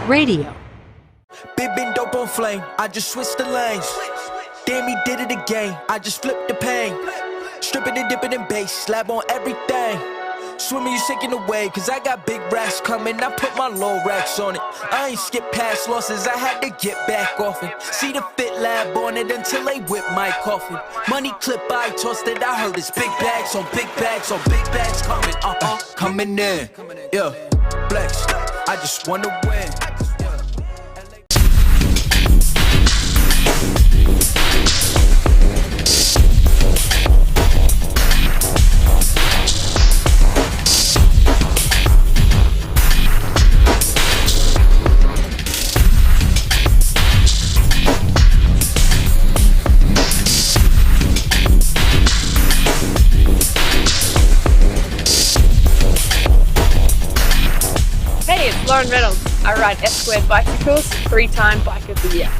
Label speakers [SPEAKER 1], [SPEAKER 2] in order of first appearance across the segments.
[SPEAKER 1] Radio.
[SPEAKER 2] Big been dope on flame, I just switched the lanes. Damn, he did it again, I just flipped the pain. Stripping and dipping in bass, slab on everything. Swimming, you shaking away, cause I got big racks coming. I put my low racks on it. I ain't skip past losses, I had to get back off it. See the fit lab on it until they whip my coffin. Money clip, I tossed it, I heard it's big bags on big bags on big bags coming, coming in. Yeah, flex, I just wanna win.
[SPEAKER 3] Lauren Reynolds. I ride S-Squared bicycles, 3-time Bike of the Year.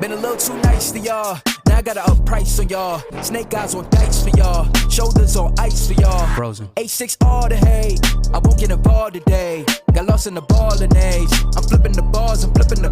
[SPEAKER 2] Been a little too nice to y'all. Now I gotta up price on y'all. Snake eyes on dice for y'all. Shoulders on ice for y'all.
[SPEAKER 4] Frozen.
[SPEAKER 2] A6 all the hate. I won't get involved today. Got lost in the ball and age. I'm flipping the bars, I'm flipping the.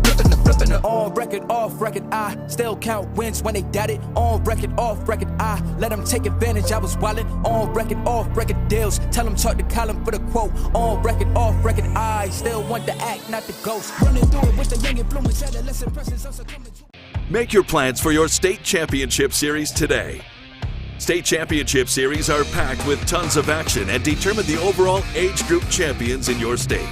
[SPEAKER 2] On record, off record, I still count wins when they doubt it. On record, off record, I let them take advantage. I was wildin'. On record, off record deals. Tell them talk to Colin for the quote. On record, off record, I still want the act, not the ghost. Running through it with the young influence, adolescent presence also coming to.
[SPEAKER 5] Make your plans for your state championship series today. State championship series are packed with tons of action and determine the overall age group champions in your state.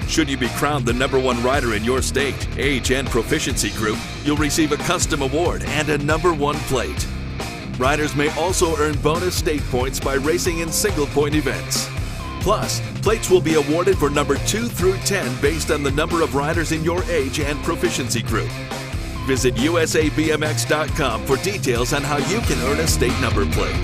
[SPEAKER 5] Should you be crowned the #1 rider in your state, age and proficiency group, you'll receive a custom award and a #1 plate. Riders may also earn bonus state points by racing in single-point events. Plus, plates will be awarded for number 2 through 10 based on the number of riders in your age and proficiency group. Visit usabmx.com for details on how you can earn a state number plate.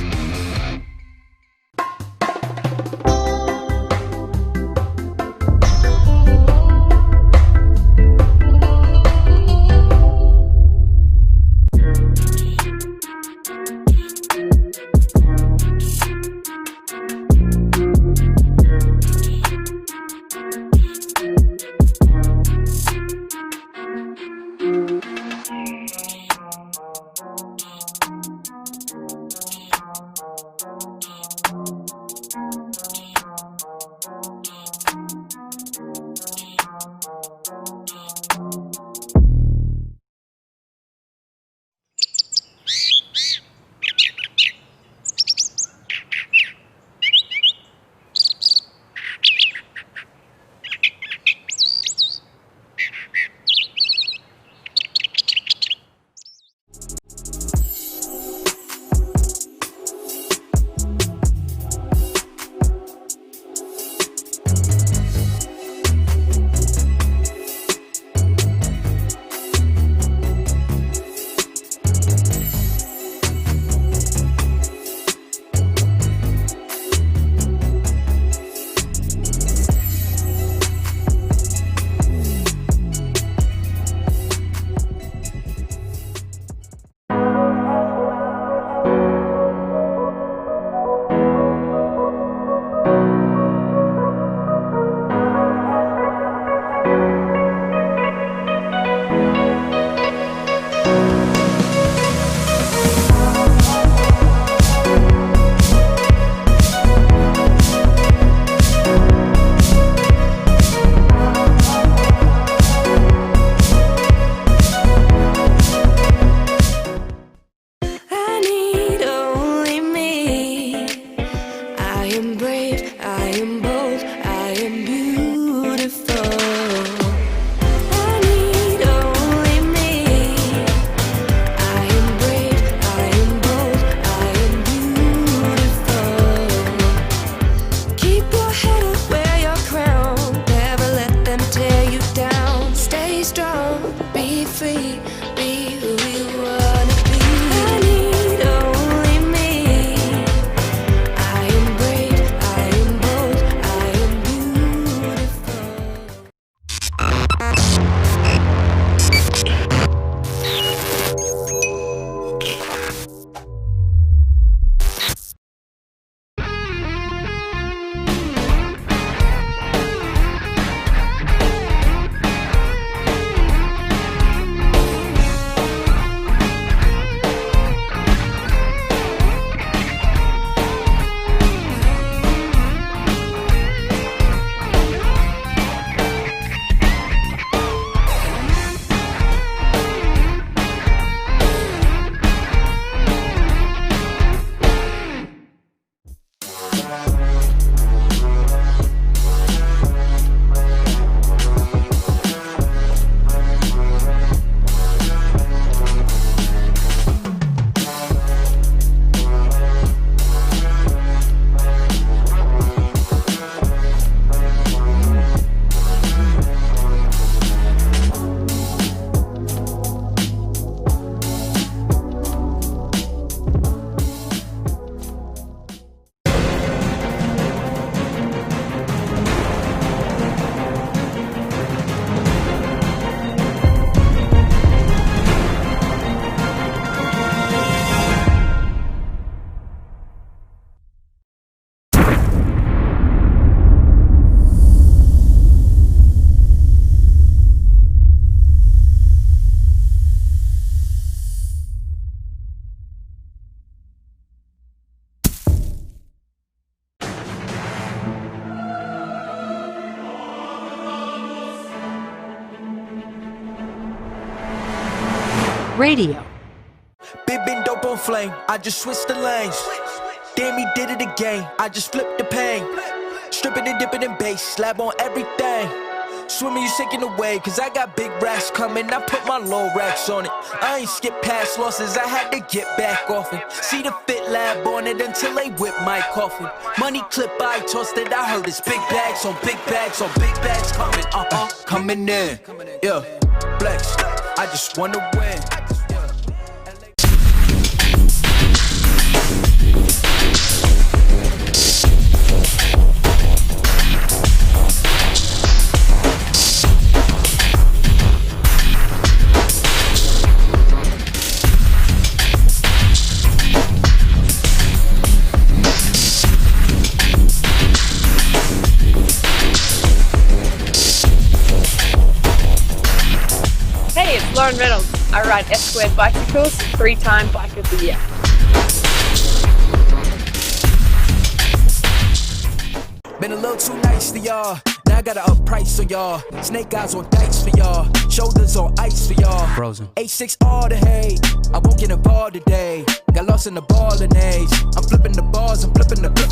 [SPEAKER 1] Radio.
[SPEAKER 2] Big been dope on flame, I just switched the lanes. Damn, he did it again, I just flipped the pain. Stripping and dipping in bass, slab on everything. Swimming, you sinking away, cause I got big racks coming. I put my low racks on it. I ain't skip past losses, I had to get back off it. See the fit lab on it until they whip my coffin. Money clip, I tossed it, I heard it's big bags on big bags on big bags coming. Coming in. Yeah, flex, I just wanna win.
[SPEAKER 3] Lauren Reynolds. I ride S-Squared bicycles, 3-time Bike of the Year.
[SPEAKER 2] Been a little too nice to y'all. Now I gotta up price for y'all. Snake eyes on dice for y'all. Shoulders on ice for y'all.
[SPEAKER 4] Frozen.
[SPEAKER 2] 8-6 all the hate. I won't get involved today. Got lost in the ball and age. I'm flipping the bars, I'm flipping the.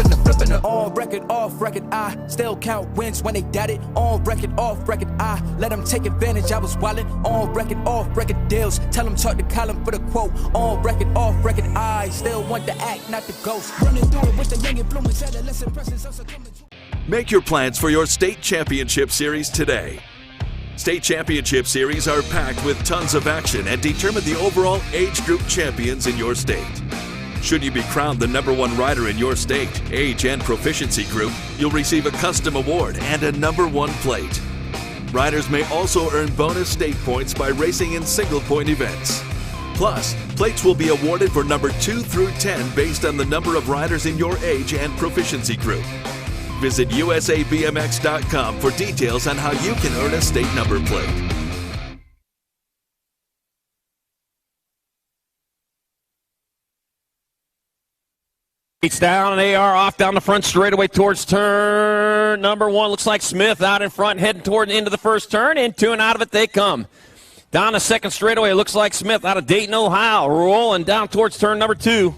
[SPEAKER 2] On record, off record, I still count wins when they doubt it. On record, off record, I let them take advantage. I was wildin'. On record, off record deals. Tell them talk to Colin for the quote. On record, off record, I still want the act, not the ghost. Running through it with the young influence, adolescent presence.
[SPEAKER 5] Make your plans for your state championship series today. State championship series are packed with tons of action and determine the overall age group champions in your state. Should you be crowned the #1 rider in your state, age and proficiency group, you'll receive a custom award and a #1 plate. Riders may also earn bonus state points by racing in single-point events. Plus, plates will be awarded for number 2 through 10 based on the number of riders in your age and proficiency group. Visit usabmx.com for details on how you can earn a state number plate.
[SPEAKER 6] It's down, and they are off down the front straightaway towards turn number 1. Looks like Smith out in front, heading toward the end of the first turn. Into and out of it they come. Down the second straightaway, it looks like Smith out of Dayton, Ohio, rolling down towards turn number 2.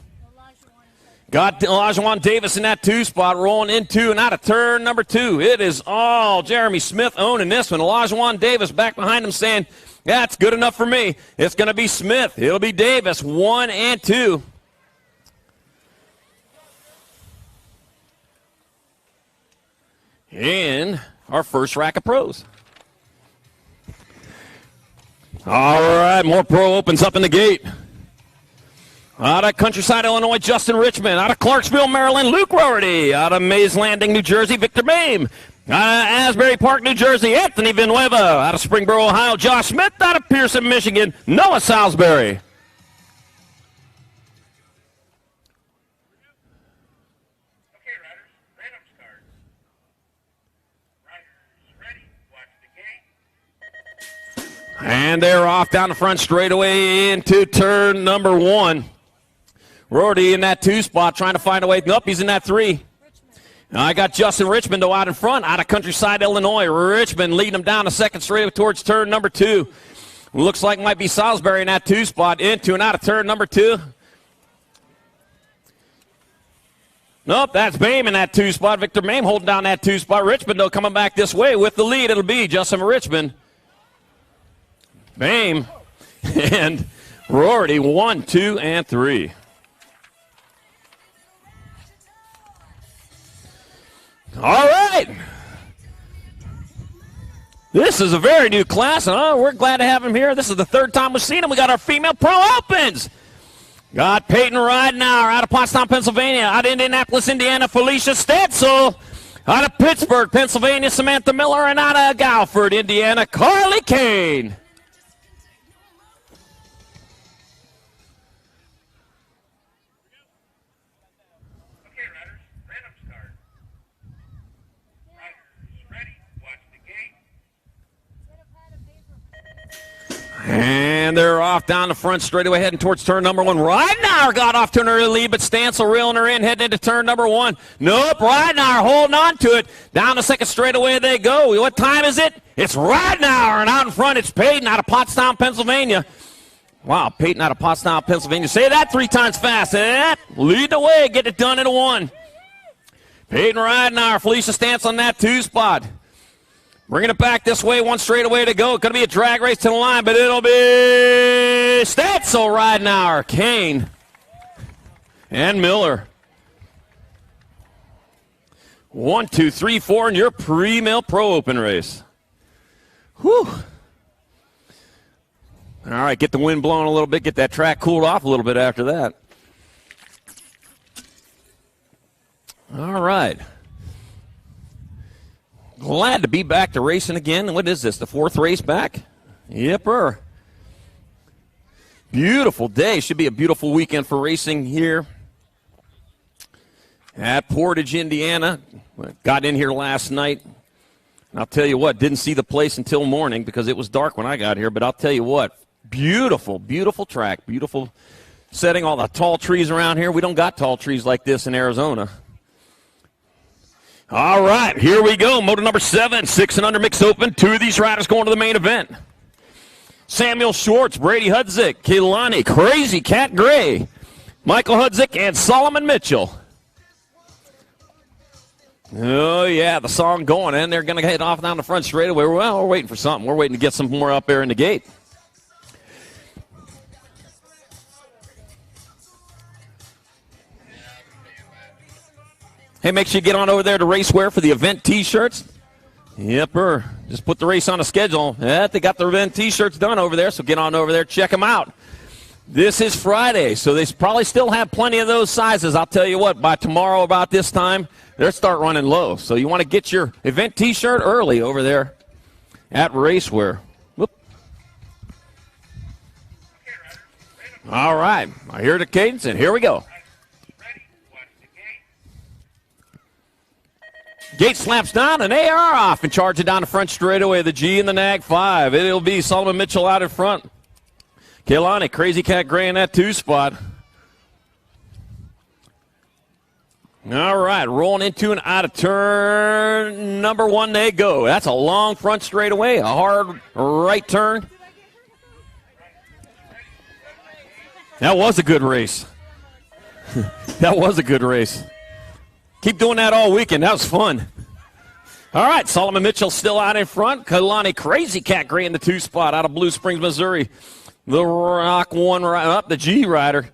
[SPEAKER 6] Got Elijah Davis in that 2 spot, rolling into and out of turn number 2. It is all Jeremy Smith owning this one. Elijah Davis back behind him saying, that's good enough for me. It's going to be Smith. It'll be Davis, 1 and 2. In our first rack of pros. All right, more pro opens up in the gate. Out of Countryside, Illinois, Justin Richmond. Out of Clarksville, Maryland, Luke Rorty. Out of Mays Landing, New Jersey, Victor Mame. Out of Asbury Park, New Jersey, Anthony Villanueva. Out of Springboro, Ohio, Josh Smith. Out of Pearson, Michigan, Noah Salisbury. And they're off down the front straightaway into turn number 1. Rorty in that 2 spot trying to find a way. Nope, he's in that 3. Now I got Justin Richmond though out in front, out of Countryside, Illinois. Richmond leading him down the second straightaway towards turn number 2. Looks like might be Salisbury in that 2 spot, into and out of turn number 2. Nope, that's Mame in that 2 spot. Victor Mame holding down that 2 spot. Richmond though coming back this way with the lead. It'll be Justin Richmond. Mame and Rorty, 1, 2, and 3. All right. This is a very new class, and we're glad to have him here. This is the 3rd time we've seen him. We got our female pro opens. Got Peyton Ridenauer out of Pottstown, Pennsylvania. Out of Indianapolis, Indiana, Felicia Stetzel. Out of Pittsburgh, Pennsylvania, Samantha Miller. And out of Galford, Indiana, Carly Kane. And they're off down the front straightaway, heading towards turn number 1. Ridenauer got off to an early lead, but Stancil reeling her in, heading into turn number 1. Nope, Ridenauer holding on to it. Down the second straightaway they go. What time is it? It's Ridenauer, and out in front it's Peyton out of Pottstown, Pennsylvania. Wow, Peyton out of Pottstown, Pennsylvania. Say that 3 times fast. Lead the way. Get it done in a 1. Peyton Ridenauer, Felicia Stance on that 2 spot. Bringing it back this way, 1 straightaway to go. Going to be a drag race to the line, but it'll be Stancil, Ridenauer, Kane, and Miller. 1, 2, 3, 4 in your pre-mill pro open race. Whew. All right, get the wind blowing a little bit, get that track cooled off a little bit after that. All right. Glad to be back to racing again. What is this, the 4th race back? Yepper. Beautiful day. Should be a beautiful weekend for racing here at Portage, Indiana. Got in here last night. And I'll tell you what, didn't see the place until morning because it was dark when I got here. But I'll tell you what, beautiful, beautiful track. Beautiful setting, all the tall trees around here. We don't got tall trees like this in Arizona. All right, here we go. Moto number 7, 6 and under mixed open. 2 of these riders going to the main event. Samuel Schwartz, Brady Hudzik, Kehlani, Crazy Cat Gray, Michael Hudzik, and Solomon Mitchell. Oh, yeah, the song going, and they're going to head off down the front straightaway. Well, we're waiting for something. We're waiting to get some more up there in the gate. Hey, make sure you get on over there to Racewear for the event T-shirts. Yepper. Just put the race on a schedule. Yeah, they got the event T-shirts done over there, so get on over there, check them out. This is Friday, so they probably still have plenty of those sizes. I'll tell you what, by tomorrow about this time, they'll start running low. So you want to get your event T-shirt early over there at Racewear. Whoop. All right, I hear the cadence, and here we go. Gate slaps down, and they are off and charging down the front straightaway. The G and the Nag 5. It'll be Solomon Mitchell out in front. Kehlani, Crazy Cat Gray in that 2 spot. All right, rolling into and out of turn number 1 they go. That's a long front straightaway, a hard right turn. That was a good race. That was a good race. Keep doing that all weekend. That was fun. All right, Solomon Mitchell still out in front. Kehlani, Crazy Cat Gray in the 2 spot out of Blue Springs, Missouri. The Rock 1 up, the G Rider.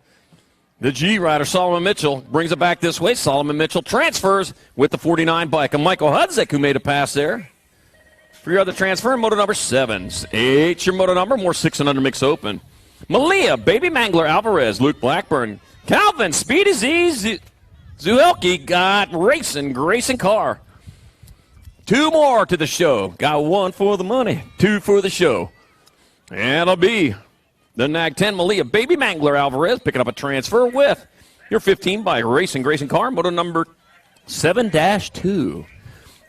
[SPEAKER 6] The G Rider, Solomon Mitchell, brings it back this way. Solomon Mitchell transfers with the 49 bike. And Michael Hudzik, who made a pass there. For your other transfer, moto number 7. 8, your moto number, more 6 and under mix open. Malia, Baby Mangler Alvarez, Luke Blackburn. Calvin, Speedy Z, Zuelke got racing, Grayson Carr. 2 more to the show. Got 1 for the money, 2 for the show. And it'll be the Nag 10 Malia, Baby Mangler Alvarez picking up a transfer with your 15 by Racing Grayson Carr, moto number 7-2.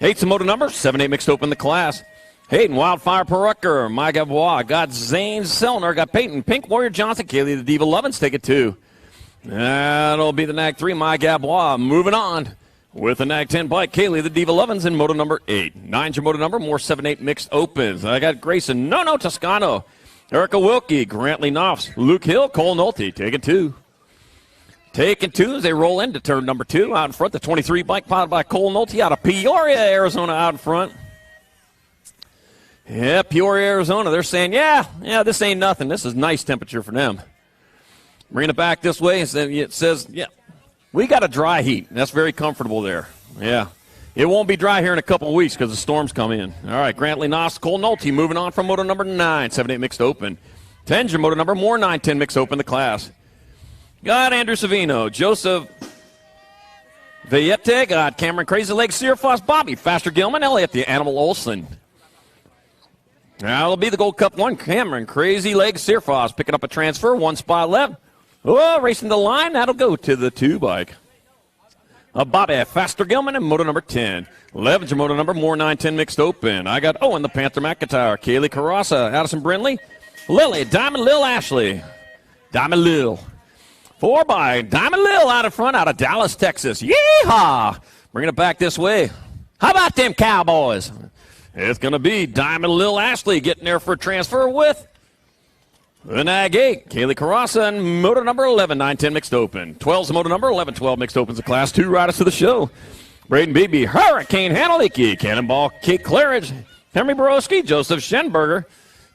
[SPEAKER 6] 8's the moto number, 7-8 mixed open the class. Hayden, Wildfire Perucker, Mike Avois, got Zane Selner, got Peyton, Pink Warrior Johnson, Kaylee the Diva Lovins, take it 2. That'll be the Nag 3, Mike Avois. Moving on with the Nag 10 bike, Kaylee the Diva Lovins in moto number 8. 9's your moto number, more 7-8 mixed opens. I got Grayson, No Toscano, Erica Wilkie, Grantley Knopfs, Luke Hill, Cole Nolte, taking 2. Taking 2 as they roll into turn number 2. Out in front, the 23 bike piled by Cole Nolte out of Peoria, Arizona out in front. Yeah, Peoria, Arizona. They're saying, yeah, this ain't nothing. This is nice temperature for them. Bringing it back this way, it says, yeah, we got a dry heat. That's very comfortable there. Yeah. It won't be dry here in a couple of weeks because the storms come in. All right, Grantley Knox, Cole Nolte moving on from moto number 9, 7-8 mixed open. 10's your moto number, more 9-10 mixed open the class. Got Andrew Savino, Joseph Villette, got Cameron Crazy Leg, Searfoss, Bobby, Faster Gilman, Elliott, the Animal Olson. Now it'll be the Gold Cup 1, Cameron Crazy Leg, Searfoss picking up a transfer, 1 spot left. Oh, racing the line, that'll go to the 2 bike. Bobby, Faster Gilman, and moto number 10. 11's your moto number, more 9-10 mixed open. I got Owen, the Panther McIntyre, Kaylee Carrassa, Addison Brindley, Lily, Diamond Lil Ashley. Diamond Lil. 4 by Diamond Lil out in front, out of Dallas, Texas. Yeehaw! Bringing it back this way. How about them Cowboys? It's going to be Diamond Lil Ashley getting there for a transfer with The Nag 8, Kaylee Carrassa, and motor number 11, 9-10 mixed open. 12's the motor number, 11-12 mixed opens the class. 2 riders to the show. Braden Beebe, Hurricane Hanaliki, Cannonball Kate Claridge, Henry Borowski, Joseph Schenberger.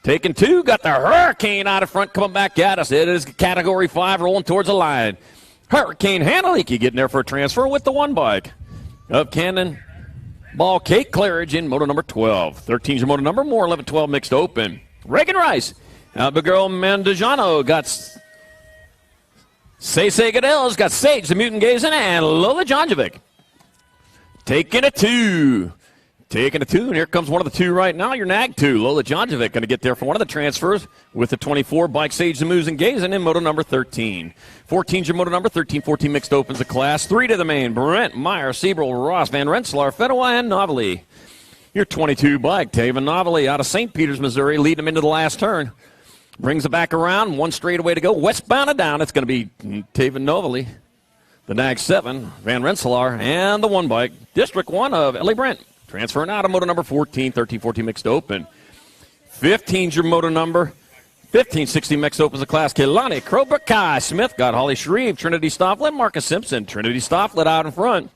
[SPEAKER 6] Taking 2, got the Hurricane out of front, coming back at us. It is Category 5, rolling towards the line. Hurricane Hanaliki getting there for a transfer with the 1 bike of Cannonball Kate Claridge in motor number 12. 13's your motor number, more 11-12 mixed open. Reagan Rice, Abigail Mendojano got Say Goodell's got Sage the Mutant Gazin, and Lola Jonjovic. Taking a 2. Taking a 2, and here comes one of the 2 right now. Your Nag 2, Lola Jonjovic, going to get there for one of the transfers with the 24 bike Sage the Moose and Gazin in motor number 13. 14's your motor number, 13-14 mixed opens the class. 3 to the main, Brent, Meyer, Seabrel, Ross, Van Rensselaer, Fedwa, and Novelly. Your 22 bike, Taven Novelly out of St. Peters, Missouri, leading him into the last turn. Brings it back around, 1 straightaway to go. Westbound and down, it's going to be Taven Novelly. The Nag 7, Van Rensselaer, and the 1 bike, District 1 of Ellie Brent. Transferring out of motor number 14, 13-14 mixed open. 15's your motor number. 15-16 mixed opens the class. Kehlani, Crowbrook Kai, Smith got Holly Shreve, Trinity Stofflet, Marcus Simpson. Trinity Stofflet out in front.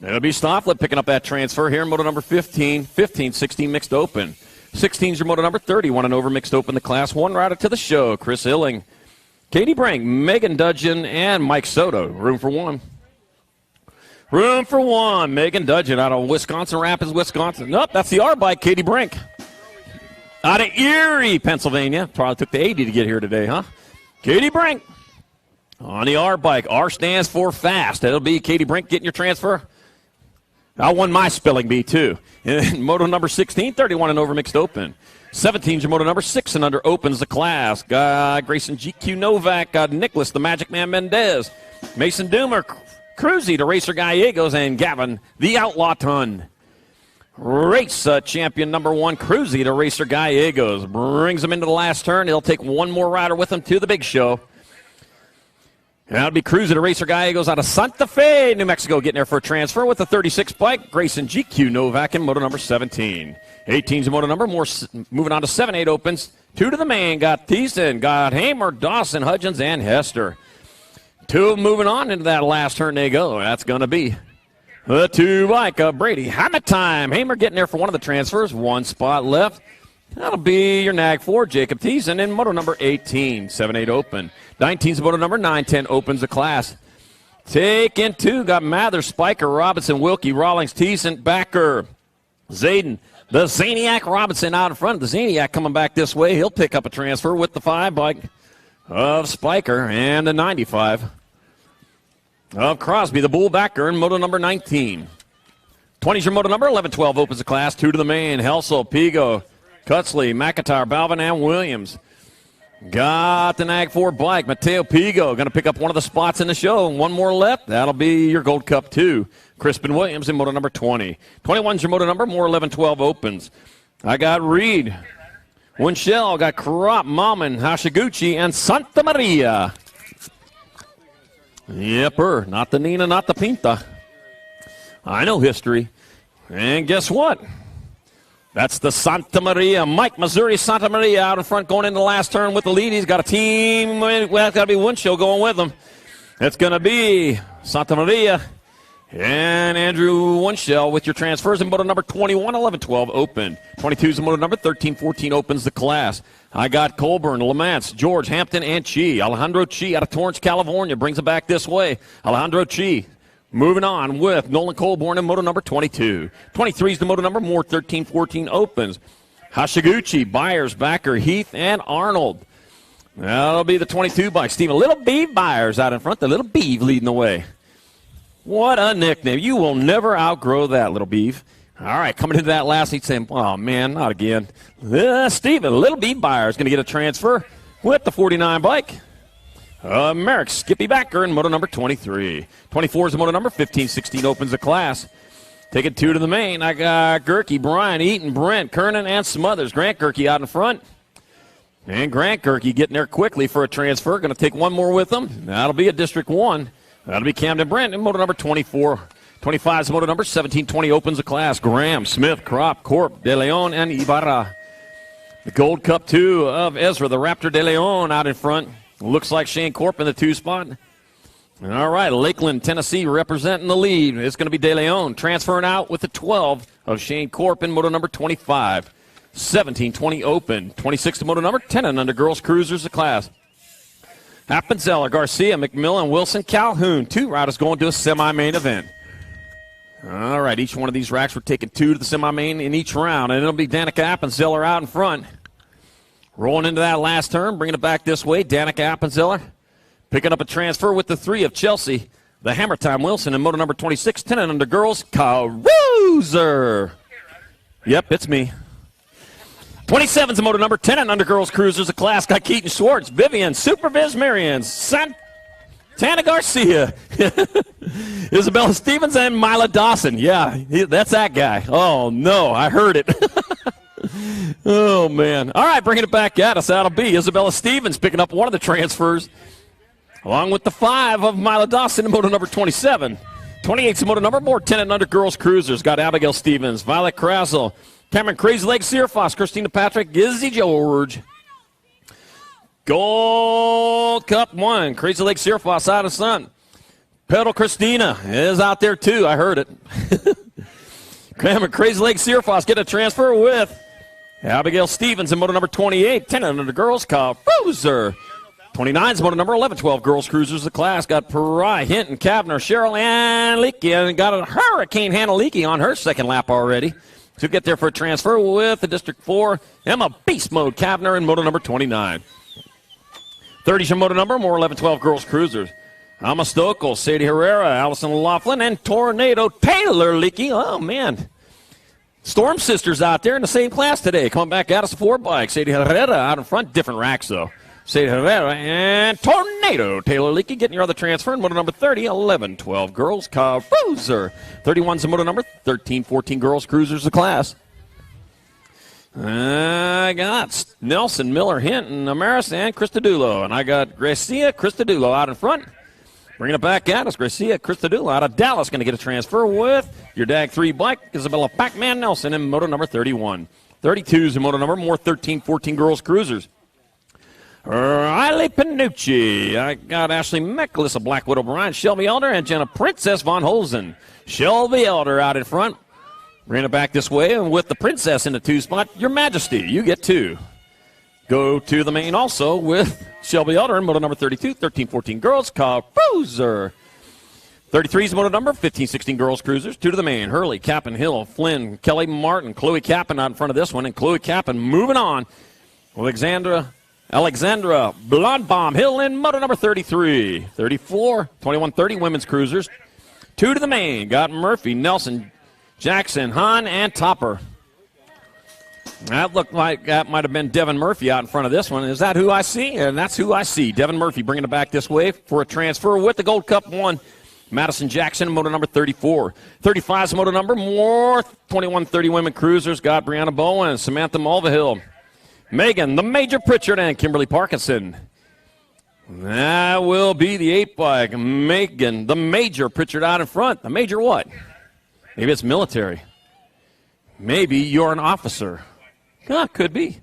[SPEAKER 6] It'll be Stofflet picking up that transfer here in motor number 15. 15-16 mixed open. 16's your motor number 30, 1 and over mixed open the class. 1 rider to the show. Chris Illing, Katie Brink, Megan Dudgeon, and Mike Soto. Room for 1. Room for 1. Megan Dudgeon out of Wisconsin Rapids, Wisconsin. Nope, that's the R bike, Katie Brink. Out of Erie, Pennsylvania. Probably took the 80 to get here today, huh? Katie Brink on the R bike. R stands for fast. That'll be Katie Brink getting your transfer. I won my spelling bee, too. And moto number 16, 31 and over mixed open. 17's your moto number 6 and under opens the class. Got Grayson GQ Novak, got Nicholas the Magic Man Mendez, Mason Doomer, Cruzy to Racer Gallegos, and Gavin the Outlaw Ton. Race champion number 1, Cruzy to Racer Gallegos. Brings him into the last turn. He'll take 1 more rider with him to the big show. And that'll be Cruzy to Racer Gallegos out of Santa Fe, New Mexico, getting there for a transfer with the 36 bike. Grayson GQ Novak in moto number 17. 18's a moto number. More moving on to 7-8 opens. 2 to the main. Got Thiessen, got Hamer, Dawson, Hudgens, and Hester. 2 moving on into that last turn they go. That's going to be the 2 bike of Brady. Hammer time. Hamer getting there for one of the transfers. 1 spot left. That'll be your Nag 4, Jacob Thiessen in moto number 18. 7-8 open. 19's moto number 9-10 opens the class. Taking 2. Got Mather, Spiker, Robinson, Wilkie, Rawlings, Thiessen, Backer, Zayden. The Zaniac Robinson out in front. The Zaniac coming back this way. He'll pick up a transfer with the 5 bike of Spiker and the 95 of Crosby, the Bull Backer in moto number 19. 20's your moto number. 11-12 opens the class. 2 to the main. Helsel, Pigo, Cutsley, McIntyre, Balvin, and Williams. Got the Nag 4 bike. Mateo Pigo going to pick up one of the spots in the show. 1 more left. That'll be your Gold Cup 2. Crispin Williams in moto number 20. 21's your moto number. More 11-12 opens. I got Reed, Winchell, got Krop, Malman, Hashiguchi, and Santa Maria. Yepper, not the Nina, not the Pinta. I know history. And guess what? That's the Santa Maria. Mike, Missouri, Santa Maria out in front going into the last turn with the lead. He's got a team. Well, it's got to be Winchell going with him. It's going to be Santa Maria and Andrew Winchell with your transfers in moto number 21, 11-12 open. 22's the moto number, 13-14 opens the class. I got Colburn, Lamance, George, Hampton, and Chi. Alejandro Chi out of Torrance, California brings it back this way. Alejandro Chi moving on with Nolan Colborn in moto number 22. 23's the moto number, more 13-14 opens. Hashiguchi, Byers, Backer, Heath, and Arnold. That'll be the 22 by Stephen. Little Beeve Byers out in front. The Little Beeve leading the way. What a nickname. You will never outgrow that, Little Beeve. All right, coming into that last heat saying, oh, man, not again. Stephen, Little Beeve Byers going to get a transfer with the 49 bike. Merrick, Skippy Backer in moto number 23. 24 is the moto number. 15-16 opens the class. Taking 2 to the main. I got Gerke, Brian, Eaton, Brent, Kernan, and Smothers. Grant Gerke out in front. And Grant Gerke getting there quickly for a transfer. Going to take 1 more with them. That'll be a District 1. That'll be Camden Brent in moto number 24. 25 is the moto number. 17-20 opens the class. Graham, Smith, Crop, Corp, De Leon, and Ibarra. The Gold Cup 2 of Ezra, the Raptor de Leon out in front. Looks like Shane Corp in the 2 spot. All right, Lakeland, Tennessee representing the lead. It's going to be De Leon transferring out with the 12 of Shane Corp in moto number 25. 17-20 open. 26 to moto number 10 and under girls cruisers of class. Appenzeller, Garcia, McMillan, Wilson, Calhoun. 2 riders going to a semi-main event. All right, each one of these racks, we're taking 2 to the semi-main in each round, and it'll be Danica Appenzeller out in front. Rolling into that last turn, bringing it back this way, Danica Appenzeller. Picking up a transfer with the 3 of Chelsea, the Hammer Time Wilson, and moto number 26, 10 and under girls, Caruser. Yep, it's me. 27's the moto number 10 and under girls cruisers of class, got Keaton Schwartz, Vivian, Superviz Marion, Santana Garcia, Isabella Stevens, and Mila Dawson. Yeah, that's that guy. Oh, no, I heard it. Oh, man. All right, bringing it back at us. That'll be Isabella Stevens picking up one of the transfers, along with the 5 of Mila Dawson in moto number 27. 28's the moto number, more 10 and under girls cruisers. Got Abigail Stevens, Violet Krasel, Cameron Crazy Leg Searfoss, Christina Patrick, Gizzy George. Gold Cup 1, Crazy Leg Searfoss out of front. Pedal Christina is out there too, I heard it. Cameron Crazy Leg Searfoss getting a transfer with Abigail Stevens in moto number 28, 10 under the girls, Caruser. 29's moto number 11, 12 girls cruisers of the class. Got Pari, Hinton, Kavner, Cheryl, and Leakey. And got a Hurricane Hannah Leakey on her second lap already. To get there for a transfer with the District 4, Emma Beast Mode Kavner in moto number 29. 30's your moto number, more 11, 12 girls cruisers. Alma Stokel, Sadie Herrera, Allison Laughlin, and Tornado Taylor Leakey. Oh, man. Storm Sisters out there in the same class today. Coming back at us, 4 bikes. Sadie Herrera out in front, different racks, though. Sadie Herrera and Tornado Taylor Leakey getting your other transfer in moto number 30, 11, 12 girls, Cruiser. 31's the moto number, 13, 14 girls, cruisers of class. I got Nelson, Miller, Hinton, Amaris, and Christodulo. And I got Gracia Christodulo out in front. Bringing it back at us, Gracia Christodulo out of Dallas, going to get a transfer with your DAG 3 bike, Isabella Pac-Man Nelson in moto number 31. 32's the moto number, more 13, 14 girls, cruisers. Riley Panucci. I got Ashley Meklis of Black Widow Bryan, Shelby Elder, and Jenna Princess Von Holzen. Shelby Elder out in front. Bring it back this way, and with the Princess in the 2 spot, Your Majesty, you get 2. Go to the main also with Shelby Elder in moto number 32, 13, 14 girls, Cruiser. 33's moto number, 15, 16 girls, cruisers. 2 to the main, Hurley, Cap'n Hill, Flynn, Kelly Martin, Chloe Cap'n out in front of this one, and Chloe Cap'n moving on. Alexandra Blondbaum Hill in moto number 33. 34, 21-30 women's cruisers. 2 to the main. Got Murphy, Nelson, Jackson, Hahn, and Topper. That looked like that might have been Devin Murphy out in front of this one. Is that who I see? And that's who I see. Devin Murphy bringing it back this way for a transfer with the Gold Cup 1. Madison Jackson, moto number 34. 35's moto number, more 21-30 women cruisers. Got Brianna Bowen, Samantha Mulvihill, Megan, the Major Pritchard, and Kimberly Parkinson. That will be the 8 bike. Megan, the Major Pritchard out in front. The Major what? Maybe it's military. Maybe you're an officer. Could be.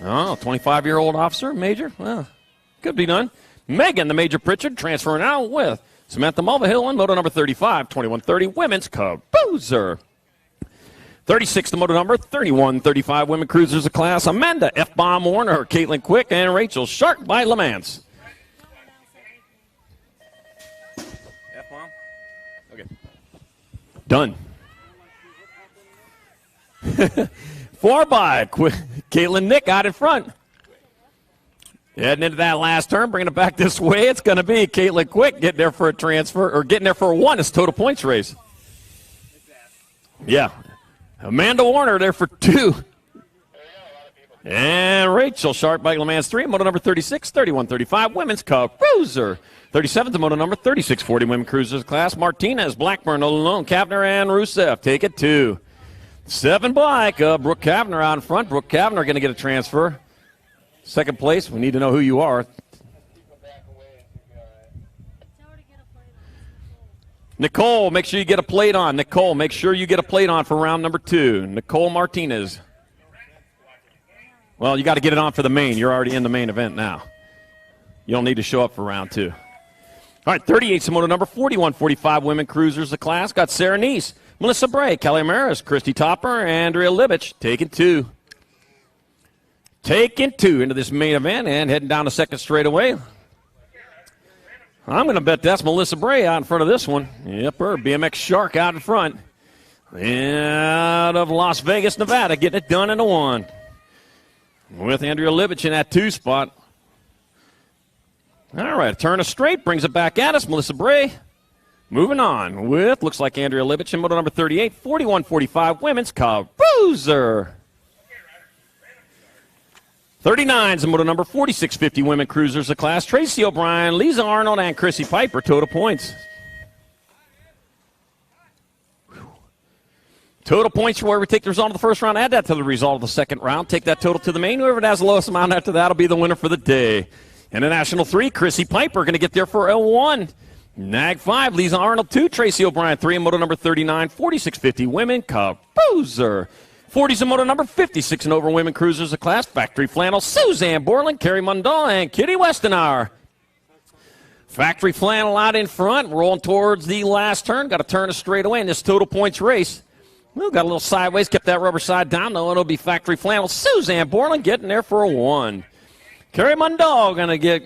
[SPEAKER 6] Oh, 25-year-old officer, Major? Well, could be done. Megan, the Major Pritchard, transferring out with Samantha Mulvihill in moto number 35, 21-30 women's Caruser. 36 the moto number, 31-35 women cruisers of class. Amanda F-Bomb Warner, Caitlin Quick, and Rachel Shark by Lamance. F-Bomb? Okay. Done. 4 by Caitlin Nick out in front. Heading into that last turn, bringing it back this way, it's going to be Caitlin Quick getting there for a transfer, or getting there for a 1. It's total points race. Yeah. Amanda Warner there for 2. And Rachel Sharp by Lamance 3, moto number 36, 31-35 women's Cruiser. 37th moto number 36-40 women cruisers class. Martinez, Blackburn, Olone, Kavner, and Rusev take it 2. 7 bike, Brooke Kavner out in front. Brooke Kavner going to get a transfer. Second place, we need to know who you are. Nicole, make sure you get a plate on. Nicole, make sure you get a plate on for round number 2. Nicole Martinez. Well, you got to get it on for the main. You're already in the main event now. You don't need to show up for round 2. All right, 38's the moto number 41-45 women cruisers. The class got Sarah Neese, Melissa Bray, Kelly Maris, Christy Topper, Andrea Libich taking 2. Taking 2 into this main event and heading down the second straightaway. I'm going to bet that's Melissa Bray out in front of this one. Yep, her BMX Shark out in front. Out of Las Vegas, Nevada, getting it done in a 1. With Andrea Libich in that 2 spot. All right, a turn of straight brings it back at us. Melissa Bray moving on with, looks like Andrea Libich in moto number 38, 41-45 women's cruiser. 39's in moto number 46-50 women cruisers of class. Tracy O'Brien, Lisa Arnold, and Chrissy Piper, total points. Total points for where we take the result of the first round, add that to the result of the second round, take that total to the main. Whoever has the lowest amount after that will be the winner for the day. International 3, Chrissy Piper going to get there for a 1. Nag 5, Lisa Arnold 2, Tracy O'Brien 3 in moto number 39, 46-50 women cruiser. 40's in moto number 56 and over women cruisers of class. Factory Flannel, Suzanne Borland, Carrie Mundell, and Kitty Westenauer. Factory Flannel out in front, rolling towards the last turn. Got to turn a straightaway in this total points race. Well, got a little sideways, kept that rubber side down, though. It'll be Factory Flannel, Suzanne Borland getting there for a 1. Carrie Mundell going to get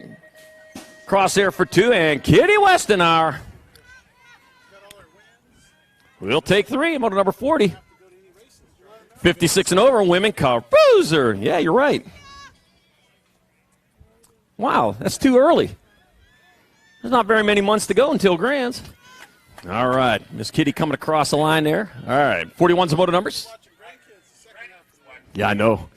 [SPEAKER 6] crosshair for 2, and Kitty Westenauer will take 3 in moto number 40. 56 and over women cruiser. Yeah, you're right. Wow, that's too early. There's not very many months to go until Grands. All right, Miss Kitty coming across the line there. All right, 41's moto numbers. Yeah, I know.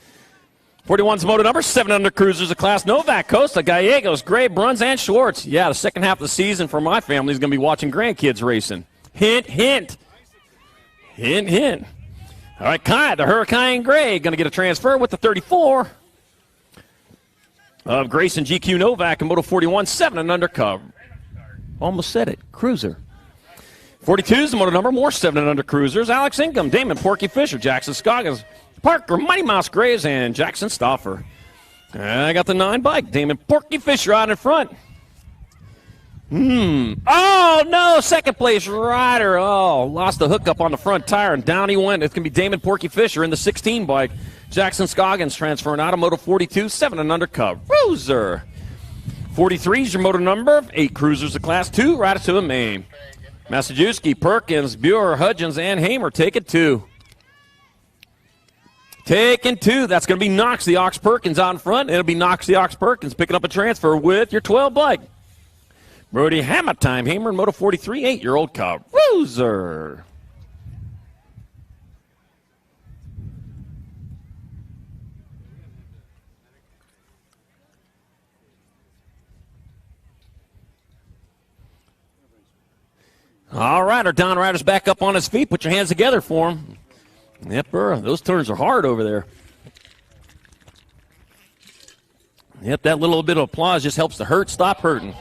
[SPEAKER 6] 41's moto numbers, 7 under cruisers of class. Novak, Costa, Gallegos, Gray, Bruns, and Schwartz. Yeah, the second half of the season for my family is going to be watching grandkids racing. Hint, hint. Hint, hint. All right, Kai, the Hurricane Gray, going to get a transfer with the 34 of Grayson GQ Novak in moto 41, 7 and under cover. Almost said it, cruiser. 42's the moto number, more 7 and under cruisers. Alex Ingham, Damon Porky Fisher, Jackson Scoggins, Parker, Mighty Mouse Graves, and Jackson Stauffer. I got the 9 bike. Damon Porky Fisher out in front. Oh, no, second place rider. Oh, lost the hookup on the front tire, and down he went. It's going to be Damon Porky Fisher in the 16 bike. Jackson Scoggins transferring out of moto 42, 7 and under cruiser. 43 is your moto number, 8 cruisers of class, 2 riders to the main. Massajuski, Perkins, Buer, Hudgens, and Hamer take it 2. Taking 2. That's going to be Knox the Ox Perkins out in front. It'll be Knox the Ox Perkins picking up a transfer with your 12 bike. Brody Hamer in moto 43, 8-year-old cruiser. All right, our Don Rider's back up on his feet. Put your hands together for him. Yep, those turns are hard over there. Yep, that little bit of applause just helps the hurt stop hurting.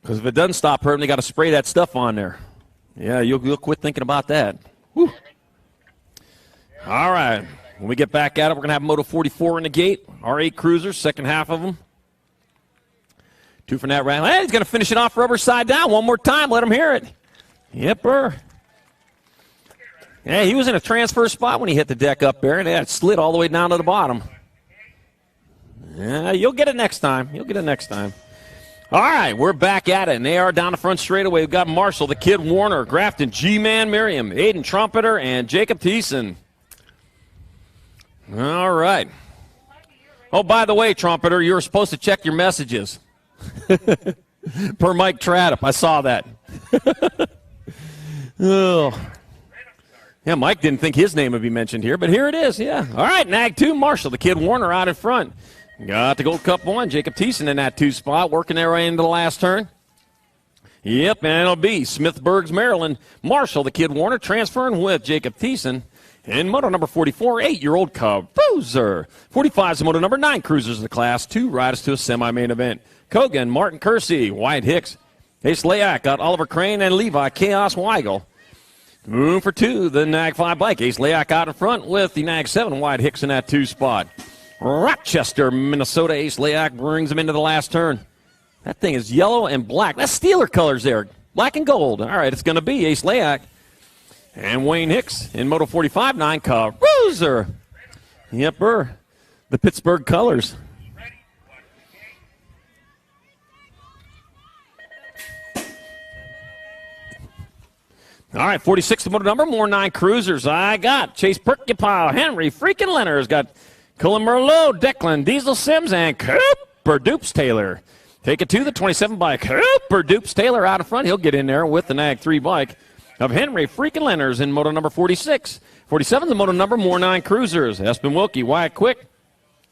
[SPEAKER 6] Because if it doesn't stop hurting, they got to spray that stuff on there. Yeah, you'll quit thinking about that. Whew. All right, when we get back at it, we're going to have Moto 44 in the gate. Our 8 cruisers, second half of them. 2 from that round. Hey, he's going to finish it off rubber side down one more time. Let him hear it. Yep, Yeah, he was in a transfer spot when he hit the deck up there, and it slid all the way down to the bottom. Yeah, you'll get it next time. All right, we're back at it, and they are down the front straightaway. We've got Marshall, the Kid Warner, Grafton, G-Man Miriam, Aiden Trumpeter, and Jacob Thiessen. All right. Oh, by the way, Trumpeter, you were supposed to check your messages. Per Mike Tradup, I saw that. Oh. Yeah, Mike didn't think his name would be mentioned here, but here it is, yeah. All right, Nag 2, Marshall, the Kid Warner out in front. Got the Gold Cup 1, Jacob Thiessen in that 2 spot, working their way into the last turn. Yep, and it'll be Smithburg's Maryland. Marshall, the Kid Warner, transferring with Jacob Thiessen. In moto number 44, 8-year-old cruiser. 45 is the moto number 9 cruisers of the class, 2 riders to a semi-main event. Kogan, Martin Kersey, Wyatt Hicks, Ace Layak, got Oliver Crane and Levi Chaos Weigel. Room for two, the Nag 5 bike. Ace Layak out in front with the Nag 7. Wide Hicks in that 2 spot. Rochester, Minnesota. Ace Layak brings him into the last turn. That thing is yellow and black. That's Steeler colors there. Black and gold. All right, it's going to be Ace Layak. And Wayne Hicks in Moto 45, 9 Cruiser. Yep, the Pittsburgh colors. All right, 46 the motor number, more 9 Cruisers. I got Chase Perkypile, Henry freaking Leonard's got Cullen Merlot, Declan, Diesel Sims, and Cooper Dupes Taylor. Take it to the 27 bike. Cooper Dupes Taylor out in front. He'll get in there with the Nag 3 bike of Henry freaking Leonard's in moto number 46. 47 the moto number, more 9 Cruisers. Espen Wilkie, Wyatt Quick,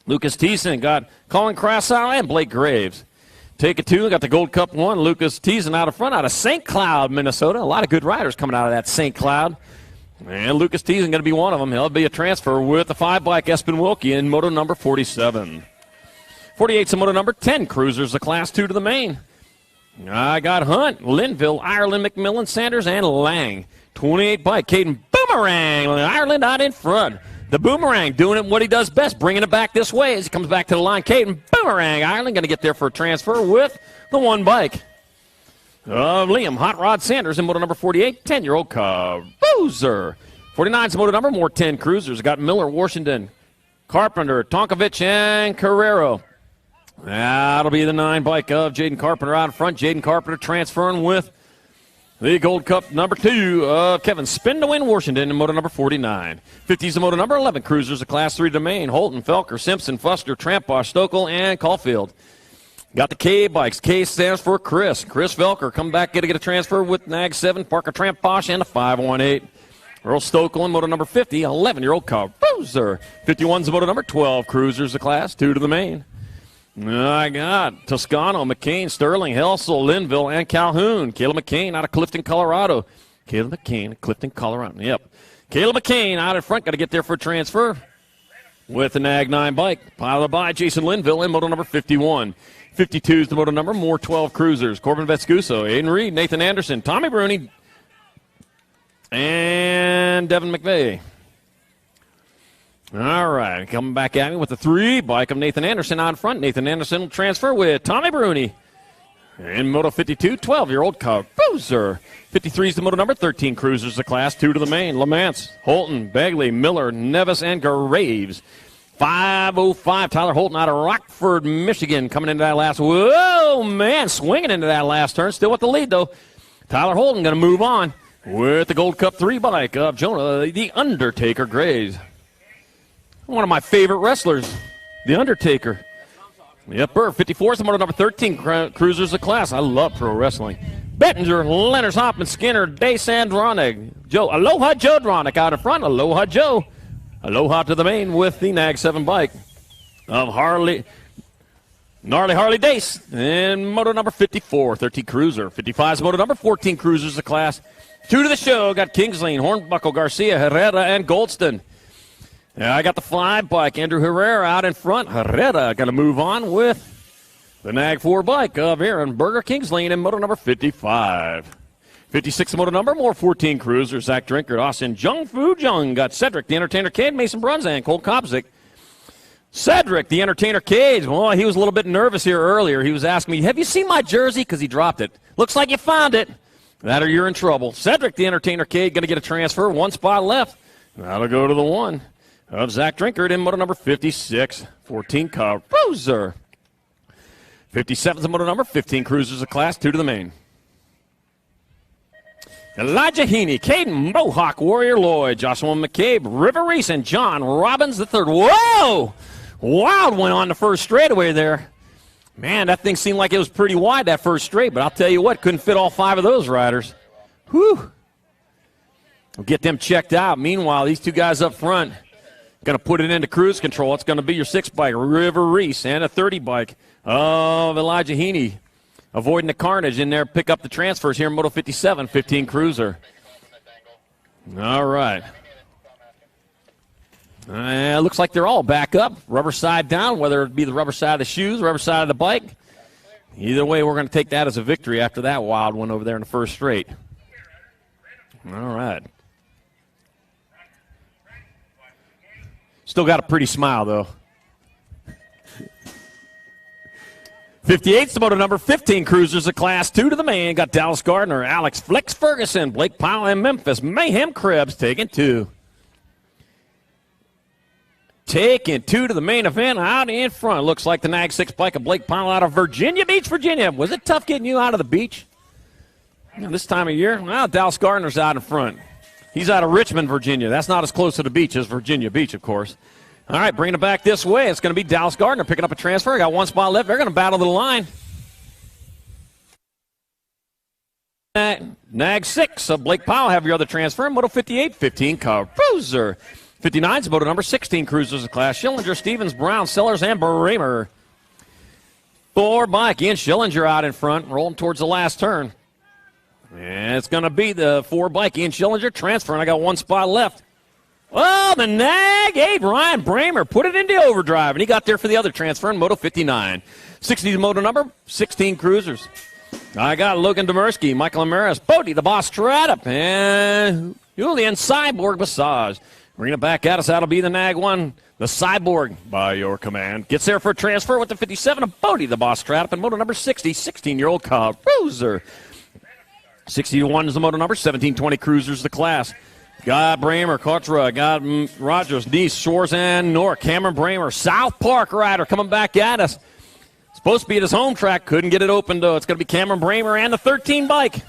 [SPEAKER 6] Lucas Thiessen, got Colin Krasow and Blake Graves. Take it to, got the Gold Cup 1, Lucas Thiessen out in front, out of St. Cloud, Minnesota. A lot of good riders coming out of that St. Cloud. And Lucas Thiessen going to be one of them. He'll be a transfer with the 5 bike Espen Wilkie in moto number 47. 48's the moto number 10 Cruisers, the class 2 to the main. I got Hunt, Linville, Ireland, McMillan, Sanders, and Lang. 28 bike, Caden Boomerang, Ireland out in front. The Boomerang doing it what he does best, bringing it back this way as he comes back to the line. Caden Boomerang, Ireland going to get there for a transfer with the 1 bike of Liam Hot Rod Sanders in moto number 48, 10-year-old Cruiser. 49's the moto number, more 10 Cruisers. Got Miller, Washington, Carpenter, Tonkovich, and Carrero. That'll be the 9 bike of Jaden Carpenter out in front. Jaden Carpenter transferring with the Gold Cup number 2 of Kevin Spin to win Washington in moto number 49. 50's the moto number 11 Cruisers, a class 3 domain. Holton, Felker, Simpson, Fuster, Tramposh, Stokel, and Caulfield. Got the K bikes. K stands for Chris. Chris Felker come back, get a transfer with Nag 7, Parker Tramposh, and a 518. Earl Stokel in moto number 50, 11-year-old Cruiser. 51's the moto number 12 Cruisers, a class 2 to the main. I got Toscano, McCain, Sterling, Helsel, Linville, and Calhoun. Caleb McCain out of Clifton, Colorado. Caleb McCain, Clifton, Colorado. Yep. Caleb McCain out in front. Got to get there for a transfer with the Nag 9 bike. Piled by Jason Linville in moto number 51. 52 is the moto number. More 12 Cruisers. Corbin Vescuso, Aiden Reed, Nathan Anderson, Tommy Bruni, and Devin McVeigh. All right, coming back at me with the 3 bike of Nathan Anderson out in front. Nathan Anderson will transfer with Tommy Bruni. In Moto 52, 12-year-old Cruiser. 53 is the moto number, 13 Cruisers, the class 2 to the main. Lamance, Holton, Begley, Miller, Nevis, and Graves. 505, Tyler Holton out of Rockford, Michigan, coming into that last. Whoa, man, swinging into that last turn. Still with the lead, though. Tyler Holton going to move on with the Gold Cup 3 bike of Jonah, the Undertaker Graves. One of my favorite wrestlers, The Undertaker. Yep, 54 is the moto number 13 Cruisers the class. I love pro wrestling. Bettinger, Leonard, Hoffman, Skinner, Day Sandronic, Joe, Aloha Joe Dronic out in front. Aloha Joe. Aloha to the main with the Nag 7 bike of Gnarly Harley Dace. And moto number 54, 13 Cruiser. 55 is moto number 14 Cruisers the class. 2 to the show. Got Kingsley, Hornbuckle, Garcia, Herrera, and Goldston. Yeah, I got the 5 bike. Andrew Herrera out in front. Herrera going to move on with the Nag 4 bike of Aaron Berger Kingsley in moto number 55. 56 moto number, more 14 Cruisers. Zach Drinkard, Austin Jung Fu Jung. Got Cedric, the Entertainer Cade, Mason Brunzan, Cole Kopzik. Cedric, the Entertainer Cade. Well, he was a little bit nervous here earlier. He was asking me, have you seen my jersey? Because he dropped it. Looks like you found it. That or you're in trouble. Cedric, the Entertainer Cade, going to get a transfer. 1 spot left. That'll go to the 1 of Zach Drinkard in moto number 56. 14 Cruiser. 57 is the moto number. 15 Cruisers of class 2 to the main. Elijah Heaney, Caden Mohawk, Warrior Lloyd, Joshua McCabe, River Reese, and John Robbins III. Whoa! Wild went on the first straightaway there. Man, that thing seemed like it was pretty wide, that first straight, but I'll tell you what, couldn't fit all 5 of those riders. Whew. We'll get them checked out. Meanwhile, these 2 guys up front going to put it into cruise control. It's going to be your 6 bike, River Reese, and a 30 bike of Elijah Heaney. Avoiding the carnage in there, pick up the transfers here in Moto 57, 15 Cruiser. All right. Looks like they're all back up, rubber side down, whether it be the rubber side of the shoes, rubber side of the bike. Either way, we're going to take that as a victory after that wild one over there in the first straight. All right. Still got a pretty smile, though. 58's the moto number 15 cruisers of Class 2 to the main. Got Dallas Gardner, Alex Flex Ferguson, Blake Powell, and Memphis Mayhem Krebs taking 2. Taking 2 to the main event out in front. Looks like the Nag 6 bike of Blake Powell out of Virginia Beach, Virginia. Was it tough getting you out of the beach this time of year? Well, Dallas Gardner's out in front. He's out of Richmond, Virginia. That's not as close to the beach as Virginia Beach, of course. All right, bringing it back this way. It's going to be Dallas Gardner picking up a transfer. Got one spot left. They're going to battle the line. Nag 6 of Blake Powell have your other transfer. Moto 58, 15 Cruiser. 59's moto number 16 cruisers of Class. Schillinger, Stevens, Brown, Sellers, and Bramer. 4 bike. Ian Schillinger out in front, rolling towards the last turn. And it's going to be the 4 bike. Ian Schillinger transferring. I got one spot left. Oh, the Nag 8, Ryan Bramer, put it into overdrive, and he got there for the other transfer in Moto 59. 60 moto number, 16 cruisers. I got Logan Demersky, Michael Amaris, Bodie, the Boss Stratup, and Julian Cyborg Massage. Bringing it back at us, that'll be the Nag 1, the Cyborg, by your command. Gets there for a transfer with the 57 of Bodie, the Boss Stratup, and moto number 60, 16-year-old Cruiser. 61 is the moto number, 1720 cruisers the class. Got Bramer, Kotra, got Rogers, Neese, Shores, and Nork. Cameron Bramer, South Park rider coming back at us. Supposed to be at his home track. Couldn't get it open, though. It's going to be Cameron Bramer and the 13 bike.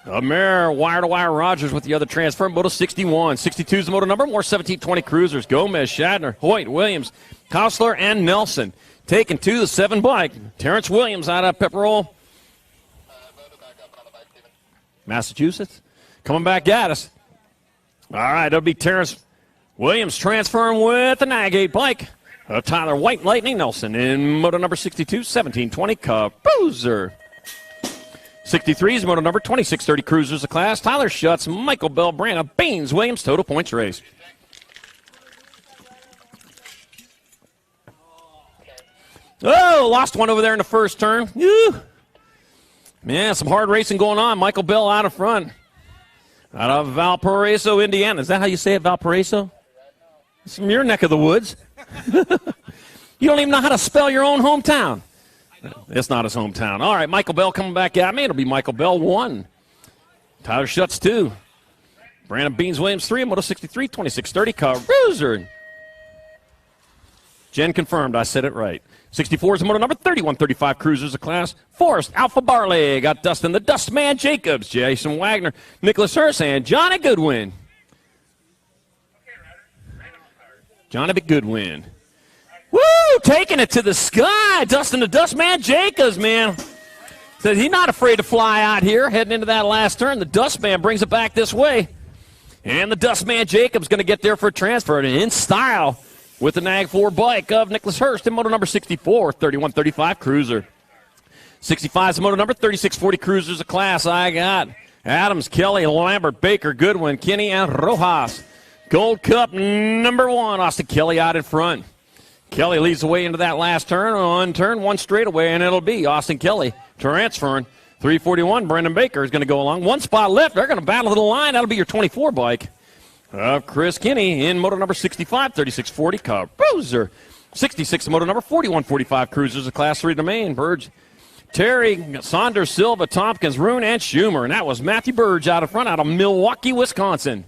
[SPEAKER 6] Amir, wire-to-wire Rogers with the other transfer. Moto 61. 62 is the moto number. More 1720 cruisers. Gomez, Shadner, Hoyt, Williams, Kostler, and Nelson. Taking 2, the 7 bike. Terrence Williams out of Pepperell, Massachusetts. Coming back at us. All right, that'll be Terrence Williams transferring with the Nag 8 bike. Tyler White, Lightning Nelson in moto number 62, 1720 Cruiser. 63 is moto number 2630 cruisers of class. Tyler Schutz, Michael Bell, Brandon Baines, Williams, total points race. Oh, lost one over there in the first turn. Woo. Man, some hard racing going on. Michael Bell out in front. Out of Valparaiso, Indiana. Is that how you say it, Valparaiso? It's from your neck of the woods. You don't even know how to spell your own hometown. It's not his hometown. All right, Michael Bell coming back at me. It'll be Michael Bell 1. Tyler Schutz 2. Brandon Beans Williams 3. Moto 63, 2630 Cruiser. Jen confirmed I said it right. 64 is the moto number 3135 cruisers of class. Forrest Alpha Barley. Got Dustin the Dustman Jacobs, Jason Wagner, Nicholas Hurst, and Johnny Goodwin. Johnny Goodwin. Woo! Taking it to the sky. Dustin the Dustman Jacobs, man. Said he's not afraid to fly out here heading into that last turn. The Dustman brings it back this way. And the Dustman Jacobs going to get there for a transfer in style with the Nag 4 bike of Nicholas Hurst in moto number 64, 3135 cruiser. 65 is the moto number 3640 cruisers of class. I got Adams, Kelly, Lambert, Baker, Goodwin, Kinney, and Rojas. Gold Cup number 1, Austin Kelly out in front. Kelly leads the way into that last turn on turn 1 straightaway, and it'll be Austin Kelly transferring. 341, Brendan Baker is going to go along. One spot left. They're going to battle to the line. That'll be your 24 bike. Chris Kinney in moto number 65, 3640 Cruiser. 66, moto number 4145 cruisers of class 3 domain. Burge, Terry, Saunders, Silva, Tompkins, Rune, and Schumer. And that was Matthew Burge out in front out of Milwaukee, Wisconsin.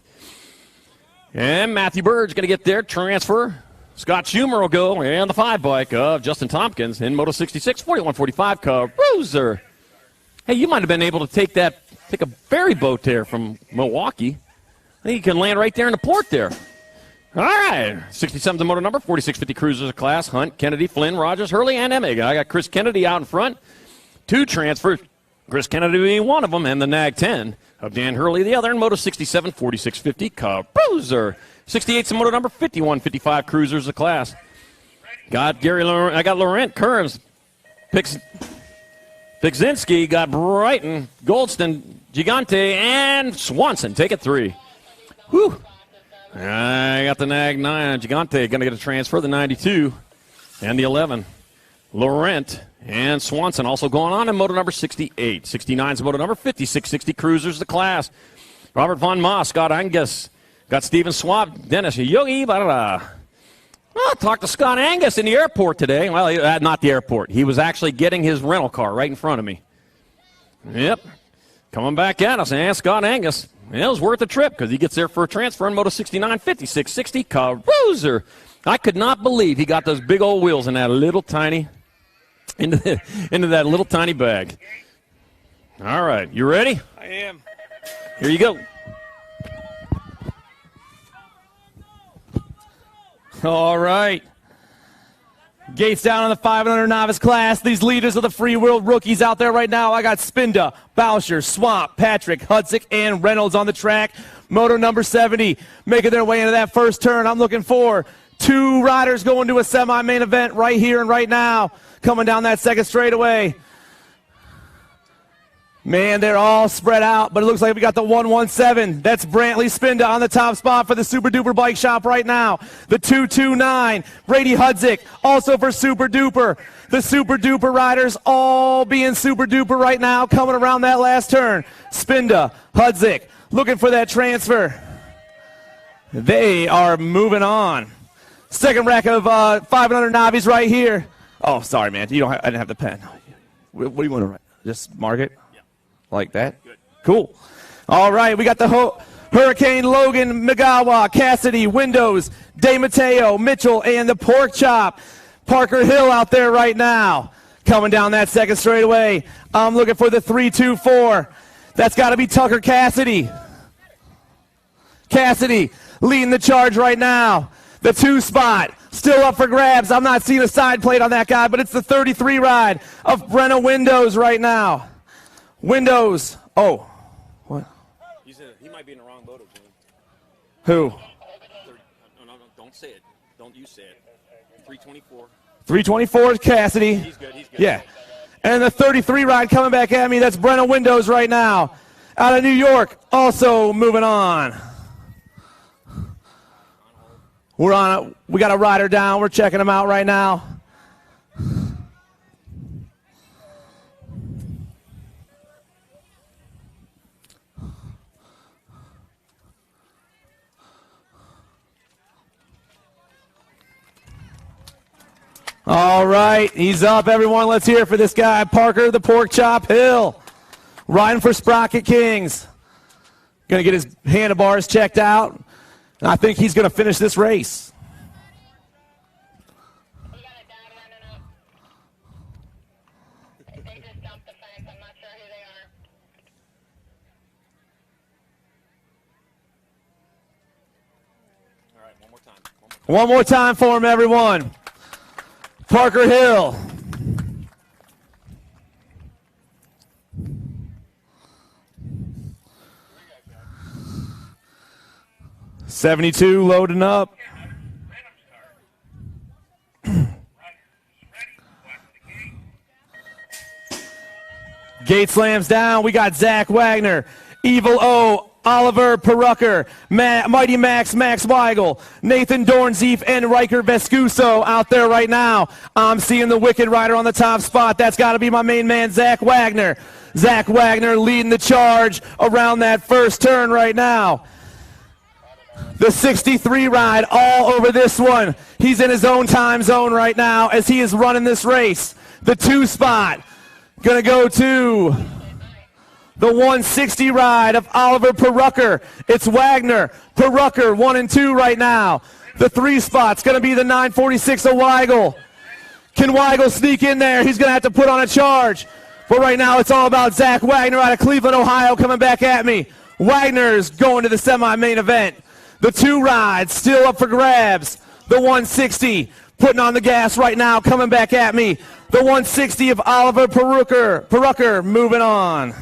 [SPEAKER 6] And Matthew Burge going to get there, transfer. Scott Schumer will go, and the 5 bike of Justin Tompkins in moto 66, 4145 Cruiser. Hey, you might have been able to take a ferry boat there from Milwaukee. I think you can land right there in the port there. All right. 67 the motor number, 4650 cruisers of class. Hunt, Kennedy, Flynn, Rogers, Hurley, and Emig. I got Chris Kennedy out in front. 2 transfers. Chris Kennedy being one of them, and the Nag 10 of Dan Hurley the other. And moto 67, 4650 Cruiser. 68's the motor number, 5155 cruisers of class. Got Gary Laurent. I got Laurent, Kearns, Pixinski, got Brighton, Goldston, Gigante, and Swanson. Take it 3. Whew. I got the Nag 9. Gigante going to get a transfer, the 92 and the 11. Laurent and Swanson also going on in motor number 68. 69's motor number 5660 cruisers the class. Robert Von Moss, got Angus, got Steven Swab, Dennis Yogi Barra. I talked to Scott Angus in the airport today. Well, not the airport. He was actually getting his rental car right in front of me. Yep. Coming back at us. And Scott Angus, it was worth the trip because he gets there for a transfer in Moto 69 5660 Cruiser. I could not believe he got those big old wheels in that little tiny, into that little tiny bag. All right. You ready?
[SPEAKER 1] I am.
[SPEAKER 6] Here you go.
[SPEAKER 1] All right. Gates down on the 500 novice class. These leaders of the free world rookies out there right now. I got Spinda, Boucher, Swamp, Patrick, Hudzik, and Reynolds on the track. Moto number 70 making their way into that first turn. I'm looking for 2 riders going to a semi-main event right here and right now. Coming down that second straightaway. Man, they're all spread out, but it looks like we got the 117. That's Brantley Spinda on the top spot for the Super Duper Bike Shop right now. The 229, Brady Hudzik, also for Super Duper. The Super Duper riders all being Super Duper right now, coming around that last turn. Spinda, Hudzik, looking for that transfer. They are moving on. Second rack of 500 Navis right here. Oh, sorry, man. I didn't have the pen. What do you want to write? Just mark it? Like that? Good. Cool. All right, we got the Hurricane, Logan, Magawa, Cassidy, Windows, De Mateo, Mitchell, and the Pork Chop. Parker Hill out there right now. Coming down that second straightaway. I'm looking for the 324. That's got to be Tucker Cassidy. Cassidy leading the charge right now. The 2 spot still up for grabs. I'm not seeing a side plate on that guy, but it's the 33 ride of Brenna Windows right now. Windows. Oh. What?
[SPEAKER 6] He might be in the wrong moto, Jim.
[SPEAKER 1] Who?
[SPEAKER 6] No, don't say it. Don't you say it. 324.
[SPEAKER 1] 324 is Cassidy.
[SPEAKER 6] He's good.
[SPEAKER 1] Yeah. And the 33 ride coming back at me. That's Brenna Windows right now. Out of New York. Also moving on. We're on it. We got a rider down. We're checking him out right now. All right, he's up, everyone. Let's hear it for this guy, Parker the Pork Chop Hill, riding for Sprocket Kings. Going to get his handlebars checked out, and I think he's going to finish this race.
[SPEAKER 6] All right, one more time.
[SPEAKER 1] One more time for him, everyone. Parker Hill. $72 loading up. Gate slams down. We got Zach Wagner, Evil O, Oliver Perucker, Mighty Max Weigel, Nathan Dornzeef, and Riker Vescuso out there right now. I'm seeing the Wicked Rider on the top spot. That's got to be my main man, Zach Wagner. Zach Wagner leading the charge around that first turn right now. The 63 ride all over this one. He's in his own time zone right now as he is running this race. The 2 spot going to go to the 160 ride of Oliver Perucker. It's Wagner, Perucker, 1 and 2 right now. The 3 spot's going to be the 946 of Weigel. Can Weigel sneak in there? He's going to have to put on a charge. But right now it's all about Zach Wagner out of Cleveland, Ohio, coming back at me. Wagner's going to the semi-main event. The 2 rides still up for grabs. The 160 putting on the gas right now, coming back at me. The 160 of Oliver Perucker moving on.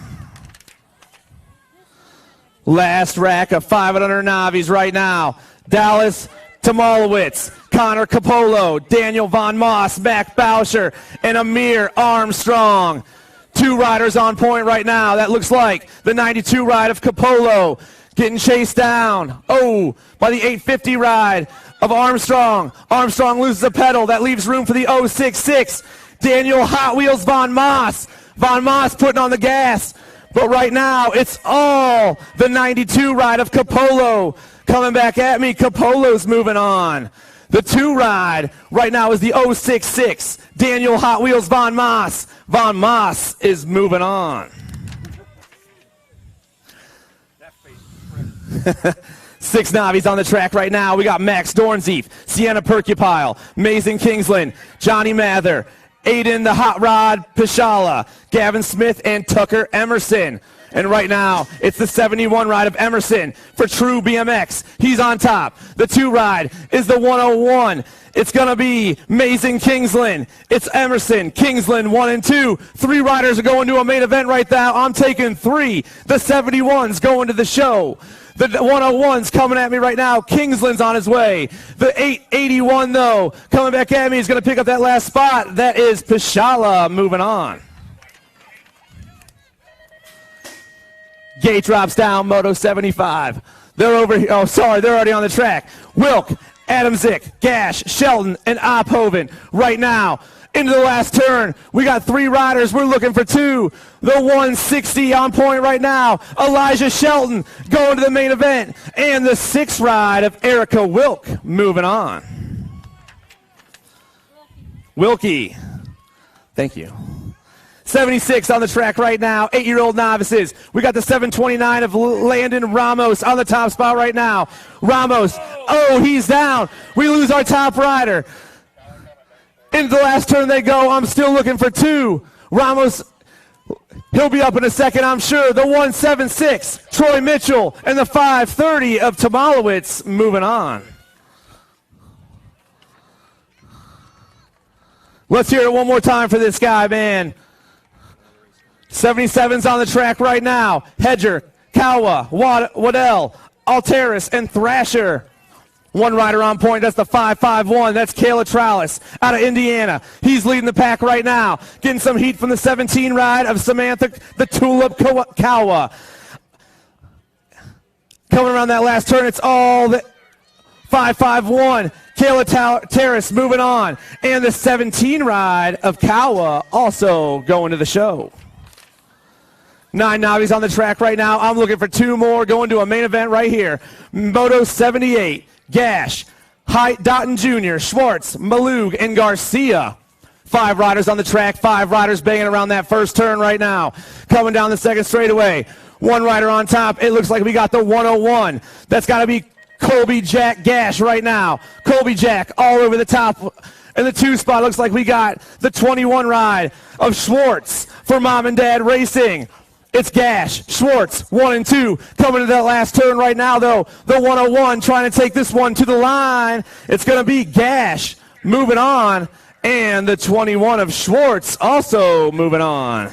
[SPEAKER 1] Last rack of 500 Navis right now. Dallas Tamalowitz, Connor Capolo, Daniel Von Moss, Mac Boucher, and Amir Armstrong. 2 riders on point right now. That looks like the 92 ride of Capolo getting chased down. Oh, by the 850 ride of Armstrong. Armstrong loses a pedal. That leaves room for the 066. Daniel Hot Wheels Von Moss. Von Moss putting on the gas. But right now, it's all the 92 ride of Capolo coming back at me. Capolo's moving on. The 2 ride right now is the 066 Daniel Hot Wheels Von Moss. Von Moss is moving on. 6 Navis on the track right now. We got Max Dornzeef, Sienna Percupile, Mason Kingsland, Johnny Mather, Aiden the Hot Rod Pishala, Gavin Smith, and Tucker Emerson. And right now, it's the 71 ride of Emerson for True BMX. He's on top. The 2 ride is the 101. It's going to be Mason Kingsland. It's Emerson, Kingsland, 1 and 2. 3 riders are going to a main event right now. I'm taking 3. The 71's going to the show. The 101's coming at me right now. Kingsland's on his way. The 881, though, coming back at me, is going to pick up that last spot. That is Pishala moving on. Gate drops down, Moto 75. They're over here. Oh, sorry, they're already on the track. Wilk, Adamczyk, Gash, Shelton, and Ophoven right now. Into the last turn. We got 3 riders. We're looking for 2. The 160 on point right now. Elijah Shelton going to the main event. And the 6 ride of Erica Wilk moving on. Wilkie. Thank you. 76 on the track right now, 8-year-old novices. We got the 729 of Landon Ramos on the top spot right now. Ramos, oh, he's down. We lose our top rider. Into the last turn they go. I'm still looking for 2. Ramos, he'll be up in a second, I'm sure. The 176, Troy Mitchell, and the 530 of Tomalowitz moving on. Let's hear it one more time for this guy, man. 77's on the track right now. Hedger, Kawa, Waddell, Alteris, and Thrasher. 1 rider on point. That's the 551. That's Kayla Trallis out of Indiana. He's leading the pack right now. Getting some heat from the 17 ride of Samantha, the Tulip Kawa. Coming around that last turn, it's all the 551. Kayla Terrace moving on. And the 17 ride of Kawa also going to the show. 9 Navis on the track right now. I'm looking for 2 more going to a main event right here. Moto 78, Gash, Height, Dotton Jr., Schwartz, Malug, and Garcia. 5 riders on the track, 5 riders banging around that first turn right now. Coming down the second straightaway. 1 rider on top. It looks like we got the 101. That's got to be Colby Jack Gash right now. Colby Jack all over the top. In the 2 spot, looks like we got the 21 ride of Schwartz for Mom and Dad Racing. It's Gash, Schwartz, 1 and 2. Coming to that last turn right now, though. The 101 trying to take this one to the line. It's going to be Gash moving on. And the 21 of Schwartz also moving on.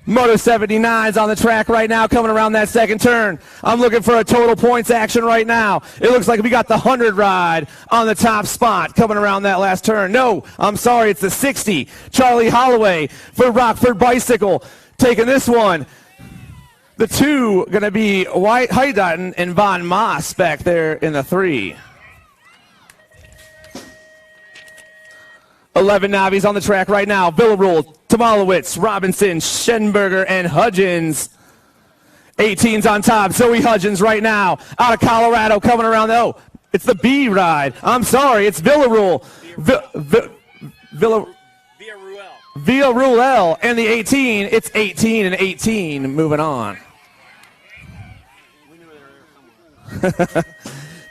[SPEAKER 1] Moto 79's on the track right now, coming around that second turn. I'm looking for a total points action right now. It looks like we got the 100 ride on the top spot coming around that last turn. No, I'm sorry, it's the 60. Charlie Holloway for Rockford Bicycle taking this one. The 2 going to be White Heidaten and Von Moss back there in the 3. 11 Navis on the track right now. Villarule, Tomalowitz, Robinson, Schenberger, and Hudgens. 18's on top. Zoe Hudgens right now out of Colorado coming around. Oh, it's the B ride. I'm sorry, it's Villarule. Villarule and the 18. It's 18 and 18 moving on.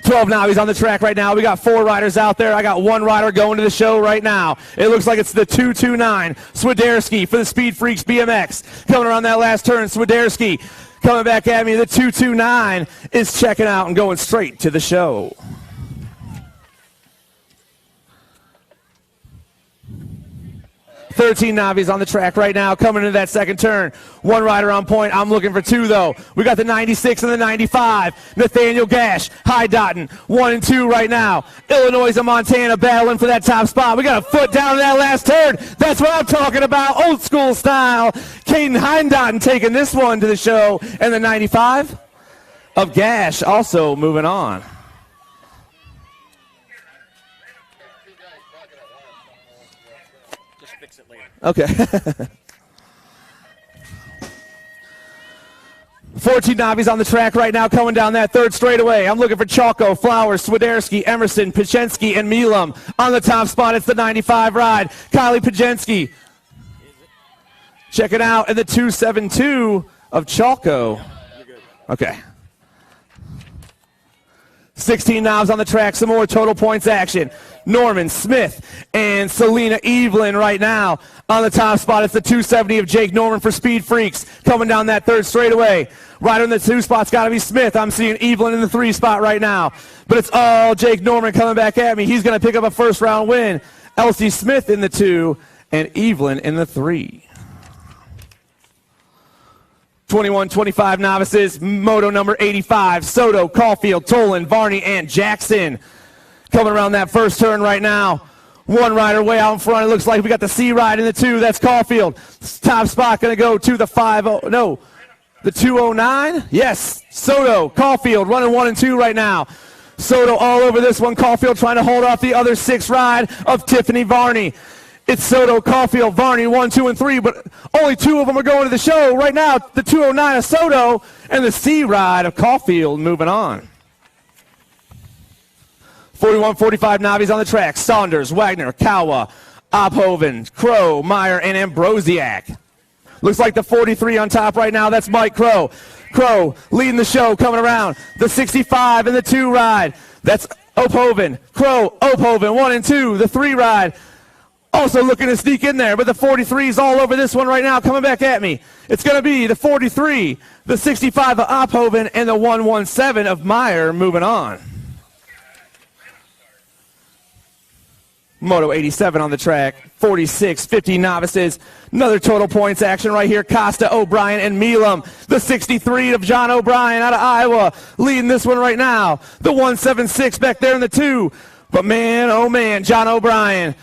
[SPEAKER 1] 12 Navis on the track right now. We got 4 riders out there. I got 1 rider going to the show right now. It looks like it's the 229. Swiderski for the Speed Freaks BMX. Coming around that last turn, Swiderski coming back at me. The 229 is checking out and going straight to the show. 13 Navis on the track right now, coming into that second turn. 1 rider on point. I'm looking for 2, though. We got the 96 and the 95. Nathaniel Gash, High Dotton, 1 and 2 right now. Illinois and Montana battling for that top spot. We got a foot down in that last turn. That's what I'm talking about, old school style. Caden Hindotton taking this one to the show. And the 95 of Gash also moving on. Okay. 14 Navis on the track right now coming down that third straightaway. I'm looking for Chalko, Flowers, Swiderski, Emerson, Pachensky, and Milam. On the top spot, it's the 95 ride. Kylie Pachensky. Check it out in the 272 of Chalko. Okay. 16 knobs on the track, some more total points action. Norman, Smith, and Selena Evelyn right now. On the top spot, it's the 270 of Jake Norman for Speed Freaks coming down that third straightaway. Right on the 2 spot's got to be Smith. I'm seeing Evelyn in the 3 spot right now. But it's all Jake Norman coming back at me. He's going to pick up a first round win. Elsie Smith in the 2 and Evelyn in the 3. 21-25 novices, moto number 85, Soto, Caulfield, Tolan, Varney, and Jackson. Coming around that first turn right now. One rider way out in front. It looks like we got the C ride in the 2. That's Caulfield. Top spot going to go to the the 209. Yes, Soto, Caulfield running 1 and 2 right now. Soto all over this one. Caulfield trying to hold off the other 6 ride of Tiffany Varney. It's Soto, Caulfield, Varney, 1, 2, and 3, but only 2 of them are going to the show. Right now, the 209 of Soto and the C ride of Caulfield moving on. 41-45 Navis on the track. Saunders, Wagner, Kawa, Ophoven, Crow, Meyer, and Ambrosiak. Looks like the 43 on top right now. That's Mike Crow. Crow leading the show coming around. The 65 and the 2 ride. That's Ophoven. Crow, Ophoven, 1 and 2. The 3 ride. Also looking to sneak in there, but the 43 is all over this one right now, coming back at me. It's going to be the 43, the 65 of Ophoven, and the 117 of Meyer moving on. Moto 87 on the track, 46-50 novices. Another total points action right here. Costa, O'Brien, and Milam. The 63 of John O'Brien out of Iowa leading this one right now. The 176 back there in the 2. But man, oh man, John O'Brien.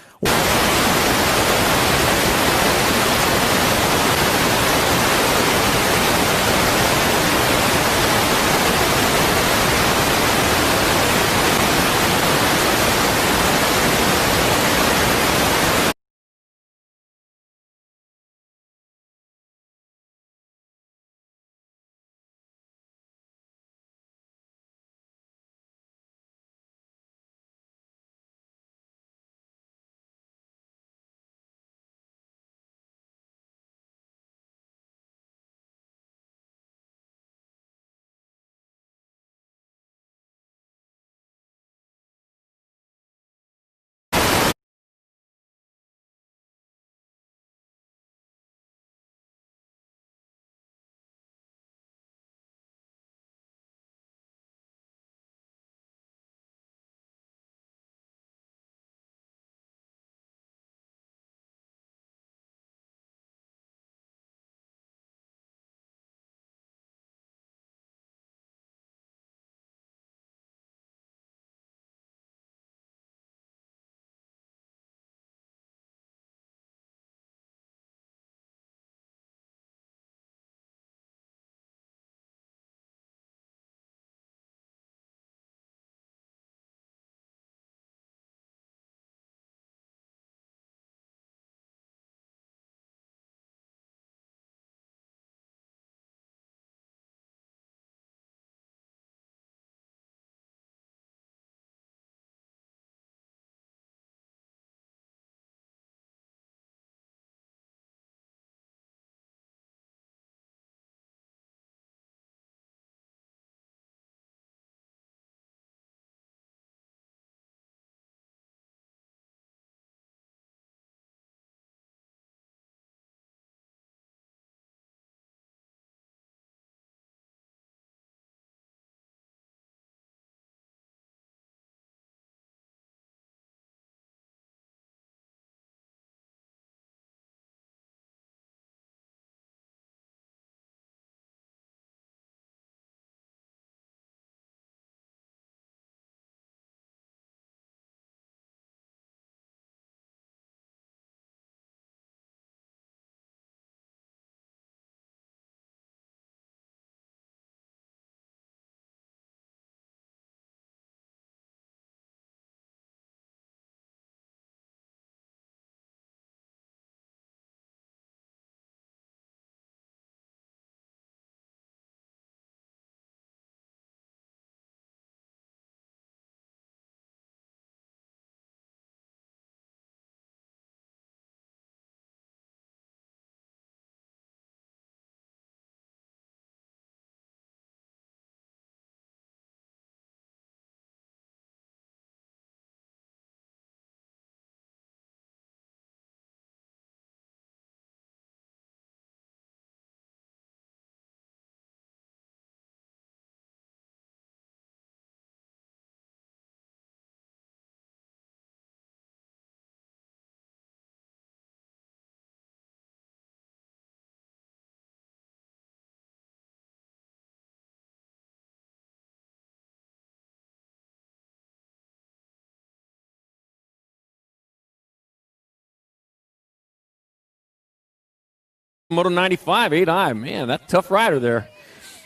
[SPEAKER 6] Moto 95, 8i. Man, that's a tough rider there.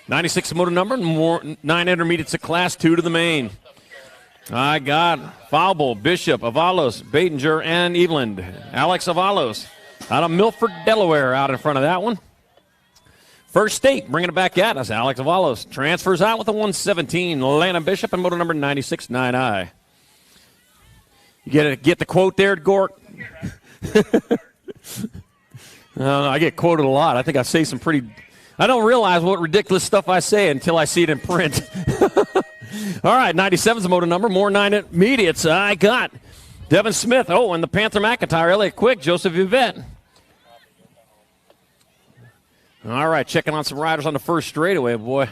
[SPEAKER 6] 96 is moto number, 9 intermediates of Class 2 to the main. I got Faubel, Bishop, Avalos, Batinger, and Eveland. Alex Avalos out of Milford, Delaware, out in front of that one. First State, bringing it back at us. Alex Avalos transfers out with a 117. Landon Bishop and moto number 96, 9i. You get the quote there, Gork? I get quoted a lot. I think I say some pretty... I don't realize what ridiculous stuff I say until I see it in print. All right, 97's the moto number. More 9 intermediates. I got Devin Smith. Oh, and the Panther McIntyre. Elliott Quick. Joseph Yvette. All right, checking on some riders on the first straightaway, boy.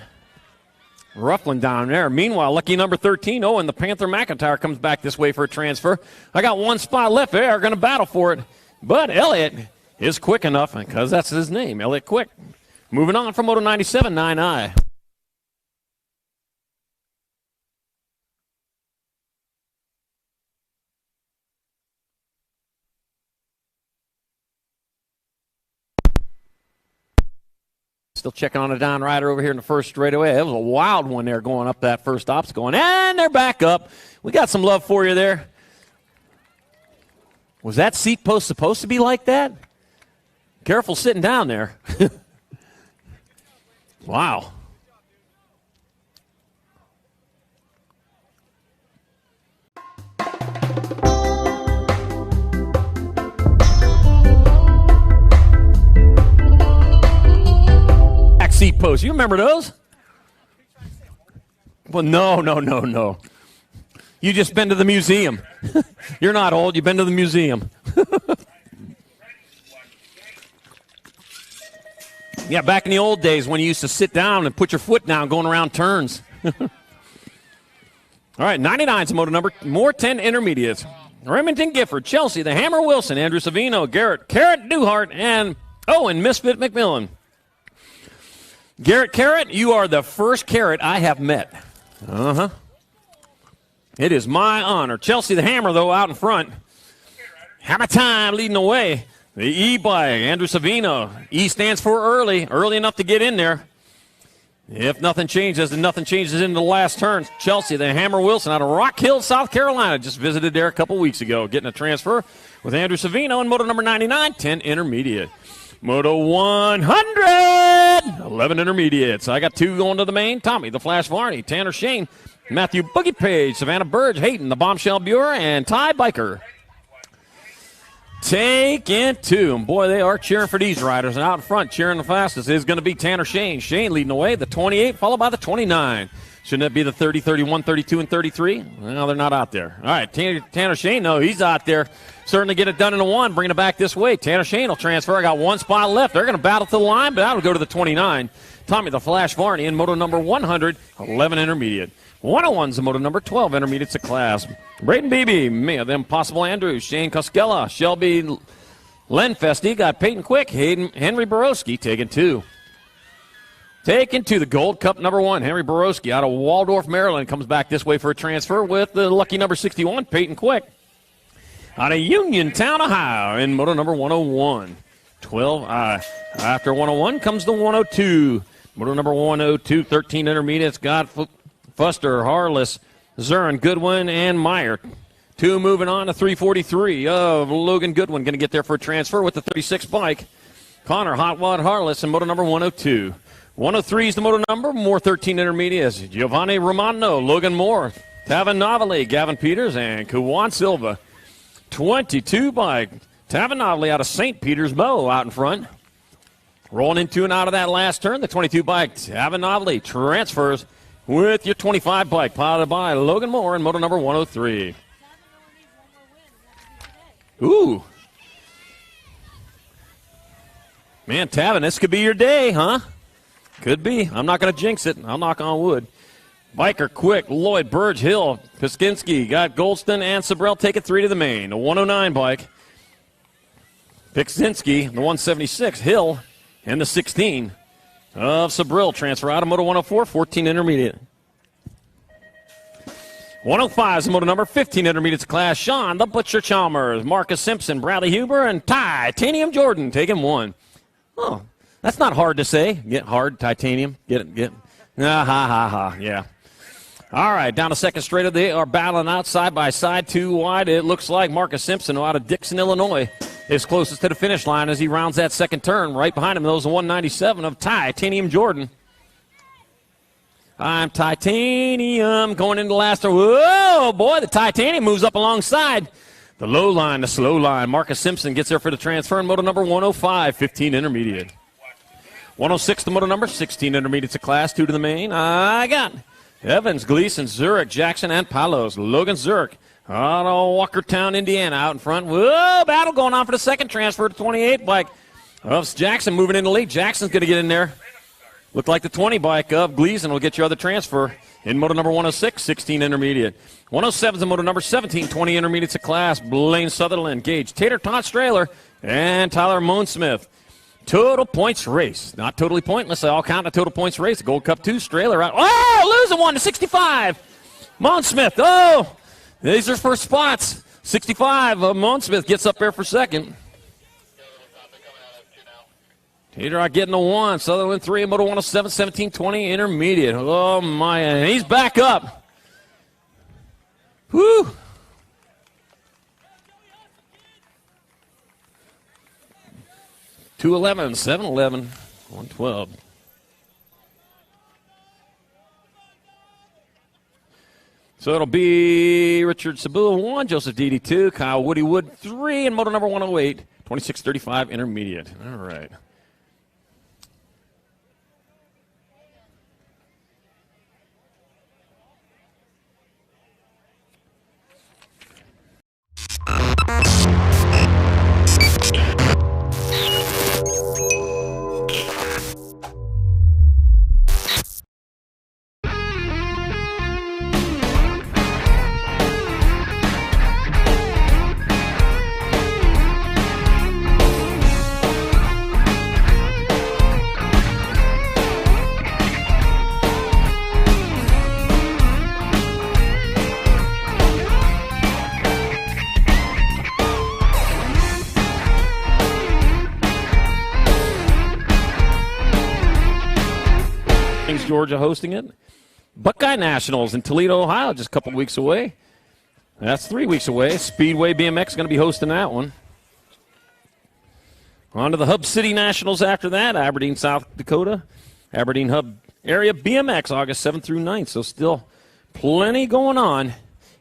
[SPEAKER 6] Ruffling down there. Meanwhile, lucky number 13. Oh, and the Panther McIntyre comes back this way for a transfer. I got one spot left there. Going to battle for it. But Elliott is quick enough, because that's his name, Elliott Quick. Moving on from Moto 97, 9i. Still checking on a down rider over here in the first straightaway. That was a wild one there going up that first obstacle. And they're back up. We got some love for you there. Was that seat post supposed to be like that? Careful sitting down there. Wow. Back seat posts. You remember those? Well, no. You just been to the museum. You're not old. You've been to the museum. Yeah, back in the old days when you used to sit down and put your foot down going around turns. All right, 99's the moto number. More 10 intermediates. Remington Gifford, Chelsea, the Hammer Wilson, Andrew Savino, Garrett Carrot Duhart, and Misfit McMillan. Garrett Carrot, you are the first Carrot I have met. It is my honor. Chelsea the Hammer, though, out in front. Hammer time leading the way. The E-bike, Andrew Savino. E stands for early enough to get in there. If nothing changes, and nothing changes into the last turn. Chelsea, the Hammer Wilson out of Rock Hill, South Carolina. Just visited there a couple weeks ago, getting a transfer with Andrew Savino in moto number 99, 10 intermediate. Moto 100, 11 intermediates. I got 2 going to the main. Tommy, the Flash Varney, Tanner Shane, Matthew Boogie Page, Savannah Burge, Hayden, the Bombshell Buer, and Ty Biker. Taking 2. Boy, they are cheering for these riders. And out in front, cheering the fastest is going to be Tanner Shane. Shane leading the way, the 28, followed by the 29. Shouldn't that be the 30, 31, 32, and 33? Well, they're not out there. All right, Tanner Shane, no, he's out there. Certainly get it done in a 1, bringing it back this way. Tanner Shane will transfer. I got 1 spot left. They're going to battle to the line, but that'll go to the 29. Tommy the Flash Varney in moto number 100, 11 intermediate. 101's the moto number 12, intermediates of class. Braden Beebe, the Impossible Andrews, Shane Koskela, Shelby Lenfesty, got Peyton Quick, Henry Borowski taking 2. Taking 2, the Gold Cup number 1, Henry Borowski out of Waldorf, Maryland, comes back this way for a transfer with the lucky number 61, Peyton Quick. Out of Uniontown, Ohio, in moto number 101. 12, after 101 comes the 102. Moto number 102, 13 intermediates, got Fuster, Harless, Zurin, Goodwin, and Meyer. 2 moving on to 343 of Logan Goodwin, going to get there for a transfer with the 36 bike. Connor Hotwad Harless in moto number 102. 103 is the moto number, more 13 intermediates. Giovanni Romano, Logan Moore, Tavin Novelli, Gavin Peters, and Kuwan Silva. 22 bike. Tavin Novelli out of St. Peter's Bow out in front. Rolling into and out of that last turn, the 22 bike. Tavin Novelli transfers with your 25 bike, piloted by Logan Moore in moto number 103. Ooh. Man, Tavin, this could be your day, huh? Could be. I'm not going to jinx it. I'll knock on wood. Biker Quick, Lloyd, Burge, Hill, Piskinski, got Goldston and Sabrell taking 3 to the main. The 109 bike. Piskinski, the 176, Hill, and the 16 of Sabrell transfer out of moto 104, 14 intermediate. 105 is the moto number, 15 intermediate class. Sean, the Butcher Chalmers, Marcus Simpson, Bradley Huber, and Titanium Jordan taking 1. Oh, that's not hard to say. Get hard, titanium. Get it. Yeah. All right, down the second straight. They are battling out side by side, too wide. It looks like Marcus Simpson out of Dixon, Illinois, is closest to the finish line as he rounds that second turn. Right behind him, those 197 of Titanium Jordan. I'm Titanium going into the last turn. Whoa, boy, the Titanium moves up alongside. The low line, the slow line. Marcus Simpson gets there for the transfer in moto number 105, 15 intermediate. 106 the moto number, 16 intermediate to class, 2 to the main. I got Evans, Gleason, Zurich, Jackson, and Palos. Logan Zurich out of Walkertown, Indiana, out in front. Whoa, battle going on for the second transfer to 28 bike of Jackson moving in the lead. Jackson's going to get in there. Looked like the 20 bike of Gleason will get your other transfer in moto number 106, 16 intermediate. 107 is the moto number 17, 20 intermediate to class. Blaine Sutherland, Gage, Tater, Todd Strahler, and Tyler Moonsmith. Total points race. Not totally pointless. They all count a total points race. Gold Cup 2, Strahler out. Oh, losing one to 65. Moonsmith. Oh, these are first spots. 65. Moonsmith gets up there for second. Tater out getting the 1. Sutherland 3, moto 107, 17, 20 intermediate. Oh, my. And he's back up. Whew. $211, $711, $112. So it'll be Richard Sabula 1, Joseph Dede 2, Kyle Woody Wood 3, and moto number 108, 2635 intermediate. All right. Georgia hosting it. Buckeye Nationals in Toledo, Ohio, just a couple weeks away. That's 3 weeks away. Speedway BMX is going to be hosting that one. On to the Hub City Nationals after that. Aberdeen, South Dakota. Aberdeen Hub area BMX, August 7th through 9th. So still plenty going on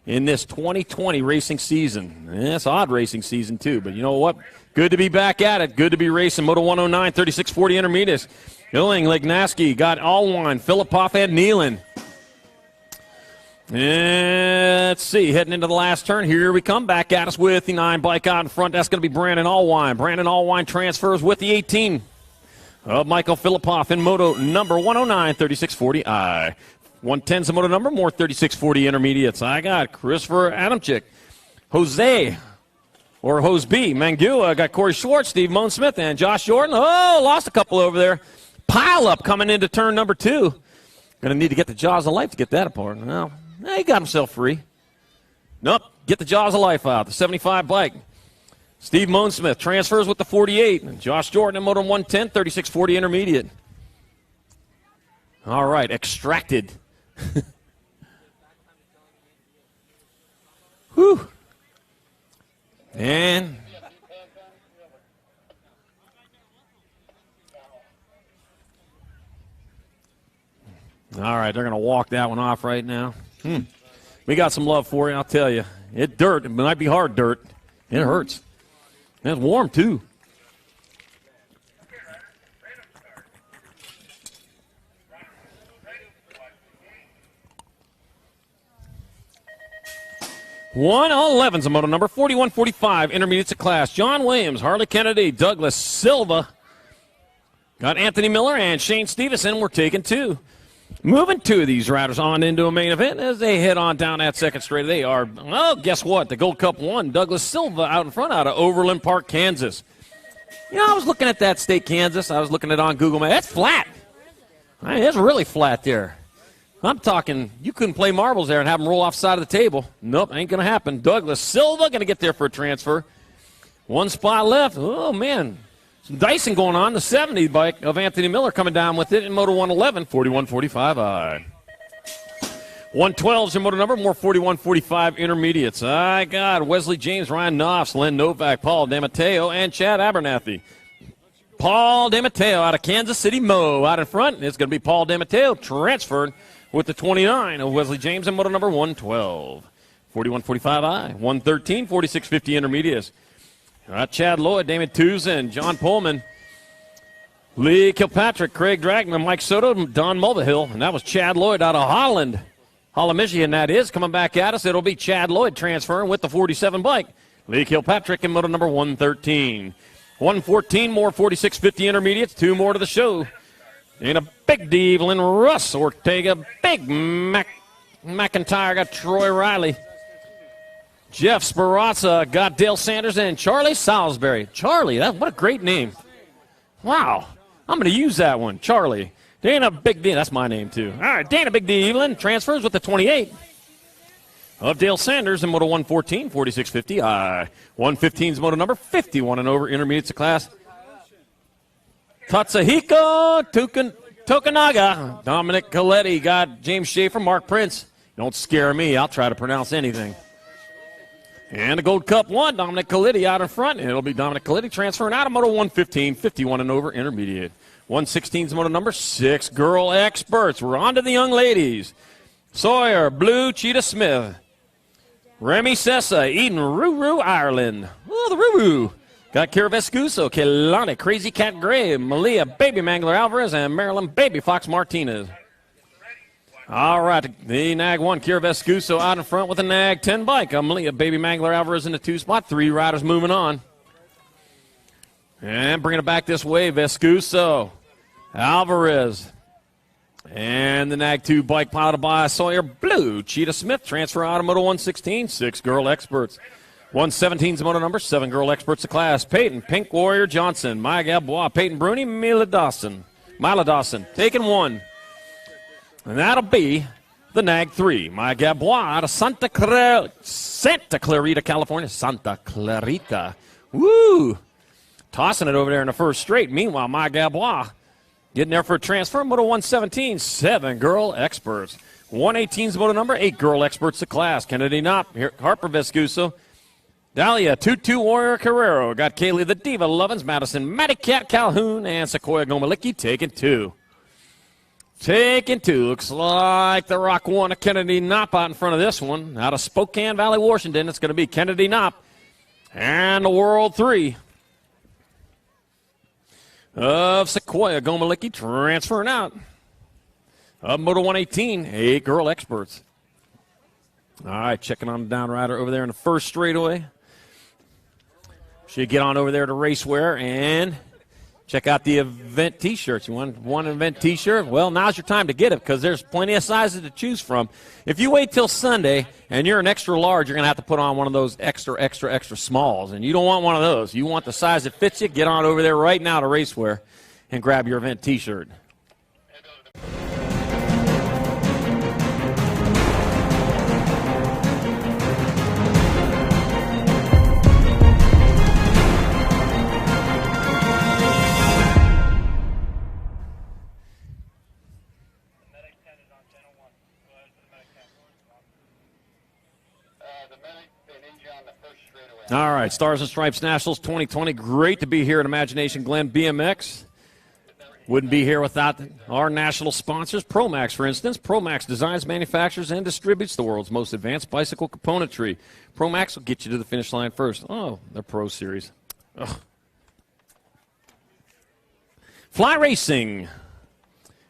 [SPEAKER 6] in this 2020 racing season. It's odd racing season, too. But you know what? Good to be back at it. Good to be racing. Moto 109, 3640 intermediates. Hilling, Lignaski got Allwine, Filipoff, and Nealon. And let's see, heading into the last turn. Here we come back at us with the 9 bike out in front. That's going to be Brandon Allwine. Brandon Allwine transfers with the 18 of Michael Filipoff in moto number 109, 3640I. 110's the moto number, more 3640 intermediates. I got Christopher Adamczyk, Jose B. Mangua. Got Corey Schwartz, Steve Moan-Smith, and Josh Jordan. Oh, lost a couple over there. Pile up coming into turn number 2. Going to need to get the jaws of life to get that apart. Well, he got himself free. Nope, get the jaws of life out. The 75 bike. Steve Moan-Smith transfers with the 48. And Josh Jordan in moto 110, 3640 intermediate. All right, extracted. Whew. And all right, they're going to walk that one off right now. We got some love for you, I'll tell you. It's dirt. It might be hard dirt. It hurts. And it's warm, too. One 11's a moto number 4145 intermediate to class. John Williams, Harley Kennedy, Douglas Silva. Got Anthony Miller and Shane Stevenson. We're taking 2. Moving 2 of these riders on into a main event as they head on down that second straight. They are, well, guess what? The Gold Cup 1, Douglas Silva out in front out of Overland Park, Kansas. You know, I was looking at that state, Kansas. I was looking at it on Google Maps. That's flat. I mean, it's really flat there. I'm talking, you couldn't play marbles there and have them roll off the side of the table. Nope, ain't going to happen. Douglas Silva going to get there for a transfer. 1 spot left. Oh, man. Some dicing going on. The 70 bike of Anthony Miller coming down with it in Moto 111, 41-45I. 112's your moto number, more 41-45 intermediates. I got Wesley James, Ryan Knopfs, Len Novak, Paul DeMatteo, and Chad Abernathy. Paul DeMatteo out of Kansas City, Mo. Out in front, it's going to be Paul DeMatteo transferred with the 29 of Wesley James in moto number 112. 41-45I, 113, 46-50 intermediates. Chad Lloyd, Damon Tuzin, John Pullman, Lee Kilpatrick, Craig Dragman, Mike Soto, Don Mulvihill, and that was Chad Lloyd out of Holland, Michigan, that is. Coming back at us, it'll be Chad Lloyd transferring with the 47 bike. Lee Kilpatrick in moto number 113. 114 more 46-50 intermediates, 2 more to the show. And a big D, Evelyn Russ, Ortega, big McIntyre, got Troy Riley. Jeff Sparazza got Dale Sanders and Charlie Salisbury. Charlie, what a great name. Wow, I'm going to use that one, Charlie. Dana Big D, that's my name too. All right, Dana Big D Evelyn transfers with the 28 of Dale Sanders in moto 114, 46-50. 115's moto number 51 and over intermediates of class. Tatsuhiko Tokunaga. Dominic Coletti got James Schaefer, Mark Prince. Don't scare me, I'll try to pronounce anything. And the Gold Cup 1, Dominic Coletti out in front. And it'll be Dominic Coletti transferring out of moto 115, 51 and over intermediate. 116's moto number 6, Girl Experts. We're on to the young ladies. Sawyer, Blue, Cheetah Smith. Remy Sessa, Eden, Ruru, Ireland. Oh, the Ruru. Got Kira Vescuso, Kelani, Crazy Cat Gray, Malia, Baby Mangler Alvarez, and Marilyn Baby Fox Martinez. All right, the Nag 1, Kira Vescuso out in front with a Nag 10 bike. Malia, Baby Mangler Alvarez in the 2 spot. 3 riders moving on. And bringing it back this way, Vescuso, Alvarez, and the Nag 2 bike piloted by Sawyer Blue. Cheetah Smith, transfer out of Moto 116, 6 Girl Experts. 117's moto number, 7 Girl Experts of class. Peyton, Pink Warrior Johnson, Maya Gabois, Peyton Bruni, Mila Dawson, taking 1. And that'll be the Nag 3. Maya Gabois out of Santa Clarita, California. Santa Clarita. Woo! Tossing it over there in the first straight. Meanwhile, Maya Gabois getting there for a transfer. Moto 117, 7 Girl Experts. 118's moto number, 8 Girl Experts of class. Kennedy Knopp, Harper Vescuso. Dahlia, 2-2 Warrior Carrero. Got Kaylee the Diva Lovins, Madison, Matty Cat Calhoun, and Sequoia Gomalicki taking 2. Taking 2. Looks like the Rock 1 of Kennedy Knopp out in front of this one. Out of Spokane Valley, Washington, it's going to be Kennedy Knopp. And the World 3 of Sequoia Gomalicki transferring out of Moto 118, 8 Girl Experts. All right, checking on the down rider over there in the first straightaway. Should get on over there to Racewear and check out the event T-shirts. You want one event T-shirt? Well, now's your time to get it because there's plenty of sizes to choose from. If you wait till Sunday and you're an extra large, you're going to have to put on one of those extra smalls, and you don't want one of those. You want the size that fits you. Get on over there right now to Racewear and grab your event T-shirt. All right, Stars and Stripes Nationals 2020. Great to be here at Imagination Glen BMX. Wouldn't be here without our national sponsors. Promax, for instance. Promax designs, manufactures, and distributes the world's most advanced bicycle componentry. Promax will get you to the finish line first. Oh, they're Pro Series. Ugh. Fly Racing.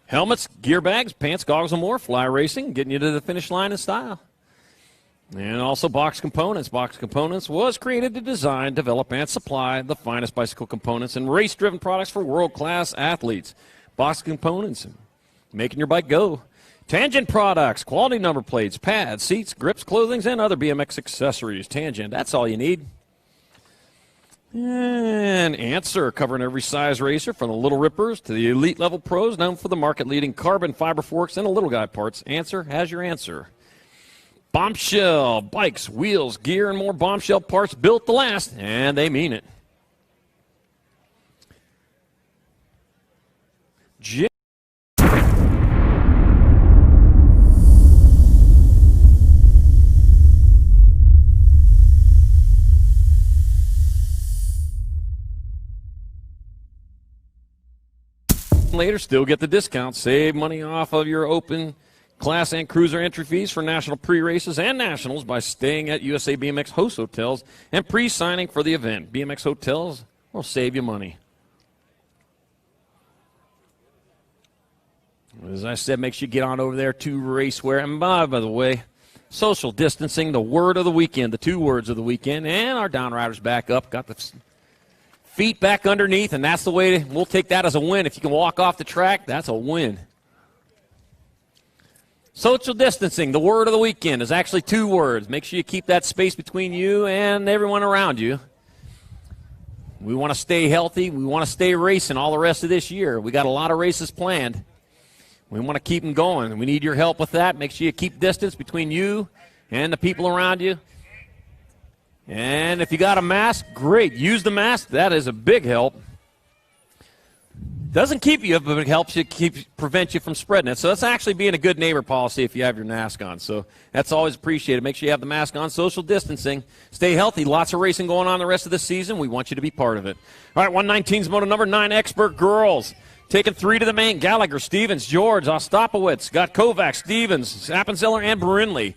[SPEAKER 6] Helmets, gear bags, pants, goggles, and more. Fly Racing, getting you to the finish line in style. And also Box Components. Box Components was created to design, develop, and supply the finest bicycle components and race-driven products for world-class athletes. Box Components, making your bike go. Tangent Products, quality number plates, pads, seats, grips, clothing, and other BMX accessories. Tangent, that's all you need. And Answer, covering every size racer from the Little Rippers to the elite level pros, known for the market-leading carbon fiber forks and the little guy parts. Answer has your answer. Bombshell, bikes, wheels, gear, and more Bombshell parts built to last, and they mean it. Later, still get the discount. Save money off of your open class and cruiser entry fees for national pre-races and nationals by staying at USA BMX host hotels and pre-signing for the event. BMX hotels will save you money. As I said, make sure you get on over there to racewear. And by the way, social distancing, the word of the weekend, the 2 words of the weekend, and our downriders back up, got the feet back underneath, and that's the way we'll take that as a win. If you can walk off the track, that's a win. Social distancing, the word of the weekend, is actually 2 words. Make sure you keep that space between you and everyone around you. We want to stay healthy. We want to stay racing all the rest of this year. We got a lot of races planned. We want to keep them going. We need your help with that. Make sure you keep distance between you and the people around you. And if you got a mask, great. Use the mask. That is a big help. Doesn't keep you, but it helps you prevent you from spreading it. So that's actually being a good neighbor policy if you have your mask on. So that's always appreciated. Make sure you have the mask on. Social distancing. Stay healthy. Lots of racing going on the rest of the season. We want you to be part of it. All right, 119's moto number 9, Expert Girls. Taking 3 to the main. Gallagher, Stevens, George, Ostapowicz. Got Kovacs, Stevens, Appenzeller, and Brindley.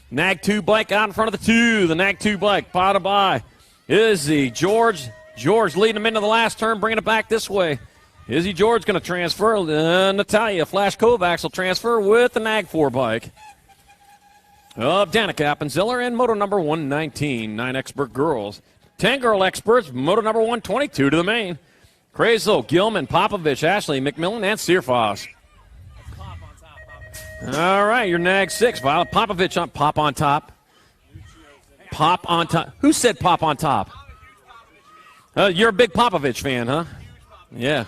[SPEAKER 6] Nag 2 bike out in front of the 2. The Nag 2 bike, pas de by. Izzy, George leading them into the last turn, bringing it back this way. Izzy George going to transfer. Natalia Flash Kovacs will transfer with the Nag 4 bike. Of Danica Appenzeller and moto number 119, 9 Expert Girls. 10 Girl Experts, moto number 122 to the main. Krazel, Gilman, Popovich, Ashley, McMillan, and Searfoss. All right, your Nag 6. Violet Popovich on pop on top. Pop on top. Who said pop on top? You're a big Popovich fan, huh? Yeah.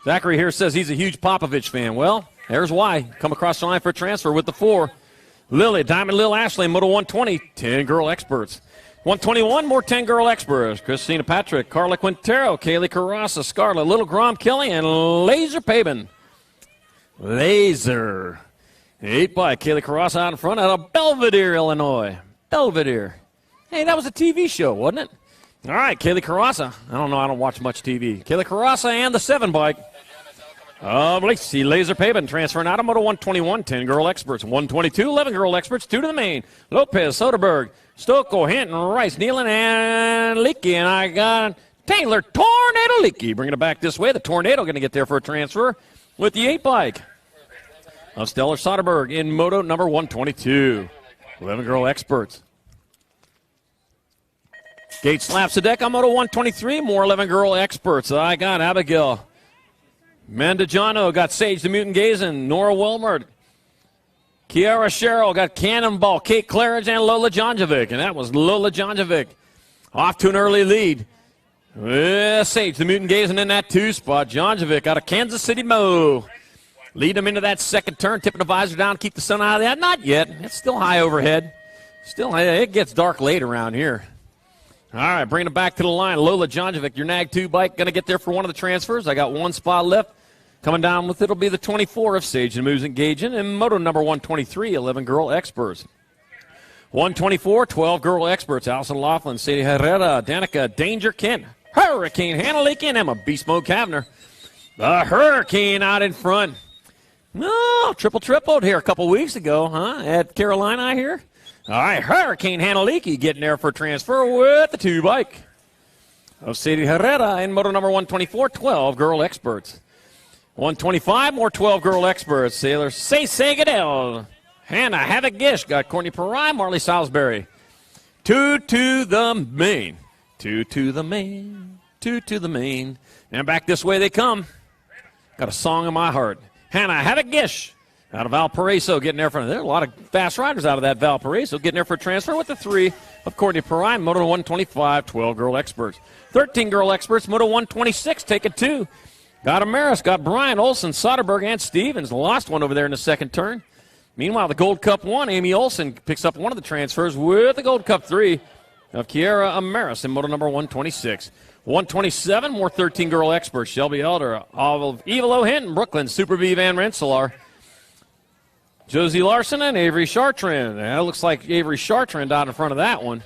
[SPEAKER 6] Zachary here says he's a huge Popovich fan. Well, there's why. Come across the line for a transfer with the 4. Lily, Diamond Lil Ashley, moto 120, 10 Girl Experts. 121, more 10 Girl Experts. Christina Patrick, Carla Quintero, Kaylee Carrasa, Scarlett, Little Grom Kelly, and Laser Pabin. Laser. 8 by Kaylee Carrasa out in front out of Belvedere, Illinois. Belvedere. Hey, that was a TV show, wasn't it? All right, Kaylee Carrasa. I don't know. I don't watch much TV. Kaylee Carrasa and the 7 bike. Lacey Laser Pabin transferring out of moto 121, 10 Girl Experts. 122, 11 Girl Experts, 2 to the main. Lopez, Soderberg, Stocco, Hinton, Rice, Nealon, and Leakey. And I got Taylor Tornado Leakey bringing it back this way. The Tornado going to get there for a transfer with the 8 bike of Stellar Soderberg in moto number 122. 11 Girl Experts. Gate slaps the deck on moto 123. More 11 Girl Experts. I got Abigail Mandagiano, got Sage the Mutant Gazin, Nora Wilmer, Kiara Sherrill, got Cannonball, Kate Claridge, and Lola Jonjovic. And that was Lola Jonjovic off to an early lead. Sage the Mutant Gazin in that 2 spot. Jonjovic out of Kansas City, Mo. Lead them into that second turn, tipping the visor down, keep the sun out of that. Not yet. It's still high overhead. Still, it gets dark late around here. All right, bringing it back to the line. Lola Jonjovic, your Nag 2 bike, going to get there for one of the transfers. I got 1 spot left. Coming down with it will be the 24 of Sage and Moves Engaging, and moto number 123, 11 Girl Experts. 124, 12 Girl Experts. Allison Laughlin, Sadie Herrera, Danica, Danger Kent, Hurricane, Hannah Leakey, and Emma Beast Mode Kavner. The Hurricane out in front. No, tripled here a couple weeks ago, huh? At Carolina, I hear. All right, Hurricane Hannah Leakey getting there for transfer with the 2 bike of Sadie Herrera in moto number 124, 12 Girl Experts. 125, more 12 Girl Experts. Sailor Say Goodell. Hannah Havoc Gish got Courtney Perai, Marley Salisbury. 2 to the main. 2 to the main. 2 to the main. And back this way they come. Got a song in my heart. Hannah Havoc Gish out of Valparaiso getting there for. There are a lot of fast riders out of that Valparaiso getting there for a transfer with the 3 of Courtney Perai, moto 125, 12 Girl Experts. 13 Girl Experts, moto 126, taking 2. Got Amaris, got Brian Olson, Soderberg, and Stevens. Lost one over there in the second turn. Meanwhile, the Gold Cup 1, Amy Olson picks up one of the transfers with the Gold Cup 3 of Kiara Amaris in moto number 126. 127, more 13-girl experts. Shelby Elder, Evil O. Hinton, Brooklyn, Super B Van Rensselaer, Josie Larson, and Avery Chartrand. That looks like Avery Chartrand out in front of that one.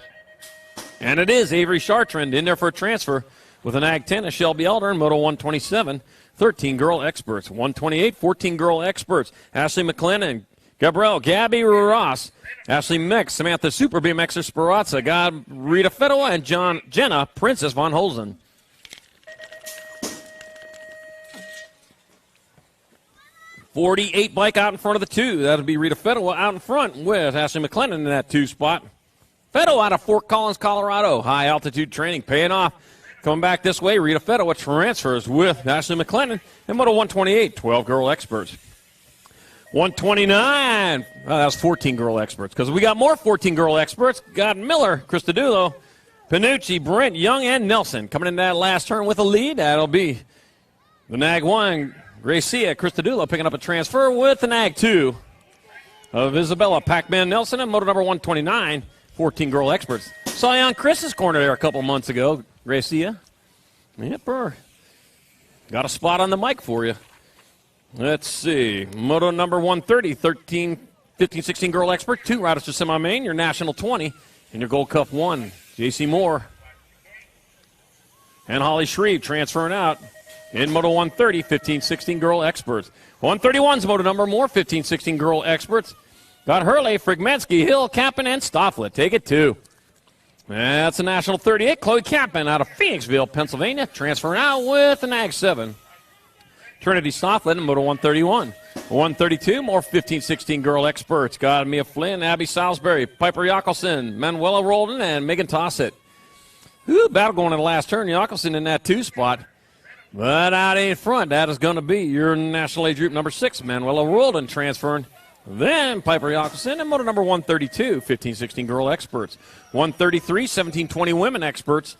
[SPEAKER 6] And it is Avery Chartrand in there for a transfer with an Ag 10 of Shelby Elder in Moto 127. 13-girl experts. 128, 14-girl experts. Ashley McLennan, Gabby Ross, Ashley Mix, Samantha Super BMXer Sperazza, Rita Fedua, and Jenna Princess von Holzen. .48 bike out in front of the two. That'll be Rita Fedua out in front with Ashley McLennan in that 2 spot. Fedua out of Fort Collins, Colorado. High altitude training paying off. Coming back this way, Rita Fedua transfers with Ashley McLennan in Moto 128, 12-girl experts. 129, that was 14-girl experts, because we got more 14-girl experts. Got Miller, Christodoulou, Panucci, Brent, Young, and Nelson coming in that last turn with a lead. That'll be the Nag 1, Gracia Christodoulou picking up a transfer with the Nag 2 of Isabella Pac-Man Nelson and Moto number 129, 14-girl experts. Saw you on Chris's corner there a couple months ago, Gracia. Yep, got a spot on the mic for you. Let's see. Moto number 130, 15, 16 girl expert, 2 riders to semi-main, your national 20, and your Gold Cup 1. J.C. Moore and Holly Shreve transferring out in Moto 130, 15, 16 girl experts. 131's Moto number more, 15, 16 girl experts. Got Hurley, Frigmansky, Hill, Kappen, and Stofflet. Take it 2. That's a national 38. Chloe Kappen out of Phoenixville, Pennsylvania, transferring out with an Ag 7. Trinity Stofflet in Moto 131. 132, more 15-16 girl experts. Got Mia Flynn, Abby Salisbury, Piper Jockelson, Manuela Roldan, and Megan Tossett. Battle going in the last turn. Jockelson in that 2 spot. But out in front, that is going to be your national age group number 6, Manuela Roldan transferring. Then Piper Jockelson in Moto number 132, 15-16 girl experts. 133, 17-20 women experts.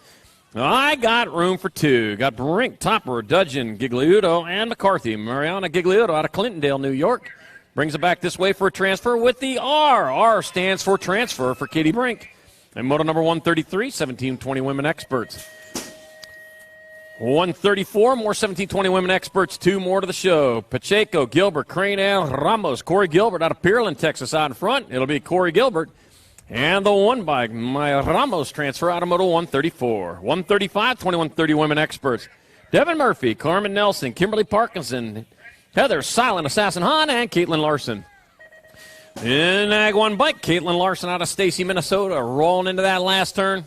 [SPEAKER 6] I got room for 2. Got Brink, Topper, Dudgeon, Gigliuto, and McCarthy. Mariana Gigliuto out of Clintondale, New York. Brings it back this way for a transfer with the R. R stands for transfer for Katie Brink. And Moto number 133, 17-20 women experts. 134, more 17-20 women experts. 2 more to the show. Pacheco, Gilbert, Crane, and Ramos. Corey Gilbert out of Pearland, Texas out in front. It'll be Corey Gilbert. And the 1 bike, my Ramos transfer out of Moto 134. 135, 21-30 women experts. Devin Murphy, Carmen Nelson, Kimberly Parkinson, Heather Silent Assassin Hahn, and Caitlin Larson. In Ag 1 bike, Caitlin Larson out of Stacy, Minnesota, rolling into that last turn.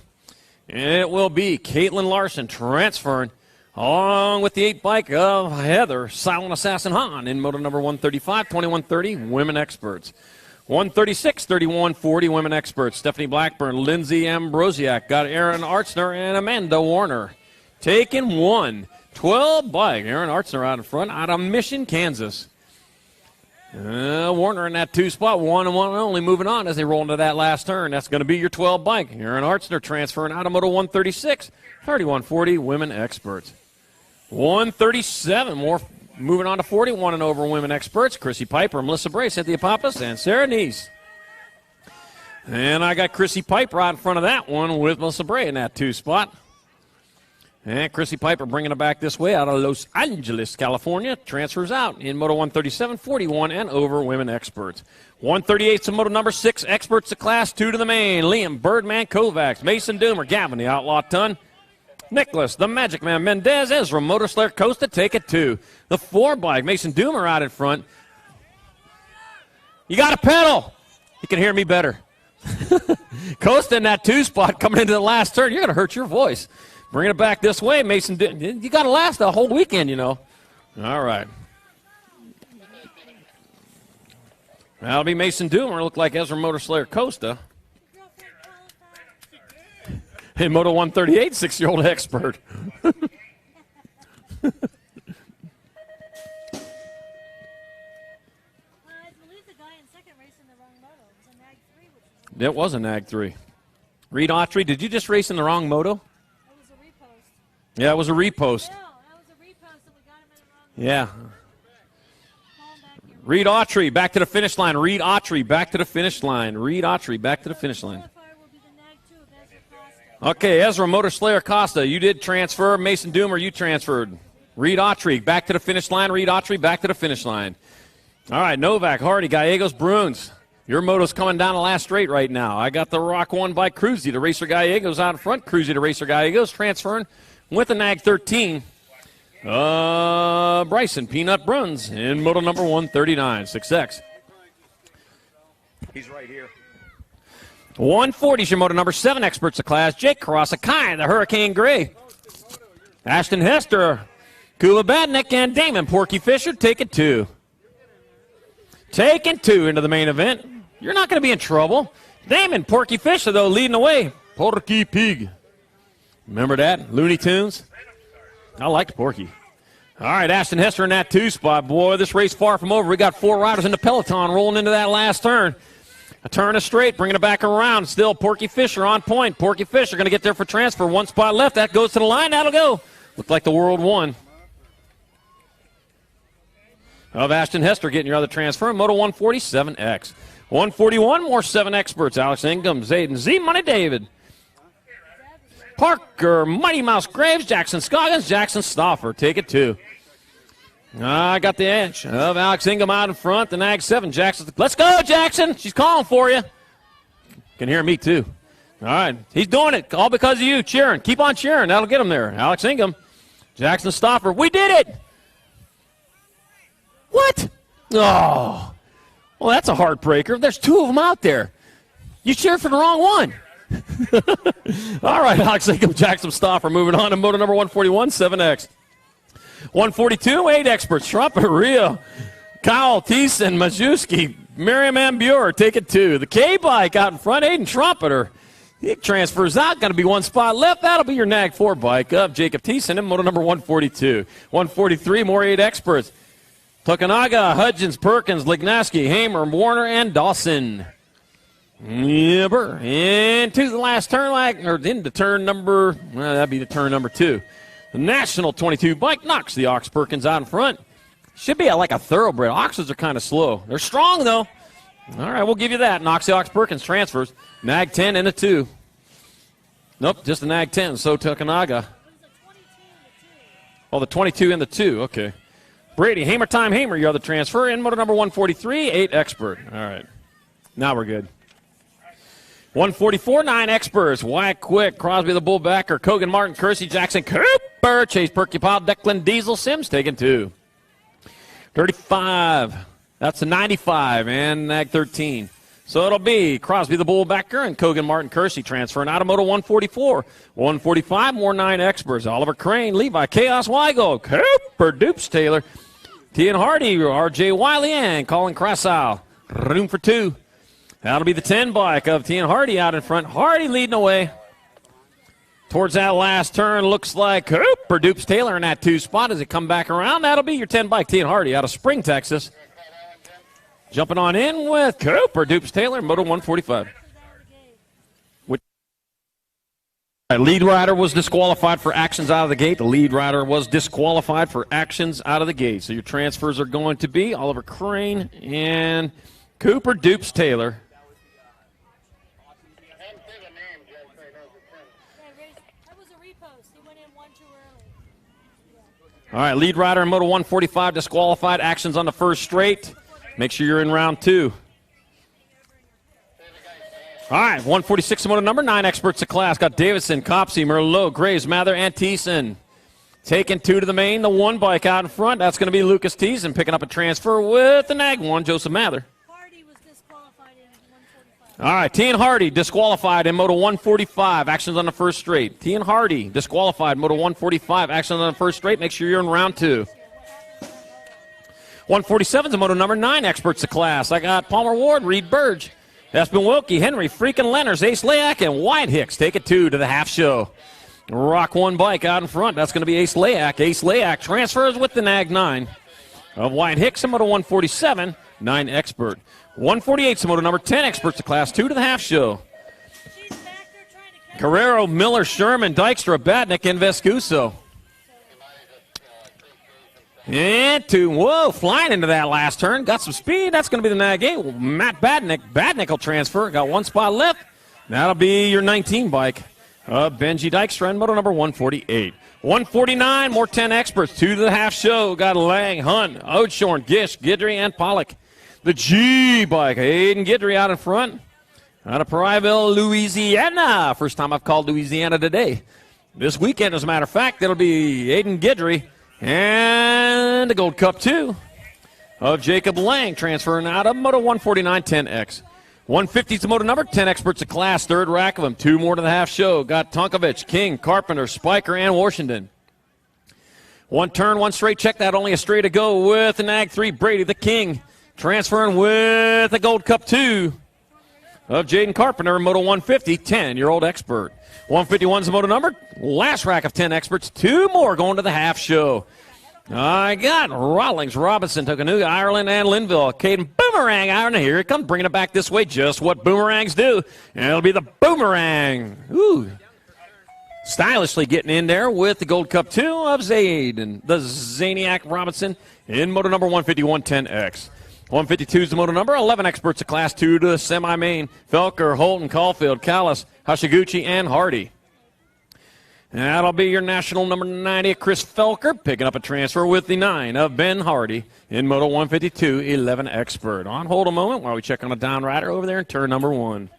[SPEAKER 6] It will be Caitlin Larson transferring along with the 8 bike of Heather Silent Assassin Hahn in Moto number 135, 21-30 women experts. 136, 31-40 women experts. Stephanie Blackburn, Lindsay Ambrosiak, got Erin Artsner and Amanda Warner. Taking 1, 12 bike. Erin Artsner out in front, out of Mission, Kansas. Warner in that 2 spot, 1 and 1 only, moving on as they roll into that last turn. That's going to be your 12 bike. Erin Artsner transferring out of Moto 136, 31-40 women experts. 137, more moving on to 41 and over women experts. Chrissy Piper, Melissa Bray, Cynthia Pappas, and Sarah Neese. And I got Chrissy Piper out in front of that one with Melissa Bray in that 2 spot. And Chrissy Piper bringing it back this way out of Los Angeles, California. Transfers out in Moto 137, 41 and over women experts. 138 to Moto number 6, experts to class 2 to the main. Liam Birdman Kovacs, Mason Doomer, Gavin the Outlaw Ton, Nicholas, the Magic Man Mendez, Ezra, Motorslayer Costa, take it 2. The 4 bike, Mason Doomer out in front. You got to pedal. You can hear me better. Costa in that 2 spot coming into the last turn. You're going to hurt your voice. Bringing it back this way, Mason. You got to last the whole weekend, you know. All right. That'll be Mason Doomer. Look like Ezra Motorslayer Costa. In Moto 138, 6-year-old expert. That was a Nag 3. Reed Autry, did you just race in the wrong moto?
[SPEAKER 4] It was a repost.
[SPEAKER 6] Yeah, it was a repost.
[SPEAKER 4] Yeah, that was a repost, and we got him in the wrong
[SPEAKER 6] Yeah.
[SPEAKER 4] moto.
[SPEAKER 6] Reed Autry, back to the finish line. Reed Autry, back to the finish line. Reed Autry, back to the finish line.
[SPEAKER 4] Qualifier will be the Nag 2 of Ezra Costa.
[SPEAKER 6] Okay, Ezra Motor Slayer Costa, you did transfer. Mason Doomer, you transferred. Reed Autry, back to the finish line. Reed Autry, back to the finish line. All right, Novak, Hardy, Gallegos, Bruins. Your moto's coming down the last straight right now. I got the Rock 1 by Cruzy to Racer Gallegos out in front. Cruzy to Racer Gallegos, transferring with the Nag 13. Bryson Peanut Bruns in moto number 139, 6X. He's right here. 140 is your moto number 7 experts of class. Jake Karasakine, the Hurricane Gray. Ashton Hester, Kula Badnick, and Damon Porky Fisher take it 2. Taking 2 into the main event. You're not going to be in trouble. Damon Porky Fisher, though, leading away. Porky Pig. Remember that? Looney Tunes? I liked Porky. All right, Ashton Hester in that 2 spot. Boy, this race far from over. We got 4 riders in the peloton rolling into that last turn. A turn is straight, bringing it back around. Still Porky Fisher on point. Porky Fisher going to get there for transfer. 1 spot left. That goes to the line. That'll go. Looked like the World 1. Of Ashton Hester getting your other transfer. Moto 147X. 141, more 7 experts. Alex Ingham, Zayden Z, Money David. Parker, Mighty Mouse Graves, Jackson Scoggins, Jackson Stauffer. Take it 2. I got the edge of Alex Ingham out in front. The Nag 7, Jackson. Let's go, Jackson. She's calling for you. Can hear me, too. All right. He's doing it all because of you, cheering. Keep on cheering. That'll get him there. Alex Ingham, Jackson Stauffer. We did it. What? Oh. Well, that's a heartbreaker. There's 2 of them out there. You cheered for the wrong one. All right, Alex Ingham, Jackson Stauffer moving on to moto number 141, 7X. 142, 8 experts. Trumpeter, Rio, Kyle, Thiessen, Majewski, Miriam Ambure, take it 2. The K-bike out in front, Aiden Trumpeter. He transfers out, going to be 1 spot left. That'll be your Nag 4 bike of Jacob Thiessen in moto number 142. 143, more 8 experts. Tokunaga, Hudgens, Perkins, Lignaski, Hamer, Warner, and Dawson. Yepper. Into the last turn, or into turn number, well, that'd be the turn number 2. The National 22 bike knocks the Ox Perkins out in front. Should be like a thoroughbred. Oxes are kind of slow. They're strong, though. All right, we'll give you that. Knocks the Ox Perkins transfers. Nag 10 and a 2. Nope, just the Nag 10. So Tokunaga. Oh, the 22 and the 2. Okay. Brady, Hamer Time Hamer, your other transfer. In motor number 143, 8 expert. All right. Now we're good. 144, 9 experts. Wyatt Quick, Crosby the Bullbacker, Kogan Martin, Kersey Jackson, Cooper, Chase Perky Powell, Declan Diesel, Sims taking 2. 35. That's a 95 and Nag 13. So it'll be Crosby the Bullbacker and Kogan Martin Kersey transferring out of moto 144. 145, more 9 experts. Oliver Crane, Levi Chaos Weigel, Cooper Dupes Taylor, Tian Hardy, R.J. Wiley, and Colin Krassow. Room for 2. That'll be the 10 bike of Tian Hardy out in front. Hardy leading away. Towards that last turn, looks like Cooper Dupes Taylor in that 2 spot as it come back around. That'll be your 10 bike, Tian Hardy out of Spring, Texas. Jumping on in with Cooper Dupes Taylor, moto 145. Lead rider was disqualified for actions out of the gate. The lead rider was disqualified for actions out of the gate. So your transfers are going to be Oliver Crane and Cooper Dupes Taylor.
[SPEAKER 4] That was a repost. He went in 1 too early.
[SPEAKER 6] All right, lead rider in moto 145 disqualified. Actions on the first straight. Make sure you're in round 2. All right, 146 moto number 9 experts of class. Got Davidson, Copsey, Merlot, Graves, Mather, and Thiessen. Taking 2 to the main, the 1 bike out in front. That's going to be Lucas Thiessen picking up a transfer with the Nag 1, Joseph Mather.
[SPEAKER 4] Hardy was disqualified in 145.
[SPEAKER 6] All right, Tian Hardy disqualified in moto 145. Actions on the first straight. Tian Hardy disqualified, moto 145. Actions on the first straight. Make sure you're in round 2. 147 is a moto number 9 experts of class. I got Palmer Ward, Reed Burge, Espen Wilkie, Henry, freaking Lenners, Ace Layak, and Wyatt Hicks take it 2 to the half show. Rock 1 bike out in front. That's going to be Ace Layak. Ace Layak transfers with the Nag 9 of Wyatt Hicks in moto 147, 9 expert. 148 is a moto number 10 experts of class, 2 to the half show.
[SPEAKER 4] She's back there trying to catch.
[SPEAKER 6] Carrero, Miller, Sherman, Dykstra, Badnick, and Vescuso. And 2, whoa, flying into that last turn. Got some speed. That's going to be the Nag 8. Matt Badnick. Badnick will transfer. Got 1 spot left. That'll be your 19 bike Benji Dykstra in moto number 148. 149, more 10 experts. 2 to the half show. Got Lang, Hunt, Odeshorn, Gish, Guidry, and Pollock. The G bike, Aiden Guidry out in front. Out of Pryville, Louisiana. First time I've called Louisiana today. This weekend, as a matter of fact, it'll be Aiden Guidry and the Gold Cup 2 of Jacob Lang, transferring out of Moto 149 10X. 150 is the moto number, 10 experts of class, third rack of them. 2 more to the half show. Got Tonkovich, King, Carpenter, Spiker, and Washington. 1 turn, 1 straight. Check that, only a straight to go with the Nag 3, Brady, the King, transferring with the Gold Cup 2 of Jaden Carpenter, Moto 150, 10-year-old expert. 151 is the moto number, last rack of 10 experts. 2 more going to the half show. I got Rawlings, Robinson, Tokanuga, Ireland, and Linville. Caden Boomerang, Ireland, here it comes, bringing it back this way, just what boomerangs do. And it'll be the Boomerang. Ooh. Stylishly getting in there with the Gold Cup 2 of Zaid and the Zaniac Robinson in moto number 151 10X. 152 is the moto number, 11 experts of class 2 to the semi-main. Felker, Holton, Caulfield, Callis, Hashiguchi, and Hardy. That'll be your national number 90, Chris Felker, picking up a transfer with the 9 of Ben Hardy in Moto 152, 11 expert. On hold a moment while we check on a down rider over there in turn number 1.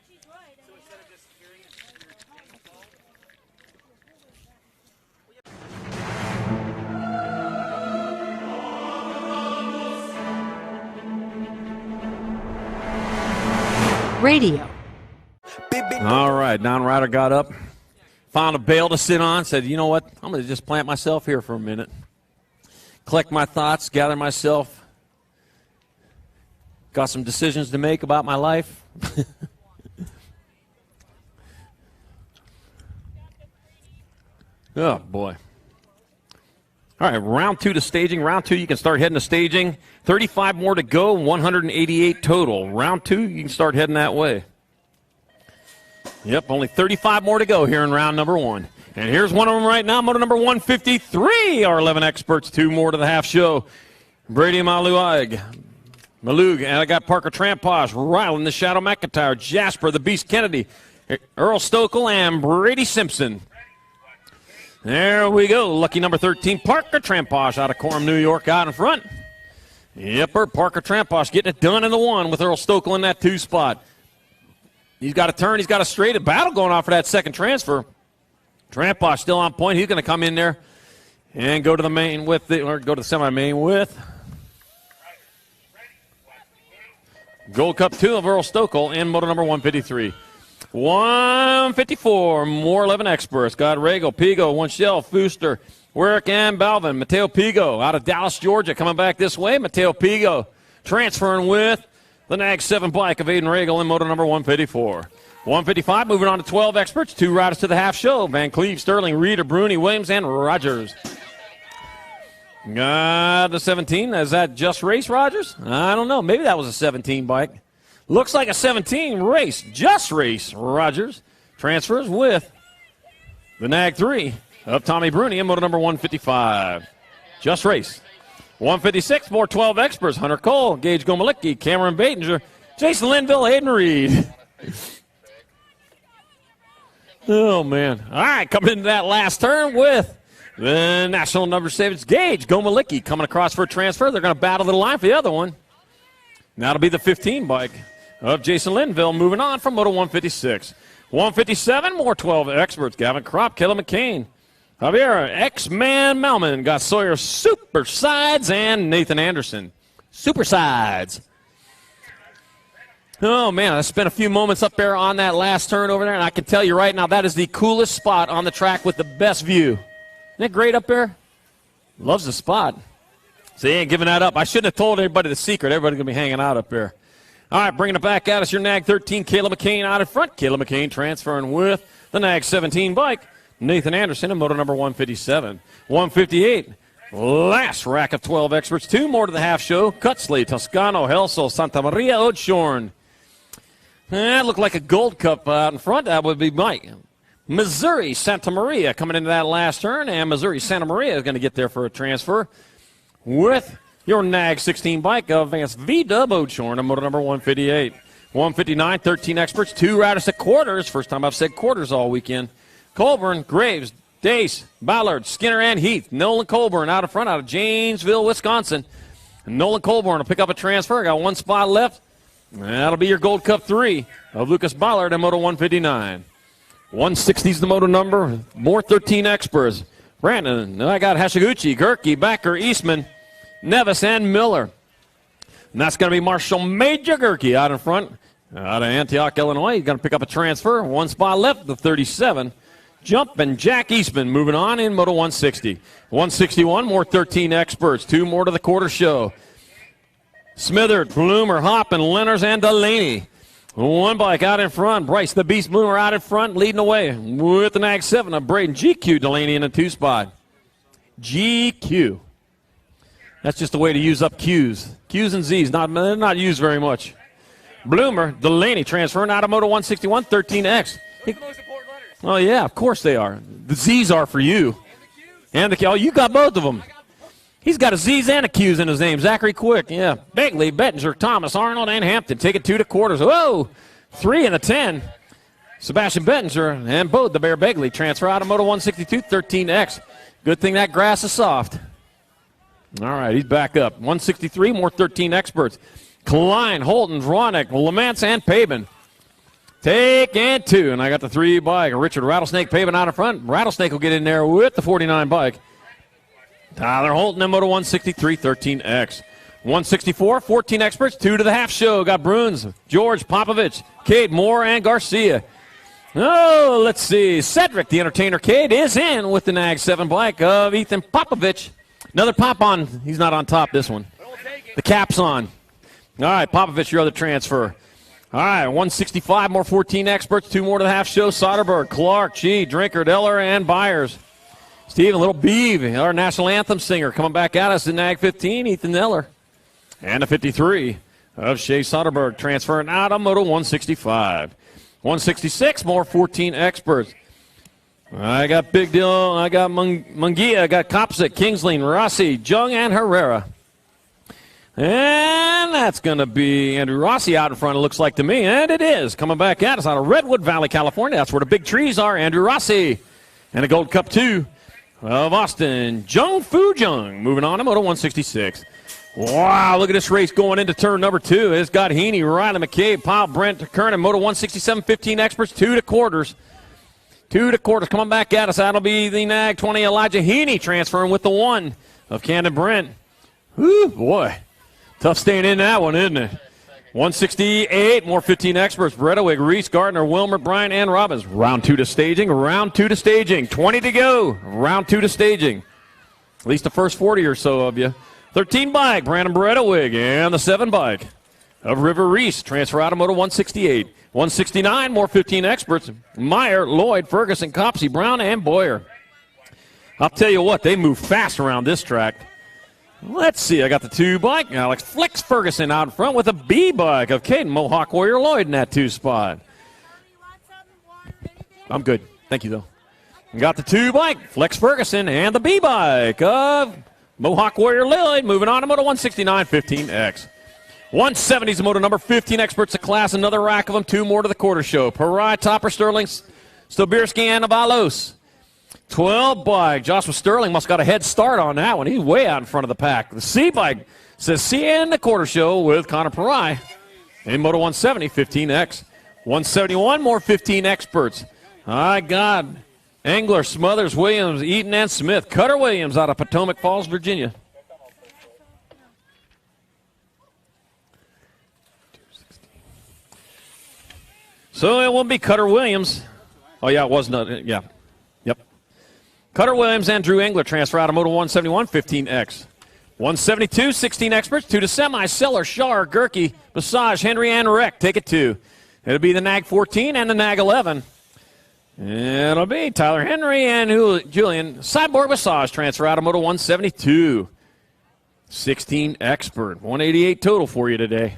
[SPEAKER 7] Radio.
[SPEAKER 6] All right, down rider got up. Found a bale to sit on, said, you know what, I'm going to just plant myself here for a minute. Collect my thoughts, gather myself. Got some decisions to make about my life. Oh, boy. All right, round 2 to staging. Round 2, you can start heading to staging. 35 more to go, 188 total. Round 2, you can start heading that way. Yep, only 35 more to go here in round number 1. And here's one of them right now, moto number 153, our 11 experts, 2 more to the half show. Brady Malug, and I got Parker Tramposh, Ryland the Shadow McIntyre, Jasper the Beast Kennedy, Earl Stokel, and Brady Simpson. There we go, lucky number 13, Parker Tramposh out of Coram, New York, out in front. Yepper, Parker Tramposh getting it done in the 1 with Earl Stokel in that 2 spot. He's got a turn. He's got a straight. A battle going on for that second transfer. Tramposh still on point. He's going to come in there and go to the main with the, or go to the semi-main with Gold Cup 2 of Earl Stokel in moto number 153. 154, more 11 experts. Got Regal, Pigo, Winchell, Fooster, Werrick, and Balvin. Mateo Pigo out of Dallas, Georgia, coming back this way. Mateo Pigo transferring with the Nag 7 bike of Aiden Regal in moto number 154. 155, moving on to 12 experts. 2 riders to the half show. Van Cleve, Sterling, Reeder, Bruni, Williams, and Rogers. Got the 17. Is that Just Race, Rogers? I don't know. Maybe that was a 17 bike. Looks like a 17 race. Just Race, Rogers. Transfers with the Nag 3 of Tommy Bruni in moto number 155. Just Race. 156, more 12 experts. Hunter Cole, Gage Gomalicki, Cameron Batinger, Jason Linville, Hayden Reed. Oh, man. All right, coming into that last turn with the national number 7, Gage Gomalicki coming across for a transfer. They're going to battle the line for the other one. That'll be the 15 bike of Jason Linville moving on from Moto 156. 157, more 12 experts. Gavin Kropp, Kelly McCain, Javier X-Man Melman, got Sawyer Supersides, and Nathan Anderson. Supersides. Oh, man, I spent a few moments up there on that last turn over there, and I can tell you right now that is the coolest spot on the track with the best view. Isn't it great up there? Loves the spot. So he ain't giving that up. I shouldn't have told everybody the secret. Everybody's going to be hanging out up there. All right, bringing it back out. It's your Nag 13, Caleb McCain out in front. Caleb McCain transferring with the Nag 17 bike. Nathan Anderson in moto number 157. 158, last rack of 12 experts. 2 more to the half show. Cutsley, Toscano, Helsel, Santa Maria, Odeshorn. That looked like a Gold Cup out in front. That would be Mike. Missouri, Santa Maria coming into that last turn. And Missouri, Santa Maria is going to get there for a transfer with your Nag 16 bike of Vance V-Dub Odeshorn in moto number 158. 159, 13 experts. 2 riders at quarters. First time I've said quarters all weekend. Colburn, Graves, Dace, Ballard, Skinner, and Heath. Nolan Colburn out in front out of Janesville, Wisconsin. Nolan Colburn will pick up a transfer. Got one spot left. That'll be your Gold Cup 3 of Lucas Ballard in Moto 159. 160 is the moto number. More 13 experts. Brandon, I got Hashiguchi, Gerke, Backer, Eastman, Nevis, and Miller. And that's going to be Marshall Major Gerke out in front. Out of Antioch, Illinois. He's going to pick up a transfer. One spot left, the 37. Jumping Jack Eastman moving on in Moto 160. 161, more 13 experts. 2 more to the quarter show. Smitherd, Bloomer, Hoppin, Lenners, and Delaney. One bike out in front. Bryce the Beast Bloomer out in front, leading away with the Nag 7 of Braden. GQ Delaney in a 2 spot. GQ. That's just a way to use up Q's. Q's and Z's, not used very much. Bloomer, Delaney transferring out of Moto 161, 13X. Oh, yeah, of course they are. The Z's are for you. And the Q. Oh, you got both of them. He's got a Z's and a Q's in his name. Zachary Quick, yeah. Begley, Bettinger, Thomas, Arnold, and Hampton. Take it 2 to quarters. Whoa! 3 in the 10. Sebastian Bettinger and both the Bear Begley transfer out of Moto 162, 13X. Good thing that grass is soft. All right, he's back up. 163, more 13 experts. Klein, Holton, Ronick, Lamance, and Pabin. Take and 2. And I got the 3 bike. Richard Rattlesnake Pabin out in front. Rattlesnake will get in there with the 49 bike. Tyler Holton in Moto 163, 13X. 164, 14 experts, 2 to the half show. Got Bruns, George, Popovich, Cade, Moore, and Garcia. Oh, let's see. Cedric, the entertainer Cade, is in with the Nag 7 bike of Ethan Popovich. Another pop on. He's not on top this one. The cap's on. All right, Popovich, your other transfer. All right, 165, more 14 experts, 2 more to the half show. Soderberg, Clark, G, Drinker, Eller, and Byers. Steven, Little Beeve, our national anthem singer, coming back at us in Nag 15, Ethan Eller. And a 53 of Shea Soderberg, transferring out of Moto 165. 166, more 14 experts. I got Big Deal, I got Mungia, I got Kopsik, Kingsley, Rossi, Jung, and Herrera. And that's going to be Andrew Rossi out in front, it looks like to me. And it is, coming back at us out of Redwood Valley, California. That's where the big trees are, Andrew Rossi. And a Gold Cup 2 of Austin, Jung Fu Jung, moving on to Moto 166. Wow, look at this race going into turn number 2. It's got Heaney, Riley, McCabe, Powell, Brent, Kernan, Moto 167, 15 experts, 2 to quarters. 2 to quarters coming back at us. That'll be the Nag 20, Elijah Heaney transferring with the 1 of Camden Brent. Whew, boy. Tough staying in that one, isn't it? 168, more 15 experts. Bredowig, Reese, Gardner, Wilmer, Bryan, and Robbins. Round 2 to staging, round 2 to staging. 20 to go, round 2 to staging. At least the first 40 or so of you. 13 bike, Brandon Bredowig, and the 7 bike of River Reese. Transfer out of Moto 168. 169, more 15 experts. Meyer, Lloyd, Ferguson, Copsey, Brown, and Boyer. I'll tell you what, they move fast around this track. Let's see, I got the 2 bike. Alex Flex Ferguson out in front with a B bike of Caden Mohawk Warrior Lloyd in that 2 spot. I'm good. Thank you, though. We got the 2 bike, Flex Ferguson, and the B bike of Mohawk Warrior Lloyd. Moving on to Moto 169, 15X. 170 is the moto number, 15 experts of class, another rack of them, 2 more to the quarter show. Parai, Topper, Sterling, Stobierski, and Avalos. 12 bike. Joshua Sterling must got a head start on that one. He's way out in front of the pack. The C bike says see you in the quarter show with Connor Parai. In Moto 170, 15X. 171, more 15 experts. My God. Engler, Smothers, Williams, Eaton, and Smith. Cutter Williams out of Potomac Falls, Virginia. So it won't be Cutter Williams. Oh, yeah, it was not. Yeah. Yep. Cutter Williams and Drew Engler transfer out of Moto 171, 15X. 172, 16 experts, 2 to semi, Seller, Shar, Gerke, Massage, Henry, and Reck. Take it 2. It'll be the Nag 14 and the Nag 11. It'll be Tyler Henry and Julian. Cyborg Massage transfer out of Moto 172. 16 expert. 188 total for you today.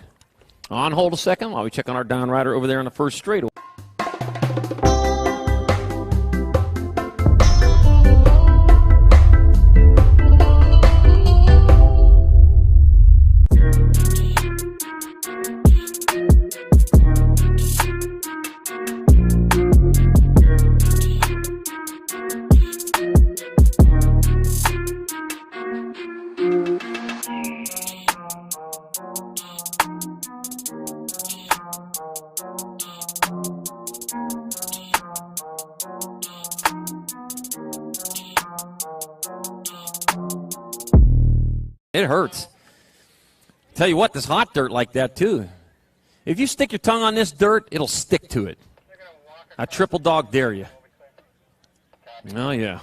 [SPEAKER 6] On hold a second while we check on our downrider over there in the first straightaway. It hurts. Tell you what, this hot dirt like that, too. If you stick your tongue on this dirt, it'll stick to it. I triple dog dare you. Oh, yeah.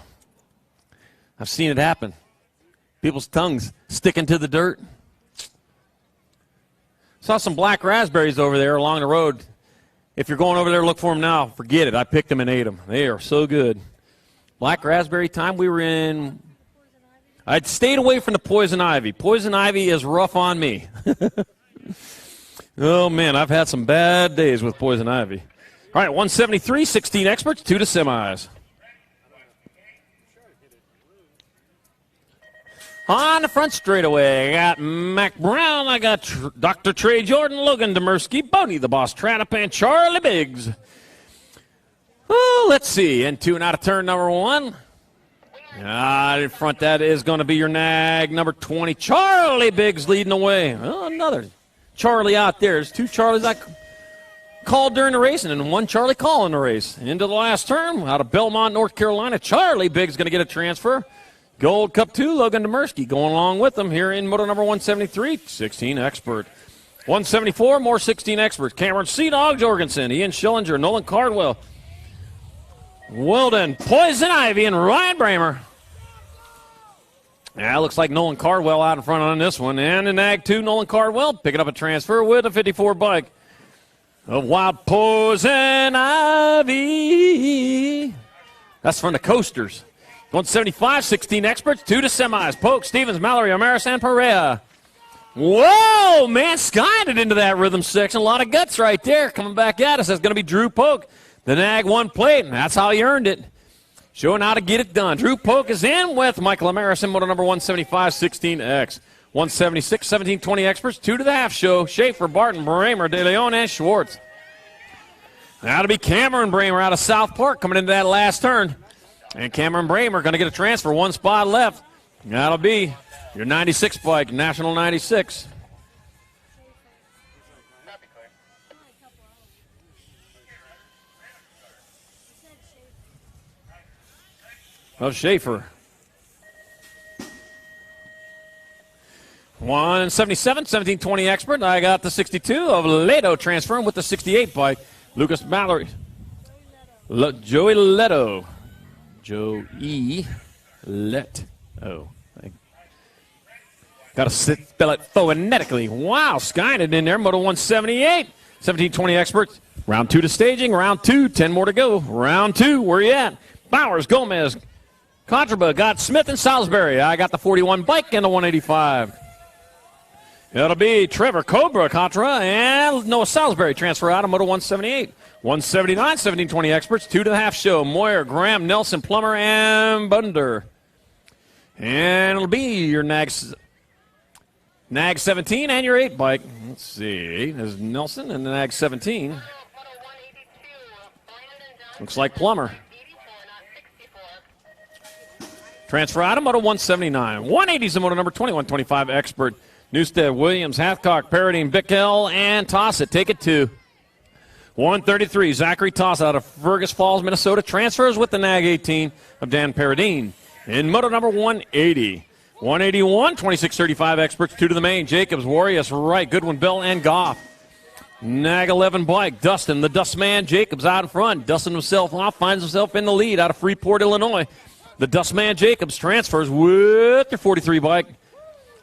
[SPEAKER 6] I've seen it happen. People's tongues sticking to the dirt. Saw some black raspberries over there along the road. If you're going over there, look for them now. Forget it. I picked them and ate them. They are so good. Black raspberry time, we were in. I'd stayed away from the poison ivy. Poison ivy is rough on me. Oh, man, I've had some bad days with poison ivy. All right, 173, 16 experts, 2 to semis. On the front straightaway, I got Mac Brown, I got Dr. Trey Jordan, Logan Demersky, Bodie the Boss, Tratapan, Charlie Biggs. Oh, let's see. And 2 and out of turn number 1. In front, that is going to be your nag, number 20. Charlie Biggs leading the way. Oh, another Charlie out there. There's 2 Charlies I called during the race, and then 1 Charlie calling the race. Into the last turn, out of Belmont, North Carolina, Charlie Biggs going to get a transfer. Gold Cup 2, Logan Demersky going along with them here in moto number 173, 16 expert. 174, more 16 experts. Cameron Sea Dog Jorgensen, Ian Schillinger, Nolan Cardwell, Wilden, Poison Ivy, and Ryan Bramer. Yeah, looks like Nolan Cardwell out in front on this one. And in Ag 2, Nolan Cardwell picking up a transfer with a 54 bike of Wild Poison Ivy. That's from the Coasters. 175, 16 experts, 2 to semis. Polk, Stevens, Mallory, Amaris, and Perea. Whoa, man, skied it into that rhythm section. A lot of guts right there. Coming back at us, that's going to be Drew Polk. The nag 1 plate, and that's how he earned it. Showing how to get it done. Drew Polk is in with Michael Amaris in moto number 175, 16X. 176, 17, 20 experts, 2 to the half show. Schaefer, Barton, Bramer, De Leon, and Schwartz. That'll be Cameron Bramer out of South Park coming into that last turn. And Cameron Bramer going to get a transfer, 1 spot left. That'll be your 96 bike, National 96. Of Schaefer. 177, 17, 20 expert. I got the 62 of Leto transferring with the 68 bike. Lucas Mallory. Joey Leto. Joey Leto. Got to spell it phonetically. Wow, skying it in there. Moto 178. 17, 20 experts. Round 2 to staging. Round 2, 10 more to go. Round 2, where you at? Bowers, Gomez, Contraba, got Smith and Salisbury. I got the 41 bike and the 185. It'll be Trevor Cobra, Contra, and Noah Salisbury transfer out of Moto 178. 179, 17, 20 experts, 2 to the half show. Moyer, Graham, Nelson, Plummer, and Bunder. And it'll be your Nag 17 and your 8 bike. Let's see. There's Nelson and the Nag 17. Looks like Plummer. Transfer out of Moto 179. 180's the Moto number 2125 expert. Newstead, Williams, Hathcock, Paradine, Bickel, and Tossett. Take it to 133. Zachary Toss out of Fergus Falls, Minnesota. Transfers with the Nag 18 of Dan Paradine. In Moto number 180. 181, 2635 experts. 2 to the main. Jacobs, Warriors, Wright, Goodwin, Bell, and Goff. Nag 11 bike. Dustin, the Dustman. Jacobs out in front. Dustin himself off, finds himself in the lead out of Freeport, Illinois. The Dustman Jacobs transfers with their 43 bike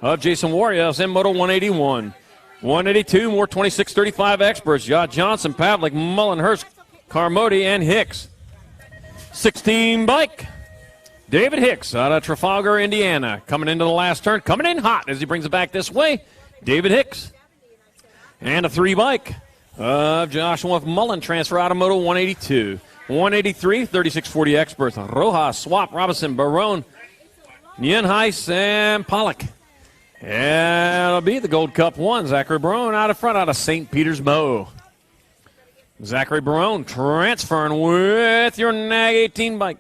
[SPEAKER 6] of Jason Warriors in Moto 181. 182, more 2635 experts. Yacht Johnson, Pavlik, Mullenhurst, Carmody, and Hicks. 16 bike. David Hicks out of Trafalgar, Indiana. Coming into the last turn. Coming in hot as he brings it back this way. David Hicks. And a 3 bike of Joshua Mullen transfer out of Moto 182. 183, 3640 experts. Rojas, Swap, Robinson, Barone, Nienhuis, and Pollock. And it'll be the Gold Cup 1. Zachary Barone out of front out of St. Peter's Mo. Zachary Barone transferring with your Nag 18 bike.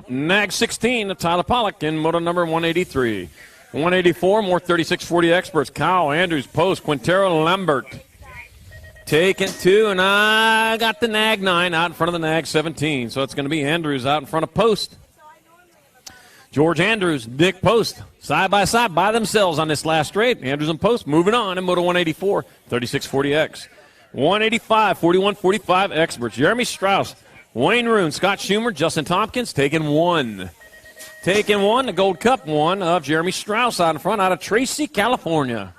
[SPEAKER 6] Nag 16 of Tyler Pollock in Moto number 183. 184, more 3640 experts. Kyle, Andrews, Post, Quintero, Lambert. Taking 2, and I got the Nag 9 out in front of the Nag 17. So it's going to be Andrews out in front of Post. George Andrews, Nick Post, side by side by themselves on this last straight. Andrews and Post moving on in Moto 184, 3640X. 185, 4145 experts. Jeremy Strauss, Wayne Roon, Scott Schumer, Justin Tompkins taking one. Taking one, the Gold Cup one of Jeremy Strauss out in front out of Tracy, California.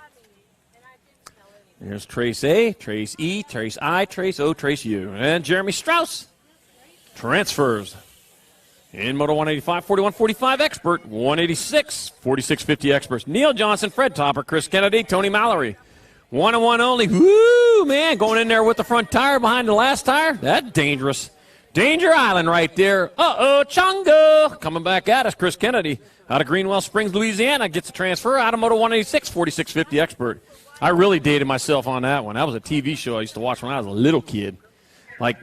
[SPEAKER 6] Here's Trace A, Trace E, Trace I, Trace O, Trace U. And Jeremy Strauss transfers in Moto 185, 4145 expert, 186, 4650 experts. Neil Johnson, Fred Topper, Chris Kennedy, Tony Mallory. 1-on-1 only. Woo, man, going in there with the front tire behind the last tire. That's dangerous. Danger Island right there. Uh-oh, Chongo. Coming back at us, Chris Kennedy out of Greenwell Springs, Louisiana. Gets a transfer out of Moto 186, 4650 expert. I really dated myself on that one. That was a TV show I used to watch when I was a little kid, like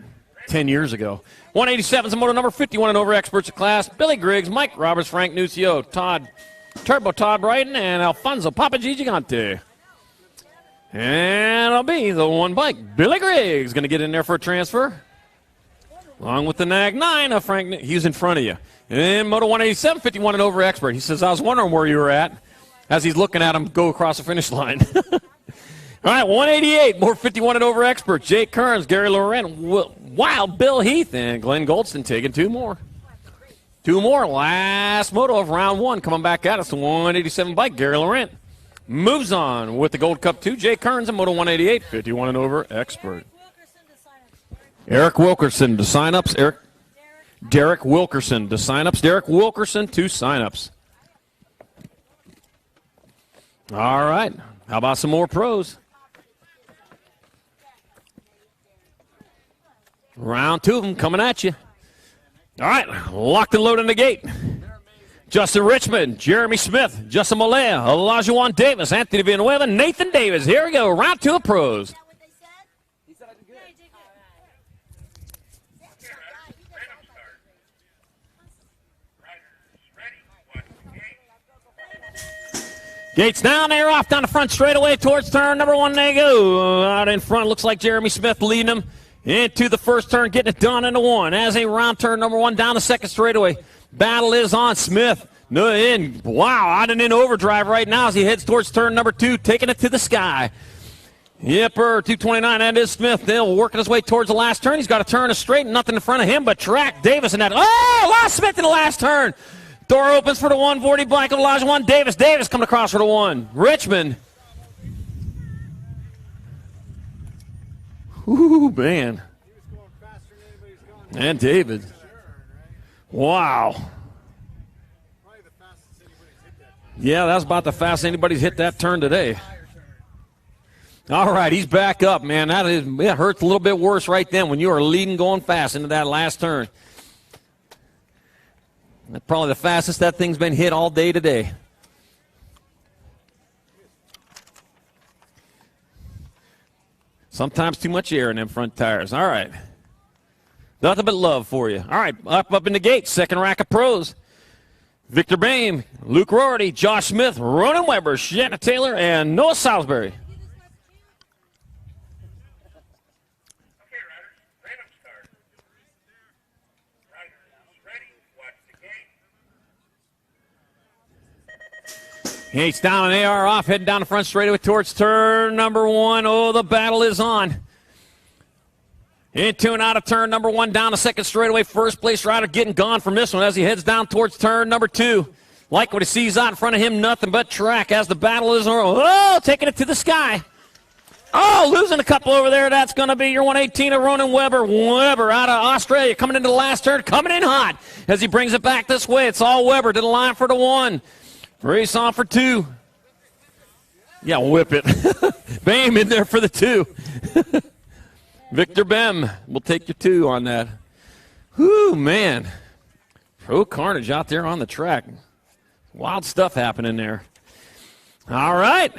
[SPEAKER 6] 10 years ago. 187's a Moto number 51 and over experts of class. Billy Griggs, Mike Roberts, Frank Nuccio, Turbo Todd Brighton, and Alfonso Papa Gigante. And it'll be the one bike. Billy Griggs going to get in there for a transfer. Along with the Nag 9 of Frank. He's in front of you. And Moto 187, 51 and over expert. He says, I was wondering where you were at as he's looking at him go across the finish line. All right, 188, more 51 and over expert. Jake Kearns, Gary Loren, Wild Bill Heath, and Glenn Goldston taking two more. Two more. Last moto of round one coming back at us. The 187 bike, Gary Loren. Moves on with the Gold Cup 2. Jay Kearns and Moto 188, 51 and over expert. Eric Wilkerson to sign-ups. Derek Wilkerson to sign-ups. Derek Wilkerson to sign-ups. All right. How about some more pros? Round two of them coming at you. All right. Locked and loaded in the gate. Justin Richmond, Jeremy Smith, Justin Malaya, Olajuwon Davis, Anthony Villanueva, Nathan Davis. Here we go, round two of pros. Gates down, they're off down the front straightaway towards turn number one. They go. Out in front, looks like Jeremy Smith leading them into the first turn, getting it done into one. As a round turn number one down the second straightaway. Battle is on. Smith out and in overdrive right now as he heads towards turn number two, taking it to the sky. Yepper, 229, that is Smith. They'll working his way towards the last turn. He's got to turn a straight, nothing in front of him but track. Davis in that. Oh, lost Smith in the last turn. Door opens for the 140 blank of Olajuwon Davis. Davis coming across for the one. Richmond. Ooh, man. And David. Wow. Yeah, that's about the fastest anybody's hit that turn today. All right, he's back up, man. It hurts a little bit worse right then when you are leading going fast into that last turn. That's probably the fastest that thing's been hit all day today. Sometimes too much air in them front tires. All right. Nothing but love for you. All right, up in the gate, second rack of pros. Victor Boehm, Luke Rorty, Josh Smith, Ronan Weber, Shanna Taylor, and Noah Salisbury. Gates down and AR off, heading down the front straightaway towards turn number one. Oh, the battle is on. Into and out of turn number one, down the second straightaway. First place rider getting gone from this one as he heads down towards turn number two. Like what he sees out in front of him, nothing but track as the battle is on. Oh, taking it to the sky. Oh, losing a couple over there. That's going to be your 118 of Ronan Weber. Weber out of Australia coming into the last turn, coming in hot as he brings it back this way. It's all Weber to the line for the one. Race on for two. Yeah, whip it. Bam in there for the two. Victor Bem will take your two on that. Whoo, man. Pro carnage out there on the track. Wild stuff happening there. All right.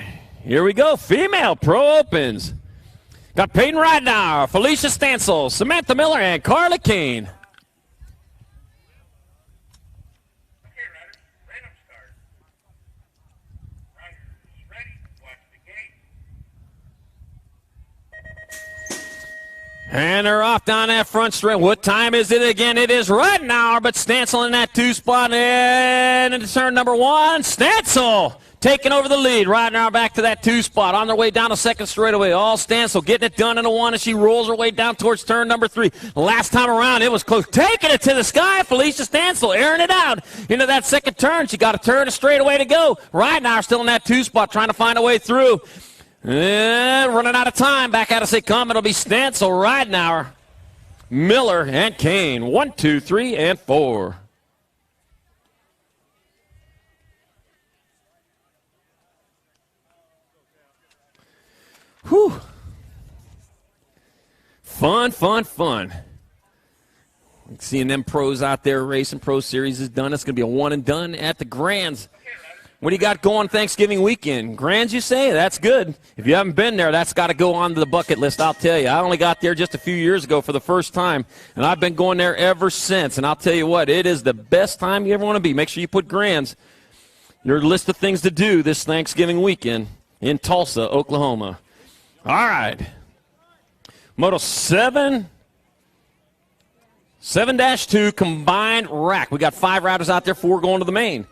[SPEAKER 6] Here we go. Female Pro Opens. Got Peyton Ridenauer, Felicia Stansel, Samantha Miller, and Carly Kane. And they're off down that front straight. What time is it again? It is right an hour, but Stancil in that 2 spot. And into turn number 1, Stancil taking over the lead. Right now back to that 2 spot. On their way down the second straightaway. All Stancil getting it done in a 1 as she rolls her way down towards turn number 3. Last time around, it was close. Taking it to the sky. Felicia Stancil airing it out into that second turn. She got a turn, a straightaway to go. Right now still in that 2 spot, trying to find a way through. And running out of time. Back out as they come. It'll be Stancil, Ridenauer, Miller, and Kane. 1, 2, 3, and 4. Whew. Fun. Seeing them pros out there racing. Pro Series is done. It's going to be a one and done at the Grands. What do you got going Thanksgiving weekend? Grands, you say? That's good. If you haven't been there, that's got to go on the bucket list, I'll tell you. I only got there just a few years ago for the first time, and I've been going there ever since. And I'll tell you what, it is the best time you ever want to be. Make sure you put Grands, your list of things to do this Thanksgiving weekend in Tulsa, Oklahoma. All right. Moto 7-2 combined rack. We got 5 riders out there, 4 going to the main.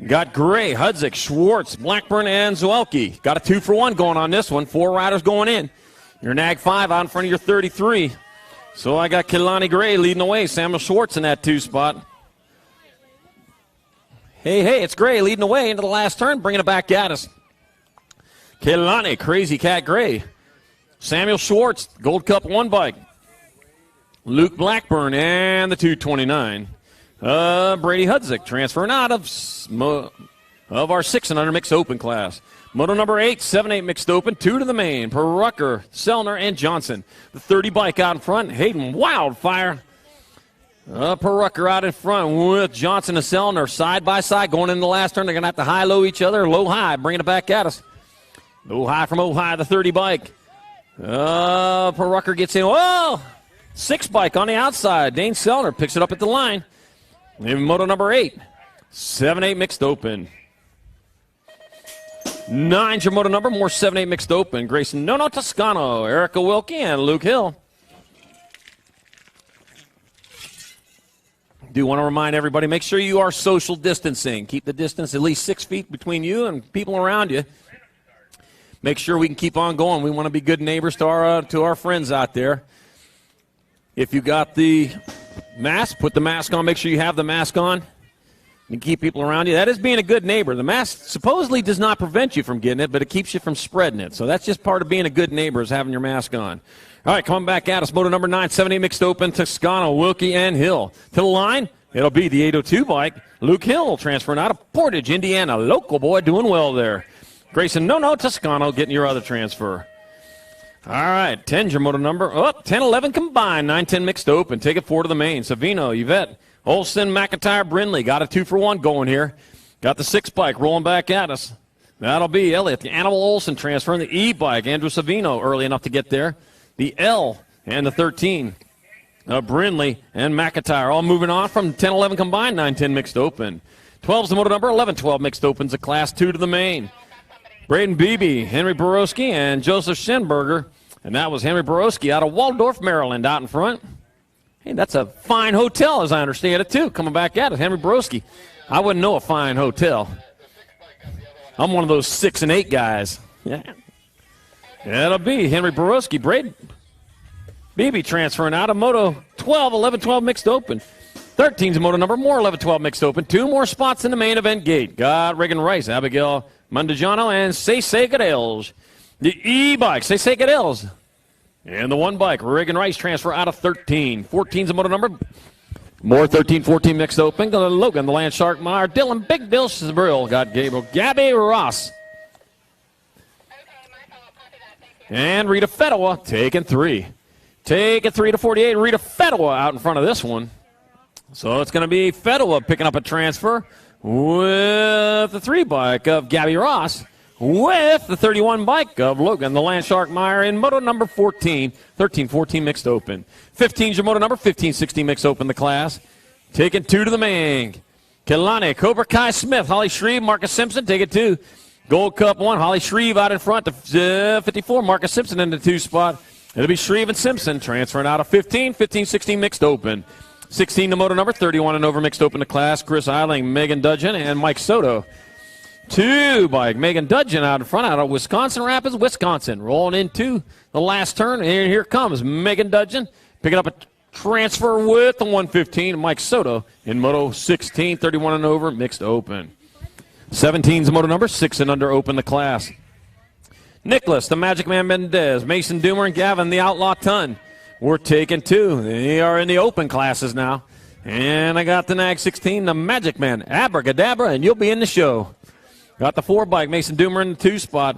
[SPEAKER 6] Got Gray, Hudzik, Schwartz, Blackburn, and Zwelke. Got a 2-for-1 going on this one. 4 riders going in. Your Nag 5 out in front of your 33. So I got Kehlani Gray leading the way. Samuel Schwartz in that 2 spot. Hey, it's Gray leading the way into the last turn, bringing it back at us. Kehlani, Crazy Cat Gray. Samuel Schwartz, Gold Cup 1 bike. Luke Blackburn and the 229. Brady Hudzik transferring out of our 6 and under mixed open class. Moto number 8, 7-8 mixed open, 2 to the main. Perucker, Sellner, and Johnson. The 30 bike out in front. Hayden Wildfire. Perucker out in front with Johnson and Sellner side by side going into the last turn. They're going to have to high-low each other. Low-high, bringing it back at us. Low-high from Ohio, the 30 bike. Perucker gets in. Oh! 6 bike on the outside. Dane Sellner picks it up at the line. In moto number 8, 7-8 mixed open. 9's your moto number, more 7-8 mixed open. Grayson Nono Toscano, Erica Wilkie, and Luke Hill. Do want to remind everybody, make sure you are social distancing. Keep the distance at least 6 feet between you and people around you. Make sure we can keep on going. We want to be good neighbors to our friends out there. If you got the mask, put the mask on. Make sure you have the mask on and keep people around you. That is being a good neighbor. The mask supposedly does not prevent you from getting it, but it keeps you from spreading it. So that's just part of being a good neighbor is having your mask on. All right, coming back at us, moto number 9, 7-8 mixed open, Toscano, Wilkie, and Hill. To the line, it'll be the 802 bike. Luke Hill transferring out of Portage, Indiana. Local boy doing well there. Grayson No Toscano getting your other transfer. All right, 10's your moto number. 10-11 combined, 9-10 mixed open. Take it 4 to the main. Savino, Yvette, Olson, McIntyre, Brindley. Got a 2-for-1 going here. Got the 6 bike rolling back at us. That'll be Elliott. The Animal Olson transferring the E bike. Andrew Savino early enough to get there. The L and the 13. Brindley and McIntyre all moving on from 10-11 combined, 9-10 mixed open. 12's the moto number. 11-12 mixed opens. A class 2 to the main. Braden Beebe, Henry Borowski, and Joseph Schenberger. And that was Henry Borowski out of Waldorf, Maryland, out in front. Hey, that's a fine hotel, as I understand it, too. Coming back at it, Henry Borowski. I wouldn't know a fine hotel. I'm one of those 6 and 8 guys. Yeah. That'll be Henry Borowski. Braden Beebe transferring out of Moto 12, 11-12 mixed open. 13's a moto number, more 11-12 mixed open. 2 more spots in the main event gate. Got Reagan Rice, Abigail Mandujano, and Cece Gadels. The E-bike, Cece Gadels. And the 1 bike, Reagan Rice, transfer out of 13. 14's a moto number. More 13-14 mixed open. Logan, the Land Shark Meyer. Dylan, Big Bill Sabrill. Got Gabby Ross. And Rita Fedewa taking 3. Taking 3 to 48. Rita Fedewa out in front of this one. So it's going to be Fedewa picking up a transfer with the 3 bike of Gabby Ross, with the 31 bike of Logan, the Land Shark Meyer, in moto number 14, 13-14 mixed open. 15's your moto number, 15-16 mixed open the class. Taking 2 to the main. Kehlani, Cobra Kai Smith, Holly Shreve, Marcus Simpson, take it 2. Gold Cup 1, Holly Shreve out in front to 54, Marcus Simpson in the 2 spot. It'll be Shreve and Simpson transferring out of 15, 15-16 mixed open. 16 to moto number 31 and over mixed open to class. Chris Eiling, Megan Dudgeon, and Mike Soto. 2 by Megan Dudgeon out in front out of Wisconsin Rapids, Wisconsin. Rolling into the last turn, and here comes Megan Dudgeon picking up a transfer with the 115. Mike Soto in moto 16, 31 and over mixed open. 17's moto number 6 and under open the class. Nicholas, the Magic Man Mendez, Mason Doomer, and Gavin, the Outlaw Ton. We're taking 2. They are in the open classes now. And I got the Nag 16, the Magic Man, Abracadabra, and you'll be in the show. Got the 4 bike, Mason Doomer in the 2 spot.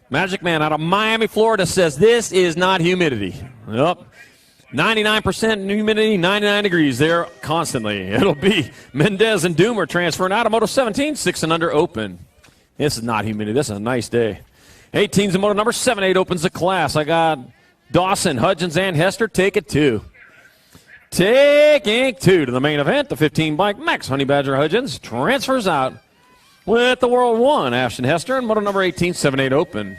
[SPEAKER 6] Magic Man out of Miami, Florida says this is not humidity. Yep. 99% humidity, 99 degrees there constantly. It'll be Mendez and Doomer transferring out of Moto 17, 6 and under open. This is not humidity. This is a nice day. 18's the moto number 7-8 opens the class. I got Dawson, Hudgens, and Hester take it 2. Taking 2 to the main event. The 15 bike, Max Honey Badger Hudgens transfers out with the World 1, Ashton Hester, and moto number 18, 7-8 open.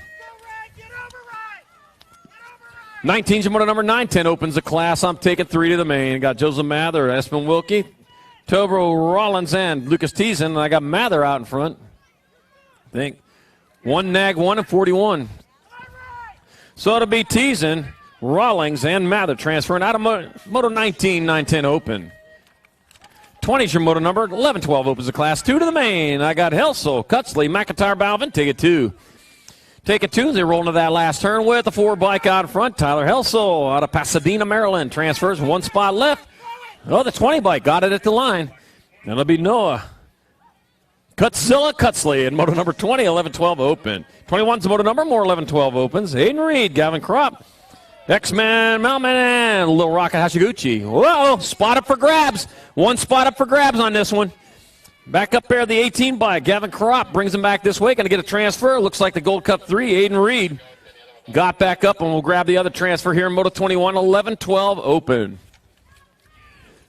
[SPEAKER 6] 19's moto number 9-10 opens the class. I'm taking 3 to the main. Got Joseph Mather, Espen Wilkie, Tobro Rollins, and Lucas Teason. And I got Mather out in front. I think 1 Nag 1 and 41. So it'll be Teason, Rawlings, and Mather transferring out of moto 19, 9-10 open. 20's your moto number, 11-12 opens the class. 2 to the main. I got Helsel, Cutsley, McIntyre, Balvin, take it 2. Take it 2, they roll into that last turn with the 4 bike out in front. Tyler Helsel out of Pasadena, Maryland, transfers 1 spot left. Oh, the 20 bike got it at the line. That'll be Noah Cutzilla Cutsley in moto number 20, 11-12 open. 21's the moto number, more 11-12 opens. Aiden Reed, Gavin Kropp, X-Man, Malman, and Little Rocket Hashiguchi. Whoa, spot up for grabs. 1 spot up for grabs on this one. Back up there, the 18 bike. Gavin Kropp brings him back this way. Going to get a transfer. Looks like the Gold Cup 3, Aiden Reed, got back up, and we'll grab the other transfer here in moto 21, 11-12 open.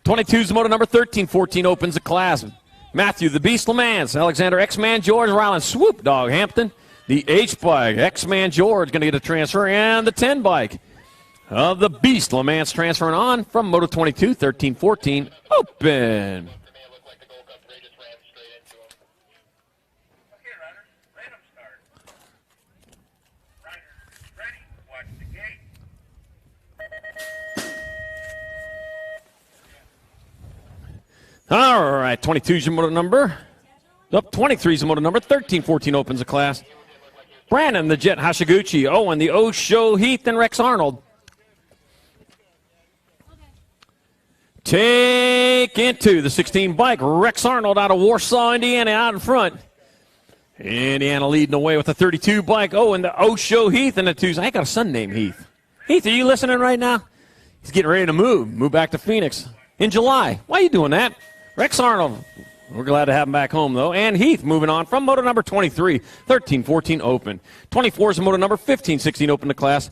[SPEAKER 6] 22's the moto number 13, 14 opens the class. Matthew, the Beast LeMans, Alexander, X-Man, George, Ryland, Swoop Dog, Hampton, the H bike, X-Man George going to get a transfer, and the 10 bike of the Beast LeMans transferring on from moto 22, 13-14 open. All right, 22's your moto number. Up 23's the moto number. 13-14 opens the class. Brandon, the Jet Hashiguchi. Owen, the Osho Heath, and Rex Arnold. Take into the 16 bike. Rex Arnold out of Warsaw, Indiana, out in front. Indiana leading the way with the 32 bike. Oh, and the Osho Heath and the 2s. I got a son named Heath. Heath, are you listening right now? He's getting ready to move back to Phoenix in July. Why are you doing that? Rex Arnold, we're glad to have him back home, though. And Heath moving on from moto number 23, 13-14 open. 24 is moto number 15, 16 open to class.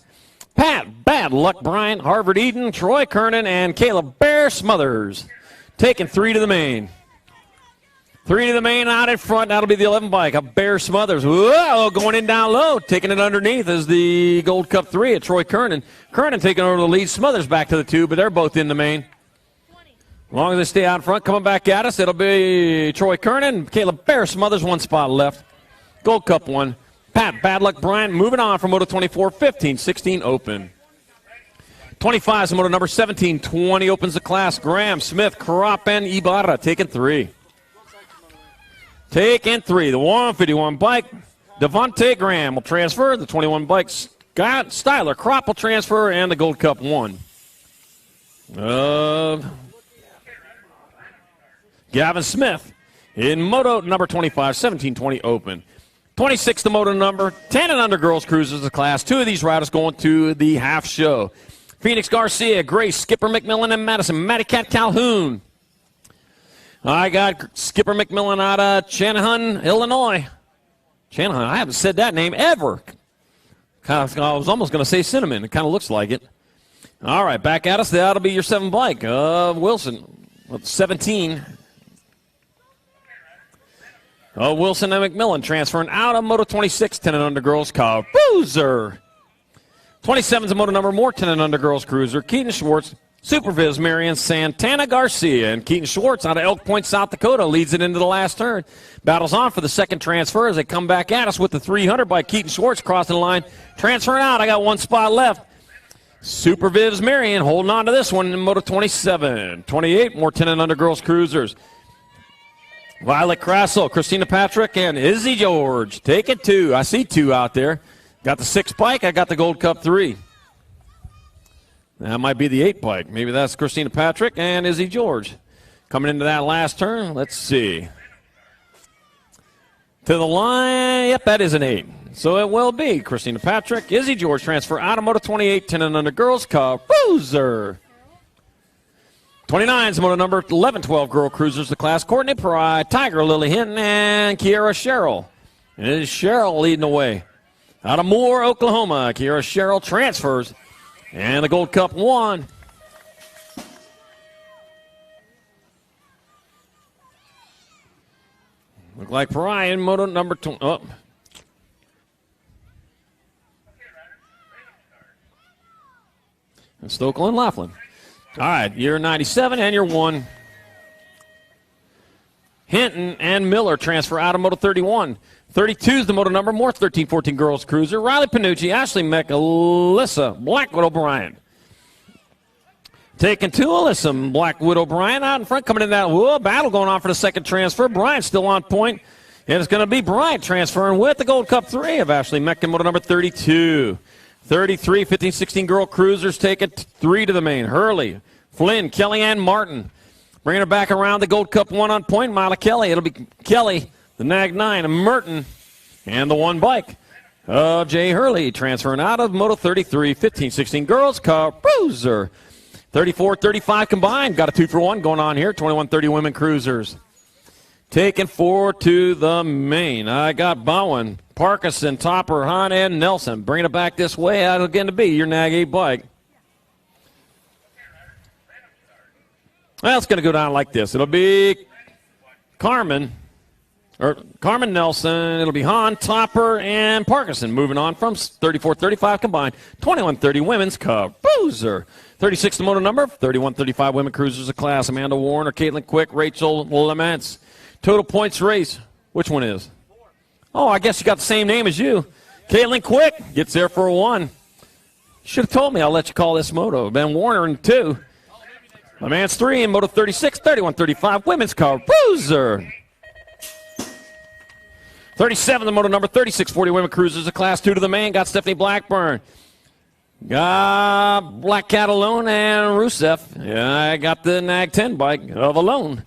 [SPEAKER 6] Pat, Bad Luck Bryant, Harvard Eden, Troy Kernan, and Caleb Bear Smothers. Taking 3 to the main. 3 to the main out in front. That'll be the 11 bike of Bear Smothers. Whoa, going in down low. Taking it underneath is the Gold Cup 3 at Troy Kernan. Kernan taking over the lead. Smothers back to the 2, but they're both in the main. As long as they stay out front, coming back at us, it'll be Troy Kernan, Caleb Bear Smothers, 1 spot left. Gold Cup 1. Pat, Bad Luck Bryant moving on from moto 24, 15-16 open. 25 is moto number 17, 20 opens the class. Graham, Smith, Kropp, and Ibarra taking 3. Taking 3. The 151 bike, Devontae Graham will transfer. The 21 bike, Scott Styler Kropp will transfer, and the Gold Cup 1. Gavin Smith in moto number 25, 17-20 open. 26 the moto number, 10 and under girls cruises the class. 2 of these riders going to the half show. Phoenix Garcia, Grace, Skipper McMillan, and Madison. Matty Cat Calhoun. I got Skipper McMillan out of Channahon, Illinois. Channahon, I haven't said that name ever. I was almost going to say Cinnamon. It kind of looks like it. All right, back at us. That'll be your 7 bike. Wilson, 17. Wilson and McMillan transferring out of moto 26, 10 and under girls. Kyle Boozer. 27 is the moto number, more 10 and under girls cruiser. Keaton Schwartz, Superviz, Marion Santana Garcia. And Keaton Schwartz out of Elk Point, South Dakota, leads it into the last turn. Battles on for the second transfer as they come back at us with the 300 by Keaton Schwartz crossing the line. Transferring out. I got one spot left. Superviz, Marion holding on to this one in moto 27. 28, more 10 and under girls cruisers. Violet Crassel, Christina Patrick, and Izzy George. Take it 2. I see 2 out there. Got the 6 bike. I got the Gold Cup 3. That might be the 8 bike. Maybe that's Christina Patrick and Izzy George. Coming into that last turn, let's see. To the line, yep, that is an 8. So it will be Christina Patrick, Izzy George transfer out of moto 28, 10 and under girls, cruiser. 29 is moto number 11, 12 girl cruisers, the class. Courtney Pride, Tiger Lily Hinton, and Kiara Sherrill. And it is Sherrill leading the way. Out of Moore, Oklahoma, Kiara Sherrill transfers. And the Gold Cup 1. Look like Brian, moto number 2. Oh. And Stokel and Laughlin. All right, you're 97 and you're 1. Hinton and Miller transfer out of moto 31. 32 is the moto number, more 13-14 girls cruiser. Riley Panucci, Ashley Meck, Alyssa Blackwood O'Brien. Taking 2, Alyssa Blackwood O'Brien out in front, coming in that battle going on for the second transfer. Bryant still on point, and it's going to be Bryant transferring with the Gold Cup 3 of Ashley Meck and moto number 32. 33, 15-16 girl cruisers take it 3 to the main. Hurley, Flynn, Kellyanne Martin. Bringing her back around the Gold Cup 1 on point, Mila Kelly. It'll be Kelly, the Nag 9, and Merton, and the 1 bike of Jay Hurley transferring out of moto 33, 15-16 girls cruiser. 34-35 combined. Got a 2-for-1 going on here. 21-30 women cruisers. Taking 4 to the main. I got Bowen, Parkinson, Topper, Hahn, and Nelson. Bringing it back this way. That'll again to be your Nag 8 bike. Well, it's going to go down like this. It'll be Carmen Nelson. It'll be Hahn, Topper, and Parkinson. Moving on from 34-35 combined. 21-30 women's cruiser. 36 the moto number. 31-35 women cruisers of class. Amanda Warner, Caitlin Quick, Rachel Laments. Total points race. Which one is? Oh, I guess you got the same name as you. Caitlin Quick gets there for a 1. Should have told me. I'll let you call this moto. Ben Warner in 2. Laments 3 in moto 36. 31-35 women's cruiser. 37 the moto number. 36-40 women cruisers of class 2 to the main. Got Stephanie Blackburn. Got Black Cat Alone and Rusev. Yeah, I got the Nag 10 bike of Alone.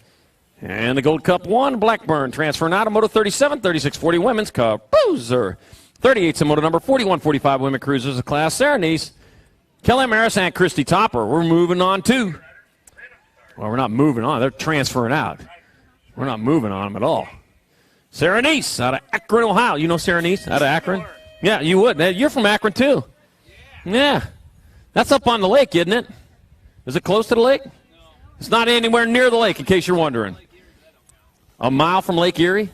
[SPEAKER 6] And the Gold Cup 1, Blackburn transferring out of moto 37, 36-40 women's cruiser. 38's the moto number 41-45 women cruisers of class. Sarah Neese, Kelly Maris, and Christy Topper. We're moving on too. Well, we're not moving on. They're transferring out. We're not moving on them at all. Sarah Neese out of Akron, Ohio. You know Sarah Neese out of Akron? Yeah, you would. You're from Akron too. Yeah. That's up on the lake, isn't it? Is it close to the lake? It's not anywhere near the lake, in case you're wondering. A mile from Lake Erie?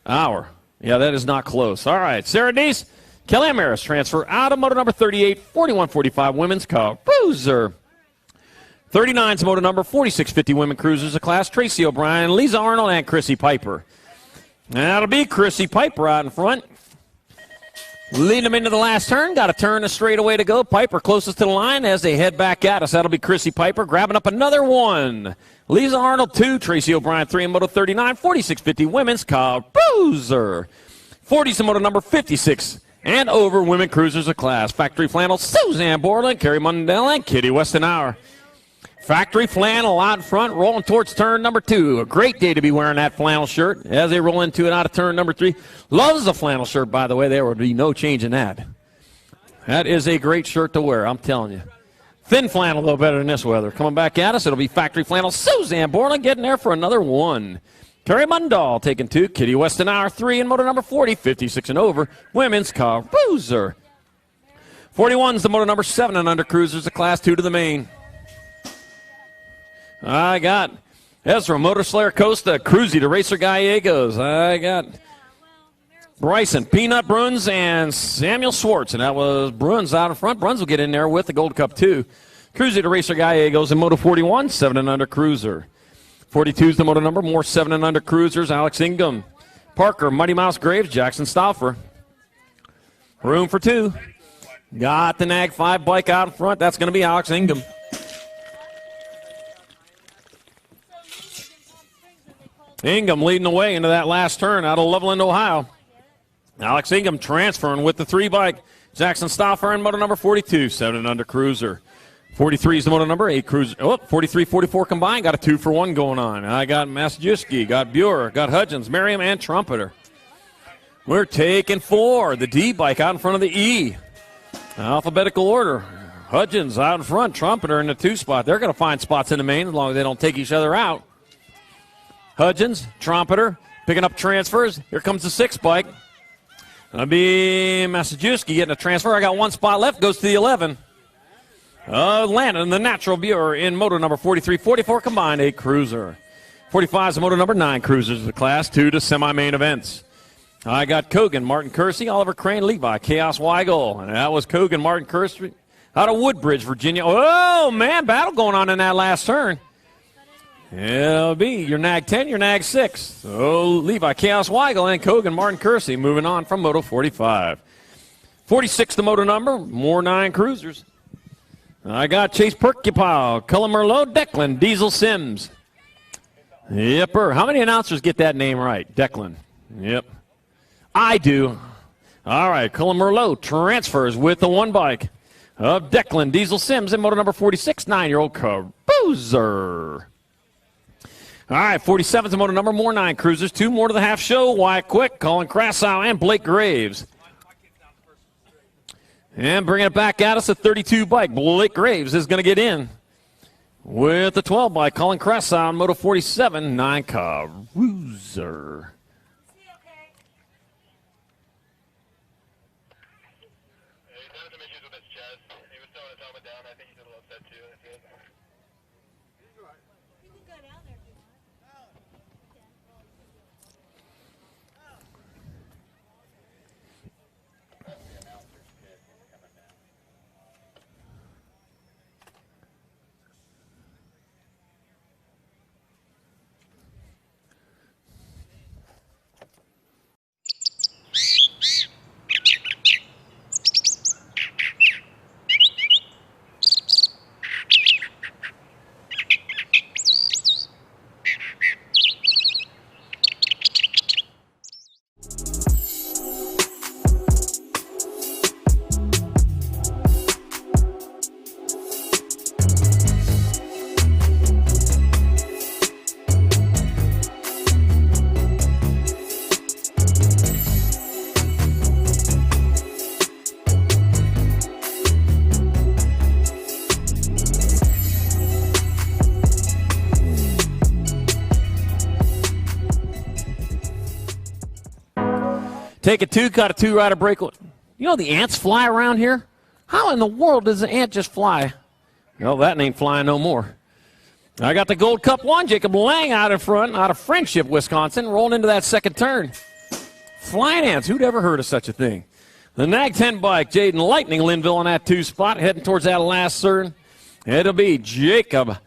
[SPEAKER 6] Hour. Yeah, that is not close. All right. Sarah Deese, Kelly Amaris transfer out of moto number 38, 41-45 women's cruiser. 39's moto number 46-50 women cruisers of class. Tracy O'Brien, Lisa Arnold, and Chrissy Piper. And that'll be Chrissy Piper out in front. Leading them into the last turn. Got a turn, a straightaway to go. Piper closest to the line as they head back at us. That'll be Chrissy Piper grabbing up another 1. Lisa Arnold 2. Tracy O'Brien 3 in moto 39. 46-50 women's cruiser. 40's the moto number 56 and over women cruisers of class. Factory flannel Suzanne Borland, Carrie Mundell, and Kitty Westenauer. Factory flannel out in front, rolling towards turn number 2. A great day to be wearing that flannel shirt as they roll into it out of turn number 3. Loves the flannel shirt, by the way. There would be no change in that. That is a great shirt to wear, I'm telling you. Thin flannel, though, better than this weather. Coming back at us, it'll be factory flannel Suzanne Borland getting there for another 1. Terry Mundahl taking 2. Kitty Westenauer 3 in moto number 40, 56 and over women's cruiser. 41's the moto number 7 and under cruisers of class 2 to the main. I got Ezra Motorslayer Costa, Cruzy to Racer Gallegos. I got Bryson, Peanut Bruns, and Samuel Swartz. And that was Bruns out in front. Bruns will get in there with the Gold Cup, too. Cruiser to Racer Gallegos in Moto 41, 7 and under cruiser. 42 is the moto number. More 7 and under cruisers. Alex Ingham, Parker, Mighty Mouse Graves, Jackson Stauffer. Room for 2. Got the Nag 5 bike out in front. That's going to be Alex Ingham. Ingham leading the way into that last turn out of Loveland, Ohio. Alex Ingham transferring with the 3 bike. Jackson Stauffer in moto number 42, 7 and under cruiser. 43 is the moto number, 8 cruiser. 43, 44 combined. Got a 2-for-1 going on. I got Masajewski, got Buer, got Hudgens, Merriam, and Trumpeter. We're taking 4. The D bike out in front of the E. Alphabetical order. Hudgens out in front, Trumpeter in the 2 spot. They're going to find spots in the main as long as they don't take each other out. Hudgens, Trumpeter, picking up transfers. Here comes the 6 bike. That'll be Masajewski getting a transfer. I got 1 spot left. Goes to the 11. Landon, the Natural Buer in moto number 43, 44 combined, 8 cruiser. 45 is the moto number 9 cruisers of the class, 2 to semi-main events. I got Kogan, Martin Kersey, Oliver Crane, Levi, Chaos Weigel. And that was Kogan, Martin Kersey out of Woodbridge, Virginia. Oh, man, battle going on in that last turn. It'll be your Nag 10, your Nag 6. So Levi, Chaos Weigel, and Kogan, Martin Kersey moving on from moto 45. 46 the moto number, more 9 cruisers. I got Chase Percupile, Cullen Merlot, Declan, Diesel Sims. Yepper. How many announcers get that name right? Declan. Yep. I do. All right, Cullen Merlot transfers with the 1 bike of Declan, Diesel Sims in moto number 46, 9-year-old Caboozer. All right, 47 is the moto number, more 9 cruisers, 2 more to the half show. Wyatt Quick, Colin Krassow, and Blake Graves. And bringing it back at us, a 32 bike. Blake Graves is going to get in with the 12 bike. Colin Krassow on moto 47, 9 Cruiser. Take a 2, got a 2-rider break. You know the ants fly around here? How in the world does an ant just fly? No, that ain't flying no more. I got the Gold Cup 1, Jacob Lang out in front, out of Friendship, Wisconsin, rolling into that second turn. Flying ants, who'd ever heard of such a thing? The Nag 10 bike, Jaden Lightning Linville on that 2 spot, heading towards that last turn. It'll be Jacob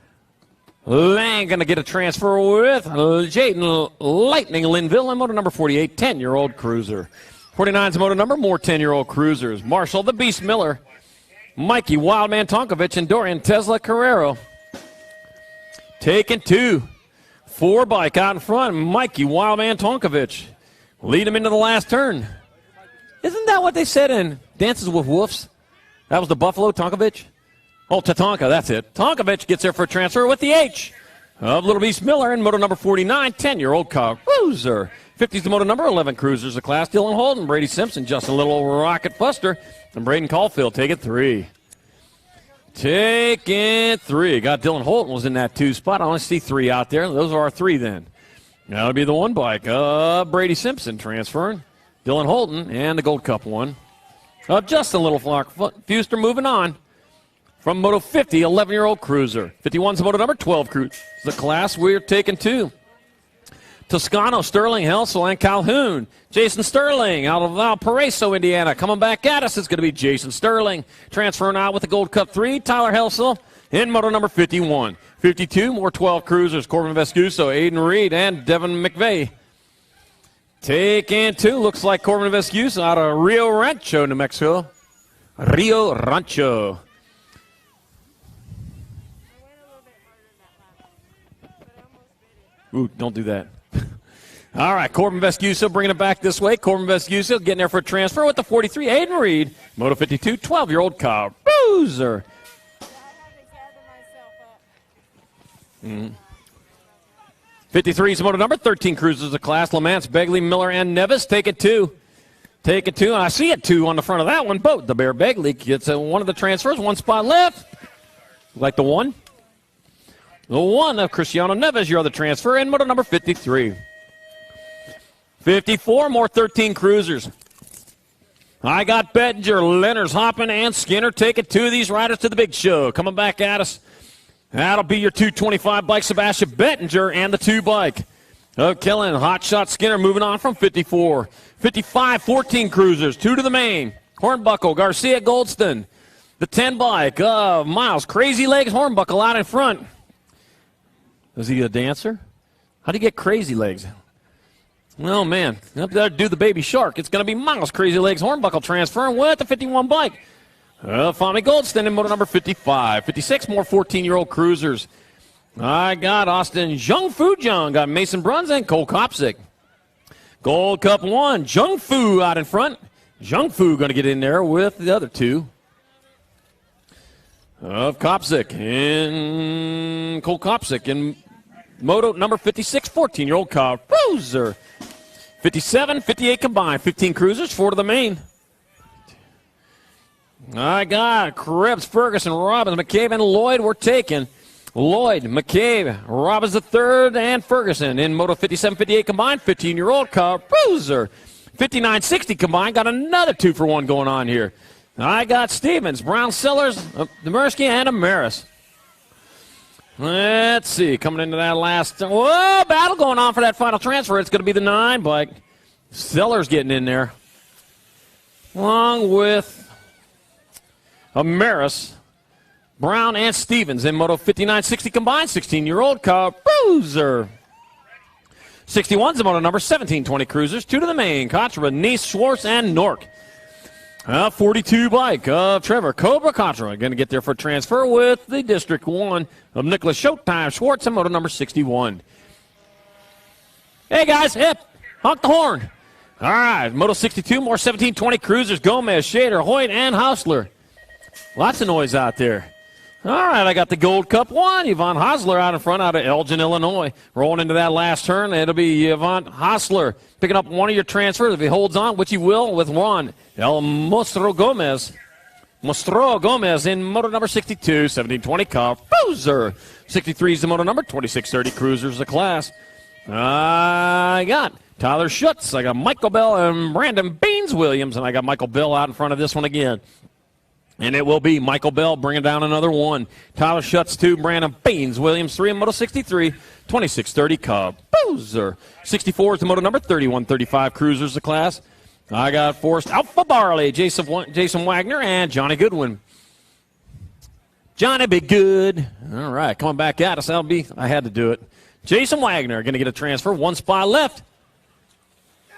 [SPEAKER 6] Lang going to get a transfer with Jaden Lightning Linville in motor number 48, 10-year-old cruiser. 49 is the motor number, more 10-year-old cruisers. Marshall the Beast Miller, Mikey Wildman Tonkovich, and Dorian Tesla Carrero. Taking 2. 4 bike out in front, Mikey Wildman Tonkovich. Lead him into the last turn. Isn't that what they said in Dances with Wolves? That was the Buffalo Tonkovich? Oh, Tatanka, that's it. Tonkovich gets there for a transfer with the H of Little Beast Miller in moto number 49, 10-year-old cruiser. 50 is the moto number, 11 cruisers of class. Dylan Holden, Brady Simpson, Justin Little, Rocket Fuster, and Braden Caulfield take it 3. Taking 3. Got Dylan Holden was in that 2 spot. I only see 3 out there. Those are our 3 then. That'll be the 1 bike. Brady Simpson transferring. Dylan Holden and the Gold Cup 1. Justin Little Fuster moving on. From Moto 50, 11-year-old cruiser. 51's the moto number, 12 cruiser. The class we're taking 2. Toscano, Sterling, Helsel, and Calhoun. Jason Sterling out of Valparaiso, Indiana. Coming back at us, it's going to be Jason Sterling. Transferring out with the Gold Cup 3, Tyler Helsel in moto number 51. 52, more 12 cruisers. Corbin Vescuso, Aiden Reed, and Devin McVeigh. Taking 2, looks like Corbin Vescuso out of Rio Rancho, New Mexico. Rio Rancho. Ooh, don't do that. All right, Corbin Vescuso bringing it back this way. Corbin Vescuso getting there for a transfer with the 43. Aiden Reed, Moto 52, 12-year-old Kyle Boozer. 53 is the moto number, 13 cruisers of class. Lamance, Begley, Miller, and Nevis take it 2. Take it 2, and I see it 2 on the front of that one. Boat, the Bear Begley gets one of the transfers, one spot left. Like the one? The one of Cristiano Neves, your other transfer, in moto number 53. 54, more 13 cruisers. I got Bettinger, Lenners, Hoppin, and Skinner taking 2 of these riders to the big show. Coming back at us. That'll be your 225 bike, Sebastian Bettinger, and the 2 bike of Killen. Hotshot Skinner moving on from 54. 55, 14 cruisers, 2 to the main. Hornbuckle, Garcia Goldston. The 10 bike of Miles, Crazy Legs Hornbuckle out in front. Is he a dancer? How do you get Crazy Legs? Oh, man. Up there to do the baby shark. It's going to be Miles Crazy Legs Hornbuckle transferring with the 51 bike. Fami Goldston in moto number 55. 56 more 14-year-old cruisers. I got Austin Zhang Fu Zhang. Got Mason Bruns and Cole Kopsick. Gold Cup 1. Zhang Fu out in front. Zhang Fu going to get in there with the other 2. Of Kopsick and Cole Kopsick in moto number 56, 14-year-old Kyle Boozer. 57, 58 combined, 15 cruisers, 4 to the main. I got Krebs, Ferguson, Robbins, McCabe, and Lloyd were taken. Lloyd, McCabe, Robbins III, and Ferguson in moto 57, 58 combined, 15-year-old Kyle Boozer. 59, 60 combined, got another 2-for-1 going on here. I got Stevens, Brown Sellers, Demersky, and Amaris. Let's see, coming into that last, whoa, battle going on for that final transfer. It's going to be the 9 bike. Sellers getting in there. Along with Amaris, Brown, and Stevens in moto 59-60 combined, 16-year-old Kyle Boozer. 61's the moto number, 17-20 cruisers, 2 to the main. Contra, Nice, Schwartz, and Nork. 42 bike of Trevor Cobra Contra going to get there for transfer with the District 1 of Nicholas Showtime Schwartz and moto number 61. Hey guys, hip, honk the horn. All right, moto 62, more 17-20 cruisers, Gomez, Shader, Hoyt, and Hausler. Lots of noise out there. All right, I got the Gold Cup 1. Yvonne Hosler out in front out of Elgin, Illinois. Rolling into that last turn, it'll be Yvonne Hosler picking up one of your transfers if he holds on, which he will with Juan El Mostro Gomez. Mostro Gomez in moto number 62, 17-20 Kyle Boozer. 63 is the moto number, 26-30 cruisers the class. I got Tyler Schutz. I got Michael Bell and Brandon Baines Williams, and I got Michael Bell out in front of this one again. And it will be Michael Bell bringing down another 1. Tyler Schutz 2, Brandon Baines Williams 3 in moto 63, 26-30 Kyle Boozer. 64 is the moto number, 31-35 cruisers the class. I got Forrest Alpha Barley, Jason Wagner, and Johnny Goodwin. Johnny be good. All right, coming back at us. I had to do it. Jason Wagner going to get a transfer. 1 spot left.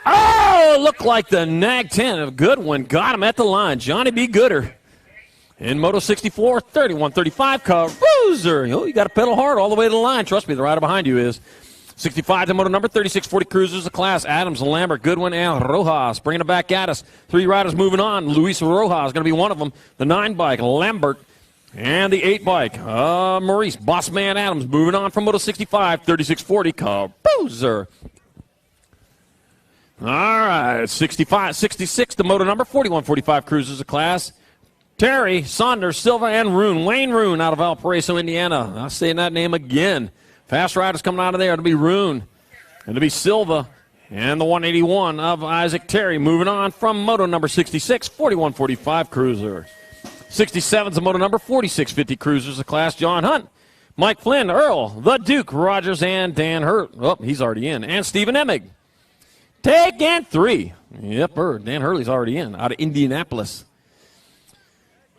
[SPEAKER 6] Oh, looked like the Nag 10 of Goodwin got him at the line. Johnny B. Gooder. In moto 64, 31-35 Kyle Boozer. Oh, you got to pedal hard all the way to the line. Trust me, the rider behind you is. 65 to moto number, 36-40 cruisers the class. Adams, Lambert, Goodwin, and Rojas. Bringing it back at us. 3 riders moving on. Luis Rojas going to be one of them. The 9 bike, Lambert. And the 8 bike, Maurice, Bossman Adams. Moving on from moto 65, 36-40 Kyle Boozer. All right, 65, 66 to moto number, 41-45 cruisers the class. Terry, Saunders, Silva, and Roon. Wayne Roon out of Valparaiso, Indiana. I'll say that name again. Fast riders coming out of there. It'll be Roon. It'll be Silva. And the 181 of Isaac Terry. Moving on from moto number 66, 41-45 cruiser. 67's the moto number, 46-50 cruisers, the class. John Hunt. Mike Flynn, Earl, the Duke, Rogers, and Dan Hurt. Oh, he's already in. And Stephen Emig. Taking 3. Yep, Dan Hurley's already in out of Indianapolis.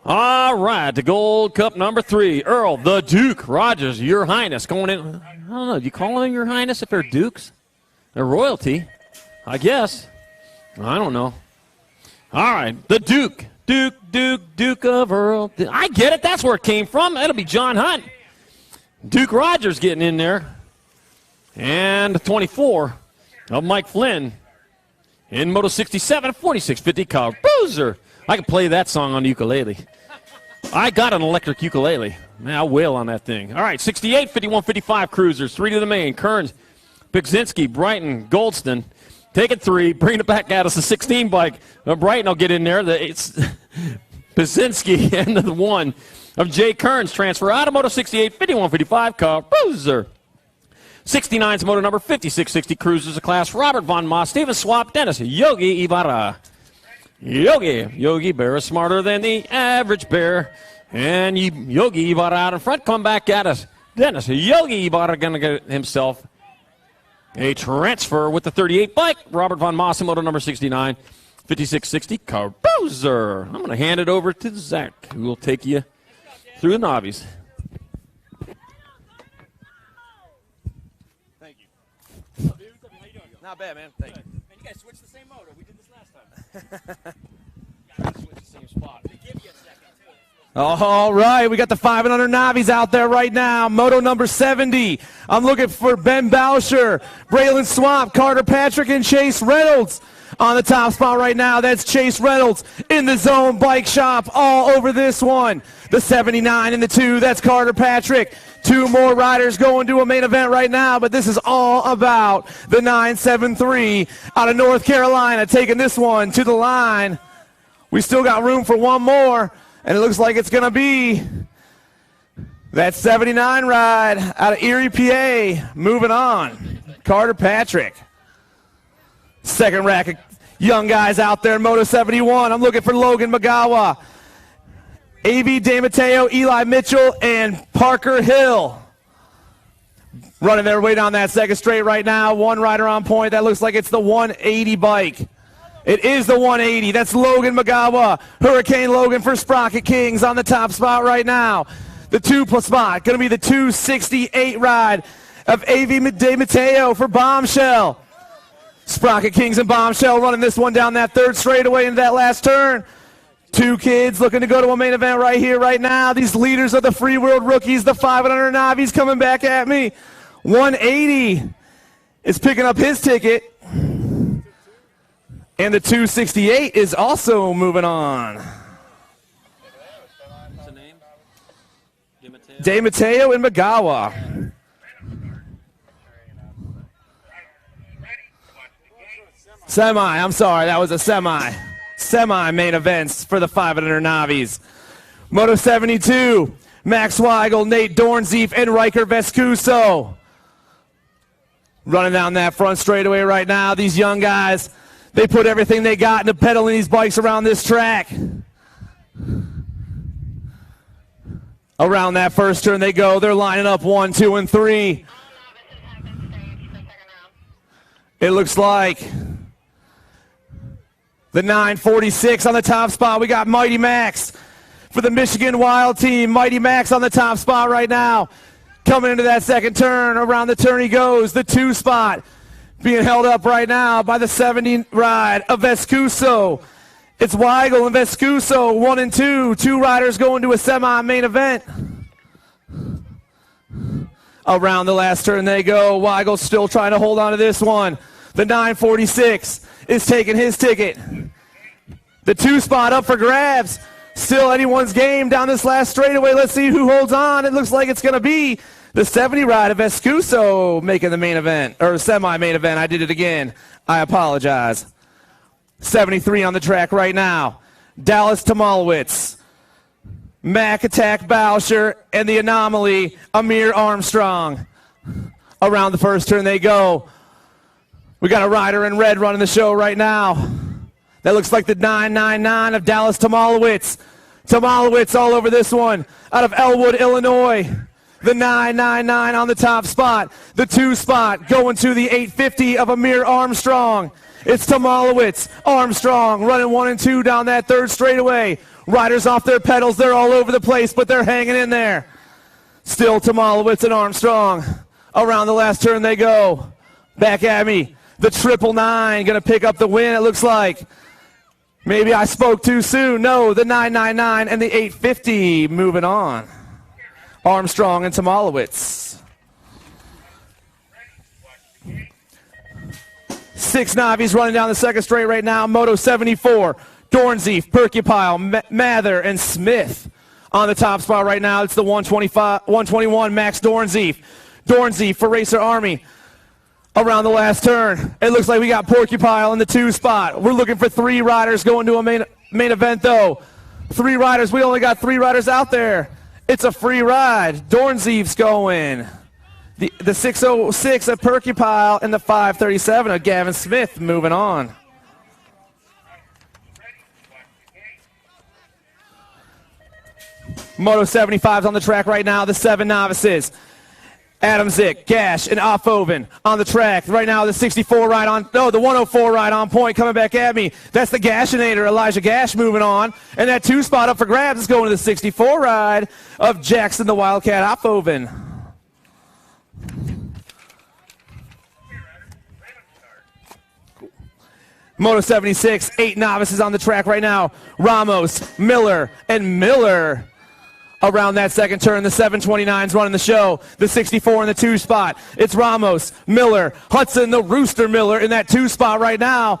[SPEAKER 6] All right, the Gold Cup number 3. Earl, the Duke, Rogers, Your Highness. Going in. I don't know. Do you call them Your Highness if they're Dukes? They're royalty, I guess. I don't know. All right, the Duke. Duke of Earl. I get it. That's where it came from. That'll be John Hunt. Duke Rogers getting in there. And the 24 of Mike Flynn. In Moto 67, 4650 Kyle Boozer. I can play that song on the ukulele. I got an electric ukulele. Man, I'll wail on that thing. All right, 68, 51, 55 cruisers. 3 to the main. Kearns, Pigzinski, Brighton, Goldston. Taking 3, bringing it back at us, a 16 bike. Brighton will get in there. It's Pigzinski and the 1 of Jay Kearns. Transfer out of Moto 68, 51, 55 Kyle Boozer. 69's moto number 5660 Cruisers of class. Robert Von Moss, Steven Swap, Dennis Yogi Ibarra. Yogi Bear is smarter than the average bear. And Yogi Ibarra out in front. Come back at us. Dennis Yogi Ibarra going to get himself a transfer with the 38 bike. Robert Von Moss in moto number 69, 5660 Cruiser. I'm going to hand it over to Zach, who will take you through the novice.
[SPEAKER 1] Not bad, man. Thank you.
[SPEAKER 6] Man, you guys switched the same motor. We did this last time. You guys switched the same spot. They give you a second, too.
[SPEAKER 1] All right, we got the 500 Navis out there right now. Moto number 70. I'm looking for Ben Boucher, Braylon Swamp, Carter Patrick, and Chase Reynolds. On the top spot right now, that's Chase Reynolds in the zone bike shop all over this one. The 79 in the 2, that's Carter Patrick. 2 more riders going to a main event right now, but this is all about the 973 out of North Carolina, taking this one to the line. We still got room for one more, and it looks like it's going to be that 79 ride out of Erie, PA. Moving on, Carter Patrick. Second rack of young guys out there, Moto 71. I'm looking for Logan Magawa, A.V. DeMatteo, Eli Mitchell, and Parker Hill. Running their way down that second straight right now. One rider on point. That looks like it's the 180 bike. It is the 180. That's Logan Magawa. Hurricane Logan for Sprocket Kings on the top spot right now. The 2 spot going to be the 268 ride of A.V. DeMatteo for Bombshell. Sprocket Kings and Bombshell running this one down that third straightaway into that last turn. 2 kids looking to go to a main event right here, right now. These leaders of the Free World Rookies, the 500 Navis coming back at me. 180 is picking up his ticket. And the 268 is also moving on.
[SPEAKER 6] What's the name?
[SPEAKER 1] DeMatteo and Magawa. Semi, I'm sorry, that was a semi main events for the 500 Navis. Moto 72, Max Weigel, Nate Dornzeef, and Riker Vescuso. Running down that front straightaway right now. These young guys, they put everything they got into pedaling these bikes around this track. Around that first turn they go. They're lining up 1, 2, and 3. It looks like the 946 on the top spot. We got Mighty Max for the Michigan Wild team. Mighty Max on the top spot right now. Coming into that second turn. Around the turn he goes. The 2 spot being held up right now by the 70 ride of Vescuso. It's Weigel and Vescuso, 1 and 2. 2 riders going to a semi-main event. Around the last turn they go. Weigel still trying to hold on to this one. The 946 is taking his ticket. The 2 spot up for grabs. Still anyone's game down this last straightaway. Let's see who holds on. It looks like it's going to be the 70 ride of Vescuso making the main event, or semi-main event. I did it again. I apologize. 73 on the track right now. Dallas Tomalowitz, Mac Attack Boucher, and the anomaly, Amir Armstrong. Around the first turn they go. We got a rider in red running the show right now. That looks like the 999 of Dallas Tomalowitz. Tomalowitz all over this one. Out of Elwood, Illinois. The 999 on the top spot. The 2 spot going to the 850 of Amir Armstrong. It's Tomolowicz, Armstrong running 1 and 2 down that third straightaway. Riders off their pedals. They're all over the place, but they're hanging in there. Still Tomolowicz and Armstrong. Around the last turn they go. Back at me. The 999 going to pick up the win, it looks like. Maybe I spoke too soon. No, the 999 and the 850 moving on. Armstrong and Tomolowicz. 6 Navis running down the second straight right now. Moto 74, Dornzeef, Percupile, Mather, and Smith on the top spot right now. It's the 121 Max Dornzeef. Dornzeef for Racer Army. Around the last turn, it looks like we got Porcupile in the 2 spot. We're looking for 3 riders going to a main event, though. 3 riders. We only got 3 riders out there. It's a free ride. Dornzeef's going. The 606 of Percupile and the 537 of Gavin Smith moving on. Moto 75's on the track right now. The 7 novices. Adamczyk, Gash, and Ophoven on the track. Right now, the 64 ride on, no, the 104 ride on point coming back at me. That's the Gashinator, Elijah Gash moving on. And that 2 spot up for grabs is going to the 64 ride of Jackson, the Wildcat Ophoven. Moto 76, 8 novices on the track right now. Ramos, Miller, and Miller. Around that second turn, the 729's running the show. The 64 in the 2 spot. It's Ramos, Miller, Hudson, the Rooster Miller in that 2 spot right now.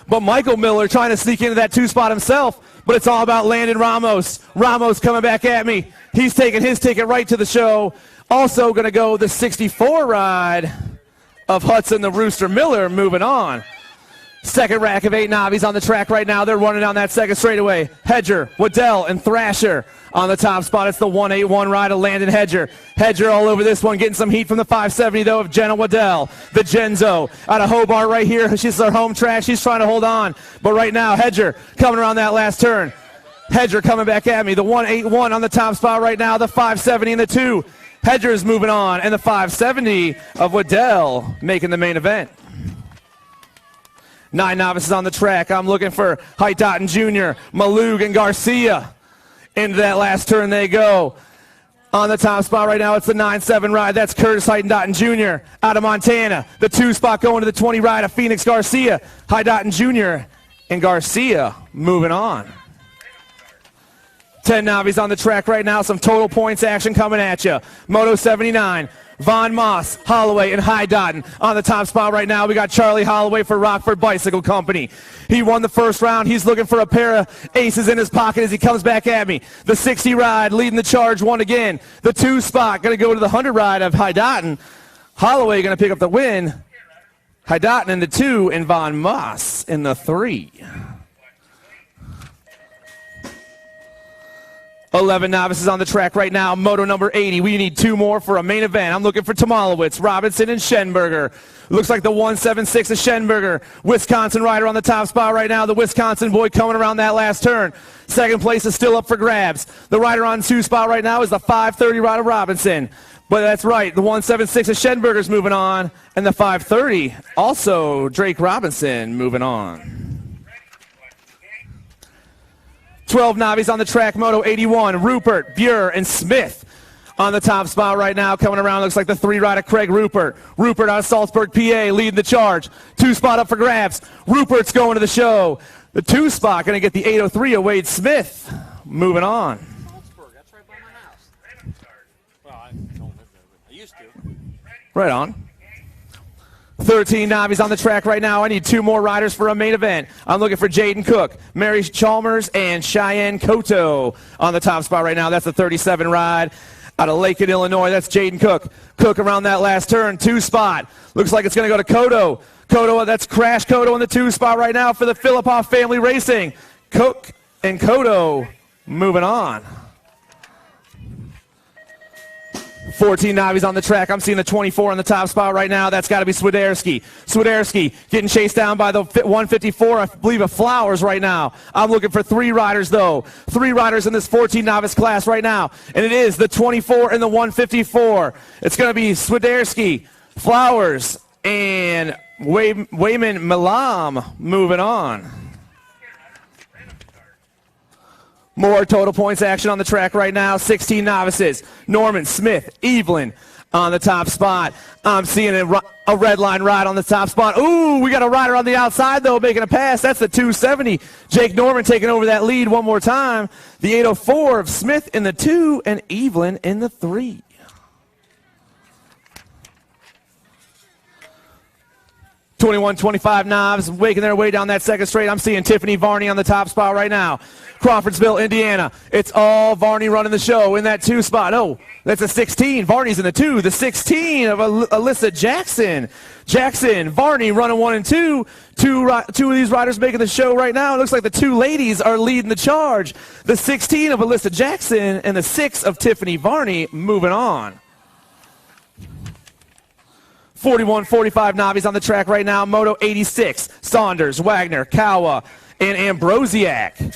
[SPEAKER 1] But Michael Miller trying to sneak into that 2 spot himself. But it's all about Landon Ramos. Ramos coming back at me. He's taking his ticket right to the show. Also going to go the 64 ride of Hudson, the Rooster Miller moving on. Second rack of 8 Navis on the track right now. They're running down that second straightaway. Hedger, Waddell, and Thrasher on the top spot. It's the 181 ride of Landon Hedger. Hedger all over this one, getting some heat from the 570, though, of Jenna Waddell. The Genzo out of Hobart right here. She's their home track. She's trying to hold on. But right now, Hedger coming around that last turn. Hedger coming back at me. The 181 on the top spot right now. The 570 and the 2. Hedger's moving on. And the 570 of Waddell making the main event. 9 novices on the track. I'm looking for Heightotten Jr., Malug, and Garcia. Into that last turn they go. On the top spot right now, it's the 9-7 ride. That's Curtis Heightotten Jr. out of Montana. The 2 spot going to the 20 ride of Phoenix Garcia. Heightotten Jr. and Garcia moving on. 10 Navis on the track right now. Some total points action coming at you. Moto 79. Von Moss, Holloway, and Heightotten on the top spot right now. We got Charlie Holloway for Rockford Bicycle Company. He won the first round. He's looking for a pair of aces in his pocket as he comes back at me. The 60 ride leading the charge won again. The 2 spot going to go to the 100 ride of Heightotten. Holloway going to pick up the win. Heightotten in the 2 and Von Moss in the 3. 11 novices on the track right now. Moto number 80. We need 2 more for a main event. I'm looking for Tomolowicz, Robinson, and Schenberger. Looks like the 176 of Schenberger. Wisconsin rider on the top spot right now. The Wisconsin boy coming around that last turn. Second place is still up for grabs. The rider on 2 spot right now is the 530 rider Robinson. But that's right. The 176 of Schenberger's moving on. And the 530, also Drake Robinson moving on. 12 Navis on the track, Moto 81, Rupert, Buer, and Smith on the top spot right now. Coming around, looks like the 3 rider Craig Rupert. Rupert out of Salzburg, PA, leading the charge. 2 spot up for grabs. Rupert's going to the show. The 2 spot going to get the 803 of Wade Smith. Moving on.
[SPEAKER 6] Salzburg, that's right by my house. Well, I don't live there, but I used to.
[SPEAKER 1] Right on. 13 Navis on the track right now. I need 2 more riders for a main event. I'm looking for Jaden Cook, Mary Chalmers, and Cheyenne Koto on the top spot right now. That's the 37 ride out of Lakewood, Illinois. That's Jaden Cook. Cook around that last turn, 2 spot. Looks like it's going to go to Koto. Koto, that's Crash Koto in the 2 spot right now for the Filipoff Family Racing. Cook and Koto moving on. 14 Navis on the track. I'm seeing the 24 on the top spot right now. That's got to be Swiderski. Swiderski getting chased down by the 154, I believe, of Flowers right now. I'm looking for 3 riders, though. 3 riders in this 14 Novice class right now. And it is the 24 and the 154. It's going to be Swiderski, Flowers, and Wayman Milam moving on. More total points action on the track right now. 16 novices. Norman, Smith, Evelyn on the top spot. I'm seeing a red line ride on the top spot. Ooh, we got a rider on the outside, though, making a pass. That's the 270. Jake Norman taking over that lead one more time. The 804 of Smith in the 2 and Evelyn in the 3. (21-25) Knobs making their way down that second straight. I'm seeing Tiffany Varney on the top spot right now. Crawfordsville, Indiana. It's all Varney running the show in that 2 spot. Oh, that's a 16. Varney's in the 2. The 16 of Alyssa Jackson. Jackson, Varney running 1 and 2. Two of these riders making the show right now. It looks like the 2 ladies are leading the charge. The 16 of Alyssa Jackson and the 6 of Tiffany Varney moving on. 41-45 Navis on the track right now. Moto 86, Saunders, Wagner, Kawa, and Ambrosiak.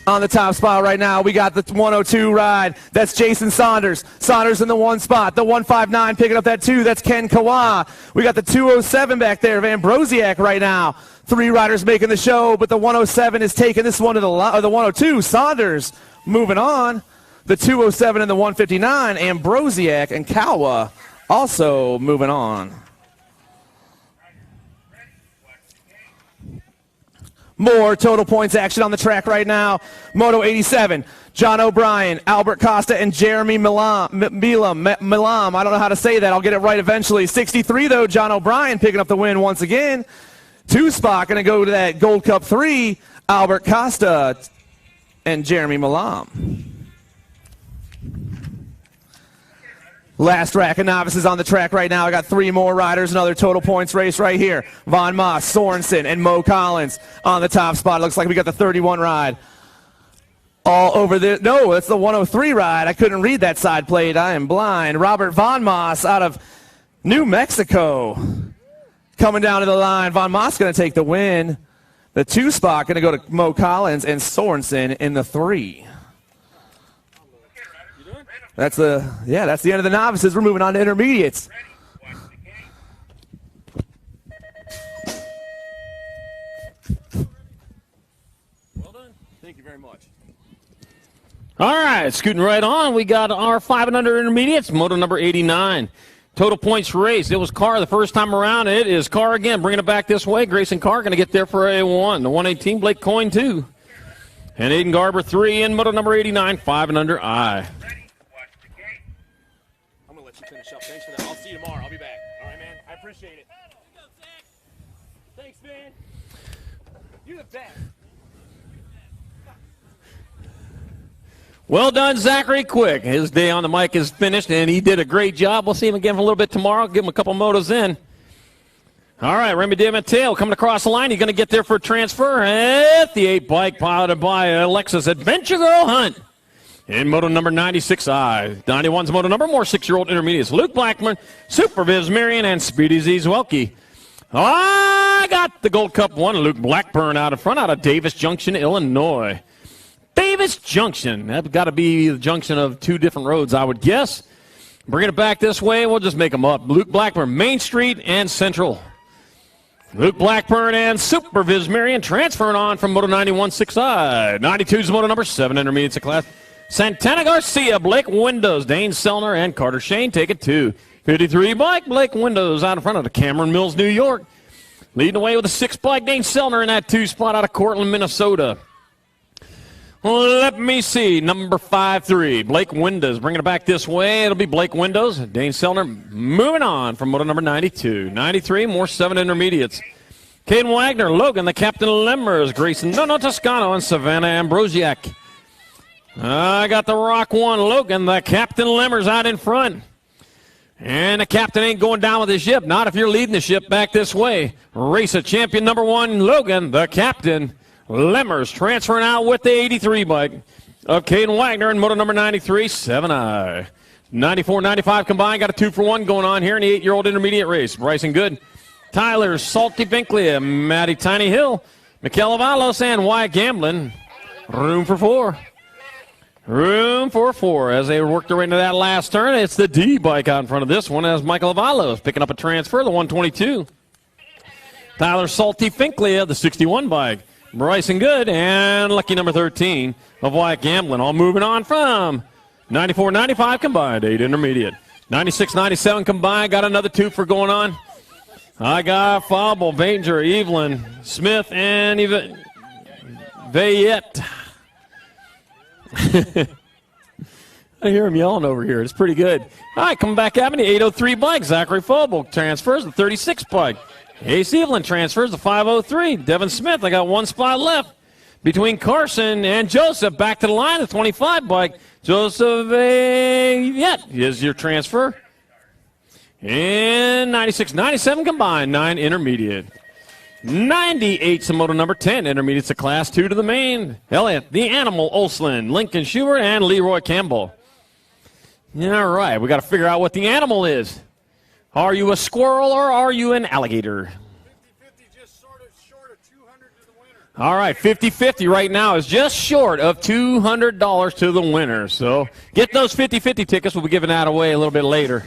[SPEAKER 1] On the top spot right now, we got the 102 ride. That's Jason Saunders. Saunders in the 1 spot. The 159 picking up that 2. That's Ken Kawa. We got the 207 back there of Ambrosiak right now. 3 riders making the show, but the 107 is taking this one to the 102. Saunders moving on. The 207 and the 159, Ambrosiak and Kawa also moving on. More total points action on the track right now. Moto 87, John O'Brien, Albert Costa, and Jeremy Milam. I don't know how to say that. I'll get it right eventually. 63, though, John O'Brien picking up the win once again. 2 spot going to go to that Gold Cup 3, Albert Costa and Jeremy Milam. Last rack of novices on the track right now. I got 3 more riders, another total points race right here. Von Moss, Sorensen, and Mo Collins on the top spot. It looks like we got the 31 ride. All over the, no, it's the 103 ride. I couldn't read that side plate. I am blind. Robert Von Moss out of New Mexico. Coming down to the line. Von Moss going to take the win. The 2 spot going to go to Mo Collins and Sorensen in the 3. That's the end of the novices. We're moving on to intermediates.
[SPEAKER 6] Well done. Thank you very much. All right, scooting right on. We got our 5 and under intermediates, moto number 89. Total points race. It was Carr the first time around. It is Carr again, bringing it back this way. Grayson Carr going to get there for a 1. The 118, Blake Coyne 2. And Aiden Garber 3 in moto number 89, 5 and under I.
[SPEAKER 1] Thanks for that. I'll see you tomorrow. I'll be back. All right, man. I appreciate it. Thanks, man. You're the best.
[SPEAKER 6] Well done, Zachary Quick. His day on the mic is finished, and he did a great job. We'll see him again for a little bit tomorrow. Give him a couple motos in. All right, Remy DeMatteo coming across the line. He's going to get there for a transfer at the 8 bike piloted by Alexis Adventure Girl Hunt. In moto number 96I, 91's moto number, more 6-year-old intermediates. Luke Blackman, Superviz Marion, and Speedy Z Zwelke. I got the Gold Cup 1, Luke Blackburn out in front, out of Davis Junction, Illinois. Davis Junction, that's got to be the junction of 2 different roads, I would guess. Bringing it back this way, we'll just make them up. Luke Blackburn, Main Street and Central. Luke Blackburn and Superviz Marion transferring on from moto 91 6I. 92's moto number 7, intermediates of class. Santana Garcia, Blake Windows, Dane Sellner, and Carter Shane take it 2. 53 bike, Blake Windows out in front of the Cameron Mills, New York. Leading away with a 6 bike, Dane Sellner in that 2 spot out of Cortland, Minnesota. Let me see, number 5-3, Blake Windows. Bringing it back this way, it'll be Blake Windows. Dane Sellner moving on from moto number 92. 93, more 7 intermediates. Caden Wagner, Logan, the Captain Lemmers, Grayson Dono Toscano, and Savannah Ambrosiak. I got the Rock 1, Logan, the Captain Lemmers out in front. And the captain ain't going down with the ship. Not if you're leading the ship back this way. Race a champion number 1, Logan, the Captain Lemmers, transferring out with the 83 bike of Caden Wagner in moto number 93, 7I. 94-95 combined. Got a 2-for-1 going on here in the 8-year-old intermediate race. Bryson Good, Tyler Salty Binkley, Matty Tiny Hill, Mikel Avalos, and Wyatt Gamblin. Room for 4. Room for 4 as they work their way into that last turn. It's the D bike out in front of this one as Michael Avalos picking up a transfer, the 122. Tyler Salty Finkley of the 61 bike. Bryson Good and lucky number 13 of Wyatt Gamblin. All moving on from 94-95 combined, 8 intermediate. 96-97 combined, got another 2 for going on. I got Fauble, Banger, Evelyn, Smith, and even Vayette. I hear him yelling over here. It's pretty good. All right, coming back at me, the 803 bike. Zachary Fauble transfers the 36 bike. Ace Evelyn transfers the 503. Devin Smith, I got 1 spot left between Carson and Joseph. Back to the line, the 25 bike. Joseph Vayette is your transfer. And 96-97 combined, 9 intermediate. 98's the moto number 10. Intermediate's a class 2 to the main. Elliott, the Animal, Olsland, Lincoln Schubert, and Leroy Campbell. All right, we got to figure out what the animal is. Are you a squirrel or are you an alligator?
[SPEAKER 7] 50-50, just sort of short of $200 to the winner.
[SPEAKER 6] All right, 50-50 right now is just short of $200 to the winner. So get those 50-50 tickets. We'll be giving that away a little bit later.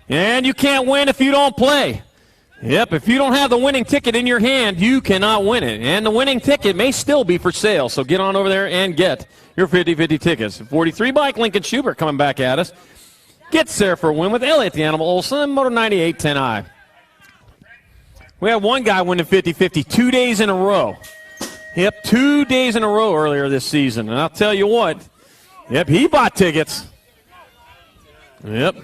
[SPEAKER 6] And you can't win if you don't play. Yep, if you don't have the winning ticket in your hand, you cannot win it. And the winning ticket may still be for sale, so get on over there and get your 50-50 tickets. 43 bike, Lincoln Schubert coming back at us. Gets there for a win with Elliott, the Animal, Olson, Moto 98, 10i. We had one guy winning 50-50 2 days in a row. Yep, 2 days in a row earlier this season. And I'll tell you what, yep, he bought tickets. Yep.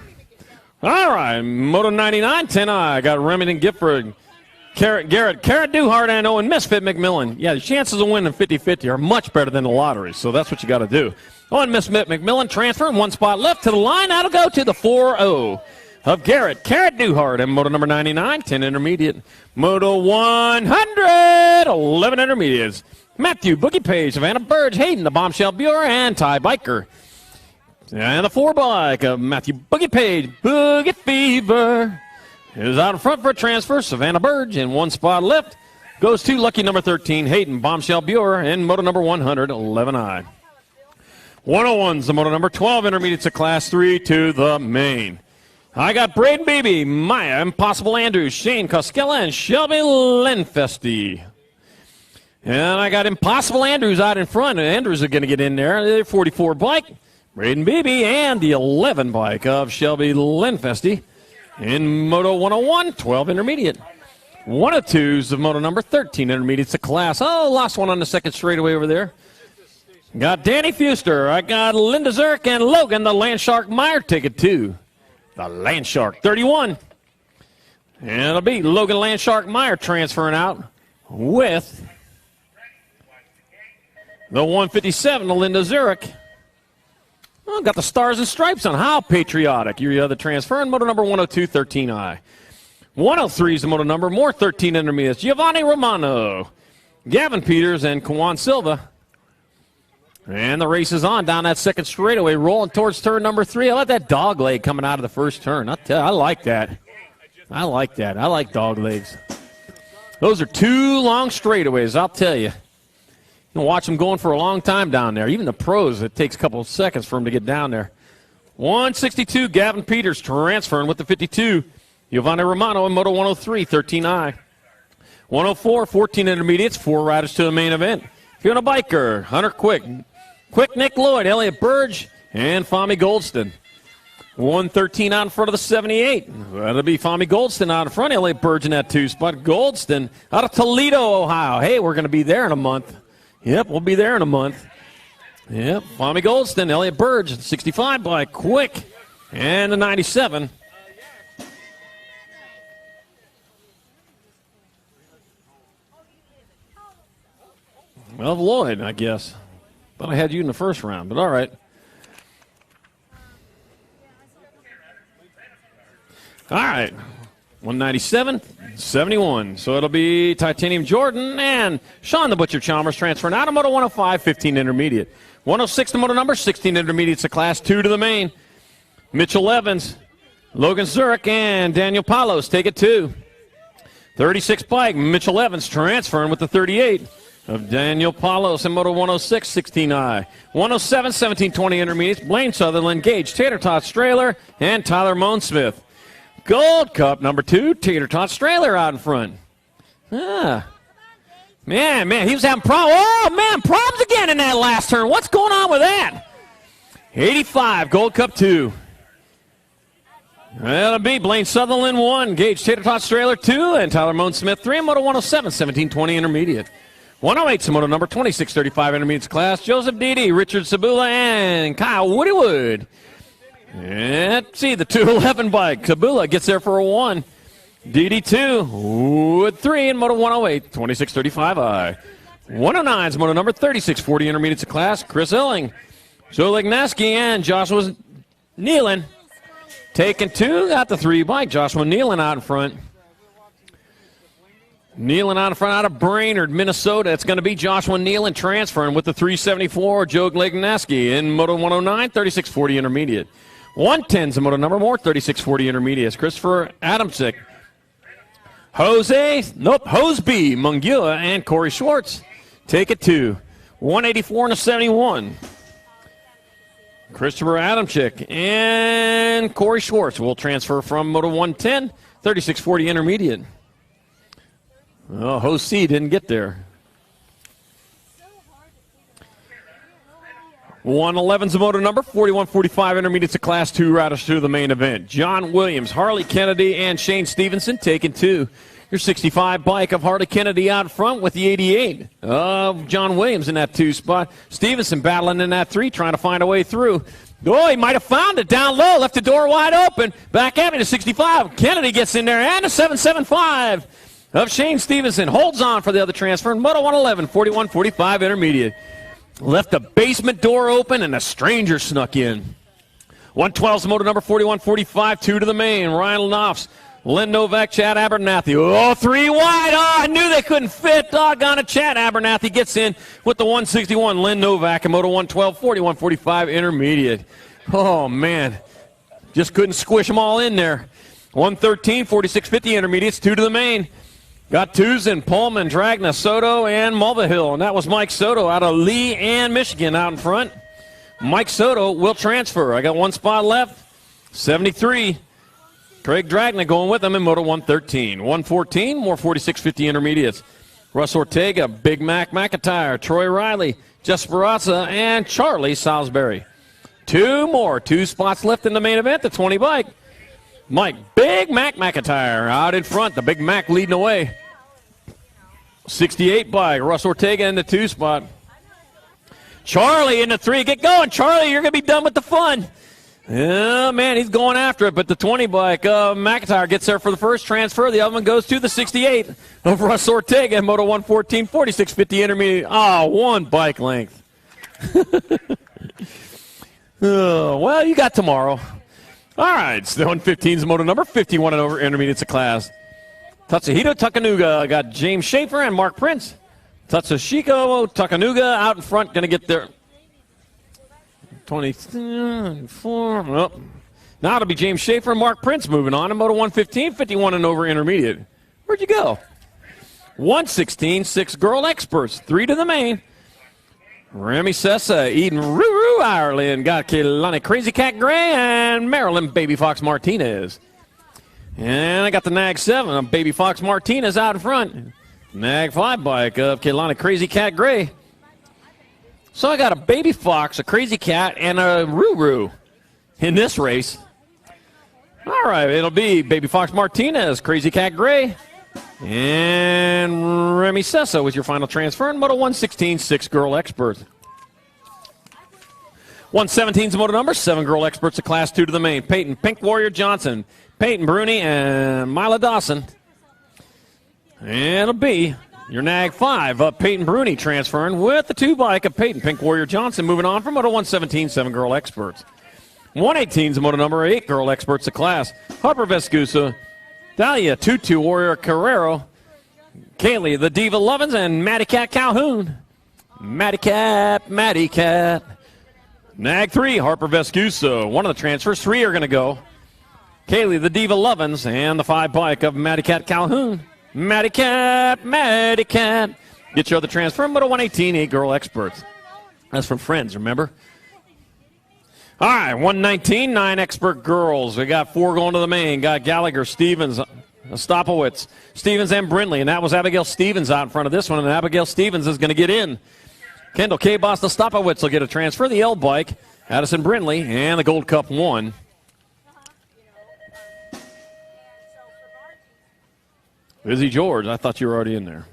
[SPEAKER 6] All right, Moto 99, 10i. Got Remington Gifford, Garrett Duhart, and Owen Misfit McMillan. Yeah, the chances of winning 50-50 are much better than the lottery, so that's what you got to do. Owen Misfit McMillan transferring 1 spot left to the line. That'll go to the 4-0 of Garrett Duhart and Moto number 99, 10 intermediate. Moto 100, 11 intermediates. Matthew Boogie Page, Savannah Burge, Hayden, the Bombshell Buer, and Ty Biker. And the 4 bike of Matthew Boogie Page, Boogie Fever, is out in front for a transfer. Savannah Burge in 1 spot left. Goes to lucky number 13, Hayden Bombshell Buer, and Moto number 100, 11i. 101's the Moto number 12, intermediates of class 3 to the main. I got Braden Beebe, Maya, Impossible Andrews, Shane Koskela, and Shelby Lenfesty. And I got Impossible Andrews out in front, and Andrews are going to get in there. The 44 bike, Braden Beebe, and the 11 bike of Shelby Lenfesty. In Moto 101, 12 intermediate. 102's of Moto number 13, intermediates of class. Oh, lost one on the second straightaway over there. Got Danny Fuster. I got Linda Zerk and Logan, the Landshark Meyer ticket, too. The Landshark 31. And it'll be Logan Landshark Meyer transferring out with the 157, the Linda Zurich. Oh, got the stars and stripes on. How patriotic. You're the other transfer. And Moto number 102, 13i. 103 is the Moto number. More 13 intermediates. Giovanni Romano, Gavin Peters, and Kawan Silva. And the race is on down that second straightaway, rolling towards turn number 3. I like that dog leg coming out of the first turn. I like that. I like that. I like dog legs. Those are 2 long straightaways, I'll tell you. You can watch them going for a long time down there. Even the pros, it takes a couple of seconds for them to get down there. 162, Gavin Peters transferring with the 52. Giovanni Romano in Moto 103, 13i. 104, 14 intermediates, 4 riders to the main event. Fiona Biker, Hunter Quick, Nick Lloyd, Elliott Burge, and Fami Goldston. 113 out in front of the 78. That'll be Fami Goldston out in front. Elliott Burge in that 2 spot. Goldston out of Toledo, Ohio. Hey, we're going to be there in a month. Yep, we'll be there in a month. Yep, Fami Goldston, Elliott Burge, 65 by Quick, and the 97. Of Lloyd, I guess. Thought I had you in the first round, but all right. All right. 197, 71. So it'll be Titanium Jordan and Sean the Butcher Chalmers transferring out of Moto 105, 15 intermediate. 106 the Moto number, 16 intermediates of class 2 to the main. Mitchell Evans, Logan Zurich, and Daniel Palos take it 2. 36 bike, Mitchell Evans transferring with the 38 of Daniel Palos in Moto 106, 16I. 107, 1720 intermediates, Blaine Sutherland, Gage, Tater Tot Strahler, and Tyler Monesmith. Gold Cup number 2, Tater Tot Strahler out in front. Man, he was having problems. Oh, man, problems again in that last turn. What's going on with that? 85, Gold Cup 2. That'll be Blaine Sutherland 1, Gage Tater Tot Strahler 2, and Tyler Monesmith 3 in Moto 107, 1720 intermediate. 108 Moto number 2635 intermediates class, Joseph Dede, Richard Sabula, and Kyle Woodywood. And let's see, the 211 bike. Sabula gets there for a 1. Dede 2, Wood 3 in Moto 108, 2635I. 109 Moto number 3640 intermediates class, Chris Illing, Joe Lignaski, and Joshua Nealon. Taking 2, got the 3 bike. Joshua Nealon out in front. Nealon out in front out of Brainerd, Minnesota. It's going to be Joshua Nealon transferring with the 374. Joe Lignaski in Moto 109, 3640 intermediate. 110's the Moto number more, 3640 intermediate. Christopher Adamczyk. Hoseby, Mungua, and Corey Schwartz. Take it 2. 184 and a 71. Christopher Adamczyk and Corey Schwartz will transfer from Moto 110, 3640 intermediate. Oh, Hosey didn't get there. 111's the moto number, 4145 intermediates to class 2 riders through the main event. John Williams, Harley Kennedy, and Shane Stevenson taking 2. Your 65 bike of Harley Kennedy out front with the 88 of John Williams in that 2 spot. Stevenson battling in that 3, trying to find a way through. Oh, he might have found it down low, left the door wide open. Back at me to 65. Kennedy gets in there, and a 775 of Shane Stevenson. Holds on for the other transfer in Moto 111, 4145 intermediate. Left the basement door open, and a stranger snuck in. 112's the moto number 4145, 2 to the main. Ryan Knopfs, Len Novak, Chad Abernathy. Oh, 3 wide. Oh, I knew they couldn't fit. Doggone it. Chad Abernathy gets in with the 161. Len Novak in Moto 112, 4145 intermediate. Oh, man. Just couldn't squish them all in there. 113, 4650 intermediates, 2 to the main. Got 2s in Pullman, Dragna, Soto, and Mulvihill. And that was Mike Soto out of Lee and Michigan out in front. Mike Soto will transfer. I got 1 spot left. 73. Craig Dragna going with him in Moto 113. 114, more 4650 intermediates. Russ Ortega, Big Mac McIntyre, Troy Riley, Jess Barazza, and Charlie Salisbury. 2 more. 2 spots left in the main event, the 20 bike. Big Mac McIntyre out in front. The Big Mac leading away. 68 bike. Russ Ortega in the 2 spot. Charlie in the 3. Get going, Charlie. You're going to be done with the fun. Yeah, man, he's going after it, but the 20 bike, McIntyre gets there for the first transfer. The other one goes to the 68 of Russ Ortega in Moto 114, 4650 intermediate. Oh, 1 bike length. Well, you got tomorrow. All right, so the 115's moto number, 51 and over intermediates of class. Tatsuhito Takanuga got James Schaefer and Mark Prince. Tatsuhiko Takanuga out in front, going to get there. 24. Oh. Now it'll be James Schaefer and Mark Prince moving on in Moto 115, 51 and over intermediate. Where'd you go? 116, 6 girl experts, 3 to the main. Remy Sessa, Eden Ruru, Ireland, got Kehlani Crazy Cat Gray and Marilyn Baby Fox Martinez. And I got the Nag 7 of Baby Fox Martinez out in front. Nag 5 bike of Kehlani Crazy Cat Gray. So I got a Baby Fox, a Crazy Cat, and a Ruru in this race. All right, it'll be Baby Fox Martinez, Crazy Cat Gray, and Remy Sessa with your final transfer in Moto 116, 6 girl experts. 117's moto number, 7 girl experts of class 2 to the main. Peyton Pink Warrior Johnson, Peyton Bruni, and Mila Dawson. And it'll be your Nag 5 of Peyton Bruni transferring with the 2 bike of Peyton Pink Warrior Johnson moving on from Moto 117, 7 girl experts. 118's the moto number 8 girl experts of class. Harper Vescusa, Dahlia Tutu Warrior Carrero, Kaylee the Diva Lovins, and Matty Cat Calhoun. Matty Cat. Nag 3, Harper Vescuso. One of the transfers. 3 are going to go. Kaylee, the Diva Lovins, and the 5 bike of Matty Cat Calhoun. Matty Cat. Get your other transfer. Moto 118, 8 girl experts. That's from Friends, remember? All right, 119, 9 expert girls. We got 4 going to the main. Got Gallagher, Stevens, Ostapowicz, Stevens, and Brindley. And that was Abigail Stevens out in front of this one. And Abigail Stevens is going to get in. Kendall K. Boss, Ostapowicz will get a transfer. The L bike, Addison Brindley, and the Gold Cup 1. Izzy George, I thought you were already in there.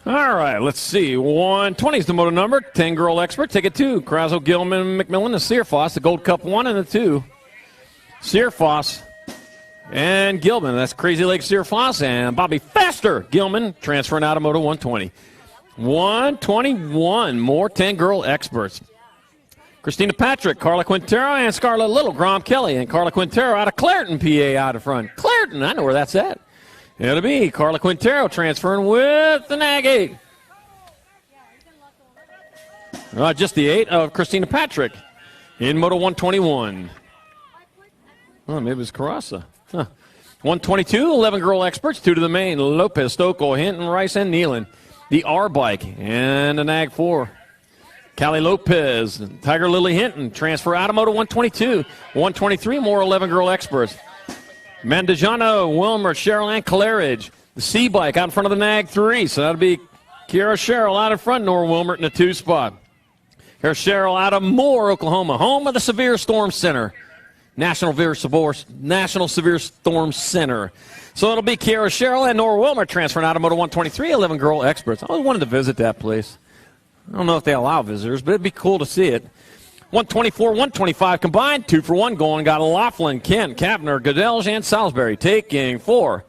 [SPEAKER 6] All right, let's see. 120 is the moto number. 10 girl expert. Ticket 2. Kraso, Gilman, McMillan, and Searfoss. The Gold Cup 1 and the 2. Searfoss and Gilman. That's Crazy Lake Searfoss and Bobby Faster. Gilman transferring out of Moto 120. 121. More 10 girl experts. Christina Patrick, Carla Quintero, and Scarlett Little. Grom Kelly and Carla Quintero out of Clareton, PA out of front. Clareton, I know where that's at. It'll be Carla Quintero transferring with the Nag 8. Just the 8 of Christina Patrick in Moto 121. Oh, maybe it was Carassa. 122, 11 girl experts, 2 to the main. Lopez, Stokel, Hinton, Rice, and Nealon. The R bike and the Nag 4. Callie Lopez, Tiger Lily Hinton transfer out of Moto 122. 123, more 11 girl experts. Mandajano, Wilmer, Cheryl, and Claridge. The C bike out in front of the Nag 3. So that'll be Kiara Cheryl out in front, Nora Wilmert in the 2 spot. Kiara Cheryl out of Moore, Oklahoma, home of the Severe Storm Center. National Severe Storm Center. So it'll be Kiara Cheryl and Nora Wilmer transferring out of Moto 123, 11 girl experts. I always wanted to visit that place. I don't know if they allow visitors, but it'd be cool to see it. 124, 125 combined, 2 for 1 going. Got Laughlin, Kent, Kavner, Godelge, and Salisbury taking 4.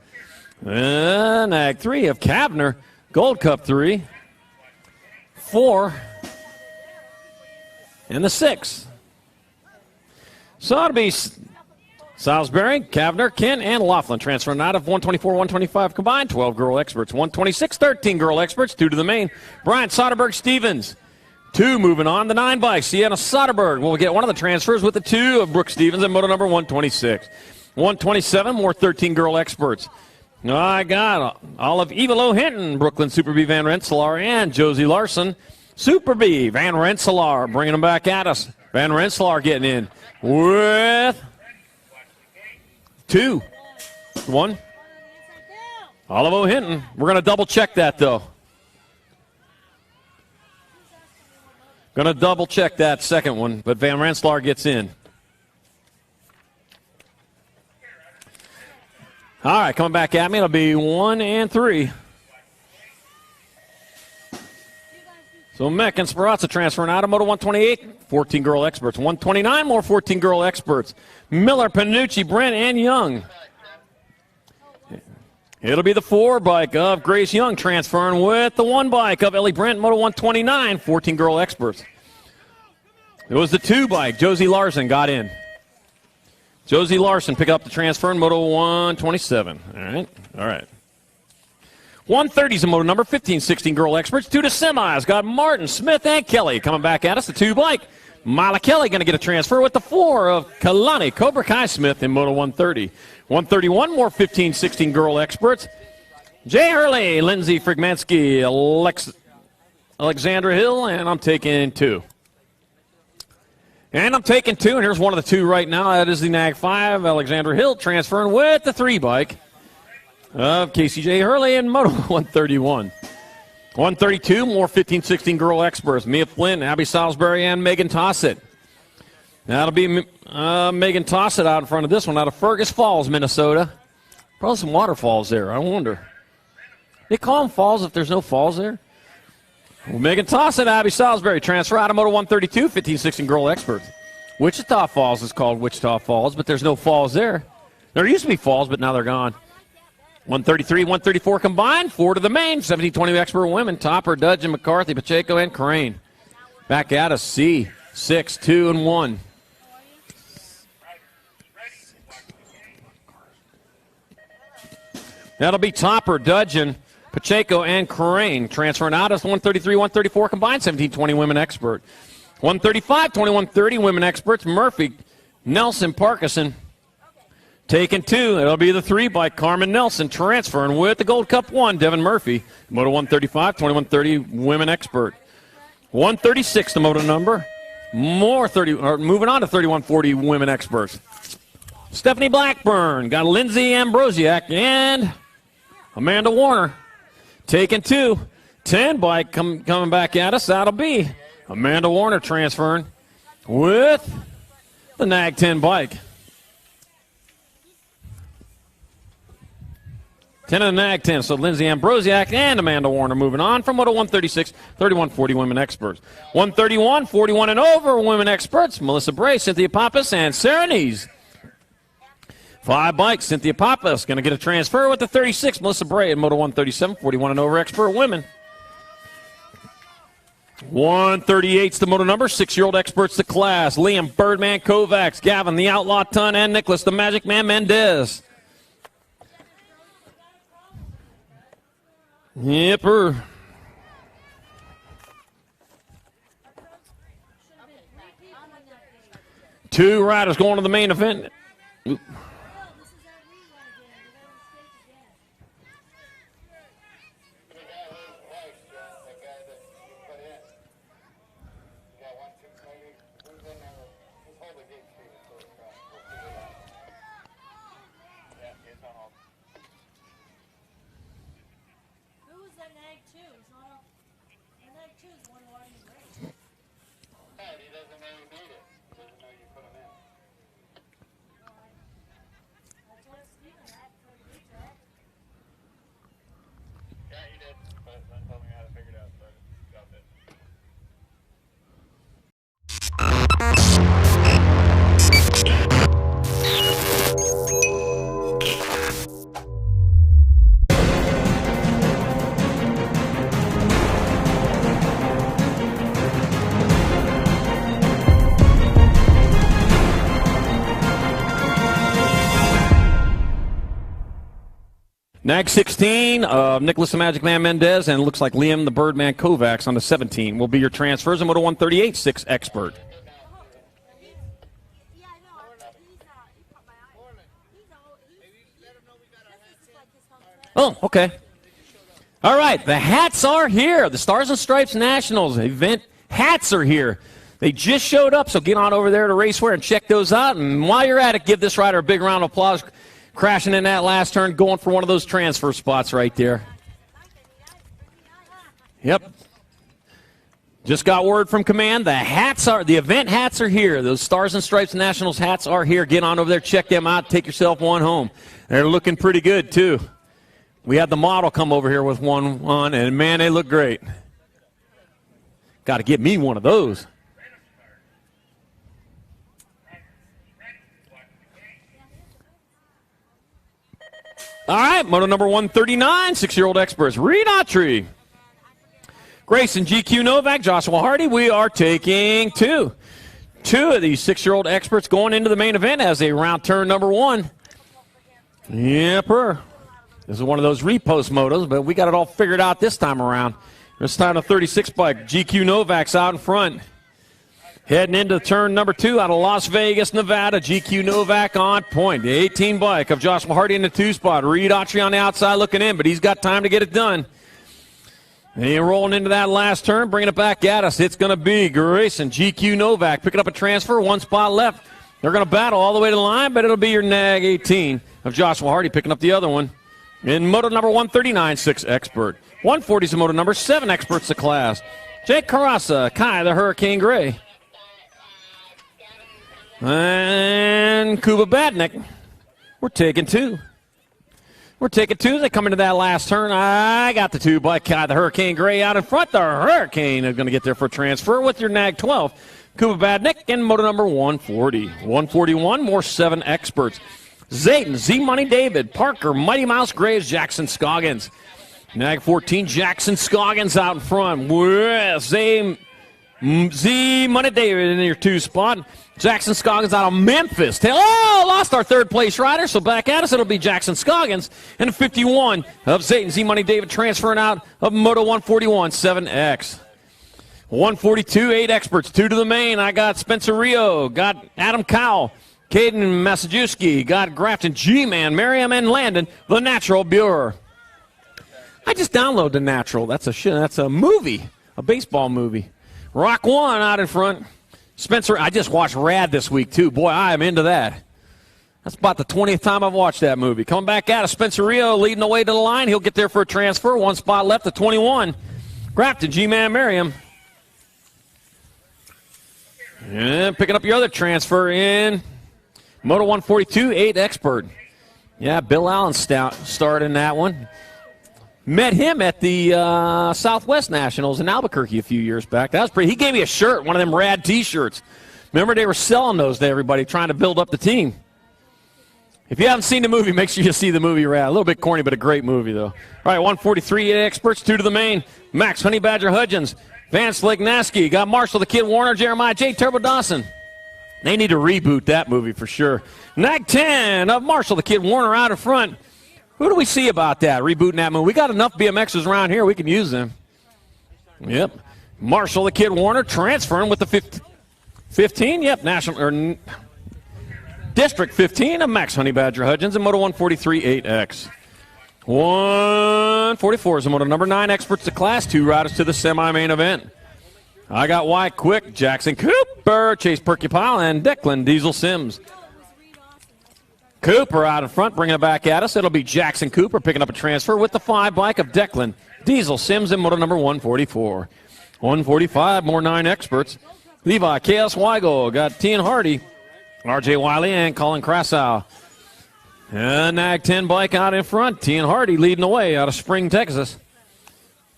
[SPEAKER 6] Nag 3 of Kavner, Gold Cup 3, 4, and the 6. So it'll be Salisbury, Kavner, Kent, and Laughlin transferring out of 124, 125 combined, 12 girl experts. 126, 13 girl experts, 2 to the main. Bryant Soderberg Stevens. 2 moving on. The 9 bike, Sienna Soderberg will get one of the transfers with the 2 of Brooke Stevens in moto number 126. 127, more 13 girl experts. I got Olive Evelo Hinton, Brooklyn Super B Van Rensselaer, and Josie Larson. Super B Van Rensselaer bringing them back at us. Van Rensselaer getting in with 2. 1. Olive O. Hinton. We're going to double check that, though. Going to double check that second one, but Van Rensselaer gets in. All right, coming back at me, it'll be 1 and 3. So Meck and Sperazza transferring out of Moto 128, 14 girl experts. 129, more 14 girl experts. Miller, Panucci, Brent, and Young. It'll be the 4 bike of Grace Young transferring with the 1 bike of Ellie Brent, Moto 129, 14 girl experts. It was the 2 bike. Josie Larson got in. Josie Larson pick up the transfer in Moto 127. All right. 130 is a moto number, 15, 16 girl experts. 2 to semis. Got Martin, Smith, and Kelly coming back at us. The 2 bike. Mila Kelly going to get a transfer with the 4 of Kalani, Cobra Kai Smith in Moto 130. 131, more 15, 16 girl experts. Jay Hurley, Lindsay Frigmansky, Alexandra Hill, and I'm taking 2. And I'm taking 2, and here's one of the 2 right now. That is the Nag 5, Alexandra Hill, transferring with the 3 bike of KCJ Hurley in Moto 131. 132, more 15, 16 girl experts. Mia Flynn, Abby Salisbury, and Megan Tossett. That'll be Megan Tossett out in front of this one out of Fergus Falls, Minnesota. Probably some waterfalls there, I wonder. They call them falls if there's no falls there? Well, Megan Tossett, Abby Salisbury, transfer out of Moto 132, 15, 16 girl experts. Wichita Falls is called Wichita Falls, but there's no falls there. There used to be falls, but now they're gone. 133, 134 combined, 4 to the main, 17, 20 expert women, Topper, Dudgeon, McCarthy, Pacheco, and Crane. Back at us, C, 6, 2, and 1. That'll be Topper, Dudgeon, Pacheco and Crane transferring out as 133-134 combined, 17-20 women expert. 135-21-30 women experts, Murphy, Nelson, Parkinson. Taking 2, it'll be the 3 by Carmen Nelson, transferring with the Gold Cup 1, Devin Murphy. Moto 135, 21-30 women expert. 136 the moto number. Moving on to 31-40 women experts. Stephanie Blackburn, got Lindsay Ambrosiak and Amanda Warner. Taking 2, 10 bike coming back at us. That'll be Amanda Warner transferring with the NAG 10 bike. 10 of the NAG 10. So Lindsay Ambrosiak and Amanda Warner moving on from Moto 136, 31-40 women experts. 131, 41 and over women experts. Melissa Bray, Cynthia Pappas, and Sarah Nees. 5 bikes. Cynthia Pappas going to get a transfer with the 36. Melissa Bray in Moto 137, 41 and over expert women. 138's the moto number. 6-year-old experts to class. Liam Birdman Kovacs, Gavin the Outlaw Ton, and Nicholas the Magic Man Mendez. Yepper. Two riders going to the main event. Oop. NAG 16 of Nicholas the Magic Man Mendez, and it looks like Liam the Birdman Kovacs on the 17 will be your transfers. And Moto 138, 6 expert. Oh, okay. All right, the hats are here. The Stars and Stripes Nationals event hats are here. They just showed up, so get on over there to Racewear and check those out. And while you're at it, give this rider a big round of applause. Crashing in that last turn, going for one of those transfer spots right there. Yep. Just got word from command. The event hats are here. Those Stars and Stripes Nationals hats are here. Get on over there, check them out, take yourself one home. They're looking pretty good, too. We had the model come over here with one on, and, man, they look great. Got to get me one of those. All right, moto number 139, 6-year-old experts, Reed Autry, Grayson GQ Novak, Joshua Hardy. We are taking 2. 2 of these 6-year-old experts going into the main event as they round turn number 1. Yepper. This is one of those repost motos, but we got it all figured out this time around. This time a 36 bike. GQ Novak's out in front. Heading into turn number 2 out of Las Vegas, Nevada. GQ Novak on point. The 18 bike of Joshua Hardy in the 2 spot. Reed Autry on the outside looking in, but he's got time to get it done. And he rolling into that last turn, bringing it back at us. It's going to be Grayson, GQ Novak, picking up a transfer, 1 spot left. They're going to battle all the way to the line, but it'll be your NAG 18 of Joshua Hardy picking up the other one. In moto number 139, 6 expert. 140 is the moto number, 7 experts to class. Jake Carrasa, Kai the Hurricane Gray. And Kuba Badnick. We're taking 2. We're taking 2. They come into that last turn. I got the 2 by Kai the Hurricane Gray out in front. The Hurricane is going to get there for a transfer with your NAG 12. Kuba Badnick in moto number 140. 141, more 7 experts. Zayton, Z-Money David, Parker, Mighty Mouse Graves, Jackson Scoggins. NAG 14, Jackson Scoggins out in front with Z Money David in your 2 spot. Jackson Scoggins out of Memphis. Lost our 3rd place rider, so back at us it'll be Jackson Scoggins. And 51 of Zayton Z Money David transferring out of Moto 141 7X. 142, 8 experts, 2 to the main. I got Spencer Rio, got Adam Cowell, Caden Masajewski, got Grafton G-Man, Miriam and Landon, The Natural Bureau. I just downloaded The Natural. That's a movie, a baseball movie. Rock 1 out in front. Spencer, I just watched Rad this week, too. Boy, I am into that. That's about the 20th time I've watched that movie. Coming back out of Spencer Rio, leading the way to the line. He'll get there for a transfer. 1 spot left at 21. Grafton G-Man Merriam. And picking up your other transfer in Moto 142, 8 expert. Yeah, Bill Allen starred in that one. Met him at the Southwest Nationals in Albuquerque a few years back. That was pretty. He gave me a shirt, one of them rad T-shirts. Remember, they were selling those to everybody, trying to build up the team. If you haven't seen the movie, make sure you see the movie Rad. A little bit corny, but a great movie, though. All right, 143 experts, 2 to the main. Max Honey Badger Hudgens, Vance Lignaski, got Marshall the Kid Warner, Jeremiah J. Turbo Dawson. They need to reboot that movie for sure. Nag 10 of Marshall the Kid Warner out in front. Who do we see about that, rebooting that movie? We got enough BMXers around here, we can use them. Yep. Marshall the Kid Warner transferring with the 15. Yep, National or District 15 of Max Honey Badger Hudgens and Moto 143 8X. 144 is the Moto number 9 experts to class, 2 riders to the semi-main event. I got White Quick, Jackson Cooper, Chase Perkypile, and Declan Diesel Sims. Cooper out in front, bringing it back at us. It'll be Jackson Cooper picking up a transfer with the 5 bike of Declan Diesel Sims in Moto number 144. 145, more 9 experts. Levi Chaos Weigel got Tian Hardy, RJ Wiley, and Colin Krasow. And Nag 10 bike out in front. Tian Hardy leading the way out of Spring, Texas.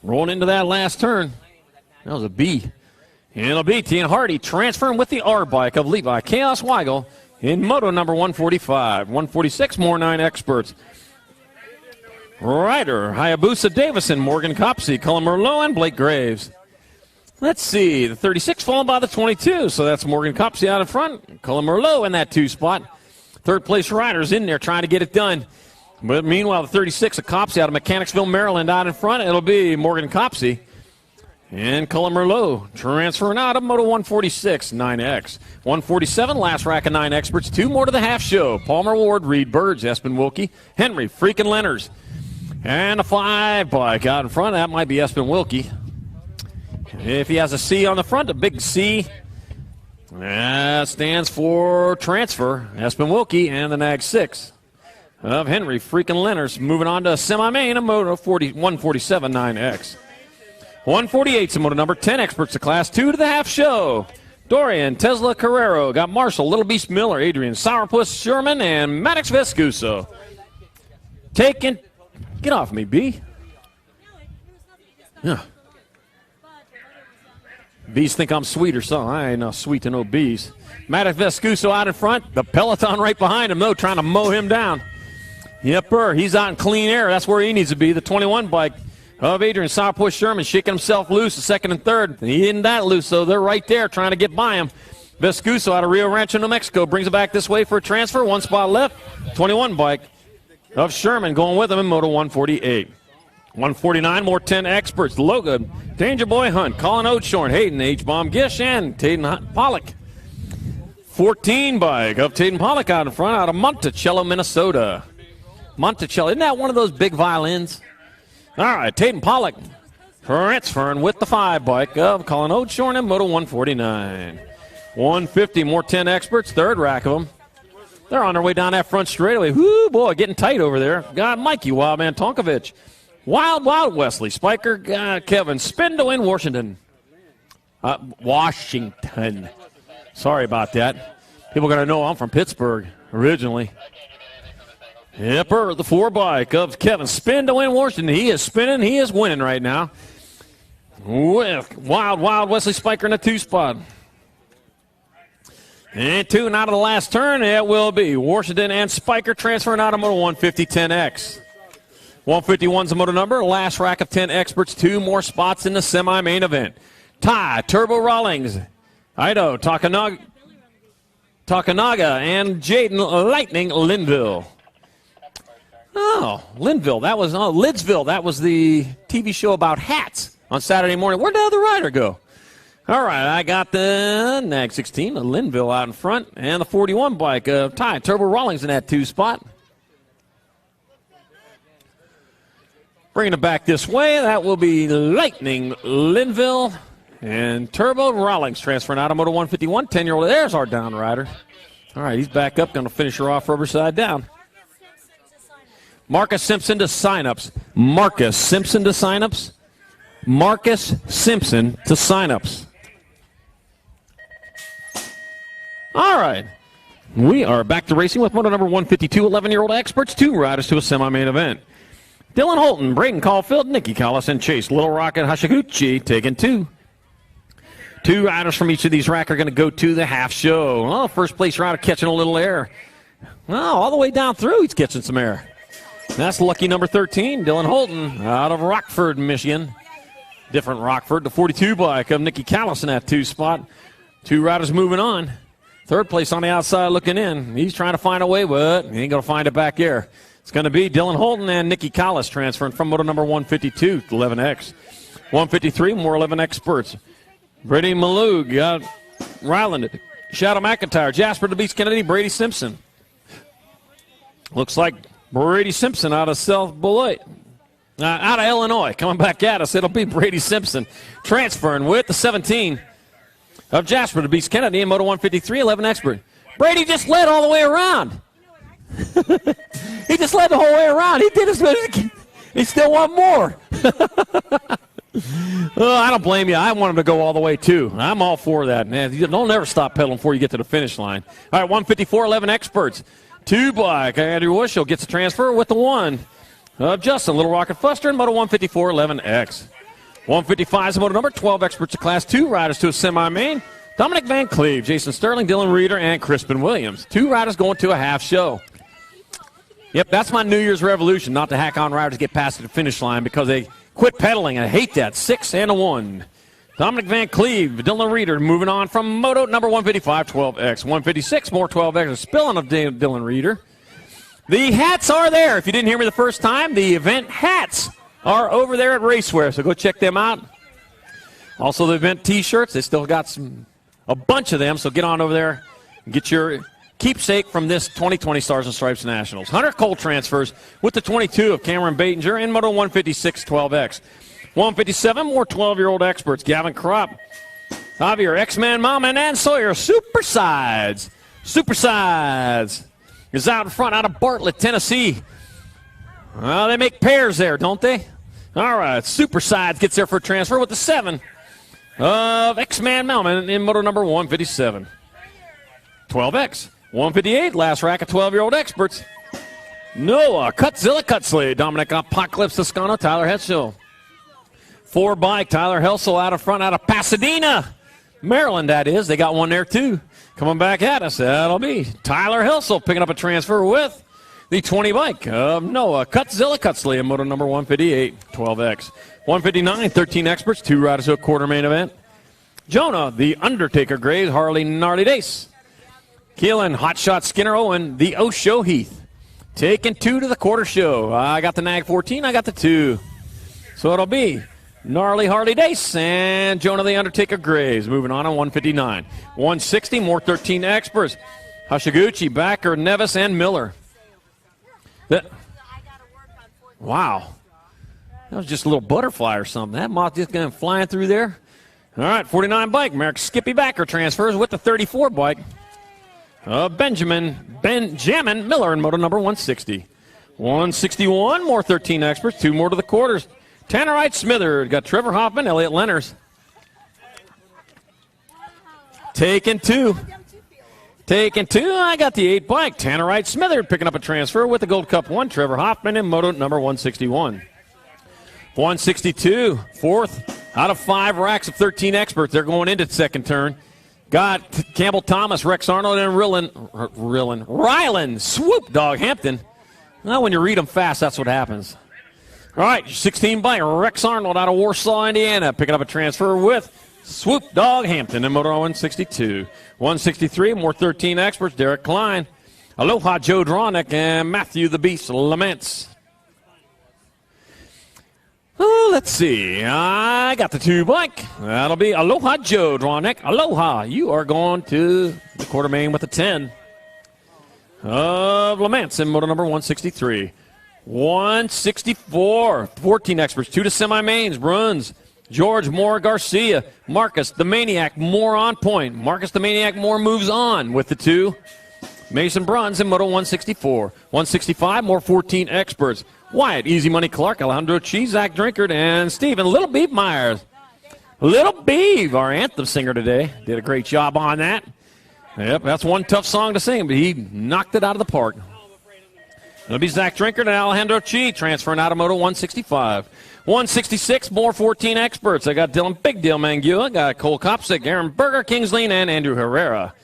[SPEAKER 6] Rolling into that last turn. That was a B. And it'll be Tian Hardy transferring with the R bike of Levi Chaos Weigel in Moto number 145. 146, more 9 experts. Ryder, Hayabusa Davison, Morgan Copsey, Cullen Merlot, and Blake Graves. Let's see, the 36 followed by the 22, so that's Morgan Copsey out in front. Cullen Merlot in that 2 spot. 3rd place riders in there trying to get it done. But meanwhile, the 36 of Copsey out of Mechanicsville, Maryland out in front. It'll be Morgan Copsey. And Cullen Merlot transferring out of Moto 146, 9X. 147, last rack of 9 experts. 2 more to the half show. Palmer Ward, Reed Burge, Espen Wilkie, Henry freaking Lenners. And a 5 bike out in front. That might be Espen Wilkie. If he has a C on the front, a big C. That stands for transfer. Espen Wilkie and the Nag 6 of Henry freaking Lenners. Moving on to semi-main, a Moto 147, 9X. 148 is Moto number 10 experts to class 2 to the half show. Dorian Tesla Carrero got Marshall, Little Beast Miller, Adrian Sourpuss Sherman, and Maddox Vescuso. Get off me, B. Yeah. Bees think I'm sweet or something. I ain't no sweet to no bees. Maddox Vescuso out in front. The Peloton right behind him, though, trying to mow him down. Yep, he's out in clean air. That's where he needs to be. The 21 bike of Adrian Sourpuss Sherman shaking himself loose, the 2nd and 3rd. He isn't that loose, so they're right there trying to get by him. Vescuso out of Rio Rancho, New Mexico, brings it back this way for a transfer. 1 spot left. 21 bike of Sherman going with him in Moto 148. 149, more 10 experts. Logan, Danger Boy Hunt, Colin Oatshorn, Hayden, H-Bomb Gish, and Tayden Pollock. 14 bike of Tayden Pollock out in front, out of Monticello, Minnesota. Monticello, isn't that one of those big violins? All right, Tayden Pollock transferring with the 5 bike of Colin Oatshorn in Moto 149. 150, more 10 experts, 3rd rack of them. They're on their way down that front straightaway. Whoo, boy, getting tight over there. Got Mikey Wildman Tonkovich. Wild Wesley, Spiker, Kevin, Spindle in Washington. Washington. Sorry about that. People are going to know I'm from Pittsburgh originally. Yep, the 4 bike of Kevin Spindle in Washington. He is spinning. He is winning right now. With Wild Wesley Spiker in the 2 spot. And 2 and out of the last turn, it will be Washington and Spiker transferring out of Moto 150 10X. 151's the moto number. Last rack of 10 experts. 2 more spots in the semi-main event. Ty, Turbo Rawlings, Ido, Takanaga, and Jaden Lightning Linville. Oh, Linville. That was Lidsville. That was the TV show about hats on Saturday morning. Where'd the other rider go? All right, I got the Nag 16, the Linville out in front, and the 41 bike of Ty, Turbo Rawlings in that 2 spot. Bringing it back this way, that will be Lightning Linville and Turbo Rawlings transferring out of Moto 151. 10-year-old, there's our down rider. All right, he's back up, going to finish her off rubber side down. Marcus Simpson to sign-ups. Marcus Simpson to sign-ups. Marcus Simpson to sign-ups. All right. We are back to racing with Moto number 152, 11-year-old experts, 2 riders to a semi-main event. Dylan Holton, Braden Caulfield, Nicky Collis, and Chase Little Rocket Hashiguchi taking 2. 2 riders from each of these racks are going to go to the half show. Well, first place rider catching a little air. Well, all the way down through, he's catching some air. That's lucky number 13, Dylan Holton, out of Rockford, Michigan. Different Rockford, the 42 bike of Nicky Collis in that 2 spot. 2 riders moving on. Third place on the outside looking in. He's trying to find a way, but he ain't going to find it back here. It's going to be Dylan Holton and Nicky Collis transferring from Moto number 152 to 11X. 153, more 11 experts. Brady Malug got Ryland, Shadow McIntyre, Jasper DeBeats Kennedy, Brady Simpson. Looks like Brady Simpson out of South Beloit. Out of Illinois, coming back at us. It'll be Brady Simpson transferring with the 17 of Jasper DeBeats Kennedy in Moto 153, 11 expert. Brady just led all the way around. He just led the whole way around. He did as much as he can. He still want more. I don't blame you. I want him to go all the way, too. I'm all for that, man. Don't never stop pedaling before you get to the finish line. All right, 154, 11 experts. 2 bike. Andrew Wuschel gets a transfer with the 1 of Justin Little Rocket Fuster in Moto 154, 11X. 155 is the moto number, 12 experts of Class 2 riders to a semi-main. Dominic Van Cleve, Jason Sterling, Dylan Reeder, and Crispin Williams. 2 riders going to a half show. Yep, that's my New Year's revolution, not to hack on riders get past the finish line because they quit pedaling. I hate that. 6 and a 1. Dominic Van Cleve, Dylan Reeder moving on from Moto number 155, 12X. 156, more 12X. A spilling of Dylan Reeder. The hats are there. If you didn't hear me the first time, the event hats are over there at Racewear, so go check them out. Also, the event T-shirts, they still got a bunch of them, so get on over there and get your keepsake from this 2020 Stars and Stripes Nationals. Hunter Cole transfers with the 22 of Cameron Batinger in Moto 156 12X. 157, more 12-year-old experts. Gavin Kropp, Javier, X-Man Mom, and Ann Sawyer. Supersides is out in front, out of Bartlett, Tennessee. Well, they make pairs there, don't they? All right, Supersides gets there for a transfer with the 7 of X-Man Melman in Moto number 157. 12X. 158, last rack of 12-year-old experts. Noah, Cutzilla Cutsley, Dominic Apocalypse Toscano, Tyler Hetzel. 4 bike, Tyler Helsel out in front, out of Pasadena, Maryland, that is. They got one there, too. Coming back at us, that'll be Tyler Helsel picking up a transfer with the 20 bike of Noah Cutzilla Cutsley in Moto number 158, 12X. 159, 13 experts, 2 riders to a quarter main event. Jonah, the Undertaker Graves, Harley Gnarly Dace. Keelan, Hotshot Skinner Owen, the Osho Heath. Taking 2 to the quarter show. I got the Nag 14, I got the 2. So it'll be Gnarly Harley Dace and Jonah the Undertaker Graves. Moving on 159. 160, more 13 experts. Hashiguchi, Backer, Nevis, and Miller. Wow. That was just a little butterfly or something. That moth just going flying through there. All right, 49 bike. Merrick Skippy Backer transfers with the 34 bike. Benjamin Miller in Moto number 160. 161, more 13 experts, 2 more to the quarters. Tannerite Smitherd, got Trevor Hoffman, Elliot Lenners. Taking 2. I got the 8 bike. Tannerite Smitherd picking up a transfer with the Gold Cup 1. Trevor Hoffman in Moto number 161. 162, 4th out of 5 racks of 13 experts. They're going into the second turn. Got Campbell Thomas, Rex Arnold, and Ryland Swoop Dog Hampton. Well, when you read them fast, that's what happens. All right, 16 bike, Rex Arnold out of Warsaw, Indiana, picking up a transfer with Swoop Dog Hampton in Motor 162. 163, more 13 experts. Derek Klein, Aloha Joe Dronick, and Matthew the Beast Laments. Oh, let's see. I got the 2 bike. That'll be Aloha Joe Dronick. Aloha, you are going to the quarter main with a 10 of Laments in Motor number 163. 164, 14 experts. 2 to semi-mains. Bruns. George Moore Garcia, Marcus the Maniac Moore on point. Marcus the Maniac Moore moves on with the 2. Mason Bruns in Moto 164. 165, more 14 experts. Wyatt, Easy Money Clark, Alejandro Cheese, Zach Drinkard, and Stephen Little Beef Myers. Little Beef, our anthem singer today, did a great job on that. Yep, that's one tough song to sing, but he knocked it out of the park. It'll be Zach Drinkard and Alejandro Cheese transferring out of Moto 165. 166, more 14 experts. I got Dylan Big Deal Mangua, got Cole Kopsick, Aaron Berger, Kingsley, and Andrew Herrera.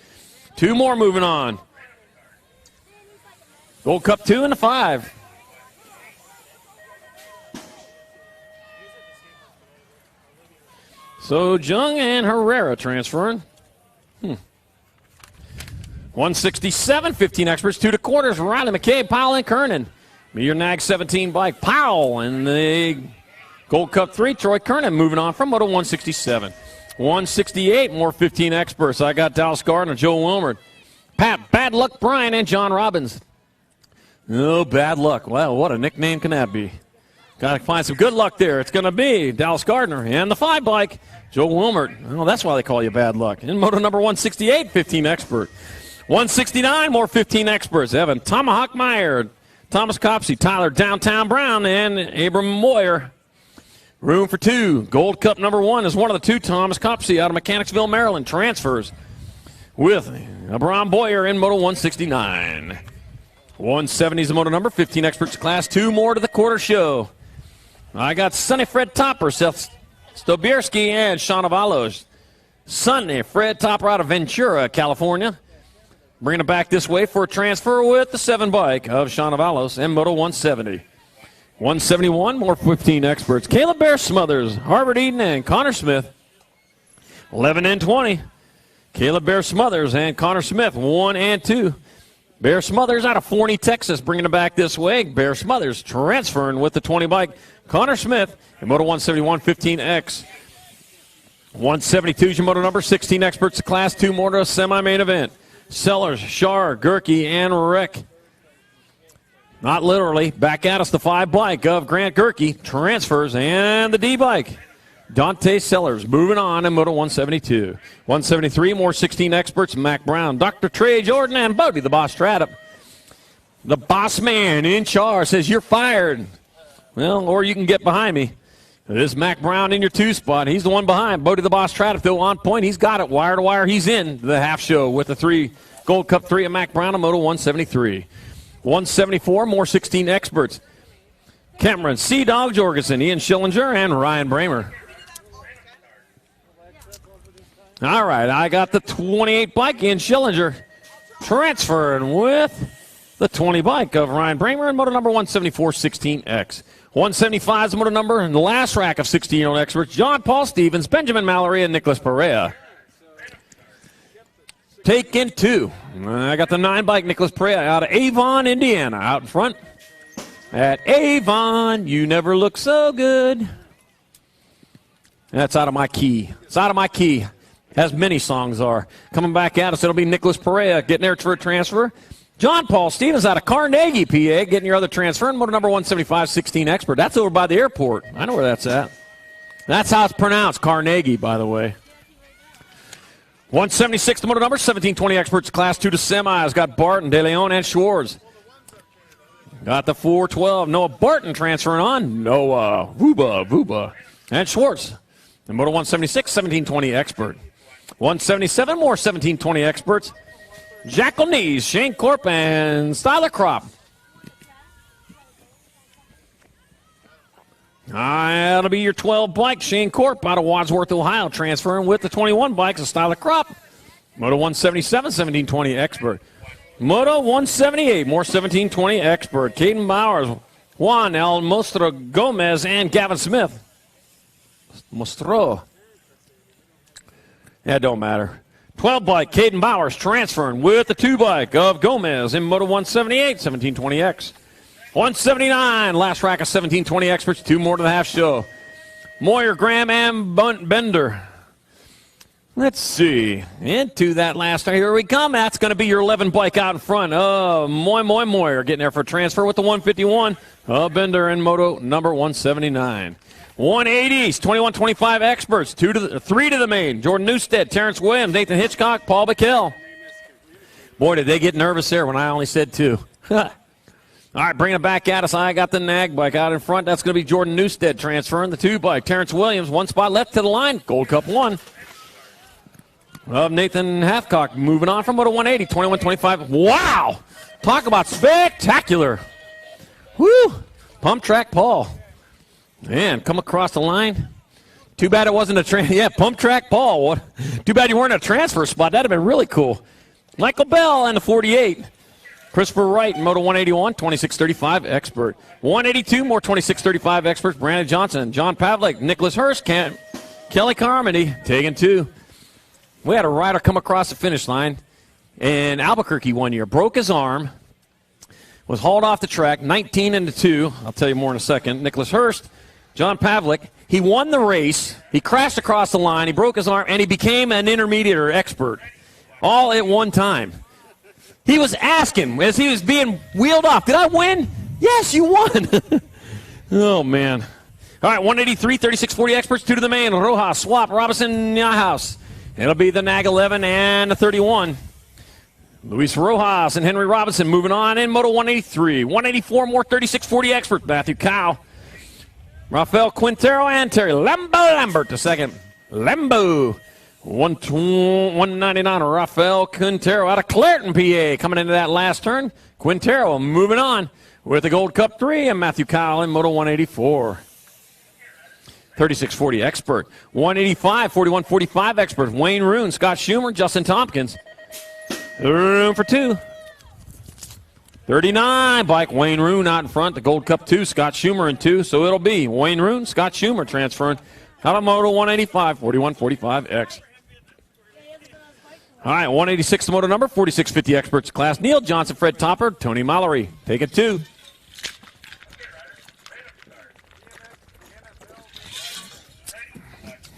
[SPEAKER 6] 2 more moving on. Gold Cup 2 and a 5. So Jung and Herrera transferring. 167, 15 experts, 2 to quarters. Riley McCabe, Powell, and Kernan. Your NAG 17 bike. Powell in the Gold Cup 3. Troy Kernan moving on from Moto 167. 168, more 15 experts. I got Dallas Gardner, Joe Wilmer, Pat Bad Luck Bryan, and John Robbins. No, Bad Luck. Well, what a nickname can that be? Got to find some good luck there. It's going to be Dallas Gardner and the 5 bike, Joe Wilmert. Well, that's why they call you Bad Luck. In Moto number 168, 15 expert. 169, more 15 experts. Evan Tomahawk Meyer, Thomas Copsey, Tyler Downtown Brown, and Abram Moyer. Room for 2. Gold Cup number 1 is one of the 2. Thomas Copsey out of Mechanicsville, Maryland, transfers with Abram Boyer in Moto 169. 170 is the moto number. 15 experts class. 2 more to the quarter show. I got Sonny Fred Topper, Seth Stobierski, and Sean Avalos. Sonny Fred Topper out of Ventura, California. Bringing it back this way for a transfer with the 7 bike of Sean Avalos and Moto 170. 171, more 15 experts. Caleb Bear Smothers, Harvard Eden, and Connor Smith. 11 and 20. Caleb Bear Smothers and Connor Smith, 1 and 2. Bear Smothers out of Forney, Texas, bringing it back this way. Bear Smothers transferring with the 20 bike. Connor Smith in Moto 171, 15X. 172 is your moto number. 16 experts, class 2 more to a semi-main event. Sellers, Shar, Gerke, and Rick. Not literally. Back at us, the 5 bike of Grant Gerke. Transfers and the D bike. Dante Sellers moving on in Moto 172. 173, more 16 experts. Mac Brown, Dr. Trey Jordan, and Bodie the Boss Stratup. The boss man in charge says you're fired. Well, or you can get behind me. This is Mac Brown in your 2 spot. He's the one behind. Bodie the Boss Stratup, though, on point. He's got it wire to wire. He's in the half show with the 3 Gold Cup 3 of Mac Brown on Moto 173. 174, more 16 experts. Cameron C. Dog Jorgensen, Ian Schillinger, and Ryan Bramer. All right, I got the 28 bike, Ian Schillinger, transferring with the 20 bike of Ryan Bramer and moto number 174, 16X. 175 is the moto number in the last rack of 16-year-old experts. John Paul Stevens, Benjamin Mallory, and Nicholas Perea. Taken 2. I got the 9 bike, Nicholas Perea, out of Avon, Indiana, out in front. At Avon, you never look so good. That's out of my key. It's out of my key, as many songs are. Coming back at us, it'll be Nicholas Perea getting there for a transfer. John Paul Stevens out of Carnegie, PA, getting your other transfer. And motor number 175, 16 expert. That's over by the airport. I know where that's at. That's how it's pronounced, Carnegie, by the way. 176, the motor number, 1720 experts, class 2 to semis. Got Barton, De Leon, and Schwartz. Got the 412. Noah Barton transferring on. Noah, Vuba, and Schwartz. And motor 176, 1720 expert. 177, more 1720 experts. Jackal Knees, Shane Corp, and Styler Crop. That'll be your 12 bike. Shane Corp out of Wadsworth, Ohio, transferring with the 21 bikes of Styler Crop. Moto 177, 1720 expert. Moto 178, more 1720 expert. Caden Bowers, Juan El Mostro Gomez, and Gavin Smith. Mostro. That don't matter. 12 bike, Caden Bowers transferring with the 2 bike of Gomez in Moto 178, 1720X. 179, last rack of 1720 experts, 2 more to the half show. Moyer, Graham, and Bender. Let's see. Into that last, here we come. That's going to be your 11 bike out in front. Moyer getting there for a transfer with the 151. Bender in Moto number 179. 180s, 21-25 experts, 3 to the main. Jordan Newstead, Terrence Williams, Nathan Hitchcock, Paul Backel. Boy, did they get nervous there when I only said 2. All right, bringing it back at us. I got the nag bike out in front. That's going to be Jordan Newstead transferring the 2 bike. Terrence Williams, 1 spot left to the line. Gold Cup 1. Of Nathan Hathcock moving on from Moto 180, 21-25. Wow! Talk about spectacular. Woo! Pump track Paul. Man, come across the line. Too bad it wasn't a yeah, pump track Paul. What? Too bad you weren't a transfer spot. That'd have been really cool. Michael Bell and the 48. Christopher Wright in Moto 181, 26-35 expert. 182 more 26-35 experts. Brandon Johnson, John Pavlik, Nicholas Hurst, Kelly Carmody taking 2. We had a rider come across the finish line in Albuquerque one year, broke his arm, was hauled off the track, 19-2. I'll tell you more in a second. Nicholas Hurst, John Pavlik, he won the race, he crashed across the line, he broke his arm, and he became an intermediate or expert all at one time. He was asking as he was being wheeled off, did I win? Yes, you won. Oh, man. All right, 183, 36-40 experts, 2 to the main. Rojas, Swap, Robinson, Nyahouse. It'll be the NAG 11 and the 31. Luis Rojas and Henry Robinson moving on in Moto 183. 184 more 36-40 expert. Matthew Cow. Rafael Quintero and Terry Lambert the second. Lambo. 199 Rafael Quintero out of Clareton, PA. Coming into that last turn. Quintero moving on with the Gold Cup 3 and Matthew Cow in Moto 184. 36-40 expert. 185, 41-45 expert. Wayne Roon, Scott Schumer, Justin Tompkins. Room for 2. 39 bike. Wayne Roon out in front. The Gold Cup 2. Scott Schumer in 2. So it'll be Wayne Roon, Scott Schumer transferring out of Moto 185, 41-45X. All right, 186 the moto number. 46-50 experts class. Neil Johnson, Fred Topper, Tony Mallory. Take it 2.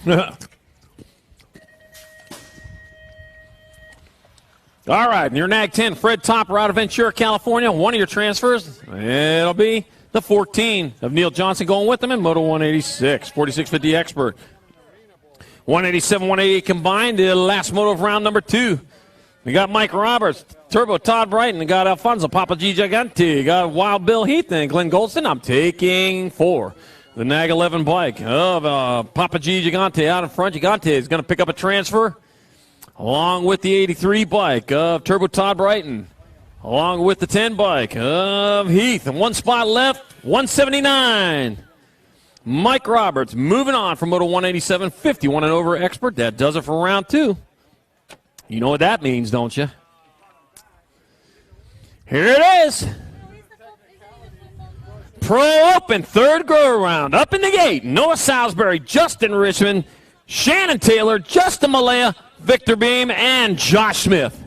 [SPEAKER 6] All right, and your NAG 10, Fred Topper out of Ventura, California. One of your transfers, it'll be the 14 of Neil Johnson going with them in Moto 186, 46-50 expert. 187, 188 combined, the last moto of round number 2. We got Mike Roberts, Turbo Todd Brighton, we got Alfonso Papa G Gigante, we got Wild Bill Heath and Glenn Goldston. I'm taking 4. The NAG 11 bike of Papa G Gigante out in front. Gigante is going to pick up a transfer along with the 83 bike of Turbo Todd Brighton, along with the 10 bike of Heath. And 1 spot left, 179. Mike Roberts moving on from Moto 187, 51 and over expert. That does it for round 2. You know what that means, don't you? Here it is. Pro Open, 3rd go-around. Up in the gate, Noah Salisbury, Justin Richmond, Shannon Taylor, Justin Malaya, Victor Beam, and Josh Smith.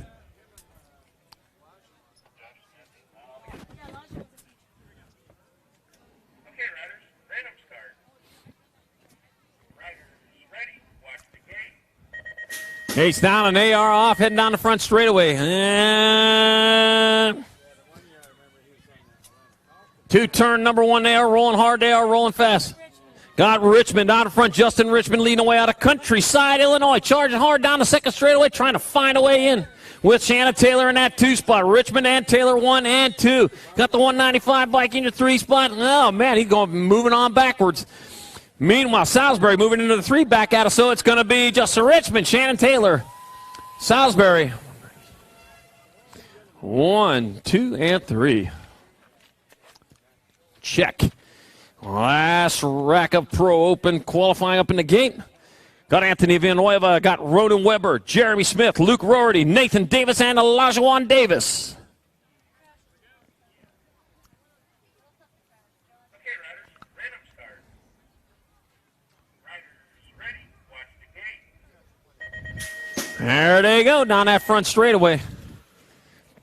[SPEAKER 6] Ace down and AR off, heading down the front straightaway. And 2-turn number 1, they are rolling hard, they are rolling fast. Got Richmond out in front, Justin Richmond leading away out of Countryside, Illinois. Charging hard down the second straightaway, trying to find a way in with Shannon Taylor in that 2 spot. Richmond and Taylor 1 and 2. Got the 195 bike in your 3 spot. Oh, man, he's going moving on backwards. Meanwhile, Salisbury moving into the 3 back out of, so it's going to be Justin Richmond, Shannon Taylor, Salisbury. 1, 2, and 3. Check. Last rack of Pro Open qualifying up in the gate. Got Anthony Villanueva, got Roden Weber, Jeremy Smith, Luke Rorty, Nathan Davis, and Elijah Davis. There they go, down that front straightaway.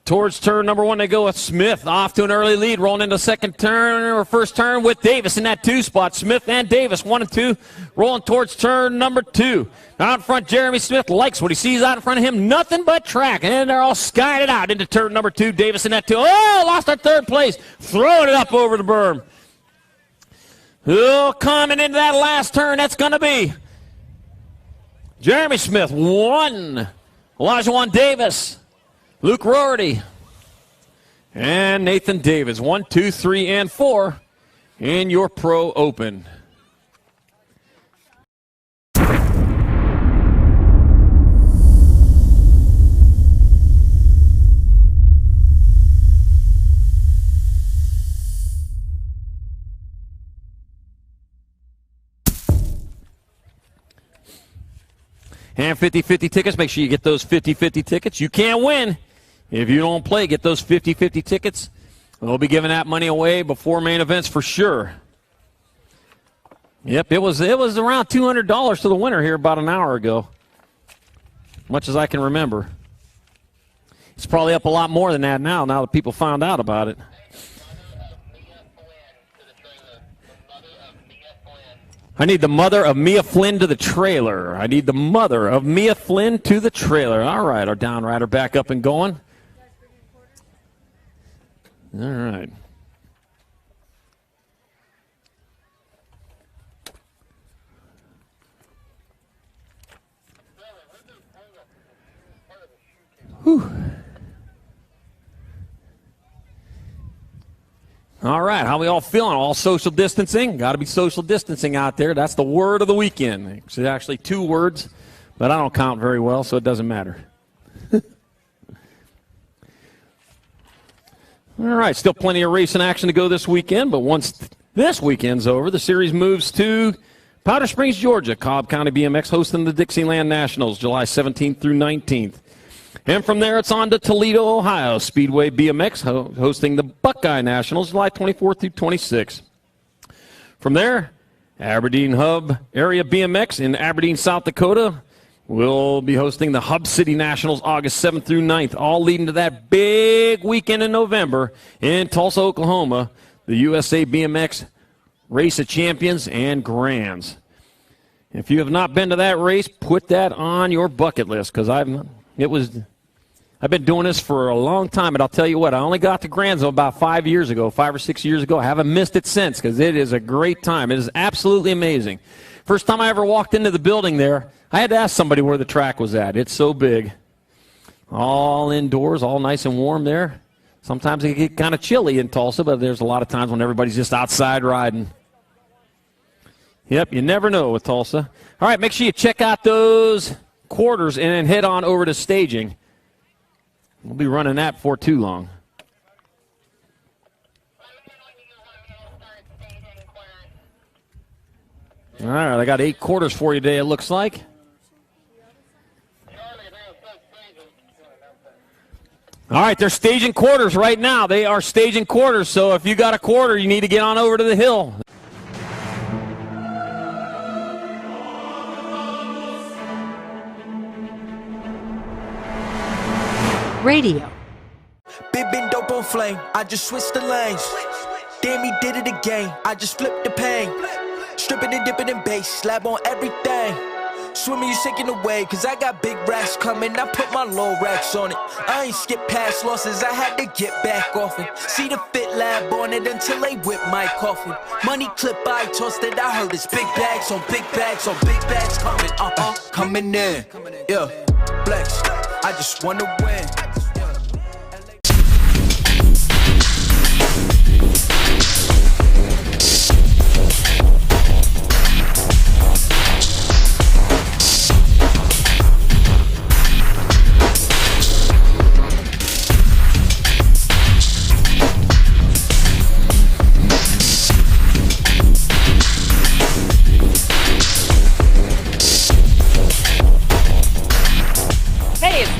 [SPEAKER 6] Towards turn number 1, they go with Smith off to an early lead, rolling into second turn or first turn with Davis in that 2 spot. Smith and Davis, 1 and 2, rolling towards turn number 2. Out in front, Jeremy Smith likes what he sees out in front of him, nothing but track, and they're all skied it out into turn number 2. Davis in that 2. Oh, lost our third place, throwing it up over the berm. Oh, coming into that last turn, that's going to be Jeremy Smith, 1. Elijah Davis. Luke Rorty and Nathan Davis, 1, 2, 3, and 4 in your Pro Open. And 50-50 tickets, make sure you get those 50-50 tickets. You can't win if you don't play. Get those 50-50 tickets. We'll be giving that money away before main events for sure. Yep, it was around $200 to the winner here about an hour ago, much as I can remember. It's probably up a lot more than that now that people found out about it. I need the mother of Mia Flynn to the trailer. I need the mother of Mia Flynn to the trailer. All right, our downrider back up and going. All right. Whew. All right, how we all feeling? All social distancing? Got to be social distancing out there. That's the word of the weekend. It's actually 2 words, but I don't count very well, so it doesn't matter. All right, still plenty of racing action to go this weekend, but once this weekend's over, the series moves to Powder Springs, Georgia. Cobb County BMX hosting the Dixieland Nationals July 17th through 19th. And from there, it's on to Toledo, Ohio. Speedway BMX hosting the Buckeye Nationals July 24th through 26th. From there, Aberdeen Hub Area BMX in Aberdeen, South Dakota will be hosting the Hub City Nationals August 7th through 9th, all leading to that big weekend in November in Tulsa, Oklahoma, the USA BMX Race of Champions and Grands. If you have not been to that race, put that on your bucket list, because I've been doing this for a long time, and I'll tell you what, I only got to Grands about 5 or 6 years ago. I haven't missed it since, because it is a great time. It is absolutely amazing. First time I ever walked into the building there, I had to ask somebody where the track was at. It's so big. All indoors, all nice and warm there. Sometimes it can get kind of chilly in Tulsa, but there's a lot of times when everybody's just outside riding. Yep, you never know with Tulsa. All right, make sure you check out those quarters and then head on over to staging. We'll be running that for too long. All right, I got 8 quarters for you today, it looks like. All right, they're staging quarters right now. They are staging quarters, so if you got a quarter, you need to get on over to the hill.
[SPEAKER 8] Radio.
[SPEAKER 2] Big been dope on flame, I just switched the lanes. Damn, he did it again, I just flipped the pain. Stripping and dipping in bass, slab on everything. Swimming, you sinking away, cause I got big racks coming. I put my low racks on it. I ain't skip past losses, I had to get back off it. See the fit lab on it until they whip my coffin. Money clip, I tossed it, I heard it's big bags on big bags on big bags coming. Coming in, yeah, flex. I just wanna win.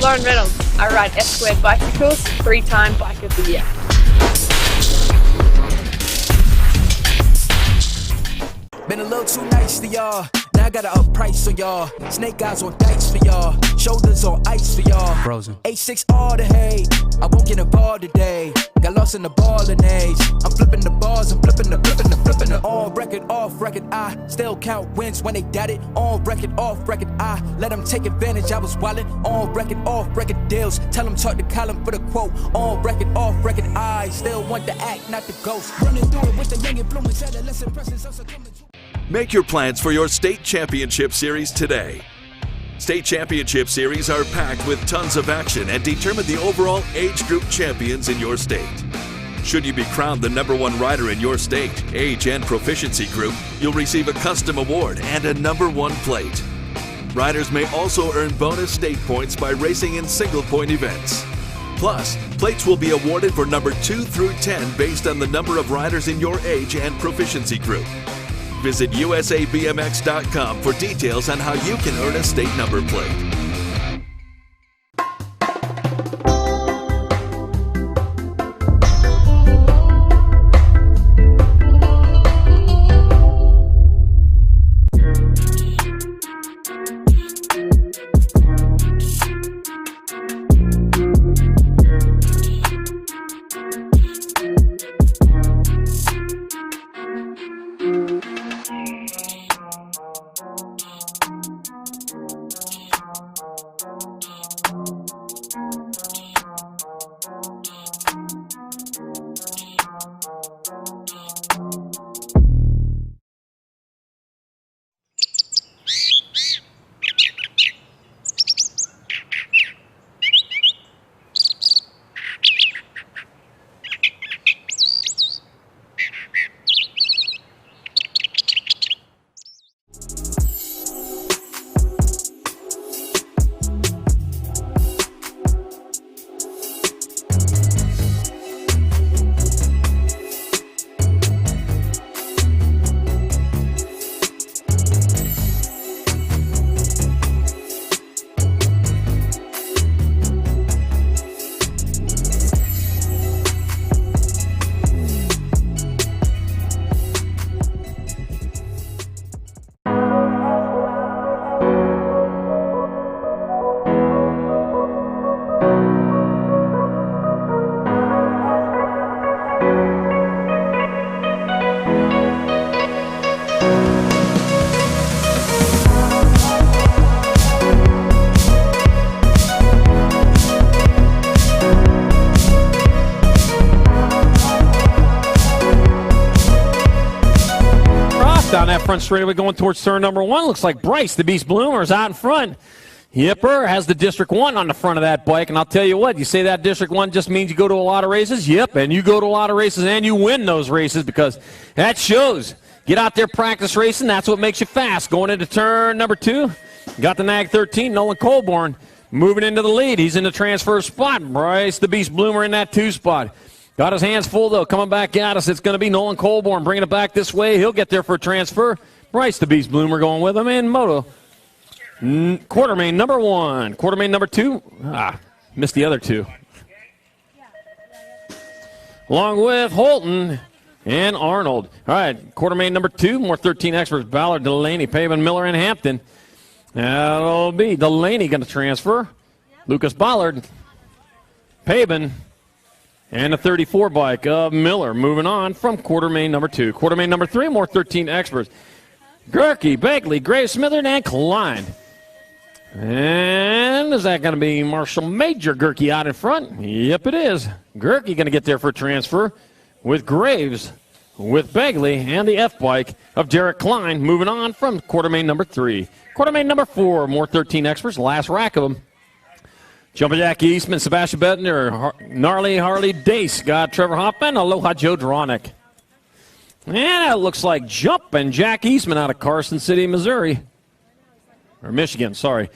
[SPEAKER 3] Lauren Reynolds. I ride S-Squared bicycles, 3-time Bike of the Year.
[SPEAKER 2] Been a little too nice to y'all. Now I got a up price on y'all. Snake eyes on dice for y'all. Shoulders on ice for y'all.
[SPEAKER 8] Frozen.
[SPEAKER 2] 8-6 all the hate. I won't get involved today. Got lost in the ball and age. I'm flipping the balls, I'm flipping the. On record, off record, I still count wins when they doubt it. On record, off record, I let them take advantage. I was wildin'. On record, off record deals. Tell them talk to Colin for the quote. On record, off record, I still want the act, not the ghost. Running through it with the young influence, adolescent presence, also coming to.
[SPEAKER 5] Make your plans for your state championship series today. State championship series are packed with tons of action and determine the overall age group champions in your state. Should you be crowned the #1 rider in your state, age and proficiency group, you'll receive a custom award and a #1 plate. Riders may also earn bonus state points by racing in single-point events. Plus, plates will be awarded for number 2 through 10 based on the number of riders in your age and proficiency group. Visit usabmx.com for details on how you can earn a state number plate.
[SPEAKER 6] Down that front straightaway going towards turn #1. Looks like Bryce, the Beast Bloomer, is out in front. Yipper has the District 1 on the front of that bike, and I'll tell you what, you say that District 1 just means you go to a lot of races? Yep, and you go to a lot of races and you win those races because that shows. Get out there, practice racing, that's what makes you fast. Going into turn #2, got the Nag 13, Nolan Colborn, moving into the lead. He's in the transfer spot. Bryce, the Beast Bloomer, in that 2 spot. Got his hands full, though, coming back at us. It's going to be Nolan Colborn bringing it back this way. He'll get there for a transfer. Bryce, the Beast Bloomer, going with him. And Moto, Quartermain #1. Quartermain #2. Missed the other 2. Along with Holton and Arnold. All right, Quartermain #2. More 13 experts. Ballard, Delaney, Pavin, Miller, and Hampton. That'll be Delaney going to transfer. Lucas Ballard, Pavin, and a 34 bike of Miller moving on from Quartermain #2. Quartermain #3, more 13 experts. Gerke, Bagley, Gray, Smitherd, and Klein. And is that going to be Marshall Major Gerke out in front? Yep, it is. Gerke going to get there for a transfer with Graves, with Bagley, and the F bike of Derek Klein moving on from Quartermain #3. Quartermain #4, more 13 experts, last rack of them. Jumping Jack Eastman, Sebastian Bettner, Gnarly Harley Dace, got Trevor Hoffman, Aloha Joe Dronick. And it looks like Jumping Jack Eastman out of Carson City, Missouri. Or Michigan, sorry.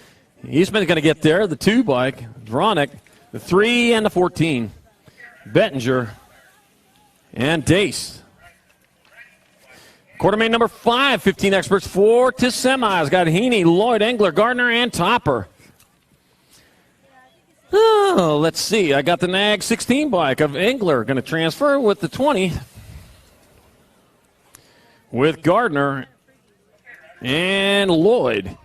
[SPEAKER 6] Eastman's going to get there, the 2 bike, Dronick, the 3 and the 14. Bettinger and Dace. Quartermain #5, 15 experts, 4 to semis. Got Heaney, Lloyd, Engler, Gardner, and Topper. Oh, let's see. I got the Nag 16 bike of Engler going to transfer with the 20. With Gardner and Lloyd.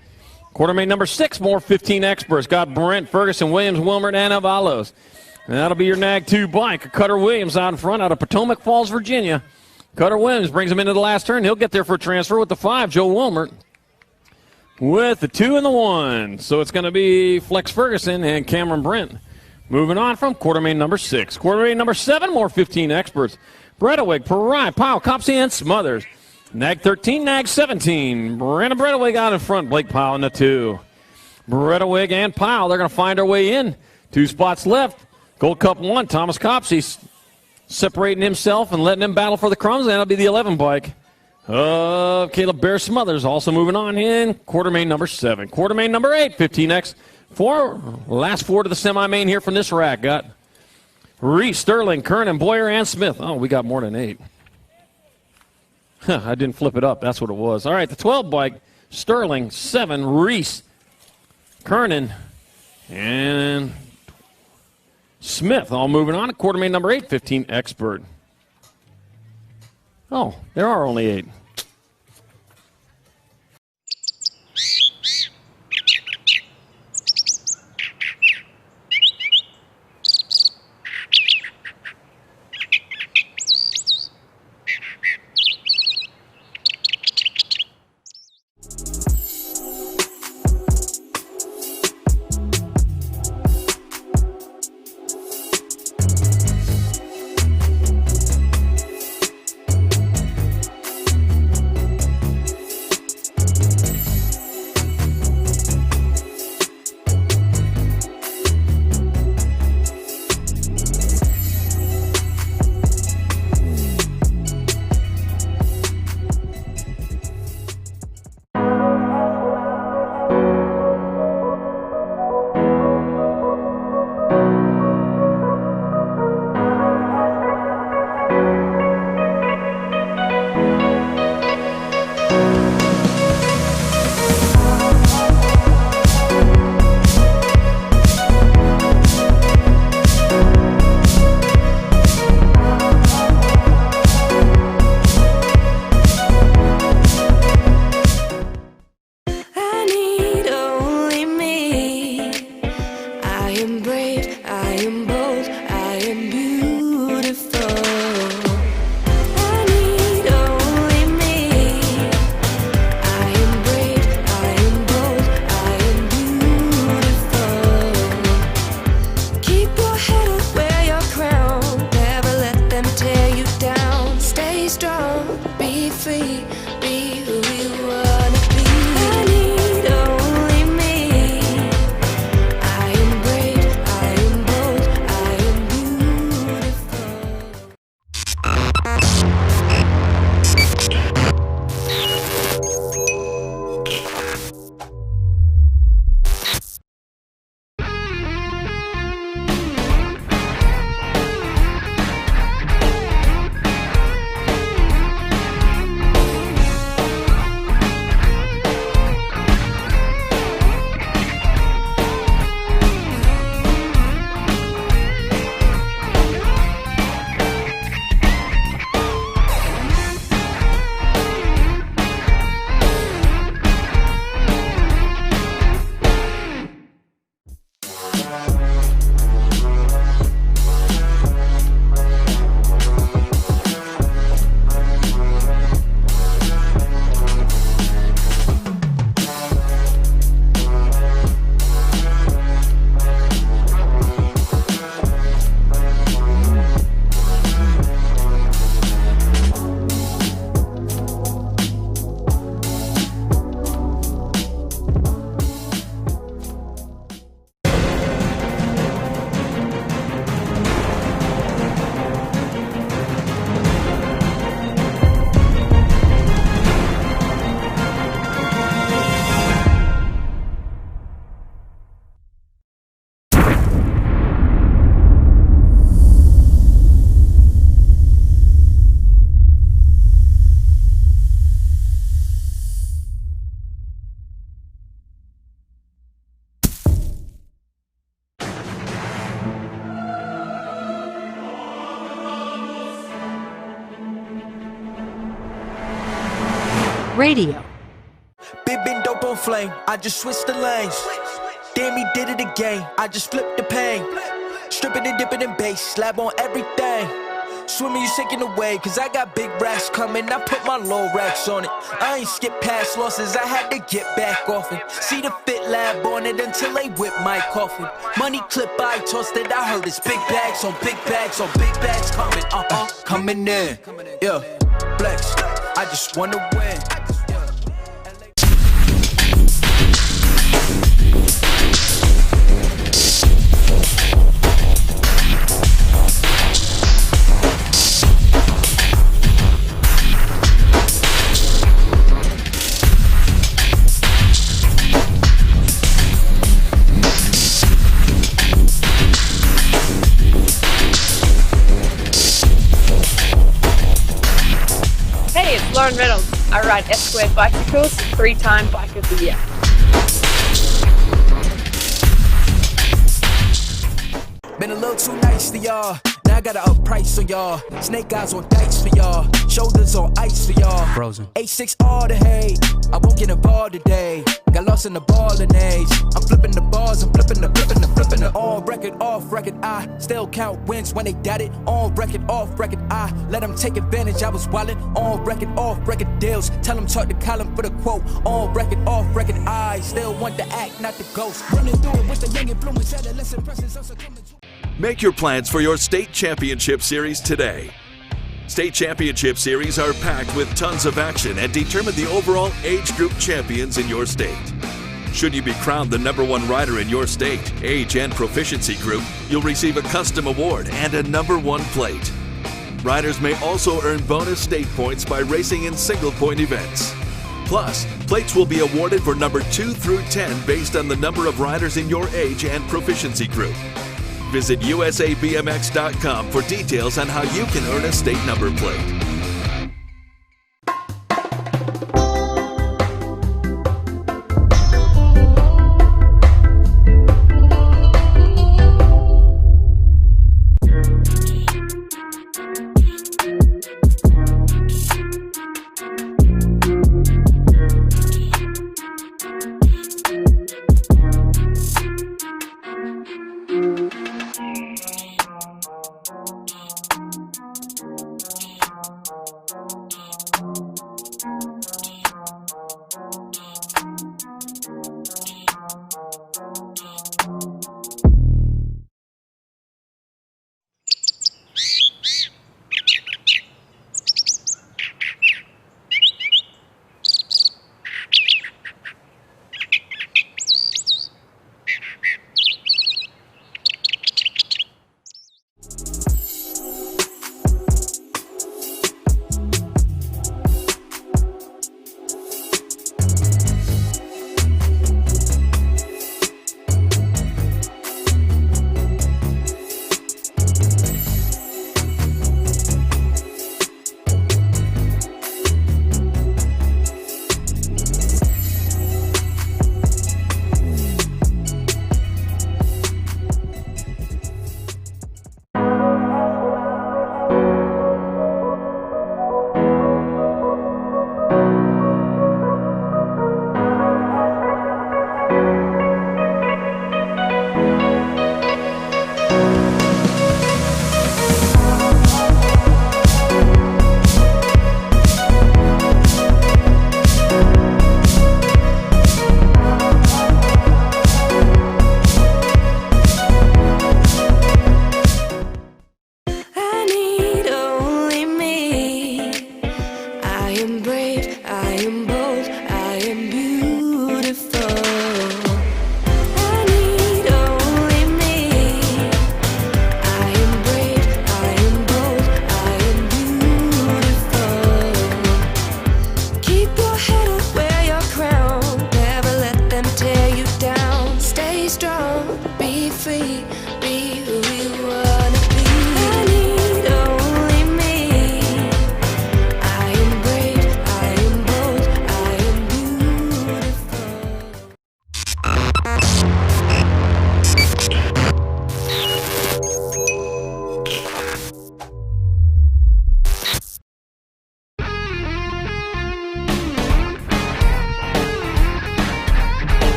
[SPEAKER 6] Quartermain number 6, more 15 experts. Got Brent, Ferguson, Williams, Wilmert, and Avalos. And that'll be your Nag 2 bike. Cutter Williams out in front out of Potomac Falls, Virginia. Cutter Williams brings him into the last turn. He'll get there for a transfer with the 5, Joe Wilmert. With the 2 and the 1. So it's going to be Flex Ferguson and Cameron Brent. Moving on from quartermain number 6. Quartermain number 7, more 15 experts. Bredewig, Parai, Powell, Copsey, and Smothers. Nag 13, Nag 17. Brandon Bredewig out in front. Blake Powell in the 2. Bredewig and Powell, they're going to find their way in. 2 spots left. Gold Cup 1, Thomas Copsey separating himself and letting him battle for the crumbs. And that'll be the 11 bike. Caleb Bear Smothers also moving on in. Quartermain number 7. Quartermain number 8, 15X. Last 4 to the semi-main here from this rack. Got Reese, Sterling, Kernan, Boyer, and Smith. Oh, we got more than 8. I didn't flip it up. That's what it was. All right, the 12 bike, Sterling, 7, Reese, Kernan, and Smith. All moving on to quartermain number 8, 15 Expert. Oh, there are only 8.
[SPEAKER 8] Radio.
[SPEAKER 2] flame, I just switched the lanes. Damn, he did it again, I just flipped the pain. Stripping and dipping in bass, slab on everything. Swimming, you sinking away, cause I got big racks coming. I put my low racks on it. I ain't skip past losses, I had to get back off it. See the fit lab on it until they whip my coffin. Money clip, I tossed it, I heard it's big bags on big bags on big bags coming. Coming in, yeah, flex. I just wanna win.
[SPEAKER 3] Lauren Reynolds. I ride S-Squared bicycles, 3-time Bike of the Year.
[SPEAKER 2] Been a little too nice to y'all. Now I gotta up price on y'all. Snake eyes on dice for y'all. Shoulders on ice for y'all. Frozen. 8-6 all the hate. I won't get involved today. Got lost in the ball and age. I'm flipping the bars, I'm flipping the on record, off record. I still count wins when they doubt it. On record, off record. I let them take advantage. I was wildin'. On record, off record deals. Tell them talk to Colin for the quote. On record, off record. I still want the act, not the ghost. Running through it with the young influence. Adolescent presence also coming to.
[SPEAKER 5] Make your plans for your state championship series today. State championship series are packed with tons of action and determine the overall age group champions in your state. Should you be crowned the #1 rider in your state, age and proficiency group, you'll receive a custom award and a #1 plate. Riders may also earn bonus state points by racing in single-point events. Plus, plates will be awarded for number 2 through 10 based on the number of riders in your age and proficiency group. Visit usabmx.com for details on how you can earn a state number plate.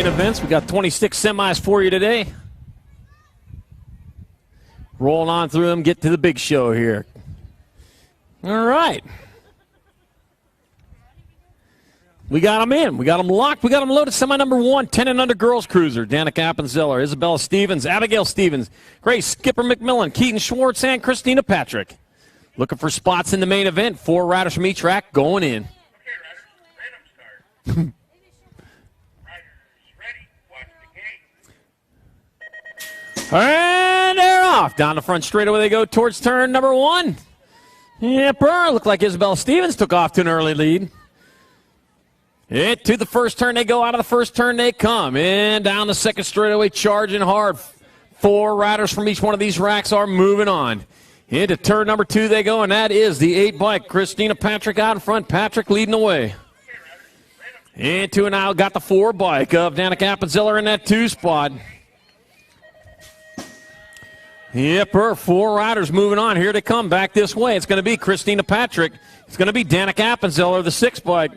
[SPEAKER 6] main events. We got 26 semis for you today. Rolling on through them, get to the big show here. All right. We got them in. We got them locked. We got them loaded. Semi number 1, 10 and under girls cruiser. Danica Appenzeller, Isabella Stevens, Abigail Stevens, Grace Skipper McMillan, Keaton Schwartz, and Christina Patrick. Looking for spots in the main event. 4 riders from each rack going in.
[SPEAKER 7] Random start.
[SPEAKER 6] And they're off. Down the front straightaway they go towards turn number 1. Yep, looked like Isabella Stevens took off to an early lead. To the first turn they go, out of the first turn they come. And down the second straightaway, charging hard. 4 riders from each one of these racks are moving on. Into turn number 2 they go, and that is the 8 bike. Christina Patrick out in front. Patrick leading the way. Into and out, got the 4 bike of Danica Appenzeller in that 2 spot. Yep, 4 riders moving on. Here they come back this way. It's going to be Christina Patrick. It's going to be Danica Appenzeller, the 6 bike.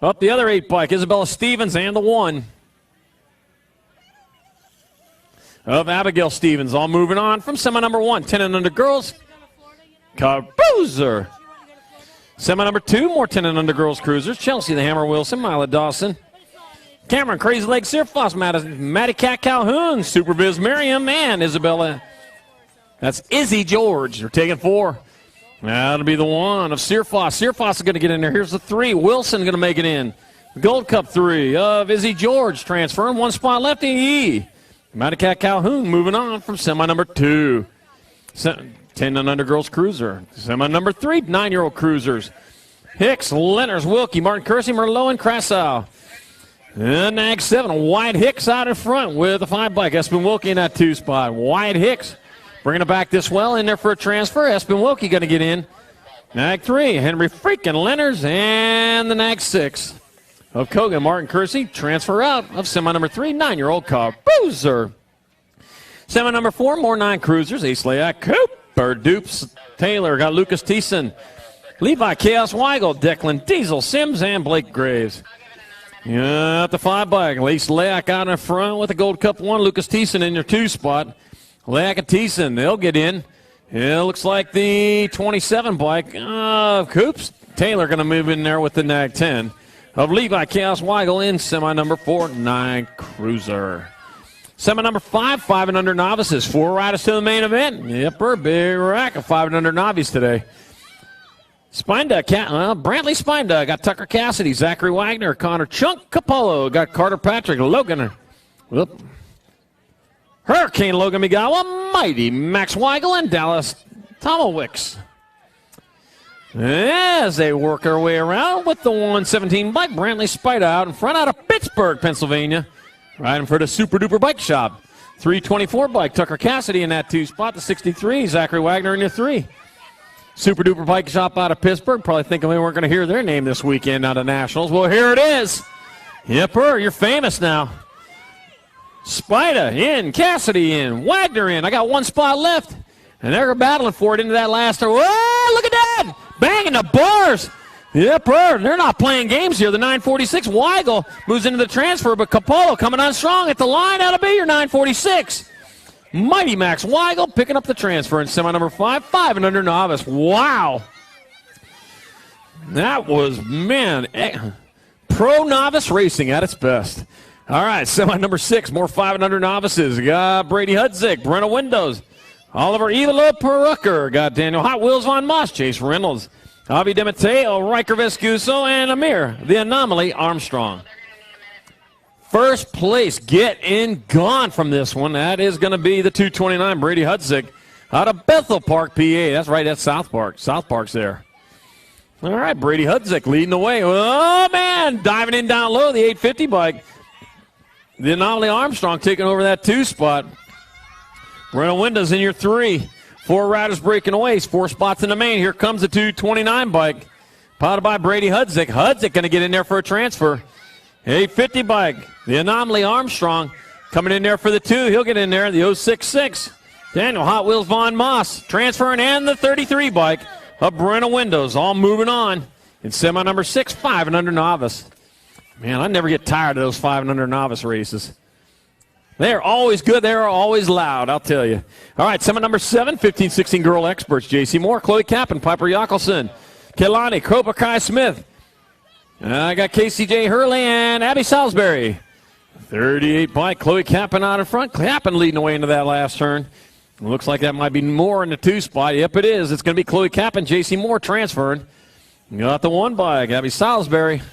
[SPEAKER 6] Up the other 8 bike, Isabella Stevens and the 1 of Abigail Stevens. All moving on from semi number 1, 10 and under girls. Caruser. Semi number 2, more 10 and under girls cruisers. Chelsea the Hammer Wilson, Mila Dawson, Cameron Crazy Leg Searfoss, Maddie Cat Calhoun, Super Biz Miriam, and Isabella. That's Izzy George. They're taking 4. That'll be the 1 of Searfoss. Searfoss is going to get in there. Here's the 3. Wilson going to make it in. Gold Cup 3 of Izzy George transferring. 1 spot left. Maddie Cat Calhoun moving on from semi number 2. 10 and under girls cruiser. Semi number 3, 9-year-old cruisers. Hicks, Lenners, Wilkie, Martin Kersey, Merlot, and Krasau. And Nag 7, Wyatt Hicks out in front with a 5 bike. Espen Wilkie in that 2 spot. Wyatt Hicks bringing it back this well, in there for a transfer. Espen Wilkie going to get in. Nag 3, Henry freaking Lenners, and the Nag 6 of Kogan, Martin Kersey. Transfer out of semi number 3, 9-year-old Cruiser. Semi number 4, more 9 cruisers. Ace Layak, Cooper, Dupes, Taylor, got Lucas Thiessen, Levi, Chaos Weigel, Declan, Diesel, Sims, and Blake Graves. Yeah, the 5 bike. Ace Layak out in front with the Gold Cup 1. Lucas Thiessen in your 2 spot. Layak and Thiessen, they'll get in. It looks like the 27 bike of Coops. Taylor going to move in there with the Nag 10 of Levi, Chaos Weigel in semi number 4, 9 cruiser. Semi number 5, 5 and under novices. 4 riders to the main event. Yep, big rack of 5 and under novices today. Brantley Spinda got Tucker Cassidy, Zachary Wagner, Connor Chunk Capolo, got Carter Patrick, Logan. Hurricane Logan Migawa, Mighty Max Weigel, and Dallas Tomowicz. As they work their way around with the 117 bike, Brantley Spida out in front out of Pittsburgh, Pennsylvania. Riding for the Super Duper Bike Shop. 324 bike, Tucker Cassidy in that 2 spot. The 63, Zachary Wagner in your 3. Super Duper Bike Shop out of Pittsburgh. Probably thinking we weren't going to hear their name this weekend out of Nationals. Well, here it is. Yepper, you're famous now. Spida in, Cassidy in, Wagner in. I got 1 spot left. And they're battling for it into that last turn. Whoa, look at that! Banging the bars. Yep, they're not playing games here. The 946 Weigel moves into the transfer, but Capolo coming on strong at the line. That'll be your 946. Mighty Max Weigel picking up the transfer in semi number 5, 5 and under novice. Wow. That was, pro novice racing at its best. All right, semi number 6, more 5 and under novices. Got Brady Hudzik, Brenna Windows, Oliver Evilo Perucker, got Daniel Hot Wheels Von Moss, Chase Reynolds, Avi DeMatteo, Riker Vescuso, and Amir, the Anomaly Armstrong. First place, get in, gone from this one. That is going to be the 229 Brady Hudzik out of Bethel Park, PA. That's right, that's South Park. South Park's there. All right, Brady Hudzik leading the way. Oh, man, diving in down low, the 850 bike. The Anomaly Armstrong taking over that 2 spot. Rental Windows in your 3. 4 riders breaking away. 4 spots in the main. Here comes the 229 bike. Potted by Brady Hudzik. Hudzik going to get in there for a transfer. 850 bike. The Anomaly Armstrong coming in there for the 2. He'll get in there. The 066. Daniel Hot Wheels Von Moss transferring, and the 33 bike of Brenna Windows all moving on in semi number 6, 5 and under novice. Man, I never get tired of those 5 and under novice races. They're always good. They're always loud, I'll tell you. All right, semi number 7, 15-16 girl experts. J.C. Moore, Chloe Kappen, Piper Yakelson, Kelani, Kropa Kai Smith. I got KCJ Hurley and Abby Salisbury. 38 bike, Chloe Kappen out in front. Kappen leading the way into that last turn. Looks like that might be Moore in the 2 spot. Yep, it is. It's going to be Chloe Kappen, J.C. Moore transferring. Got the 1 bike, Abby Salisbury.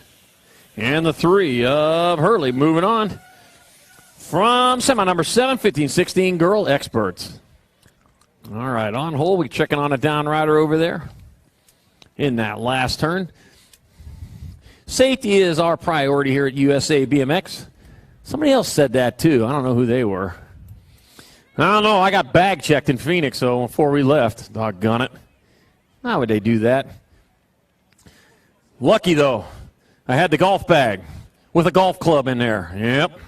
[SPEAKER 6] And the 3 of Hurley moving on from semi number 7, 15-16 girl experts. All right, on hold. We're checking on a down rider over there in that last turn. Safety is our priority here at USA BMX. Somebody else said that too. I don't know who they were. I don't know. I got bag checked in Phoenix so before we left. Doggone it. How would they do that? Lucky though. I had the golf bag with a golf club in there. Yep.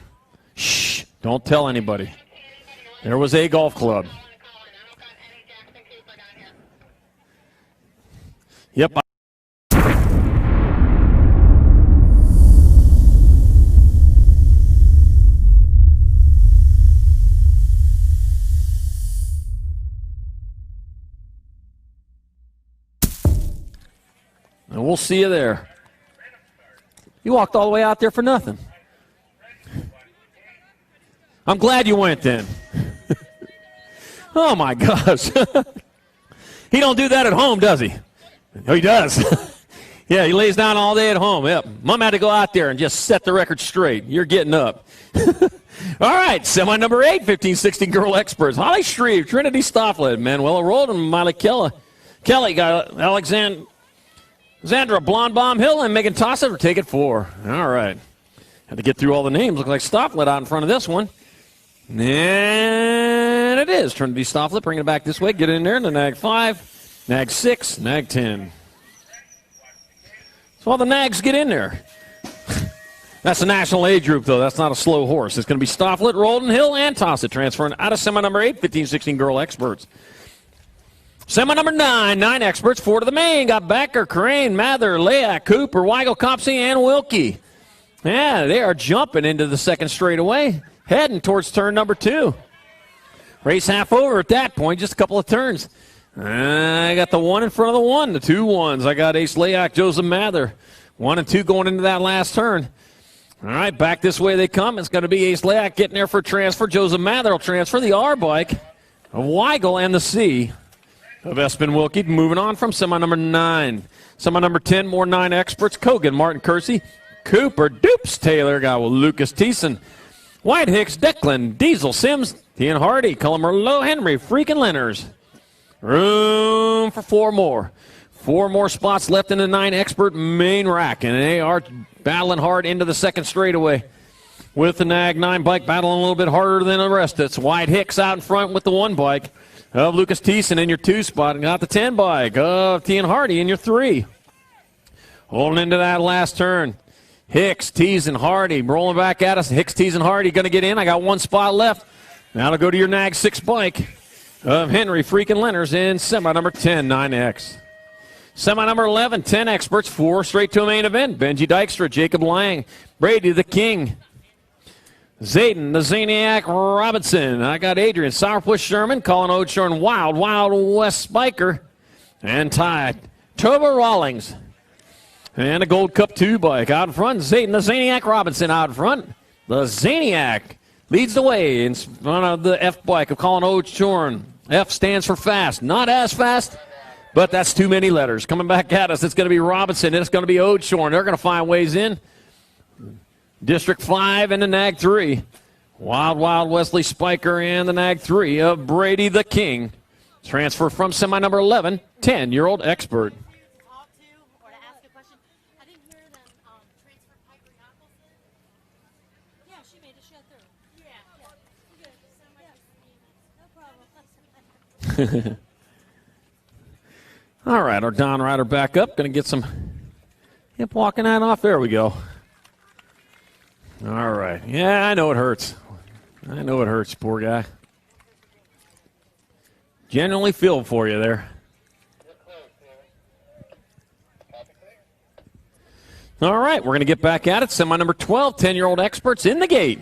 [SPEAKER 6] Shh. Don't tell anybody. There was a golf club. Yep. And we'll see you there. You walked all the way out there for nothing. I'm glad you went then. Oh, my gosh. He don't do that at home, does he? Oh, he does. Yeah, he lays down all day at home. Yep. Mom had to go out there and just set the record straight. You're getting up. All right, semi number 8, 15-16 girl experts. Holly Shreve, Trinity Stofflet, Manuela Roldan, Miley Kelly got Alexandra Blondbaum Hill and Megan Tossett for Take 4. All right. Had to get through all the names. Look like Stofflet out in front of this one. And it is. Trinity Stofflet bringing it back this way. Get in there in the nag 5, nag 6, nag 10. So all the nags get in there. That's a national age group, though. That's not a slow horse. It's going to be Stofflet, Roldan, Hill, and Tossett transferring out of semi number 8, 15-16 girl experts. Semi number 9 experts, 4 to the main. Got Becker, Crane, Mather, Leak, Cooper, Weigel, Copsey, and Wilkie. Yeah, they are jumping into the second straightaway, heading towards turn number 2. Race half over at that point, just a couple of turns. I got the 1 in front of the 1, the 2 1s. I got Ace Leak, Joseph Mather. 1 and 2 going into that last turn. All right, back this way they come. It's going to be Ace Leak getting there for transfer. Joseph Mather will transfer the R bike of Weigel and the C of Espen Wilkie. Moving on from semi number 9. Semi number 10, more 9 experts. Kogan, Martin Kersey, Cooper, Dupes, Taylor, got with Lucas Thiessen, White Hicks, Declan, Diesel, Sims, Ian Hardy, Cullen Merlot, Henry, freaking Lenners. Room for 4 more. 4 more spots left in the 9 expert main rack, and they are battling hard into the second straightaway with the Nag 9 bike battling a little bit harder than the rest. It's White Hicks out in front with the 1 bike of Lucas Thiessen in your 2 spot, and got the 10 bike of Ian Hardy in your 3. Holding into that last turn. Hicks, Thiessen, Hardy rolling back at us. Hicks, Thiessen, Hardy going to get in. I got 1 spot left. Now to go to your Nag 6 bike of Henry freaking Lenners in semi number 10, 9X. Semi number 11, 10 experts, 4 straight to a main event. Benji Dykstra, Jacob Lang, Brady the King, Zayden the Zaniac Robinson. I got Adrian Sourpuss Sherman, Colin Odeshorn, Wild West Spiker, and Ty Toba Rawlings. And a Gold Cup 2 bike out in front. Zayden the Zaniac Robinson out in front. The Zaniac leads the way in front of the F bike of Colin Odeshorn. F stands for fast. Not as fast, but that's too many letters. Coming back at us, it's going to be Robinson, and it's going to be Odeshorn. They're going to find ways in. District 5 and the Nag 3. Wild Wesley Spiker and the Nag 3 of Brady the King. Transfer from semi number 11, 10-year-old expert.
[SPEAKER 4] Talk to or to ask a question. I didn't hear them transfer Piper Yakelson. Yeah, she made it. She got through. Yeah. Good. No problem.
[SPEAKER 6] All right, our Don Rider back up. Going to get some hip walking that off. There we go. All right. Yeah, I know it hurts. I know it hurts, poor guy. Genuinely feel for you there. All right, we're going to get back at it. Semi number 12, 10-year-old experts in the gate.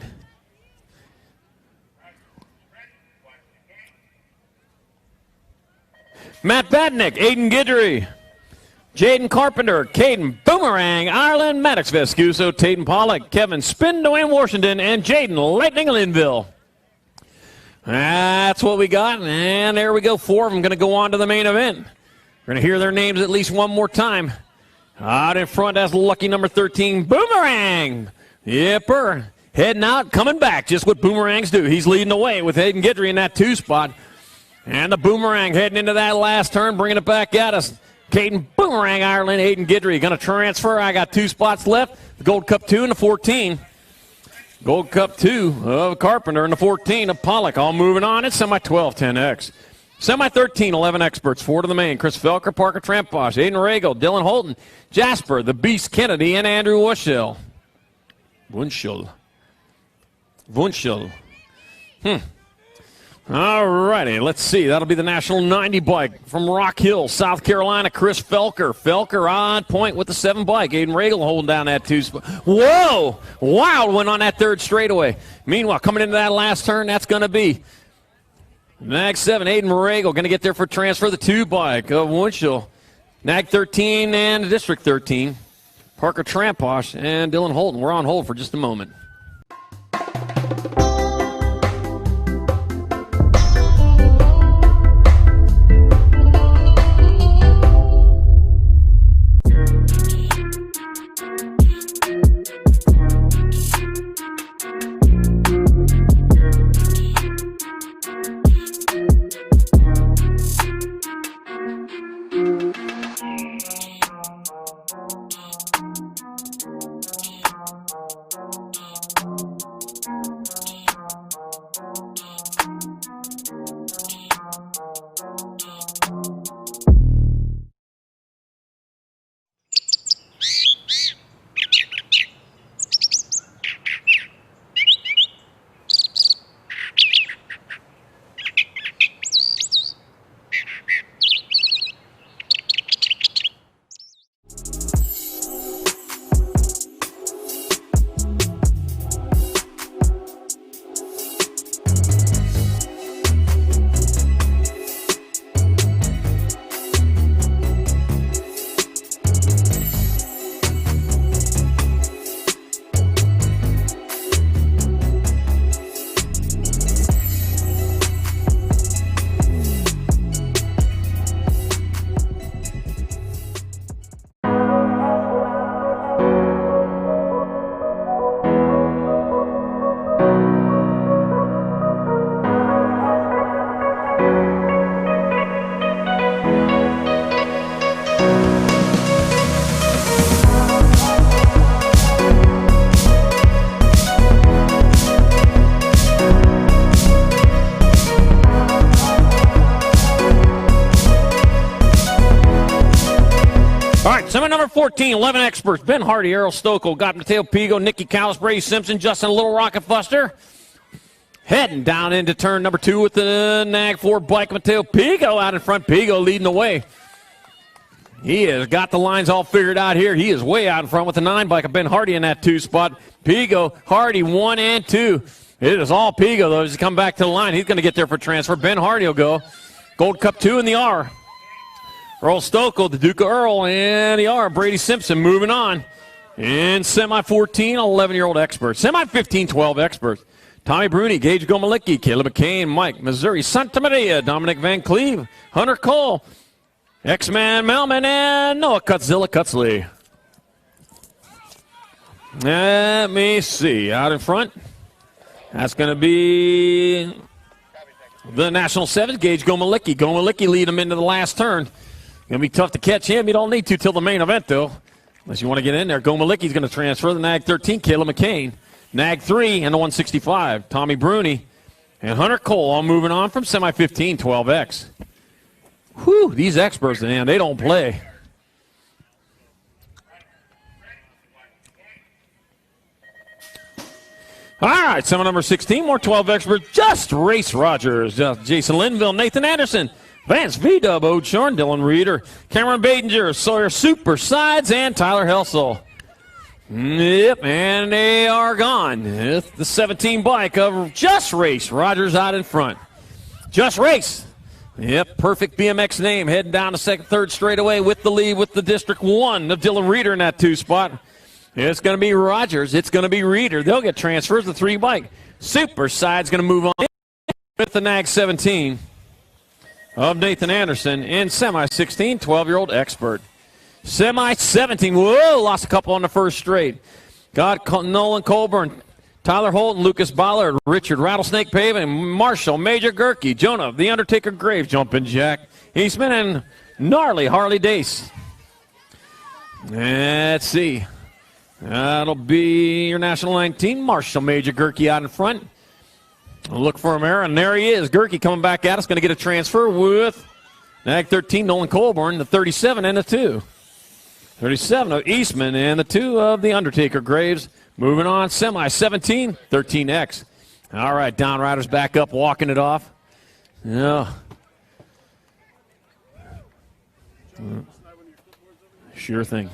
[SPEAKER 6] Matt Badnick, Aiden Guidry, Jaden Carpenter, Caden Boomerang, Ireland, Maddox Vescuso, Taden Pollock, Kevin Spin, Dwayne Washington, and Jaden Lightning Linville. That's what we got, and there we go. 4 of them going to go on to the main event. We're going to hear their names at least one more time. Out in front, that's lucky number 13, Boomerang. Yipper. Heading out, coming back, just what Boomerangs do. He's leading the way with Aiden Guidry in that 2 spot. And the Boomerang heading into that last turn, bringing it back at us. Caden Boomerang, Ireland, Aiden Guidry going to transfer. I got 2 spots left. The Gold Cup 2 and the 14. Gold Cup 2 of Carpenter and the 14 of Pollock. All moving on. It's semi-12, 10X. Semi-13, 11 experts. 4 to the main. Chris Felker, Parker Tramposh, Aiden Rago, Dylan Holton, Jasper, the Beast Kennedy, and Andrew Wunschel. Wunschel. All righty, let's see. That'll be the National 90 bike from Rock Hill, South Carolina. Chris Felker. Felker on point with the 7 bike. Aiden Ragle holding down that 2 spot. Whoa! Wild one on that 3rd straightaway. Meanwhile, coming into that last turn, that's going to be Nag 7, Aiden Ragle, going to get there for transfer. The 2 bike of Wunschel. Nag 13 and District 13. Parker Tramposh and Dylan Holton. We're on hold for just a moment. Semi number 14, 11 experts. Ben Hardy, Errol Stokel, got Mateo Pigo, Nicky Callis, Brady Simpson, Justin Little Rocket Buster. Heading down into turn number 2 with the Nag 4 bike. Mateo Pigo out in front. Pigo leading the way. He has got the lines all figured out here. He is way out in front with the 9 bike of Ben Hardy in that 2 spot. Pigo, Hardy, 1 and 2. It is all Pigo, though. As he come back to the line, he's going to get there for transfer. Ben Hardy will go. Gold Cup 2 in the R. Earl Stokel, the Duke of Earl, and the R. Brady Simpson moving on. In semi-14, 11-year-old experts. Semi-15, 12 experts. Tommy Bruni, Gage Gomalicki, Caleb McCain, Mike Missouri, Santa Maria, Dominic Van Cleve, Hunter Cole, X-Man Melman, and Noah Cutzilla Cutzley. Let me see. Out in front, that's going to be the National 7, Gage Gomalicki. Gomalicki lead him into the last turn. Going to be tough to catch him. You don't need to till the main event, though, unless you want to get in there. Gomalicki's going to transfer. The Nag 13, Caleb McCain. Nag 3 and the 165, Tommy Bruni. And Hunter Cole all moving on from semi-15, 12X. Whew, these experts, man, they don't play. All right, semi number 16, more 12 experts. Just Race Rogers, Jason Linville, Nathan Anderson, Vance V-Dub, O'Shorn, Dylan Reeder, Cameron Badinger, Sawyer Super Sides, and Tyler Helsel. Yep, and they are gone. It's the 17 bike of Just Race. Rogers out in front. Just Race. Yep, perfect BMX name. Heading down the second, third straightaway with the lead with the District 1 of Dylan Reeder in that 2 spot. It's going to be Rogers. It's going to be Reeder. They'll get transfers. The 3 bike. Super Side's going to move on with the Nag 17 of Nathan Anderson in Semi 16, 12-year-old expert. Semi 17. Whoa, lost a couple on the first straight. Got Nolan Colburn, Tyler Holton, Lucas Ballard, Richard Rattlesnake Paving, Marshall, Major Gerke, Jonah, The Undertaker Graves, Jumping Jack, Eastman, and Gnarly Harley Dace. Let's see. That'll be your National 19, Marshall, Major Gerke out in front. Look for him there, and there he is. Gerke coming back at us, going to get a transfer with Nag 13, Nolan Colburn, the 37 and the 2. 37 of Eastman and the 2 of The Undertaker Graves. Moving on, Semi 17, 13X. All right, Down Riders back up, walking it off. Yeah. Sure thing.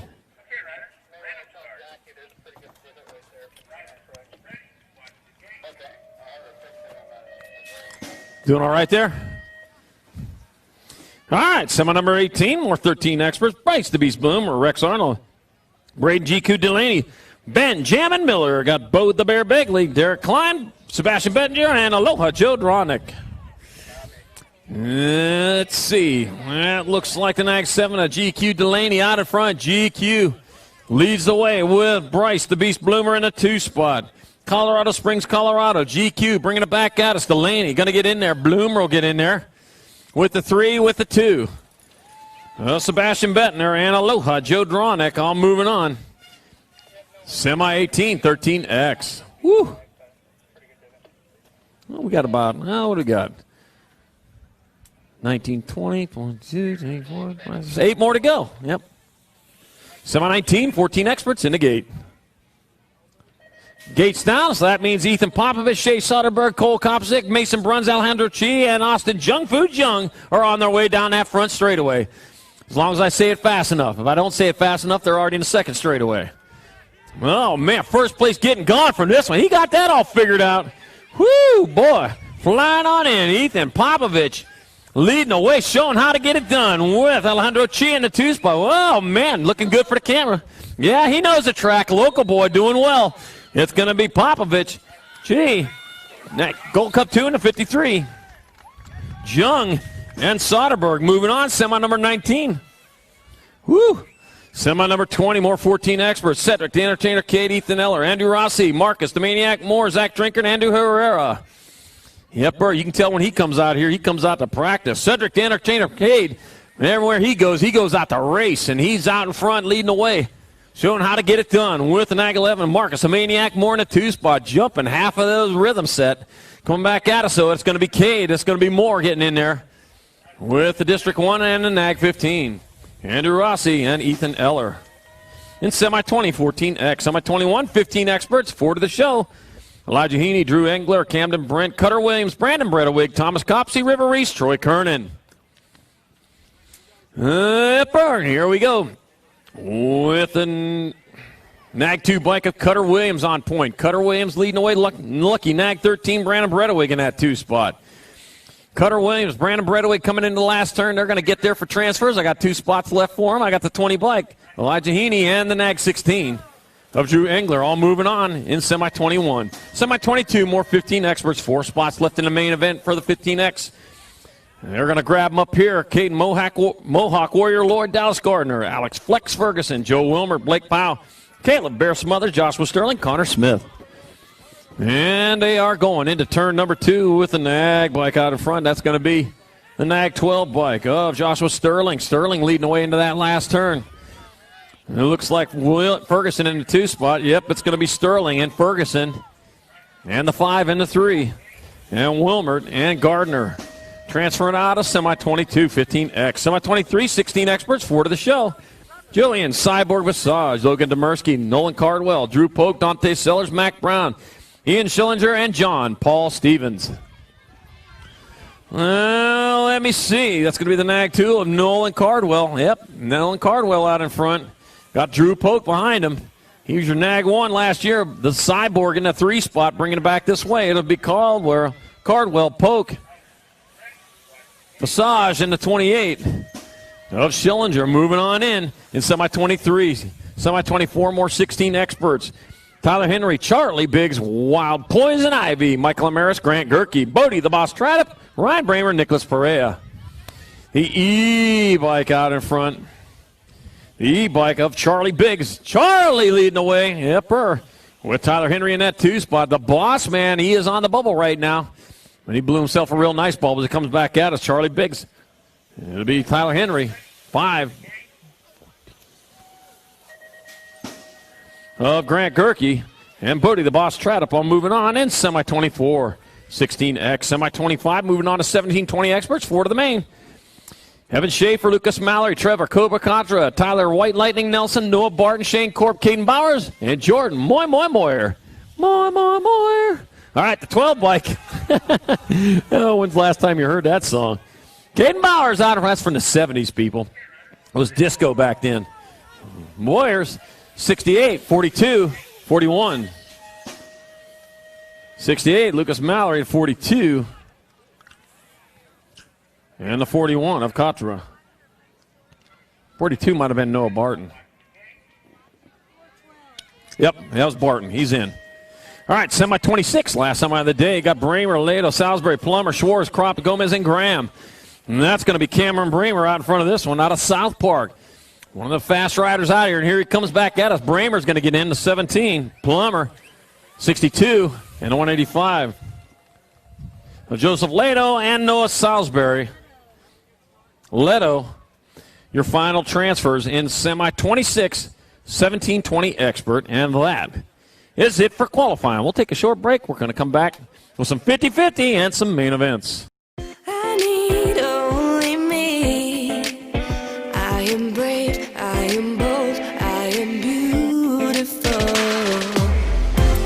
[SPEAKER 6] Doing all right there? All right, Semi number 18, more 13 experts. Bryce the Beast Bloom, Rex Arnold, Braden G.Q. Delaney, Ben Jammin Miller, got Bo the Bear Begley, Derek Klein, Sebastian Bettinger, and Aloha Joe Dronick. Let's see. That looks like the Nag 7 of G.Q. Delaney out in front. G.Q. leads the way with Bryce the Beast Bloomer in the 2 spot. Colorado Springs, Colorado. GQ bringing it back at us. Delaney going to get in there. Bloomer will get in there with the 3, with the 2. Sebastian Bettner and Aloha Joe Dronick all moving on. Semi 18, 13X. Woo. Well, we got about, what do we got? 19, 20, 22, 24, 25, 8 more to go. Yep. Semi 19, 14 experts in the gate. Gates down, so that means Ethan Popovich, Shea Soderberg, Cole Kopzik, Mason Bruns, Alejandro Chi, and Austin Jungfu Jung are on their way down that front straightaway. As long as I say it fast enough. If I don't say it fast enough, they're already in the second straightaway. Oh, man, first place getting gone from this one. He got that all figured out. Whoo, boy, flying on in. Ethan Popovich leading the way, showing how to get it done with Alejandro Chi in the 2 spot. Oh, man, looking good for the camera. Yeah, he knows the track. Local boy doing well. It's going to be Popovich. Gee, Gold Cup 2 in the 53. Jung and Soderberg moving on. Semi number 19. Woo. Semi number 20, more 14 experts. Cedric, the Entertainer, Kate, Ethan Eller, Andrew Rossi, Marcus, the Maniac, Moore, Zach Drinker, and Andrew Herrera. Yep, you can tell when he comes out here, he comes out to practice. Cedric, the Entertainer, Cade, everywhere he goes out to race, and he's out in front leading the way. Showing how to get it done with the Nag 11. Marcus, a Maniac, more in a 2 spot. Jumping half of those rhythm set. Coming back at us, so it's going to be Cade. It's going to be Moore getting in there with the District 1 and the Nag 15. Andrew Rossi and Ethan Eller. In Semi 20, 14X. Semi 21, 15 experts. 4 to the show. Elijah Heaney, Drew Engler, Camden Brent, Cutter Williams, Brandon Bredewig, Thomas Copsey, River Reese, Troy Kernan. Here we go. With a Nag 2 bike of Cutter Williams on point. Cutter Williams leading away. Lucky Nag 13, Brandon Bredewig in that 2 spot. Cutter Williams, Brandon Bredewig coming into the last turn. They're going to get there for transfers. I got 2 spots left for them. I got the 20 bike. Elijah Heaney and the Nag 16 of Drew Engler all moving on in Semi 21. Semi 22, more 15 experts. 4 spots left in the main event for the 15X. They're going to grab them up here. Caden Mohawk Warrior, Lloyd Dallas Gardner, Alex Flex Ferguson, Joe Wilmer, Blake Powell, Caleb Bear Smothers, Joshua Sterling, Connor Smith. And they are going into turn number 2 with the Nag bike out in front. That's going to be the Nag 12 bike of Joshua Sterling. Sterling leading away into that last turn. It looks like Ferguson in the 2 spot. Yep, it's going to be Sterling and Ferguson. And the 5 and the 3. And Wilmert and Gardner. Transferring out of Semi 22, 15X. Semi 23, 16 experts, 4 to the show. Jillian, Cyborg Visage, Logan Demersky, Nolan Cardwell, Drew Polk, Dante Sellers, Mac Brown, Ian Schillinger, and John Paul Stevens. Well, let me see. That's going to be the Nag 2 of Nolan Cardwell. Yep, Nolan Cardwell out in front. Got Drew Polk behind him. Here's your Nag 1 last year. The Cyborg in the 3 spot, bringing it back this way. It'll be Cardwell, Polk. Visage in the 28 of Schillinger. Moving on in semi-23. Semi-24, more 16 experts. Tyler Henry, Charlie Biggs, Wild Poison Ivy, Michael Amaris, Grant Gerke, Bodie the Boss Tradip, Ryan Bramer, Nicholas Perea. The E-bike out in front. The E-bike of Charlie Biggs. Charlie leading the way. Yepper. With Tyler Henry in that 2 spot. The Boss Man, he is on the bubble right now. And he blew himself a real nice bubble as he comes back at us. Charlie Biggs. It'll be Tyler Henry. 5. Of Grant Gerke and Bodie the Boss Tradip on moving on in semi-24. 16X, semi-25, moving on to 17-20 experts, 4 to the main. Evan Schaefer, Lucas Mallory, Trevor Cobra Contra, Tyler White Lightning Nelson, Noah Barton, Shane Corp, Caden Bowers, and Jordan Moyer. Moyer. All right, the 12 bike. Oh, when's the last time you heard that song? Caden Bowers out of that's from the 70s, people. It was disco back then. Moyers. 68, 42, 41. 68, Lucas Mallory at 42. And the 41 of Katra. 42 might have been Noah Barton. Yep, that was Barton. He's in. All right, semi-26, last semi of the day. Got Bramer, Lato, Salisbury, Plummer, Schwartz, Crop, Gomez, and Graham. And that's going to be Cameron Bramer out in front of this one, out of South Park. One of the fast riders out here, and here he comes back at us. Bramer's going to get into 17. Plummer, 62, and a 185. Joseph Leto and Noah Salisbury. Leto, your final transfers in semi-26, 17-20 expert, and that is it for qualifying. We'll take a short break. We're going to come back with some 50-50 and some main events.
[SPEAKER 8] I need only me. I am brave, I am bold, I am beautiful.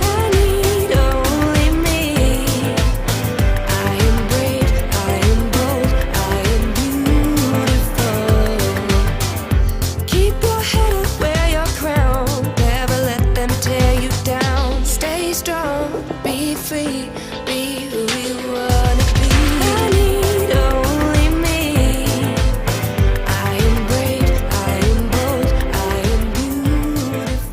[SPEAKER 8] I need only me. I am brave, I am bold, I am beautiful. Keep your head up, wear your crown. Never let them tear you down. Stay strong, be free, be who you wanna be. I need only me. I am brave, I am bold, I am beautiful.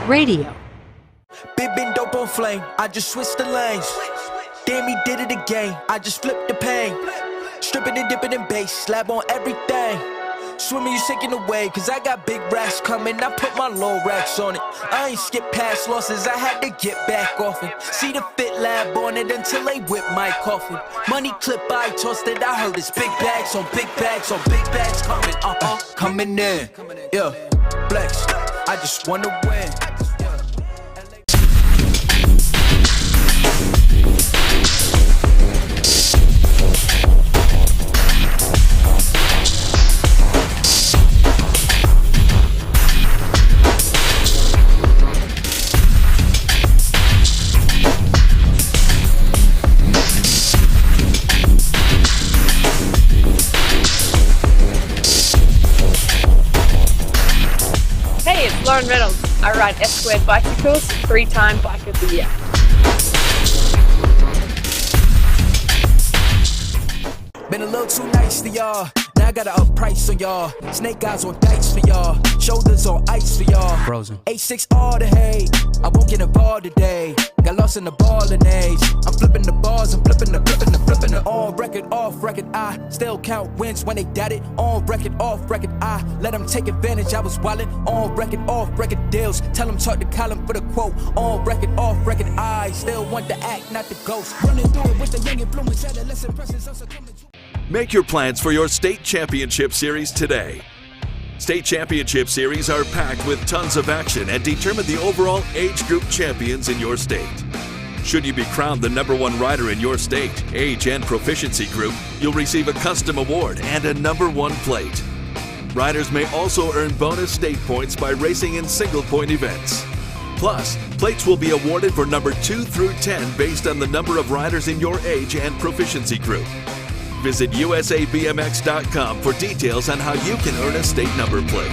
[SPEAKER 4] Radio.
[SPEAKER 2] Big been dope on flame, I just switched the lanes. Damn, he did it again, I just flipped the pain. Stripping and dipping in bass, slab on everything. Swimming, you sinking away, cause I got big racks coming. I put my low racks on it. I ain't skip past losses, I had to get back off it. See the fit lab on it until they whip my coffin. Money clip, I tossed it, I heard it's big bags on big bags on big bags coming, coming in. Yeah, flex, I just wanna win.
[SPEAKER 3] Hey, it's Lauren Reynolds. I ride S-Squared bicycles, 3-time Bike of the Year.
[SPEAKER 2] Been a little too nice to y'all. Now I gotta up price on y'all. Snake eyes on dice for y'all. Shoulders on ice for y'all.
[SPEAKER 9] Frozen.
[SPEAKER 2] H6 all the hate. I won't get involved today. Got lost in the ballin' age. I'm flipping the bars, I'm flipping the on record, off record. I still count wins when they doubt it. On record, off record. I let them take advantage. I was wildin'. On record, off record deals. Tell them talk to Colin for the quote. On record, off record. I still want the act, not the ghost. Running through it with the young influence. Adolescent presence also coming to.
[SPEAKER 5] Make your plans for your state championship series today. State championship series are packed with tons of action and determine the overall age group champions in your state. Should you be crowned the #1 rider in your state, age, and proficiency group, you'll receive a custom award and a #1 plate. Riders may also earn bonus state points by racing in single-point events. Plus, plates will be awarded for number 2 through 10 based on the number of riders in your age and proficiency group. Visit usabmx.com for details on how you can earn a state number plate.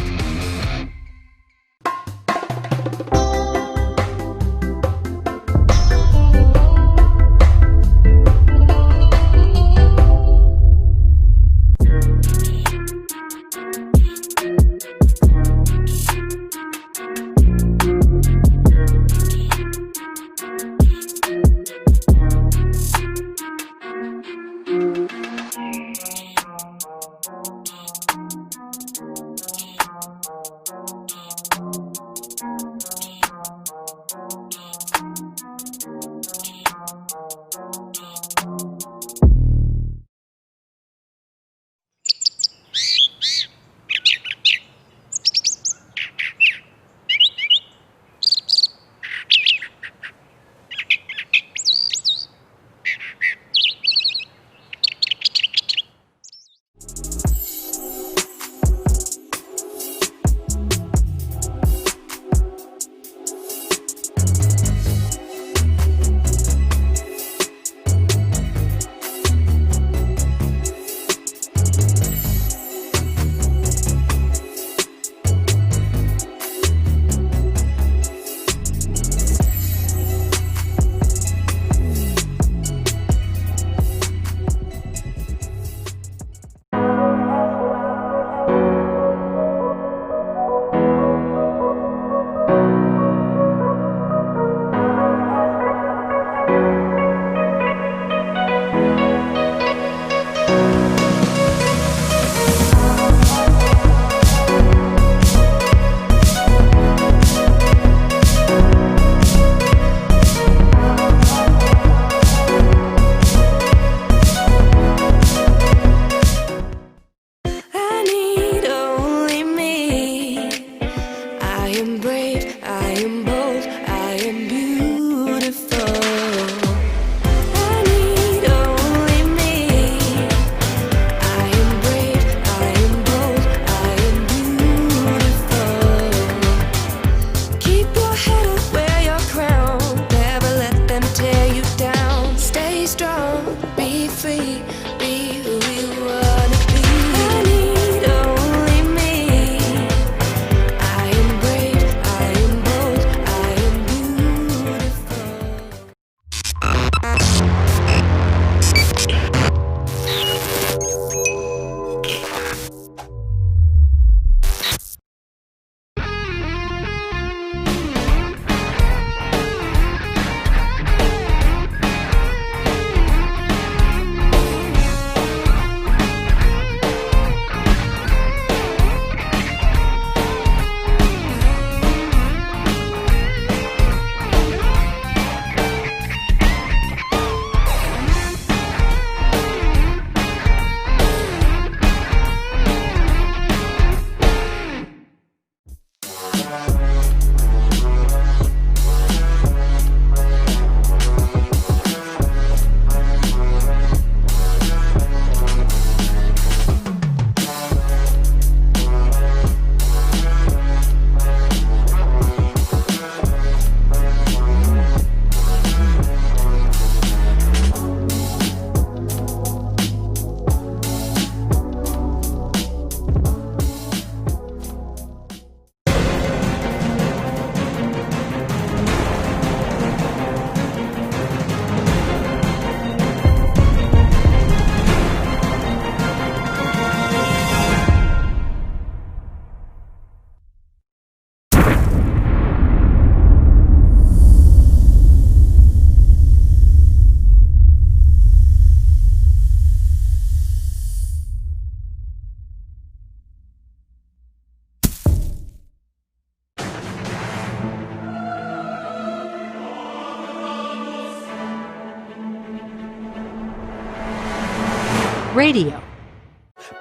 [SPEAKER 4] Radio.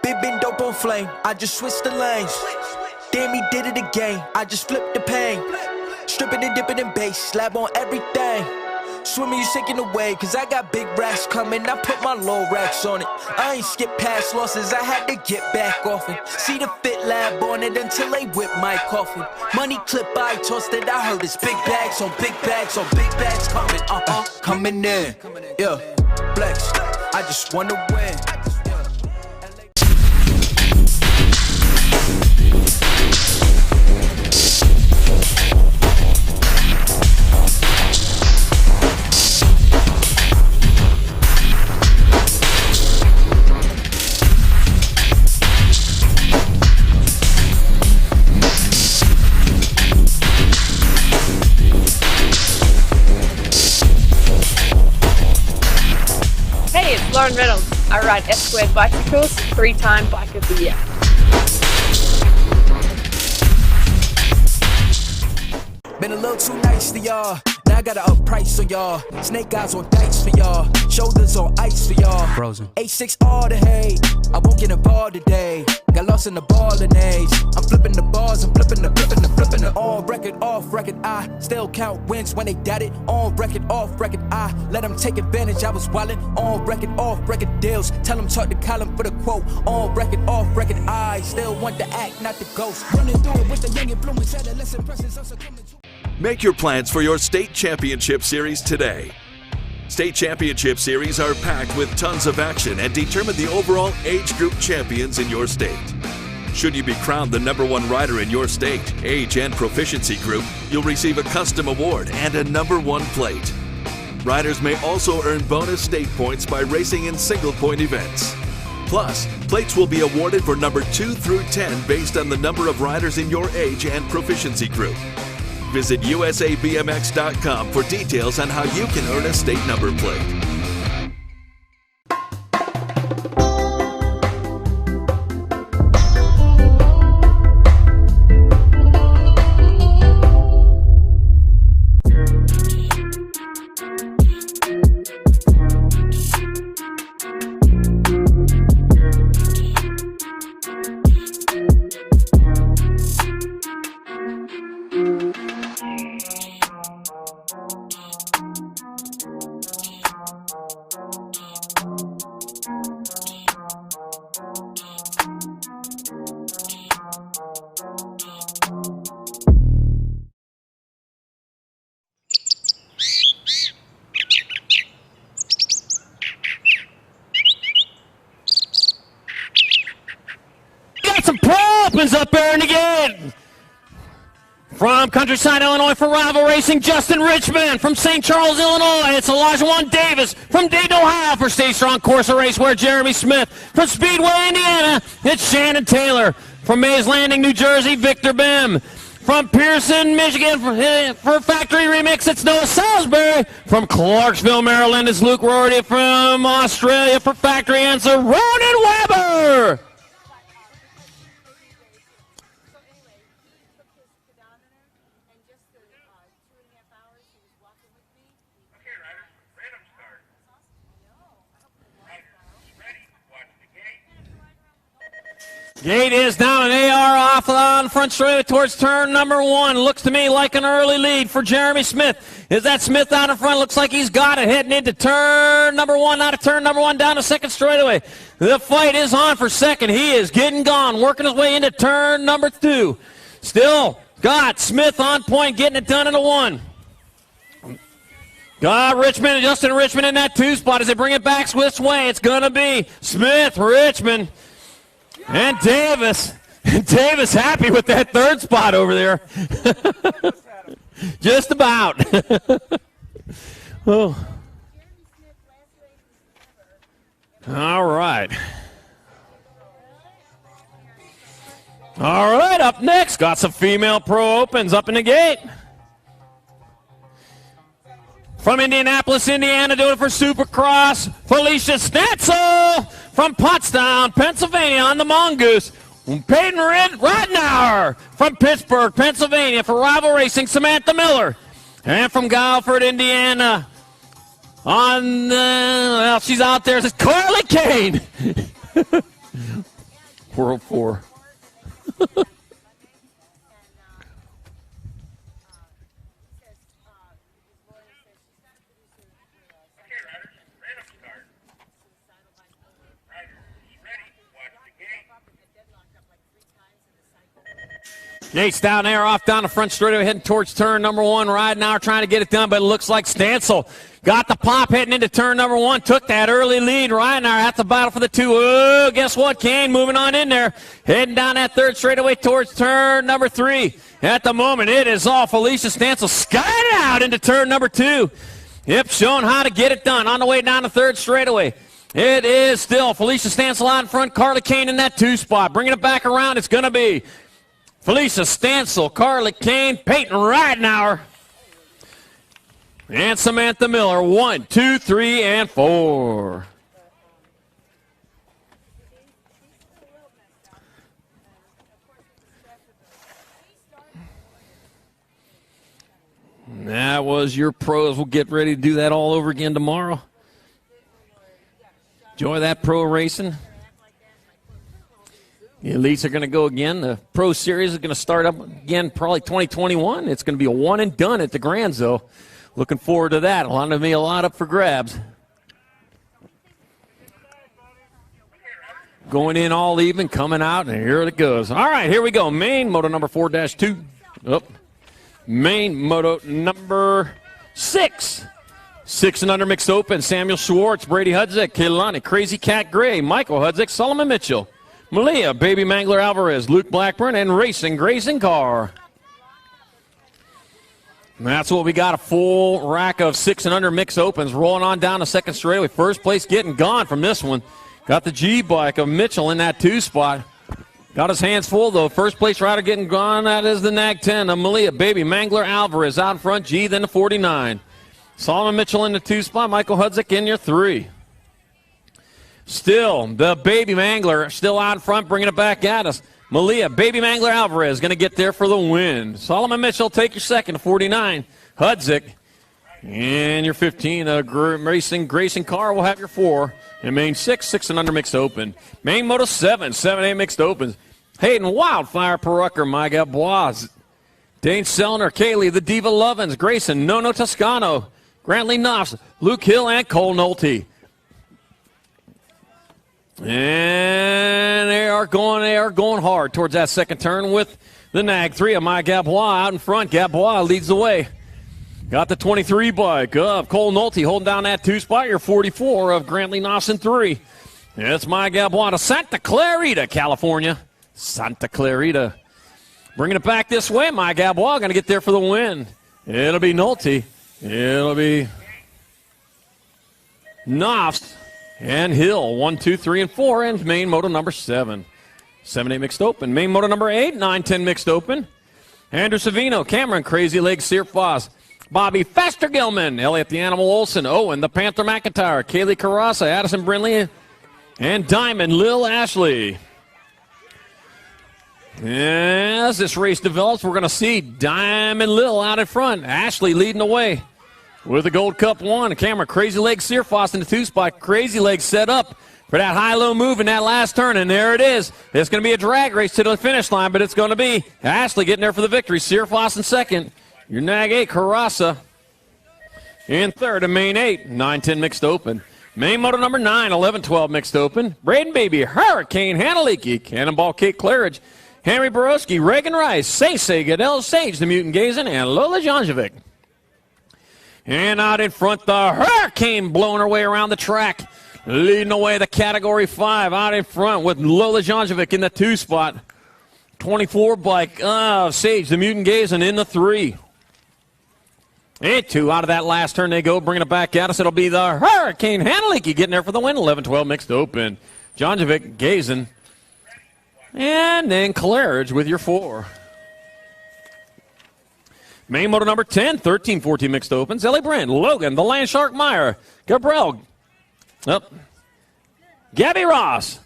[SPEAKER 2] Big been dope on flame, I just switched the lanes. Damn, he did it again, I just flipped the pain. Stripping and dipping in bass, slab on everything. Swimming, you sinking away, cause I got big racks coming. I put my low racks on it. I ain't skip past losses, I had to get back off it. See the fit lab on it until they whip my coffin. Money clip, I tossed it, I heard it's big bags on big bags on big bags coming. Coming in. Yeah, flex, I just wanna win.
[SPEAKER 3] Lauren Reynolds. I ride S-Squared bicycles, 3-time Bike of the Year.
[SPEAKER 2] Been a little too nice to y'all. Now I gotta up price for y'all. Snake eyes on dice for y'all. Shoulders on ice for y'all.
[SPEAKER 9] Frozen.
[SPEAKER 2] A6 all the hate. I won't get involved today. Got lost in the ballin' age. I'm flipping the bars, I'm flipping the. On record, off record, I still count wins when they doubt it. On record, off record, I let them take advantage. I was wildin'. On record, off record deals. Tell them talk to Colin for the quote. On record, off record, I still want the act, not the ghost. Running through it with the young influence, adolescent presence. I'm succumbing to.
[SPEAKER 5] Make your plans for your state championship series today. State championship series are packed with tons of action and determine the overall age group champions in your state. Should you be crowned the #1 rider in your state, age and proficiency group, you'll receive a custom award and a #1 plate. Riders may also earn bonus state points by racing in single point events. Plus, plates will be awarded for number 2 through 10 based on the number of riders in your age and proficiency group. Visit usabmx.com for details on how you can earn a state number plate.
[SPEAKER 6] Up there and again. From Countryside, Illinois for Rival Racing, Justin Richmond. From St. Charles, Illinois, it's Elijah Davis. From Dayton, Ohio for Stay Strong Corsa Raceware, Jeremy Smith. From Speedway, Indiana, it's Shannon Taylor. From Mays Landing, New Jersey, Victor Bim. From Pearson, Michigan for Factory Remix, it's Noah Salisbury. From Clarksville, Maryland, it's Luke Rorty. From Australia for Factory Answer, Ronan Weber. Gate is down, an AR off on front straightaway towards turn #1. Looks to me like an early lead for Jeremy Smith. Is that Smith out in front? Looks like he's got it. Heading into turn #1, out of turn #1, down to second straightaway. The fight is on for second. He is getting gone, working his way into turn #2. Still got Smith on point, getting it done in a 1. Got Richmond, Justin Richmond in that 2 spot. As they bring it back which way, it's going to be Smith, Richmond. And Davis. Davis happy with that 3rd spot over there. Just about. Oh. All right. All right, up next, got some female pro opens up in the gate. From Indianapolis, Indiana, doing it for Supercross, Felicia Snetzel. From Pottstown, Pennsylvania, on the Mongoose, Peyton Radnauer. From Pittsburgh, Pennsylvania, for Rival Racing, Samantha Miller. And from Guilford, Indiana, Well, she's out there. It's Carly Kane. World 4. Gates down there, off down the front straightaway, heading towards turn number 1. Riding now, trying to get it done, but it looks like Stancil got the pop heading into turn number 1. Took that early lead. Riding now at the battle for the 2. Oh, guess what? Kane moving on in there, heading down that third straightaway towards turn number 3. At the moment, it is all Felicia Stancil skied out into turn number 2. Yep, showing how to get it done on the way down the third straightaway. It is still Felicia Stancil out in front, Carly Kane in that 2 spot. Bringing it back around, it's going to be Felicia Stancil, Carly Kane, Peyton Ridenauer, and Samantha Miller. 1, 2, 3, and 4. That was your pros. We'll get ready to do that all over again tomorrow. Enjoy that pro racing. The elites are going to go again. The Pro Series is going to start up again probably 2021. It's going to be a one and done at the Grands, though. Looking forward to that. A lot up for grabs. Going in all even, coming out, and here it goes. All right, here we go. Main moto number 4-2. Oh. Main moto number 6. 6 and under mixed open. Samuel Schwartz, Brady Hudzik, Kehlani, Crazy Cat Gray, Michael Hudzik, Solomon Mitchell, Malia, Baby Mangler Alvarez, Luke Blackburn, and Racing Grayson Carr. And that's what we got, a full rack of 6 and under mixed opens rolling on down the second straightaway. First place getting gone from this one. Got the G-bike of Mitchell in that 2 spot. Got his hands full, though. First place rider getting gone, that is the Nag 10 of Malia, Baby Mangler Alvarez out in front, G, then the 49. Solomon Mitchell in the 2 spot, Michael Hudzik in your 3. Still, the Baby Mangler still out in front, bringing it back at us. Malia, Baby Mangler Alvarez going to get there for the win. Solomon Mitchell, take your second to 49. Hudzik, and your 15. Racing Grayson Carr will have your 4. And main 6, 6 and under mixed open. Main moto 7, 7A mixed opens. Hayden Wildfire Perucker, Micah Bois. Dane Sellner, Kaylee, the Diva Lovins, Grayson, Nono Toscano, Grantley Knopf, Luke Hill, and Cole Nolte. And they are going hard towards that second turn with the Nag 3 of My Gabois out in front. Gabois leads the way. Got the 23 bike of Cole Nolte holding down that 2 spot. Your 44 of Grantley Knopf in 3. It's My Gabois to Santa Clarita, California. Santa Clarita. Bringing it back this way. My Gabois going to get there for the win. It'll be Nolte. It'll be Knopf. And Hill, 1, 2, 3, and 4, and main moto number 7. 7A mixed open. Main moto number 8, 9, 10 mixed open. Andrew Savino, Cameron, Crazy Legs, Sear Foss, Bobby Faster Gilman, Elliot the Animal Olson, Owen, the Panther McIntyre, Kaylee Carrasa, Addison Brindley, and Diamond Lil Ashley. As this race develops, we're going to see Diamond Lil out in front. Ashley leading the way. With the Gold Cup 1, Cameron, Crazy Legs, Sear Foss in the 2 spot. Crazy Legs set up for that high-low move in that last turn, and there it is. It's going to be a drag race to the finish line, but it's going to be Ashley getting there for the victory. Sear Foss in second. Your Nag 8, Carrasa, in third. And main 8, 9-10 mixed open. Main moto number 9, 11-12 mixed open. Braden Baby, Hurricane, Hanaliki, Cannonball Kate Claridge, Henry Borowski, Reagan Rice, Say, Goodell Sage, the Mutant Gazin, and Lola Janjovic. And out in front, the Hurricane blowing her way around the track. Leading away the Category 5 out in front with Lola Janjovic in the 2 spot. 24 bike of Sage, the Mutant Gazin, in the 3. And 2 out of that last turn they go, bringing it back at us. It'll be the Hurricane Hanaliki getting there for the win. 11-12 mixed open. Janjovic, Gazin, and then Claridge with your 4. Main moto number 10, 13-14 mixed opens. Ellie Brand, Logan, the Land Shark Meyer, Gabrielle, Gabby Ross,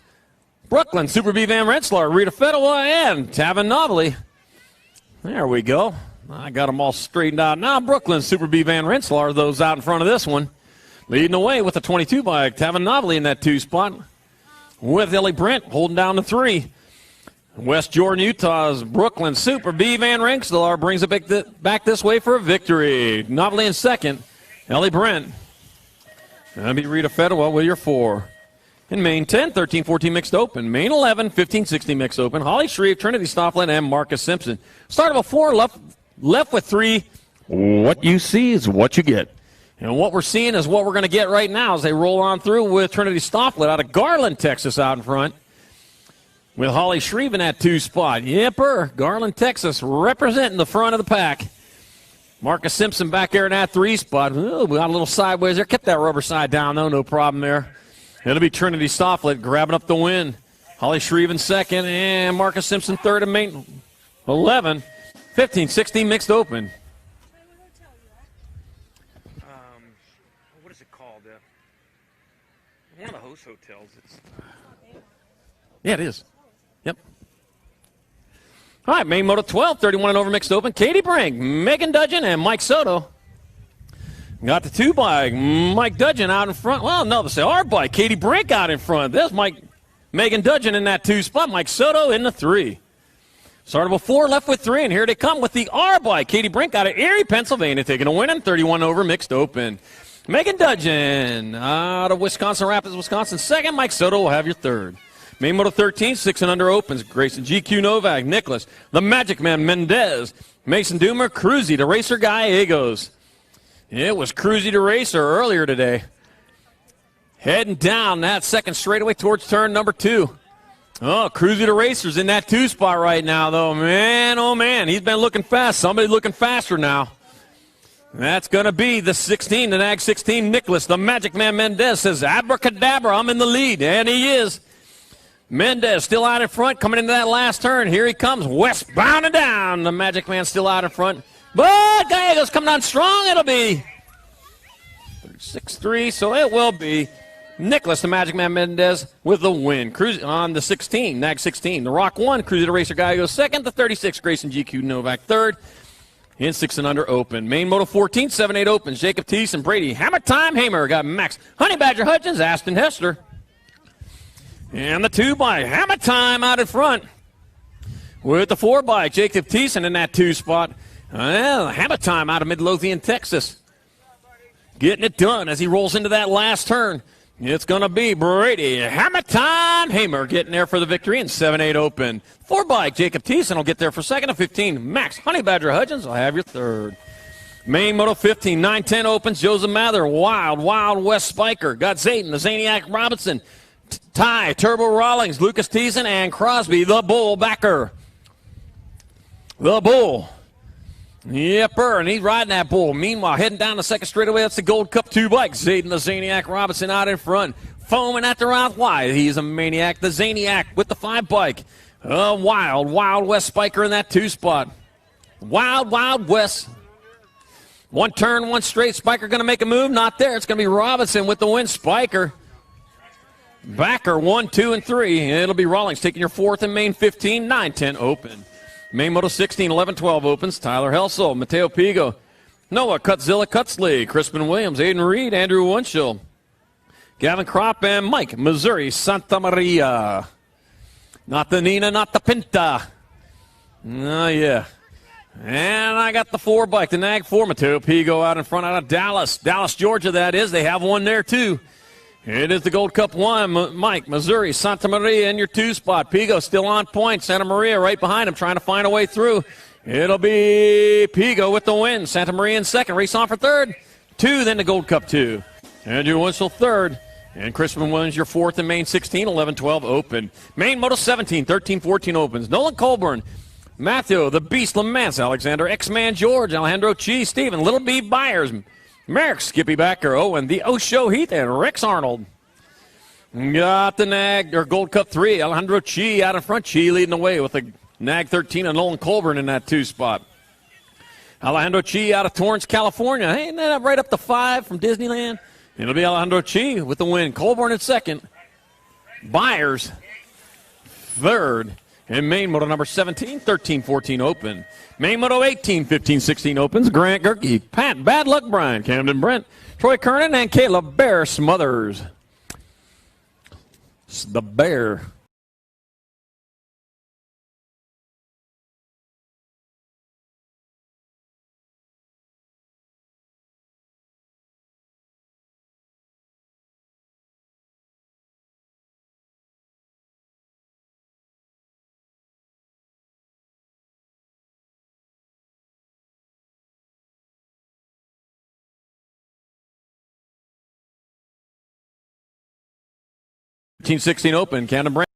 [SPEAKER 6] Brooklyn, Super B Van Rensselaer, Rita Fedewa, and Tavin Novelly. There we go. I got them all straightened out now. Brooklyn, Super B Van Rensselaer, those out in front of this one. Leading the way with the 22 bike, Tavin Novelly in that 2 spot. With Ellie Brent holding down the 3. West Jordan, Utah's Brooklyn Super B Van Rensselaer brings it back this way for a victory. Novelly in second. Ellie Brent. That'll be Rita Fedwell with your 4. In Main 10, 13-14 mixed open. Main 11, 15-16 mixed open. Holly Shreve, Trinity Stofflin, and Marcus Simpson. Start of a 4, left with 3. What you see is what you get. And what we're seeing is what we're going to get right now as they roll on through with Trinity Stofflin out of Garland, Texas out in front. With Holly Shreve in that 2 spot. Yepper, Garland, Texas representing the front of the pack. Marcus Simpson back there in that 3 spot. Ooh, we got a little sideways there. Kept that rubber side down, though. No problem there. It'll be Trinity Stofflet grabbing up the win. Holly Shreve in second, and Marcus Simpson third in main 11. 15-16 mixed open.
[SPEAKER 1] What is it called? One of the host hotels.
[SPEAKER 6] Yeah, it is. Yep. All right, main moto 12, 31 and over mixed open. Katie Brink, Megan Dudgeon, and Mike Soto. Got the 2 bike. Mike Dudgeon out in front. Well, no, they say our bike. Katie Brink out in front. There's Megan Dudgeon in that 2 spot. Mike Soto in the 3. Started with 4, left with 3, and here they come with the R bike. Katie Brink out of Erie, Pennsylvania, taking a win in 31 over mixed open. Megan Dudgeon out of Wisconsin Rapids, Wisconsin, second. Mike Soto will have your 3rd. Main Moto 13, 6 and under opens. Grayson GQ Novak, Nicholas, the Magic Man Mendez, Mason Doomer, Cruzy to Racer Gallegos. It was Cruzy to Racer earlier today. Heading down that second straightaway towards turn number 2. Oh, Cruzy to Racer's in that 2 spot right now, though. Man, oh, man, he's been looking fast. Somebody looking faster now. That's going to be the 16, the NAG 16, Nicholas. The Magic Man Mendez says, abracadabra, I'm in the lead. And he is. Mendez still out in front, coming into that last turn. Here he comes, westbound and down. The Magic Man still out in front. But Gallegos coming on strong. It'll be 36-3, so it will be Nicholas, the Magic Man Mendez, with the win. Cruise on the 16, NAG 16. The Rock 1, Cruzy to Racer Gallegos second. The 36, Grayson GQ Novak third. In 6 and under open. Main Moto 14, 7-8 opens. Jacob Teese and Brady. Hammer Time Hamer got Max Honey Badger Hutchins, Aston Hester. And the 2 bike. Hammer Time out in front. With the 4 bike. Jacob Teeson in that 2 spot. Hammer Time out of Midlothian, Texas. Getting it done as he rolls into that last turn. It's going to be Brady Hammer Time Hamer getting there for the victory in 7-8 open. 4 bike, Jacob Teeson will get there for second. Of 15, Max Honey Badger Hutchins will have your 3rd. Main Moto 15, 9-10 opens. Joseph Mather, Wild West Spiker. Got Zayden, the Zaniac Robinson. Ty, Turbo Rawlings, Lucas Teeson, and Crosby, the Bull backer. The Bull. Yepper, and he's riding that Bull. Meanwhile, heading down the second straightaway, that's the Gold Cup 2 bike. Zayden, the Zaniac Robinson out in front. Foaming at the round wide. He's a maniac. The Zaniac with the 5 bike. Wild West Spiker in that 2 spot. Wild West. 1 turn, 1 straight. Spiker going to make a move. Not there. It's going to be Robinson with the win. Spiker. Backer 1, 2, and 3. It'll be Rawlings taking your 4th in main 15, 9-10 open. Main Moto 16, 11-12 opens. Tyler Helsel, Mateo Pigo, Noah Cutzilla Cutzley, Crispin Williams, Aiden Reed, Andrew Winchell, Gavin Kropp, and Mike Missouri Santa Maria. Not the Nina, not the Pinta. Oh, yeah. And I got the 4 bike, the NAG 4. Mateo Pigo out in front out of Dallas, Georgia, that is. They have one there, too. It is the Gold Cup 1. Mike, Missouri, Santa Maria in your 2 spot. Pigo still on point. Santa Maria right behind him, trying to find a way through. It'll be Pigo with the win. Santa Maria in second. Race on for 3rd. 2, then the Gold Cup 2. Andrew Winslow 3rd. And Crispin Williams your 4th in main 16, 11-12 open. Main Moto 17, 13-14 opens. Nolan Colburn, Matthew, the Beast Lamance, Alexander, X-Man George, Alejandro Chi, Stephen, Little B Byers, Merrick, Skippy Backer, Owen, the Osho Heath, and Rex Arnold. Got the NAG, or Gold Cup 3, Alejandro Chi out in front. Chi leading the way with the NAG 13 and Nolan Colburn in that 2 spot. Alejandro Chi out of Torrance, California. Hey, isn't that right up to 5 from Disneyland? It'll be Alejandro Chi with the win. Colburn in second. Byers 3rd. In main moto number 17, 13-14 open. Main moto 18, 15-16 opens. Grant Gerke, Pat Bad Luck Bryan, Camden Brent, Troy Kernan, and Caleb Bear Smothers. The Bear. Team 16 open, Camden Brand.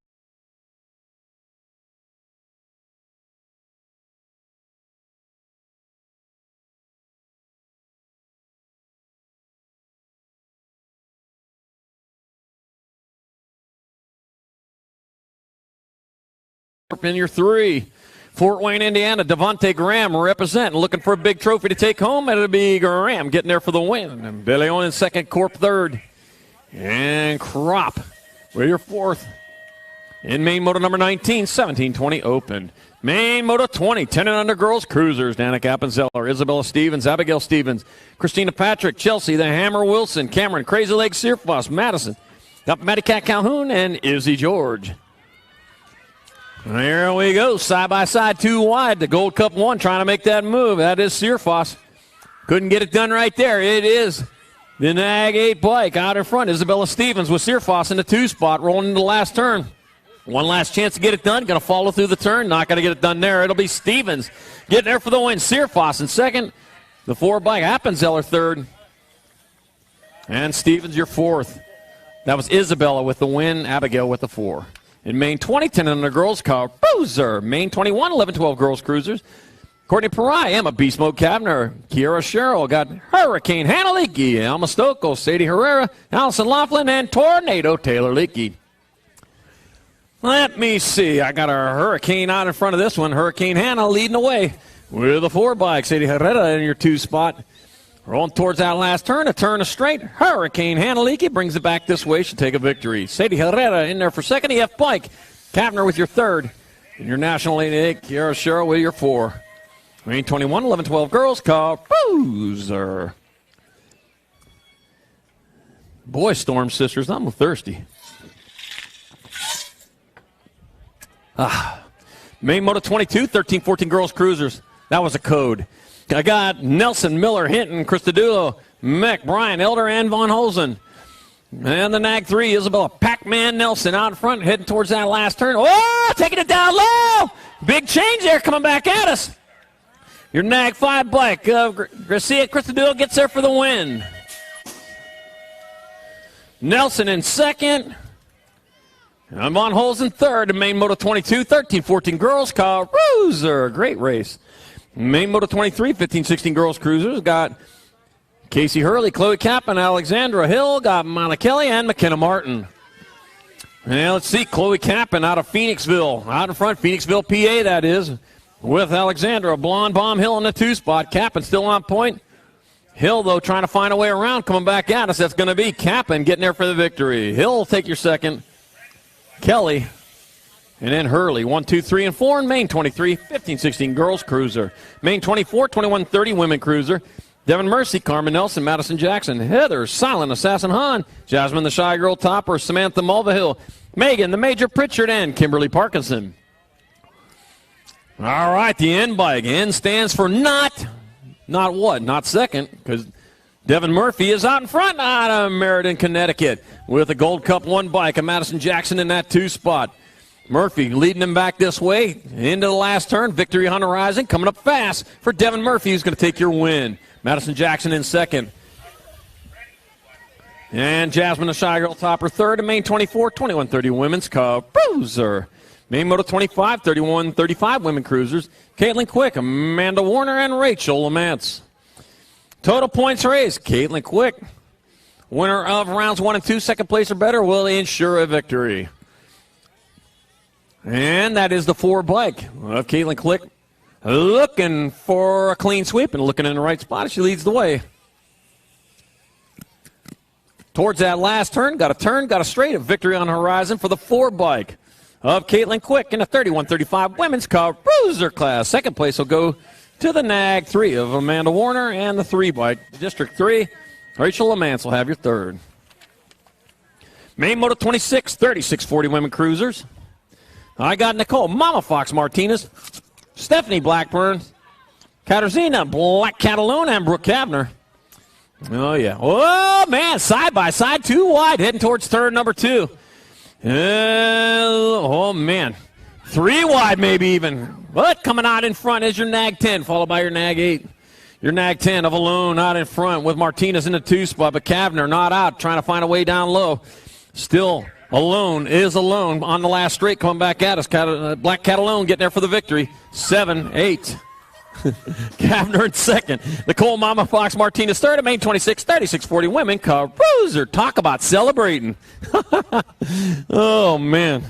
[SPEAKER 6] In your 3. Fort Wayne, Indiana, Devontae Graham representing, looking for a big trophy to take home. It'll be Graham getting there for the win. And Billy Owen in second, Corp third. And Crop with your 4th. In main moto number 19, 17-20 open. Main moto 20, 10 and under girls cruisers. Danica Appenzeller, Isabella Stevens, Abigail Stevens, Christina Patrick, Chelsea, the Hammer Wilson, Cameron, Crazy Leg Searfoss, Madison, Matty Cat Calhoun, and Izzy George. There we go, side by side, 2 wide. The Gold Cup 1 trying to make that move. That is Searfoss. Couldn't get it done right there. It is the Nag 8 bike out in front. Isabella Stevens with Searfoss in the 2 spot, rolling into the last turn. One last chance to get it done. Going to follow through the turn. Not going to get it done there. It'll be Stevens getting there for the win. Searfoss in second. The 4 bike, Appenzeller third. And Stevens your 4th. That was Isabella with the win. Abigail with the 4. In main 20, 10 under girls, Kyle Boozer. Main 21, 11-12 girls cruisers. Courtney Parai, Emma Beast Mode Kavner, Kiara Sherrill, got Hurricane Hannah Leakey, Alma Stocco, Sadie Herrera, Allison Laughlin, and Tornado Taylor Leakey. Let me see. I got a Hurricane out in front of this one. Hurricane Hannah leading the way with a 4 bike. Sadie Herrera in your 2 spot. Rolling towards that last turn, a turn of straight. Hurricane Hannah Leakey brings it back this way. Should take a victory. Sadie Herrera in there for second. EF bike. Kavner with your 3rd. In your National 88, Kiara Sherrill with your 4. Main 21, 11-12 girls, Kyle Boozer. Boy, Storm Sisters, I'm thirsty. Main moto 22, 13-14 girls cruisers. That was a code. I got Nelson, Miller, Hinton, Christodulo, Mick, Brian, Elder, and Von Holzen. And the Nag 3, Isabella Pac-Man Nelson out in front, heading towards that last turn. Oh, taking it down low. Big change there coming back at us. Your Nag 5 bike, Garcia Christodulo gets there for the win. Nelson in second. And Von Holzen third in main moto 22, 13-14 girls, Kyle Bruiser. Great race. Main moto 23, 15-16 girls cruisers, got Casey Hurley, Chloe Kappan, Alexandra Hill, got Mona Kelly, and McKenna Martin. And let's see, Chloe Kappan out of Phoenixville, out in front, Phoenixville, PA that is, with Alexandra, Blonde Bomb Hill in the 2 spot. Kappan still on point. Hill, though, trying to find a way around, coming back at us. That's going to be Kappan getting there for the victory. Hill will take your second. Kelly, and then Hurley, 1, 2, 3, and 4 in main 23, 15-16 girls cruiser. Main 24, 21-30 women cruiser. Devin Mercy, Carmen Nelson, Madison Jackson, Heather, Silent Assassin Han, Jasmine the Shy Girl Topper, Samantha Mulvihill, Megan the Major Pritchard, and Kimberly Parkinson. All right, the N bike. N stands for not what? Not second, because Devin Murphy is out in front out of Meriden, Connecticut, with a Gold Cup 1 bike, and Madison Jackson in that 2 spot. Murphy leading them back this way into the last turn. Victory on the horizon, coming up fast for Devin Murphy, who's going to take your win. Madison Jackson in second. And Jasmine the Shy Girl Topper third in main 24, 21-30 women's cruiser. Main moto 25, 31-35 women cruisers. Caitlin Quick, Amanda Warner, and Rachel Lamance. Total points raised. Caitlin Quick, winner of rounds 1 and 2, second place or better, will ensure a victory. And that is the 4 bike of Caitlin Quick, looking for a clean sweep and looking in the right spot. She leads the way. Towards that last turn, got a straight, a victory on the horizon for the 4 bike of Caitlin Quick in the 31-35 women's cruiser class. Second place will go to the Nag 3 of Amanda Warner, and the 3 bike, District 3, Rachel Lamance will have your third. Main Moto 26, 36-40 women cruisers. I got Nicole Mama Fox Martinez, Stephanie Blackburn, Katarzyna Black Catalone, and Brooke Kavner. Oh, yeah. Oh, man, side by side, too wide, heading towards turn number 2. Oh, man. 3 wide, maybe even. But coming out in front is your Nag 10, followed by your Nag 8. Your Nag 10 of Alone out in front with Martinez in the 2 spot, but Kavner not out, trying to find a way down low. Still, Alone is Alone on the last straight, coming back at us. Black Cat Alone getting there for the victory. 7-8. Kavner in second. Nicole Mama Fox Martinez third. At Main 26, 36-40 women cruiser. Talk about celebrating. Oh, man.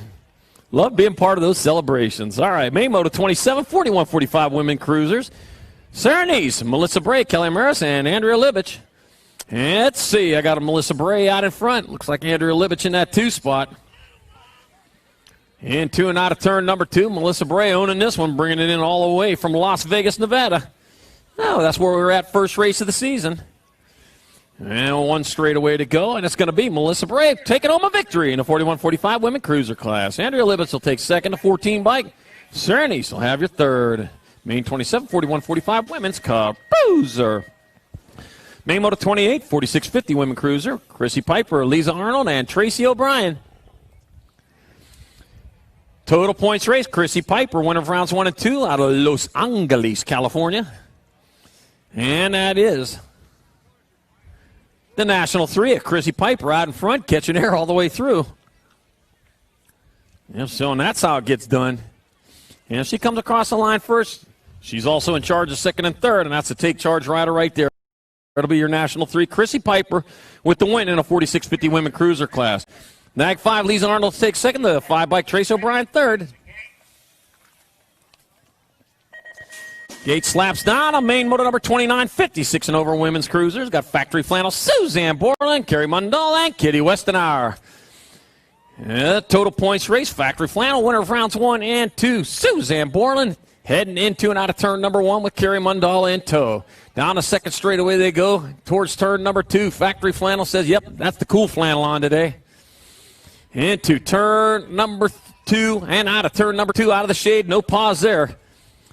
[SPEAKER 6] Love being part of those celebrations. All right, Main Moto 27, 41-45 women cruisers. Sarah Neese, Melissa Bray, Kelly Maris, and Andrea Libich. And let's see, I got a Melissa Bray out in front. Looks like Andrea Libich in that 2 spot. Into and out of turn number 2. Melissa Bray owning this one, bringing it in all the way from Las Vegas, Nevada. Oh, that's where we were at first race of the season. And 1 straightaway to go, and it's going to be Melissa Bray taking home a victory in the 41-45 women cruiser class. Andrea Libich will take second, the 14 bike. Sarah Neese will have your third. Main 27, 41-45 women's cruiser. Main Moto 28, 46-50 women cruiser. Chrissy Piper, Lisa Arnold, and Tracy O'Brien. Total points race, Chrissy Piper, winner of rounds 1 and 2 out of Los Angeles, California. And that is the National 3 of Chrissy Piper out in front, catching air all the way through. Yeah, so and that's how it gets done. And if she comes across the line first, she's also in charge of second and third, and that's the take charge rider right there. That'll be your National 3, Chrissy Piper, with the win in a 46-50 women cruiser class. Nag 5, Lisa Arnold takes second, the 5 bike Trace O'Brien third. Gate slaps down on Main Moto number 29, 56 and over women's cruisers. Got Factory Flannel, Suzanne Borland, Carrie Mundell, and Kitty Westenauer. Total points race, Factory Flannel, winner of rounds 1 and 2, Suzanne Borland, heading into and out of turn number 1 with Carrie Mundell in tow. Down the second straightaway they go towards turn number 2. Factory Flannel says, yep, that's the cool flannel on today. Into turn number 2 and out of turn number 2, out of the shade, no pause there.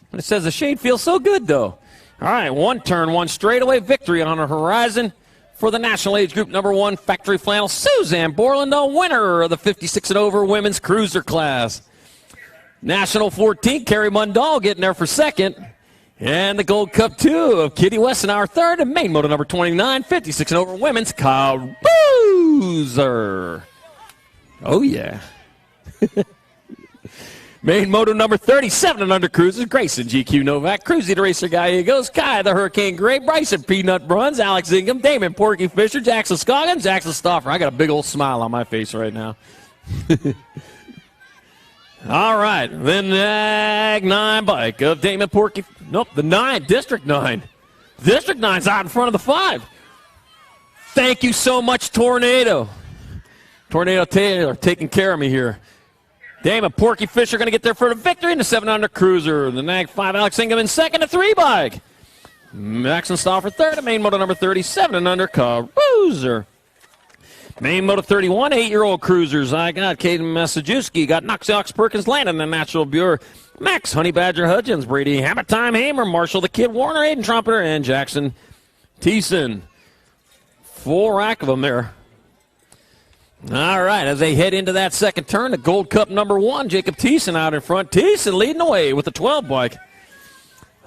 [SPEAKER 6] But it says the shade feels so good, though. All right, 1 turn, 1 straightaway victory on the horizon for the National Age Group number 1 Factory Flannel, Suzanne Borland, the winner of the 56 and over women's cruiser class. National 14, Carrie Mundell getting there for second. And the Gold Cup 2 of Kitty Westenauer third, and Main Moto number 29, 56 and over women's cruiser. Oh, yeah. Main Moto number 37 and under cruisers, Grayson GQ Novak, Cruzy the Racer Guy, here goes Kai the Hurricane Gray, Bryson Peanut Bruns, Alex Ingham, Damon Porky Fisher, Jackson Scoggins, Jackson Stauffer. I got a big old smile on my face right now. All right, the Nag 9 bike of Damon Porky. Nope, the 9, District 9. District 9's out in front of the 5. Thank you so much, Tornado. Tornado Taylor taking care of me here. Damon Porky Fisher going to get there for the victory in the 7 under cruiser. The Nag 5, Alex Ingham in second, the 3 bike. Maxon Stauffer third, and Main Moto number 37 and under cruiser. Main Moto 31, 8-year-old cruisers. I got Caden Masajewski, got Knox Perkins Landon, the Natural Bureau. Max Honey Badger Hudgens, Brady Habit Time Hamer, Marshall the Kid Warner, Aiden Trumpeter, and Jackson Thiessen. Full rack of them there. All right, as they head into that second turn, the Gold Cup number 1, Jacob Thiessen out in front. Thiessen leading the way with the 12 bike.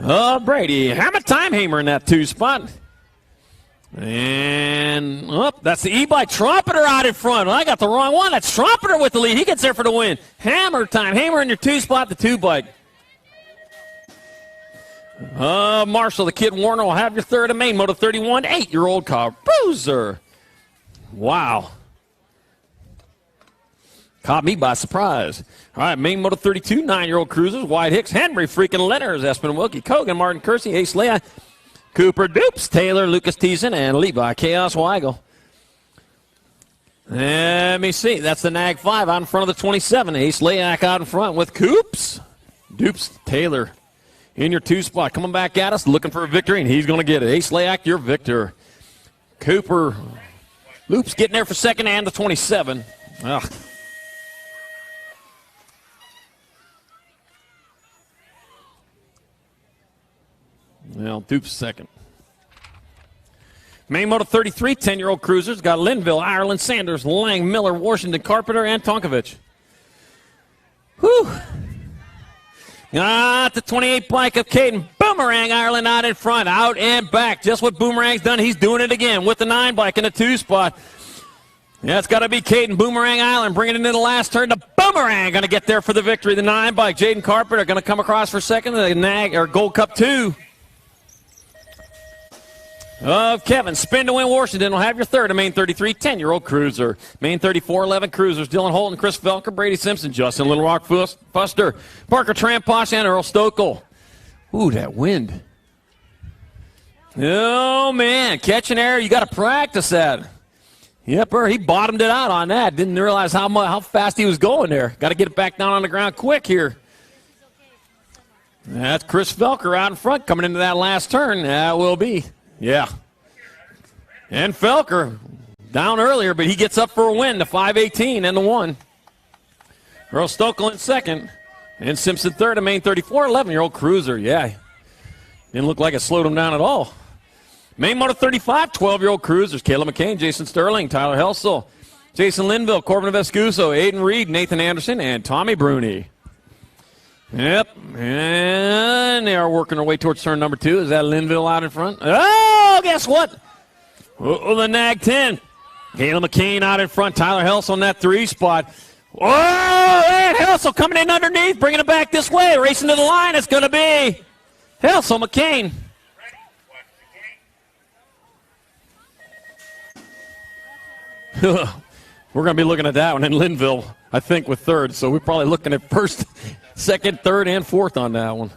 [SPEAKER 6] Brady Habit Time Hamer in that 2 spot. And that's the E-bike Trumpeter out in front. Well, I got the wrong one. That's Trumpeter with the lead. He gets there for the win. Hammer in your 2 spot, the 2 bike. Marshall, the Kid Warner, will have your third of Main Moto 31, 8-year-old cruiser. Wow. Caught me by surprise. All right, Main Moto 32, 9-year-old cruisers, White Hicks, Henry freaking Leonard, Espen Wilkie, Kogan, Martin Kersey, Ace Leah, Cooper Dupes, Taylor, Lucas Thiessen, and Levi Chaos Weigel. Let me see. That's the Nag 5 out in front of the 27. Ace Layak out in front with Coops. Dupes Taylor in your 2 spot. Coming back at us, looking for a victory, and he's going to get it. Ace Layak, your victor. Cooper Loops getting there for second and the 27. Ugh. Well, Dupes second. Main Moto 33, 10-year-old cruisers. Got Linville, Ireland, Sanders, Lang, Miller, Washington, Carpenter, and Tonkovich. Whew. The 28 bike of Caden. Boomerang, Ireland out in front, out and back. Just what Boomerang's done, he's doing it again with the 9 bike in the 2 spot. Yeah, it's got to be Caden. Boomerang Island bringing it into the last turn. The Boomerang going to get there for the victory. The 9 bike, Jaden Carpenter, going to come across for second. The Nag, or Gold Cup 2. Kevin, spin to win Washington will have your third. A Main 33, 10-year-old cruiser. Main 34, 11 cruisers. Dylan Holton, Chris Felker, Brady Simpson, Justin Little Rock Fuster, Parker Tramposh, and Earl Stokel. Ooh, that wind. Oh, man, catch an error. You got to practice that. Yep, he bottomed it out on that. Didn't realize how fast he was going there. Got to get it back down on the ground quick here. That's Chris Felker out in front coming into that last turn. That will be. Yeah. And Felker down earlier, but he gets up for a win, the 5:18 and the 1. Earl Stokel in second. And Simpson third, a Main 34, 11-year-old cruiser. Yeah. Didn't look like it slowed him down at all. Main Moto 35, 12-year-old cruisers. Caleb McCain, Jason Sterling, Tyler Helsel, Jason Linville, Corbin Vescuso, Aiden Reed, Nathan Anderson, and Tommy Bruni. Yep, and they are working their way towards turn number 2. Is that Linville out in front? Oh, guess what? The Nag 10. Caleb McCain out in front. Tyler Helsel on that 3 spot. Oh, and Helsel coming in underneath, bringing it back this way, racing to the line. It's going to be Helsel McCain. We're going to be looking at that one in Linville, I think, with third. So we're probably looking at first, second, third, and fourth on that one.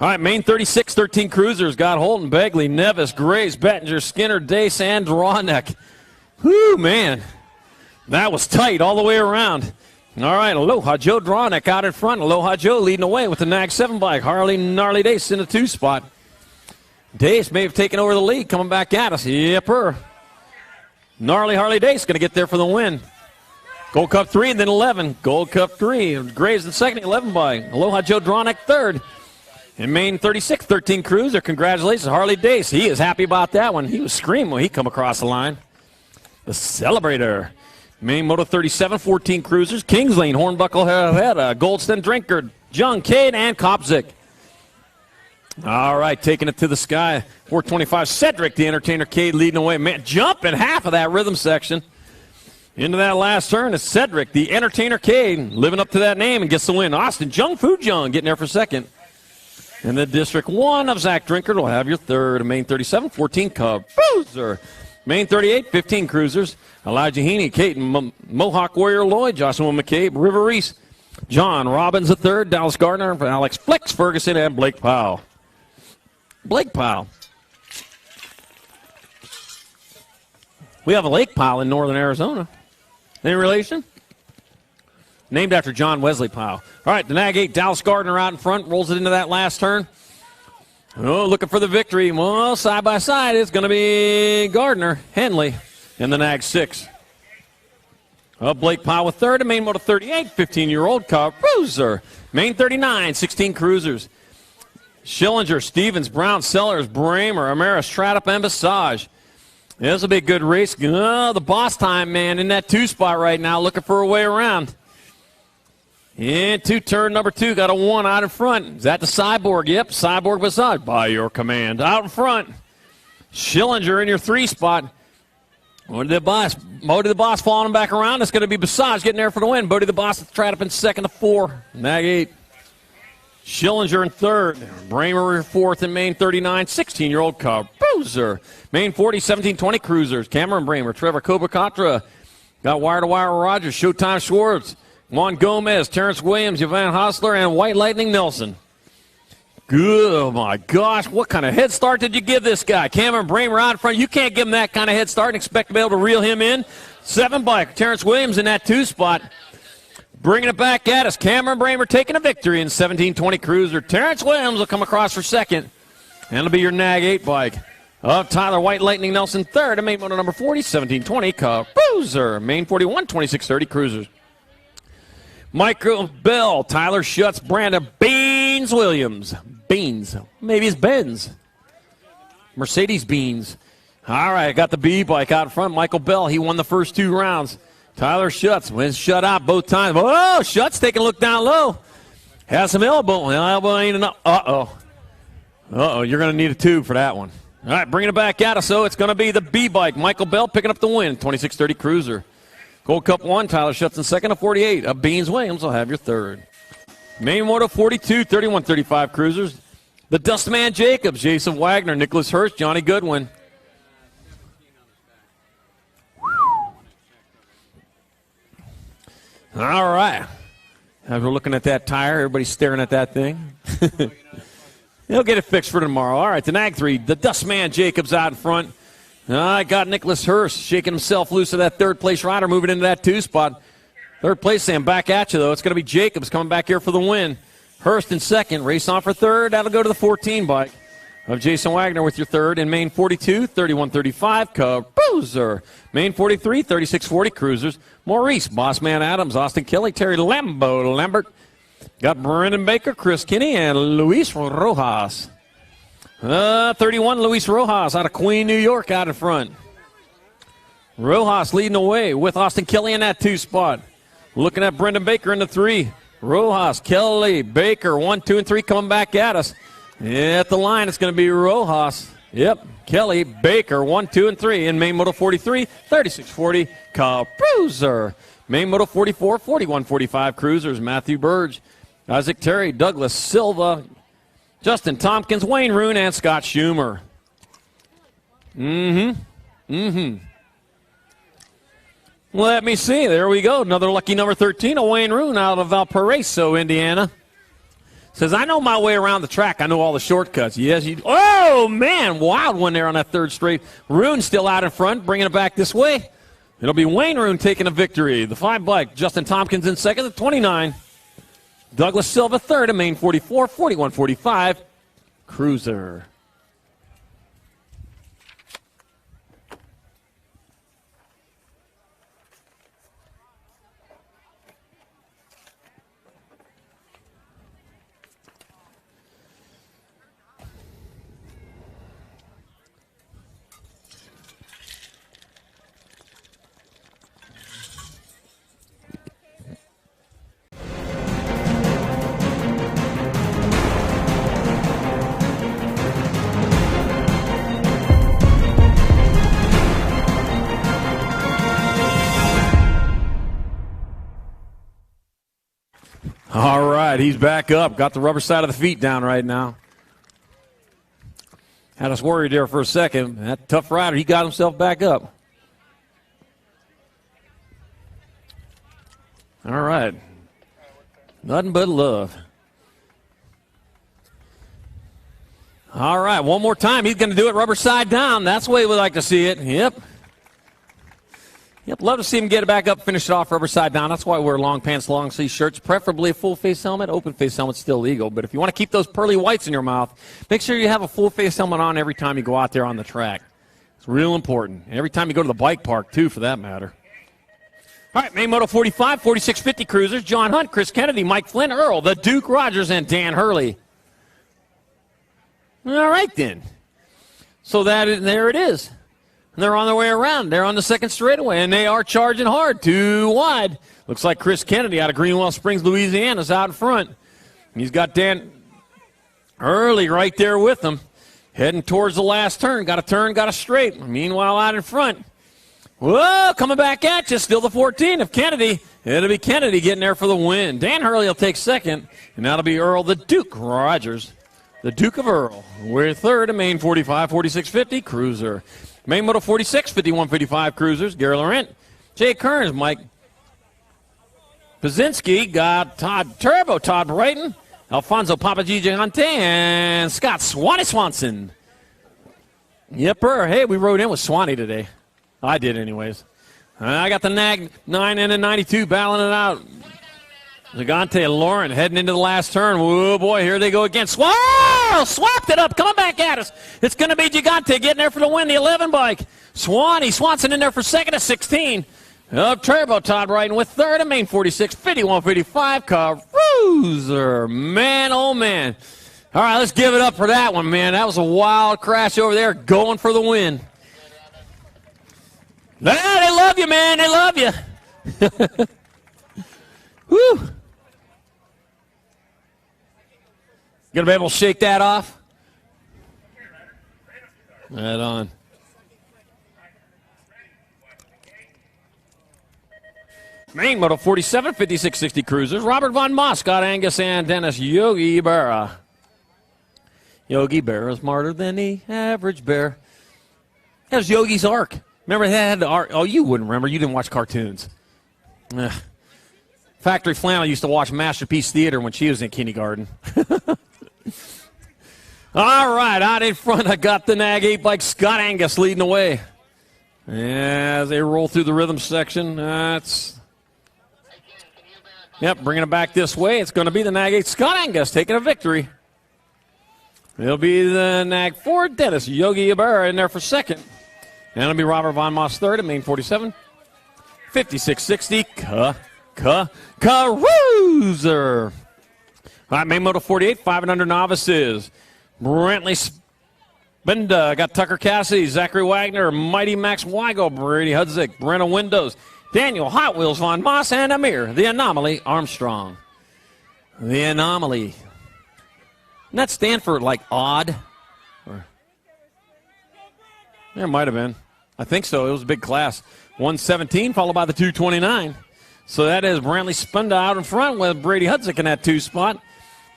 [SPEAKER 6] All right, Main 36, 13 cruisers. Got Holton, Begley, Nevis, Grace, Bettinger, Skinner, Dace, and Drawneck. Whoo, man. That was tight all the way around. All right, Aloha Joe Drawneck out in front. Aloha Joe leading away with the Nag 7 bike. Harley Gnarly Dace in the 2 spot. Dace may have taken over the lead coming back at us. Yepper. Gnarly Harley Dace going to get there for the win. Gold Cup 3 and then 11. Gold Cup 3. Graves in second, 11 by Aloha Joe Drawneck third. In Main 36, 13 cruiser. Congratulations, Harley Dace. He is happy about that one. He was screaming when he come across the line. The Celebrator. Main Moto 37, 14 cruisers. Kings Lane, Hornbuckle Head, Goldston Drinker, Jung Cade, and Kopzik. All right, taking it to the sky. 425, Cedric, the Entertainer Cade leading away. Man, jumping half of that rhythm section. Into that last turn is Cedric, the Entertainer Cade, living up to that name and gets the win. Austin Jung Fu Jung getting there for second. And the District 1 of Zach Drinker will have your third. Main 37, 14 Cruiser. Main 38, 15 cruisers. Elijah Heaney, Kate, Mohawk Warrior Lloyd, Joshua McCabe, River Reese, John Robbins III, Dallas Gardner, Alex Flex Ferguson, and Blake Powell. Blake Powell. We have a Lake Powell in northern Arizona. Any relation? Named after John Wesley Powell. All right, the Nag 8, Dallas Gardner out in front, rolls it into that last turn. Oh, looking for the victory. Well, side by side, it's going to be Gardner, Henley, and the Nag 6. Blake Powell with third, and Main Moto 38, 15-year-old cruiser. Main 39, 16 cruisers. Schillinger, Stevens, Brown, Sellers, Bramer, Amara, Stratup, and Visage. This will be a good race. Oh, the boss time, man, in that 2 spot right now, looking for a way around. Into turn number 2, got a 1 out in front. Is that the Cyborg? Yep, Cyborg Visage, by your command. Out in front. Schillinger in your 3 spot. Bodie the Boss following him back around. It's going to be Visage getting there for the win. Bodie the Boss Stratup in second to 4. Nag 8. Schillinger in third. Bramer fourth in Main 39. 16-year-old cruiser. Main 40, 17, 20 cruisers. Cameron Bramer, Trevor Cobacatra. Got wire-to-wire Rogers, Showtime Schwartz, Juan Gomez, Terrence Williams, Yvan Hostler, and White Lightning Nelson. Good. Oh, my gosh. What kind of head start did you give this guy? Cameron Bramer out in front. You can't give him that kind of head start and expect to be able to reel him in. 7 bike. Terrence Williams in that 2 spot. Bringing it back at us. Cameron Bramer taking a victory in 1720 Cruiser. Terrence Williams will come across for second. And it'll be your NAG 8 bike. Tyler White, Lightning Nelson third. And main moto number 40, 1720 Cruiser. Main 41, 2630 Cruisers. Michael Bell, Tyler Schutz, Brandon Beans Williams. Beans. Maybe it's Benz. Mercedes Beans. All right, I got the B bike out front. Michael Bell, he won the first 2 rounds. Tyler Schutz wins shut out both times. Oh, Schutz taking a look down low. Has some elbow. Elbow ain't enough. Uh-oh, you're going to need a tube for that one. All right, bringing it back at us, so it's going to be the B bike. Michael Bell picking up the win, 2630 Cruiser. Gold Cup 1, Tyler Schutz in second, a 48. Beans Williams will have your third. Main Moto 42, 3135 Cruisers. The Dustman Jacobs, Jason Wagner, Nicholas Hurst, Johnny Goodwin. All right. As we're looking at that tire, everybody's staring at that thing. He'll get it fixed for tomorrow. All right, the NAG 3, the Dustman Jacobs out in front. I got Nicholas Hurst shaking himself loose of that third-place rider, moving into that 2 spot. Third place, Sam, back at you, though. It's going to be Jacobs coming back here for the win. Hurst in second. Race on for third. That'll go to the 14 bike of Jason Wagner with your third. In main 42, 3135 Cruiser. Main 43, 3640 Cruisers. Maurice, Bossman Adams, Austin Kelly, Terry Lambert. Got Brendan Baker, Chris Kinney, and Luis Rojas. 31, Luis Rojas out of Queen, New York, out in front. Rojas leading the way with Austin Kelly in that 2 spot. Looking at Brendan Baker in the 3. Rojas, Kelly, Baker, 1, 2, and 3 coming back at us. At the line, it's going to be Rojas. Yep, Kelly, Baker, 1, 2, and 3. In main moto 43, 3640 Cruiser. Main moto 44, 4145 Cruisers. Matthew Burge, Isaac Terry, Douglas Silva, Justin Tompkins, Wayne Roon, and Scott Schumer. Let me see. There we go. Another lucky number 13, Wayne Roon out of Valparaiso, Indiana. Says, I know my way around the track. I know all the shortcuts. Yes, you do. Oh, man. Wild one there on that third straight. Roon still out in front, bringing it back this way. It'll be Wayne Roon taking a victory. The 5 bike, Justin Tompkins in second, the 29. Douglas Silva third, in main 44, 4145 Cruiser. All right, he's back up. Got the rubber side of the feet down right now. Had us worried there for a second. That tough rider, he got himself back up. All right. Nothing but love. All right, one more time. He's going to do it rubber side down. That's the way we like to see it. Yep, love to see him get it back up, finish it off rubber side down. That's why we wear long pants, long sleeve shirts, preferably a full face helmet. Open face helmet's still legal, but if you want to keep those pearly whites in your mouth, make sure you have a full face helmet on every time you go out there on the track. It's real important. And every time you go to the bike park, too, for that matter. All right, main moto 45, 4650 Cruisers, John Hunt, Chris Kennedy, Mike Flynn, Earl, the Duke Rogers, and Dan Hurley. All right, then. So there it is. And they're on their way around. They're on the second straightaway, and they are charging hard. 2 wide. Looks like Chris Kennedy out of Greenwell Springs, Louisiana, is out in front. He's got Dan Hurley right there with him, heading towards the last turn. Got a turn, got a straight. Meanwhile, out in front. Whoa, coming back at you. Still the 14 of Kennedy. It'll be Kennedy getting there for the win. Dan Hurley will take second, and that'll be Earl, the Duke Rogers, the Duke of Earl. We're third in main 45, 4650 Cruiser. Main moto 46, 5155 Cruisers, Gary Laurent, Jay Kearns, Mike Pazinski, got Todd Brighton, Alfonso Papagigante and Scott Swanson. Yepper. Hey, we rode in with Swanee today. I did anyways. I got the Nag 9 and a 92 battling it out. Gigante and Lauren heading into the last turn. Oh, boy, here they go again. Swapped it up, coming back at us. It's going to be Gigante getting there for the win, the 11 bike. Swanson in there for second at 16. Turbo Todd riding with third at main 46, 51-55. Caruser, man, oh, man. All right, let's give it up for that one, man. That was a wild crash over there, going for the win. They love you, man. They love you. Woo. Gonna be able to shake that off? Right on. Main Moto 47, 5660 Cruisers. Robert Von Moss, Scott Angus, and Dennis Yogi Berra. Yogi Berra is smarter than the average bear. There's Yogi's Ark. Remember they had the Ark? Oh, you wouldn't remember. You didn't watch cartoons. Ugh. Factory Flannel used to watch Masterpiece Theater when she was in kindergarten. All right, out in front, I got the Nag 8 bike. Scott Angus leading the way. As they roll through the rhythm section, bringing it back this way. It's going to be the Nag 8 Scott Angus taking a victory. It'll be the Nag 4 Dennis Yogi Ibarra in there for second. And it'll be Robert Von Moss third at main 47. 5660 Caruser. All right, main moto 48, 500 novices. Brantley Spinda, got Tucker Cassidy, Zachary Wagner, Mighty Max Weigel, Brady Hudzik, Brenna Windows, Daniel Hot Wheels Von Moss, and Amir, the Anomaly Armstrong. The Anomaly. Doesn't that stand for, like, odd? Or, there might have been. I think so. It was a big class. 117 followed by the 229. So that is Brantley Spinda out in front with Brady Hudzik in that 2 spot.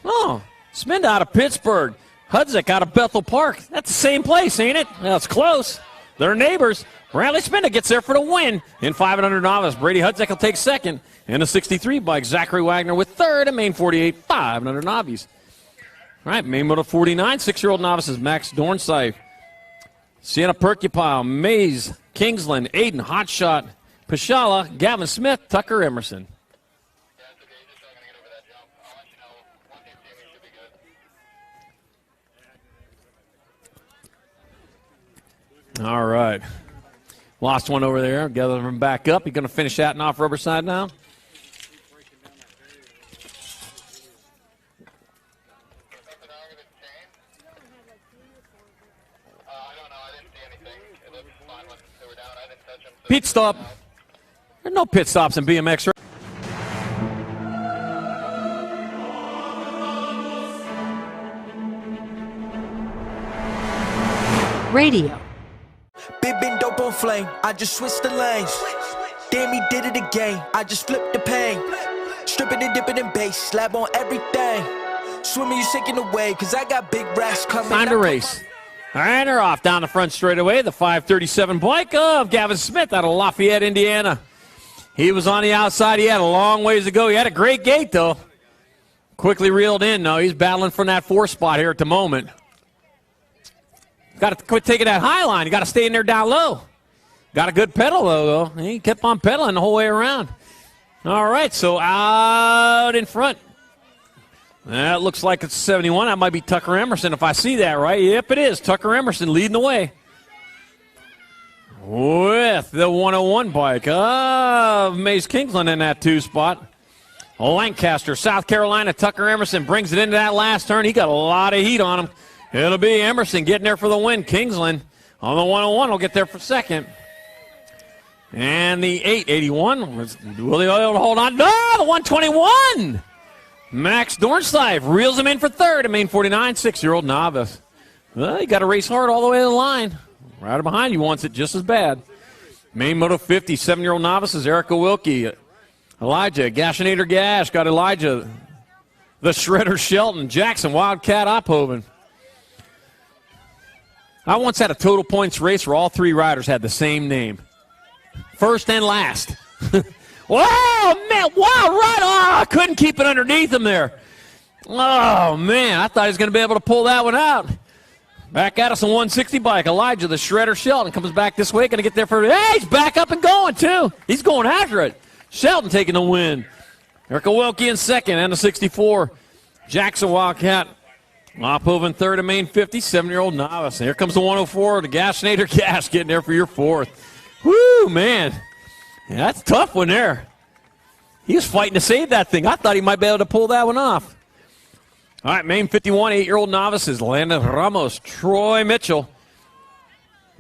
[SPEAKER 6] Oh, Spinda out of Pittsburgh. Hudzik out of Bethel Park. That's the same place, ain't it? Well, it's close. They're neighbors. Brantley Spinda gets there for the win in 500 novice. Brady Hudzik will take second. And a 63 bike. Zachary Wagner with third and main 48, 500 novice. All right, main moto 49, 6-year-old novices. Max Dornsife, Sienna Percupile, Mays, Kingsland, Aiden, Hotshot, Pashala, Gavin Smith, Tucker Emerson. All right. Lost one over there. Gather him back up. He's going to finish that and off Riverside now. Pit stop. There are no pit stops in BMX.
[SPEAKER 4] Radio.
[SPEAKER 2] Big been dope on flame, I just switched the lanes. Damn, he did it again, I just flipped the pain. Stripping and dipping in bass, slab on everything. Swimming, you sinking away, cause I got big racks coming.
[SPEAKER 6] Time to race. All right, they're off down the front straightaway. The 537 bike of Gavin Smith out of Lafayette, Indiana. He was on the outside. He had a long ways to go. He had a great gate, though. Quickly reeled in, though. He's battling for that 4 spot here at the moment. Got to quit taking that high line. You got to stay in there down low. Got a good pedal, though. He kept on pedaling the whole way around. All right, so out in front. That looks like it's 71. That might be Tucker Emerson if I see that right. Yep, it is. Tucker Emerson leading the way. With the 101 bike of Mace Kingsland in that 2 spot. Lancaster, South Carolina, Tucker Emerson brings it into that last turn. He got a lot of heat on him. It'll be Emerson getting there for the win. Kingsland on the 101 will get there for second. And the 881 was Willie Oil to hold on. No, the 121. Max Dornsife reels him in for third at main 49, 6-year-old novice. Well, you got to race hard all the way to the line. Right behind you wants it just as bad. Main Moto 50, 7-year-old novices, Erica Wilkie, Elijah, Gashinator Gash, got Elijah, the Shredder Shelton, Jackson, Wildcat Ophoven. I once had a total points race where all 3 riders had the same name. First and last. Whoa, man, wow, right on. I couldn't keep it underneath him there. Oh, man, I thought he was going to be able to pull that one out. Back at us on 160 bike. Elijah, the shredder Shelton, comes back this way. Going to get there for, hey, he's back up and going, too. He's going after it. Shelton taking the win. Erica Wilkie in second, and a 64. Jackson Wildcat. Mopova in third, a main 50, 7-year-old novice. Here comes the 104, the Gasnator Gas getting there for your fourth. Woo, man. Yeah, that's a tough one there. He was fighting to save that thing. I thought he might be able to pull that one off. All right, main 51, 8-year-old novices. Landon Ramos, Troy Mitchell.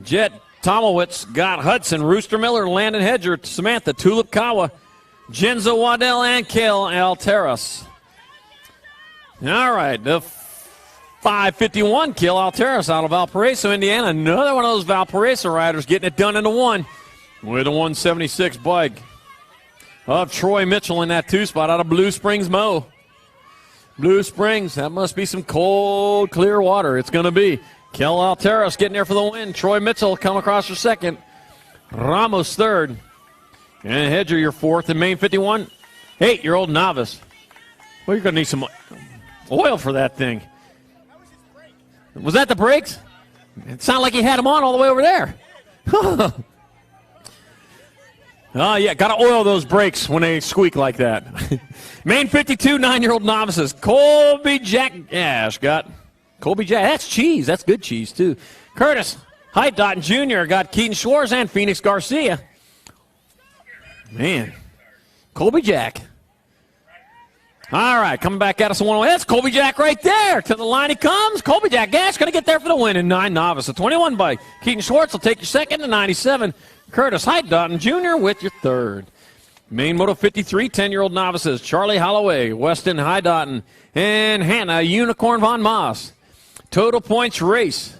[SPEAKER 6] Jet Tomowitz got Hudson, Rooster Miller, Landon Hedger, Samantha, Tulip Kawa, Genzo Waddell, and Kale Alteras. All right, the 551, Kale Alteras out of Valparaiso, Indiana. Another one of those Valparaiso riders getting it done into one with a 176 bike of Troy Mitchell in that 2 spot out of Blue Springs, Mo. Blue Springs, that must be some cold, clear water. It's going to be. Kel Alteras getting there for the win. Troy Mitchell come across for second. Ramos third. And Hedger, your fourth. In main 51, 8-year-old novice. Well, you're going to need some oil for that thing. Was that the brakes? It sounded like he had them on all the way over there. Oh, yeah, got to oil those brakes when they squeak like that. Main 52, 9-year-old novices. Colby Jack Ash got Colby Jack. That's cheese. That's good cheese, too. Curtis Height-Dotton Jr. got Keaton Schwartz and Phoenix Garcia. Man, Colby Jack. All right, coming back at us on 101. That's Colby Jack right there. To the line he comes. Colby Jack Ash going to get there for the win in 9 novice. A 21 bike. Keaton Schwartz will take your second to 97. Curtis Height-Dotton Jr. with your third. Main Moto 53, 10-year-old novices. Charlie Holloway, Weston Height-Dotton, and Hannah Unicorn Von Moss. Total points race.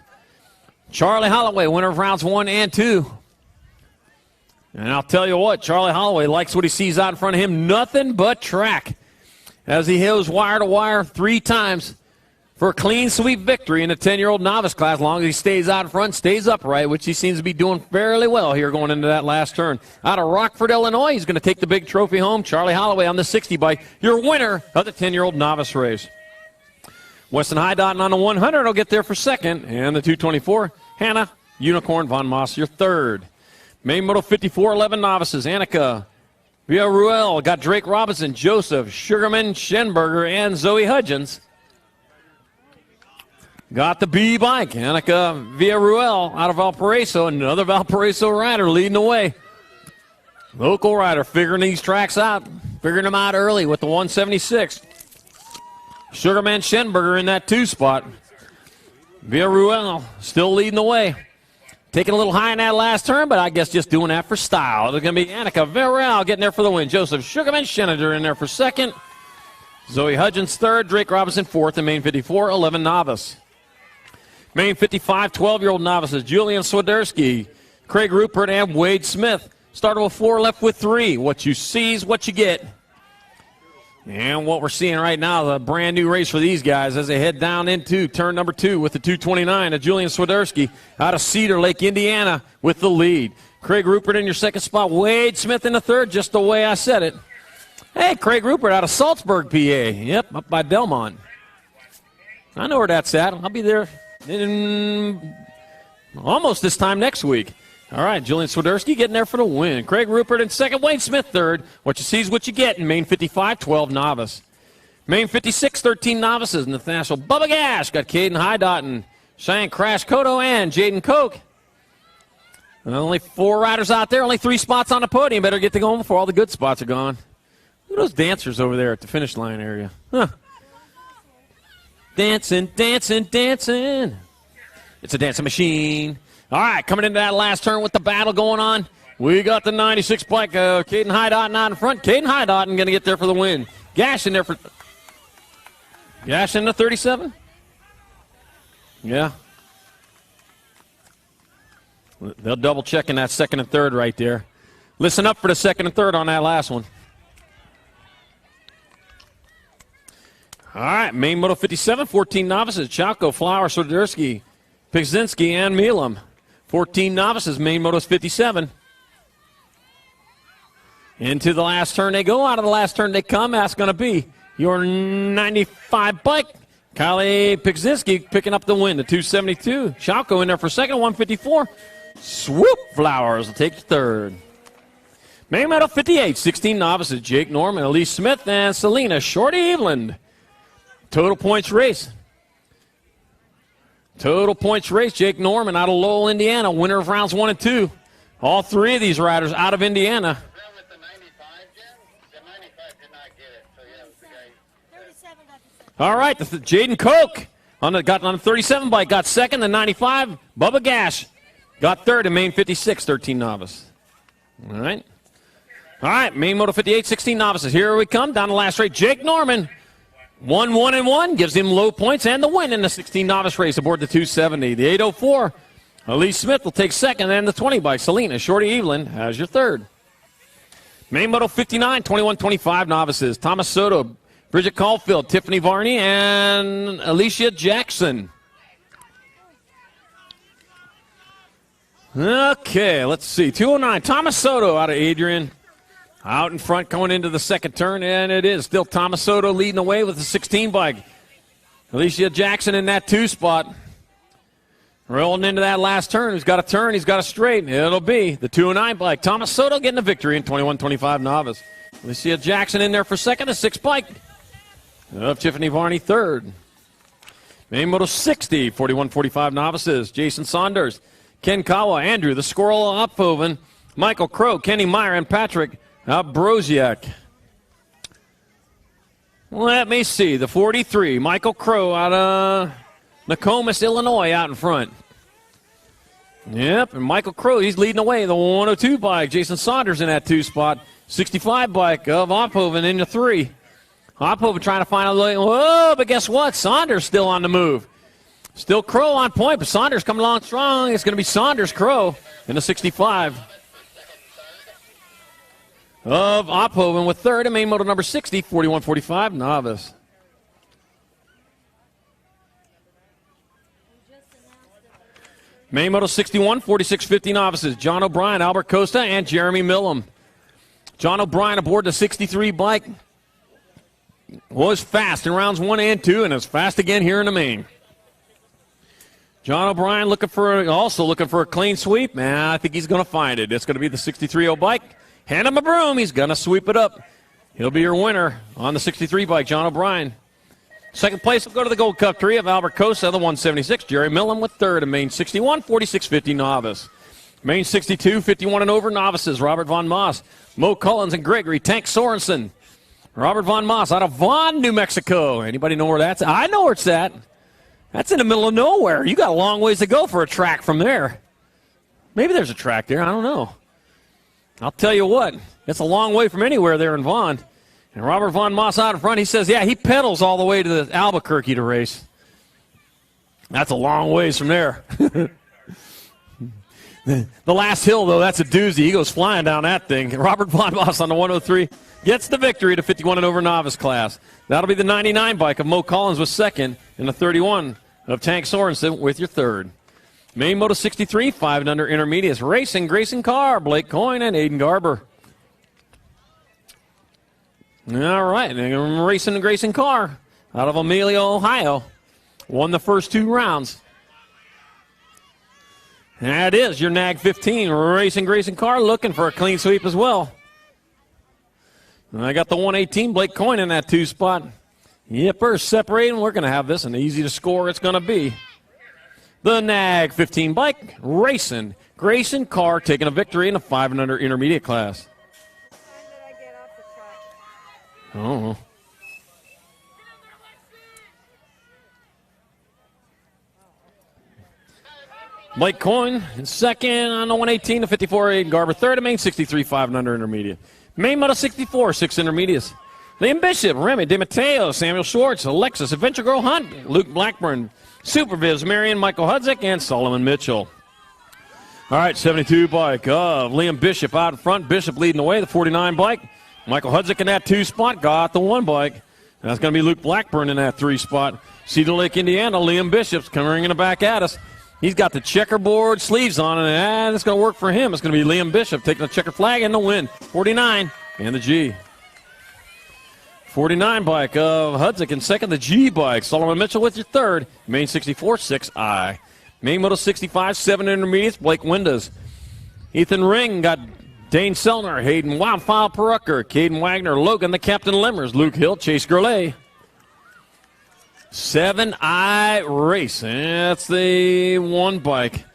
[SPEAKER 6] Charlie Holloway, winner of rounds 1 and 2. And I'll tell you what, Charlie Holloway likes what he sees out in front of him. Nothing but track. As he hills wire to wire 3 times for a clean sweep victory in the 10-year-old novice class, as long as he stays out in front, stays upright, which he seems to be doing fairly well here going into that last turn. Out of Rockford, Illinois, he's going to take the big trophy home. Charlie Holloway on the 60 bike, your winner of the 10-year-old novice race. Weston Height-Dotton on the 100 will get there for second, and the 224, Hannah Unicorn Von Moss, your third. Main Moto 54, 11 novices. Annika Villarruel got Drake Robinson, Joseph Sugarman, Schenberger, and Zoe Hudgens. Got the B bike. Annika Villarruel out of Valparaiso. Another Valparaiso rider leading the way. Local rider figuring these tracks out. Figuring them out early with the 176. Sugarman Schenberger in that 2 spot. Villarruel still leading the way. Taking a little high in that last turn, but I guess just doing that for style. It's going to be Annika Villarruel getting there for the win. Joseph Sugarman Schenberger in there for second. Zoe Hudgens third. Drake Robinson fourth. And main 54, 11 novice. Main 55, 12-year-old novices, Julian Swiderski, Craig Rupert, and Wade Smith. Started with 4, left with 3. What you see is what you get. And what we're seeing right now, the brand new race for these guys as they head down into turn number 2 with the 229 of Julian Swiderski out of Cedar Lake, Indiana with the lead. Craig Rupert in your second spot, Wade Smith in the third, just the way I said it. Hey, Craig Rupert out of Salzburg, PA. Yep, up by Delmont. I know where that's at. I'll be there in almost this time next week. All right, Julian Swiderski getting there for the win. Craig Rupert in second, Wade Smith third. What you see is what you get in main 55, 12 novice. Main 56, 13 novices. Nathaniel Bubba Gash got Caden Height-Dotton, Cheyenne Crash Koto, and Jaden Koch. And only 4 riders out there, only 3 spots on the podium. Better get to going before all the good spots are gone. Look at those dancers over there at the finish line area. Huh. Dancing, dancing, dancing. It's a dancing machine. All right, coming into that last turn with the battle going on. We got the 96 bike, Caden Height-Dotton out in front. Caden Height-Dotton going to get there for the win. Gash in there for... Gash in the 37? Yeah. They'll double check in that second and third right there. Listen up for the second and third on that last one. All right, main Moto 57, 14 novices. Chalco, Flower, Swiderski, Pigzinski, and Milam. 14 novices, main Motos 57. Into the last turn they go. Out of the last turn they come. That's going to be your 95 bike. Kylie Pigzinski picking up the win, the 272. Chalco in there for second, 154. Swoop Flowers will take third. Main medal 58, 16 novices. Jake Norman, Elise Smith, and Selena Shorty Eveland. Total points race. Total points race. Jake Norman out of Lowell, Indiana, winner of rounds 1 and 2. All three of these riders out of Indiana. All right, Jaden Koch got on the 37 bike, got second. The 95, Bubba Gash got third in main 56, 13 novice. All right. All right, main moto 58, 16 novices. Here we come, down the last straight. Jake Norman, 1-1-1, gives him low points and the win in the 16 novice race aboard the 270. The 804, Elise Smith will take second, and the 20 bike, Selena Shorty Evelyn, has your third. Main moto 59, 21-25 novices. Thomas Soto, Bridget Caulfield, Tiffany Varney, and Alicia Jackson. Okay, let's see. 209, Thomas Soto out of Adrian. Out in front going into the second turn, and it is still Thomas Soto leading away with the 16 bike. Alicia Jackson in that 2 spot. Rolling into that last turn. He's got a turn, he's got a straight. It'll be the 209 bike. Thomas Soto getting the victory in 21-25 novice. Alicia Jackson in there for second, the 6 bike of Tiffany Varney third. Main moto 60, 41-45 novices. Jason Saunders, Ken Kawa, Andrew the Squirrel Ophoven, Michael Crow, Kenny Meyer, and Patrick Broziak. Let me see. The 43, Michael Crow out of Nokomis, Illinois, out in front. Yep, and Michael Crow, he's leading away. The 102 bike, Jason Saunders in that 2 spot. 65 bike of Ophoven in the 3. Ophoven trying to find a lane. Whoa, but guess what? Saunders still on the move. Still Crow on point, but Saunders coming along strong. It's going to be Saunders Crow in the 65. Of Ophoven with third and main moto number 60, 41-45 novice. Main moto 61, 46-50 novices. John O'Brien, Albert Costa, and Jeremy Millam. John O'Brien aboard the 63 bike. Was fast in rounds 1 and 2, and is fast again here in the main. John O'Brien also looking for a clean sweep. Man, I think he's going to find it. It's going to be the 63-0 bike. Hand him a broom. He's going to sweep it up. He'll be your winner on the 63 bike, John O'Brien. Second place will go to the Gold Cup 3 of Albert Costa, the 176. Jerry Millam with third in main 61, 46-50 novice. Main 62, 51 and over novices. Robert Von Moss, Mo Collins, and Gregory Tank Sorensen. Robert Von Moss out of Vaughn, New Mexico. Anybody know where that's at? I know where it's at. That's in the middle of nowhere. You got a long ways to go for a track from there. Maybe there's a track there. I don't know. I'll tell you what. It's a long way from anywhere there in Vaughn. And Robert Von Moss out in front, he says, yeah, he pedals all the way to the Albuquerque to race. That's a long ways from there. The last hill, though, that's a doozy. He goes flying down that thing. Robert Von Moss on the 103 gets the victory to 51 and over novice class. That'll be the 99 bike of Mo Collins with second, and the 31 of Tank Sorensen with your third. Main Moto 63, 5 and under intermediates. Racing Grayson Carr, Blake Coyne, and Aiden Garber. All right, racing Grayson Carr out of Amelia, Ohio. Won the first 2 rounds. That is your NAG 15, racing Grayson Carr, looking for a clean sweep as well. And I got the 118, Blake Coyne, in that 2 spot. Yippers separating. We're going to have this an easy to score it's going to be. The NAG 15 bike, racing Grayson Carr, taking a victory in the 5 and under intermediate class. Oh. Blake Coyne in second on the 118 to 54, Aiden Garber third, and main 63, 5 and under intermediate. Main Moto 64, 6 intermediates. Liam Bishop, Remy DeMatteo, Samuel Schwartz, Alexis, Adventure Girl Hunt, Luke Blackburn, Superviz, Marion, Michael Hudzik, and Solomon Mitchell. All right, 72 bike of Liam Bishop out in front. Bishop leading the way, the 49 bike. Michael Hudzik in that 2 spot, got the 1 bike. And that's going to be Luke Blackburn in that 3 spot. Cedar Lake, Indiana, Liam Bishop's coming in the back at us. He's got the checkerboard sleeves on, and it's going to work for him. It's going to be Liam Bishop taking the checker flag and the win. 49 and the G. 49 bike of Hudzik in second. The G bike. Solomon Mitchell with your third. Main 64, 6I. Main Moto 65, 7 intermediates. Blake Windows. Ethan Ring got Dane Selner, Hayden Wildfire Perucker, Caden Wagner, Logan the Captain Limmers, Luke Hill, Chase Gurley. 7I race. That's the one bike.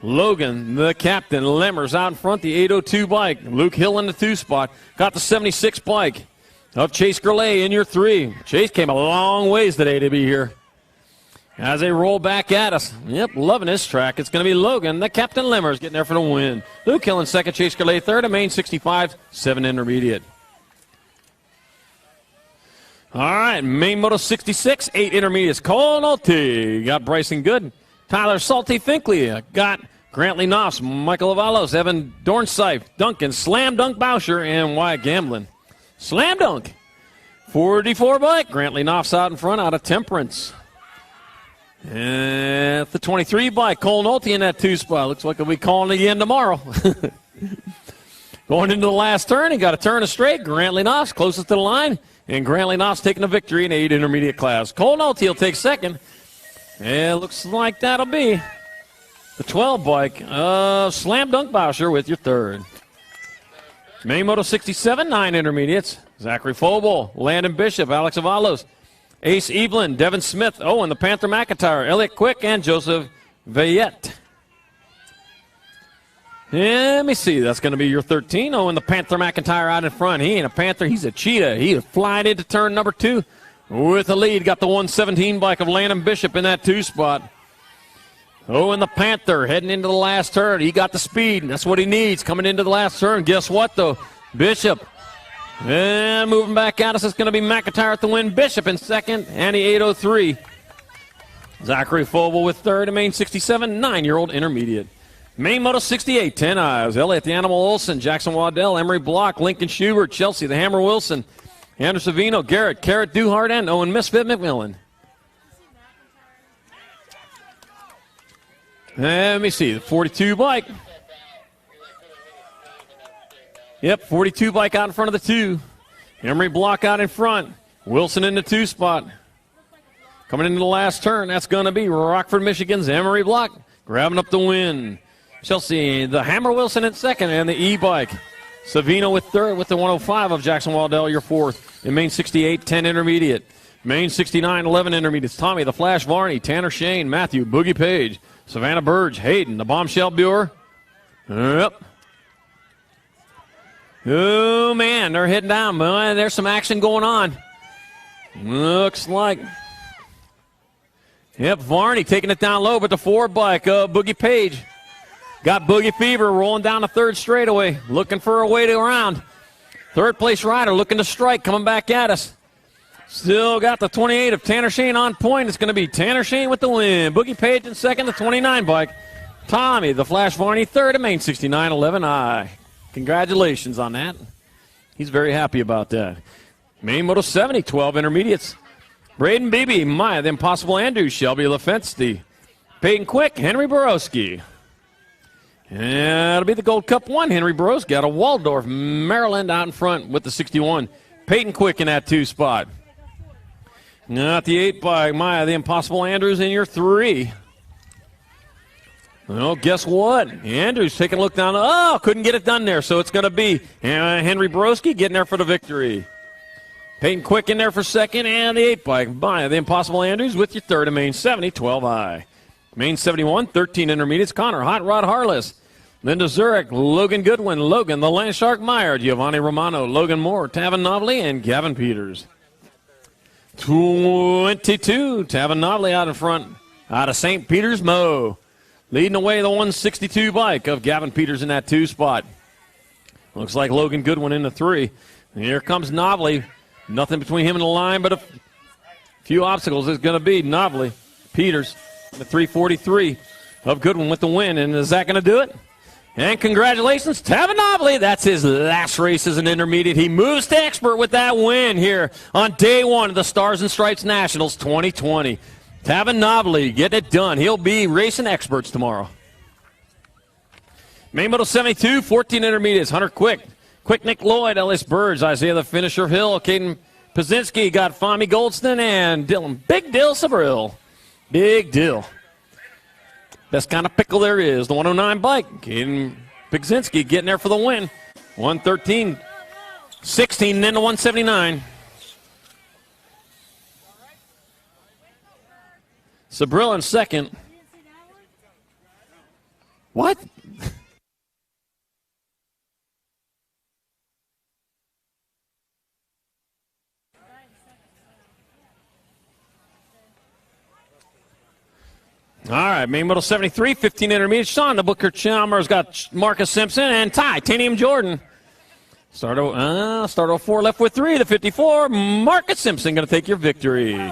[SPEAKER 6] Logan, the captain, Limmers out in front, the 802 bike. Luke Hill in the 2 spot. Got the 76 bike of Chase Gurley in your 3. Chase came a long ways today to be here. As they roll back at us. Yep, loving this track. It's going to be Logan, the captain, Limmers, getting there for the win. Luke Hill in second, Chase Gurley third, a main 65, 7 intermediate. All right, main Moto 66, 8 intermediates. Cole Nolte got Bryson Good. Tyler Salty Finkley got Grantley Knopf, Michael Avalos, Evan Dornsife, Duncan, Slam Dunk Boucher, and Wyatt Gamblin. Slam Dunk. 44 bike. Grantley Knopf's out in front out of Temperance. And the 23 bike, Cole Nolte in that 2 spot. Looks like he'll be calling again tomorrow. Going into the last turn, he got a turn straight. Grantley Knopf's closest to the line. And Grantley Knopf's taking the victory in 8 intermediate class. Cole Nolte will take second. And it looks like that'll be the 12 bike of Slam Dunk Boucher with your third. Main Moto 67, 9 intermediates. Zachary Fobel, Landon Bishop, Alex Avalos, Ace Evelyn, Devin Smith, Owen the Panther McIntyre, Elliot Quick, and Joseph Vayette. Let me see. That's going to be your 13. Owen the Panther McIntyre out in front. He ain't a Panther. He's a cheetah. He is flying into turn number 2 with the lead. Got the 117 bike of Landon Bishop in that 2 spot. Owen the Panther heading into the last turn. He got the speed. That's what he needs coming into the last turn. Guess what, though? Bishop. And moving back at us, it's going to be McIntyre at the win. Bishop in second, and the 803. Zachary Fobel with third, and main 67, 9-year-old intermediate. Main Moto 68, 10 eyes. Elliott the Animal Olson, Jackson Waddell, Emery Block, Lincoln Schubert, Chelsea the Hammer Wilson, Andrew Savino, Garrett, Carrot Duhart, and Owen Misfit McMillan. Let me see, the 42 bike. Yep, 42 bike out in front of the 2. Emery Block out in front. Wilson in the 2 spot. Coming into the last turn, that's going to be Rockford, Michigan's Emery Block, grabbing up the win. Chelsea, the Hammer Wilson in second, and the E-bike. Savino with third with the 105 of Jackson Waddell, your fourth. In main 68, 10 intermediate. Main 69, 11 intermediates. Tommy, the Flash Varney, Tanner Shane, Matthew, Boogie Page, Savannah Burge, Hayden, the Bombshell Buer. Yep. Oh, man, they're heading down. Man, there's some action going on. Looks like. Yep, Varney taking it down low, but the 4 bike, Boogie Page. Got Boogie Fever rolling down the 3rd straightaway, looking for a way to around. 3rd place rider looking to strike, coming back at us. Still got the 28 of Tanner Shane on point. It's going to be Tanner Shane with the win. Boogie Page in second, the 29 bike. Tommy, the Flash Varney, third, and main 69, 11I. Congratulations on that. He's very happy about that. Main Moto 70, 12 intermediates. Braden Beebe, Maya, the Impossible Andrews, Shelby LaFenste, Peyton Quick, Henry Borowski. And it'll be the Gold Cup 1. Henry Borowski out of Waldorf, Maryland, out in front with the 61. Peyton Quick in that 2 spot. Not the 8 by Maya, the Impossible Andrews in your 3. Well, guess what? Andrews taking a look down. Oh, couldn't get it done there. So it's going to be Henry Borowski getting there for the victory. Peyton Quick in there for second, and the 8 bike by the Impossible Andrews with your third in main 70, 12I. Main 71, 13 intermediates. Connor Hot Rod Harless, Linda Zurich, Logan Goodwin, Logan the Landshark Meyer, Giovanni Romano, Logan Moore, Tavin Novely, and Gavin Peters. 22, Tavin Novely out in front, out of St. Peter's Mo. Leading away the 162 bike of Gavin Peters in that 2 spot. Looks like Logan Goodwin in the 3. And here comes Novely. Nothing between him and the line, but a few obstacles. Is going to be Novely, Peters, the 343 of Goodwin with the win. And is that going to do it? And congratulations, Tavin Novely. That's his last race as an intermediate. He moves to expert with that win here on day 1 of the Stars and Stripes Nationals 2020. Tavin Novely getting it done. He'll be racing experts tomorrow. Main Moto 72, 14 intermediates. Hunter Quick, Nick Lloyd, Ellis Burge, Isaiah the Finisher Hill, Caden Pazinski got Fami Goldston and Dylan. Big Dill Sabril. Big Dill. Best kind of pickle there is. The 109 bike. Pazinski getting there for the win. 113, 16, and then the 179. Sabril in second. What? All right, main model 73, 15 intermediate. Sean the Booker Chalmers got Marcus Simpson and Titanium Jordan. Start 04 left with 3, the 54. Marcus Simpson going to take your victory.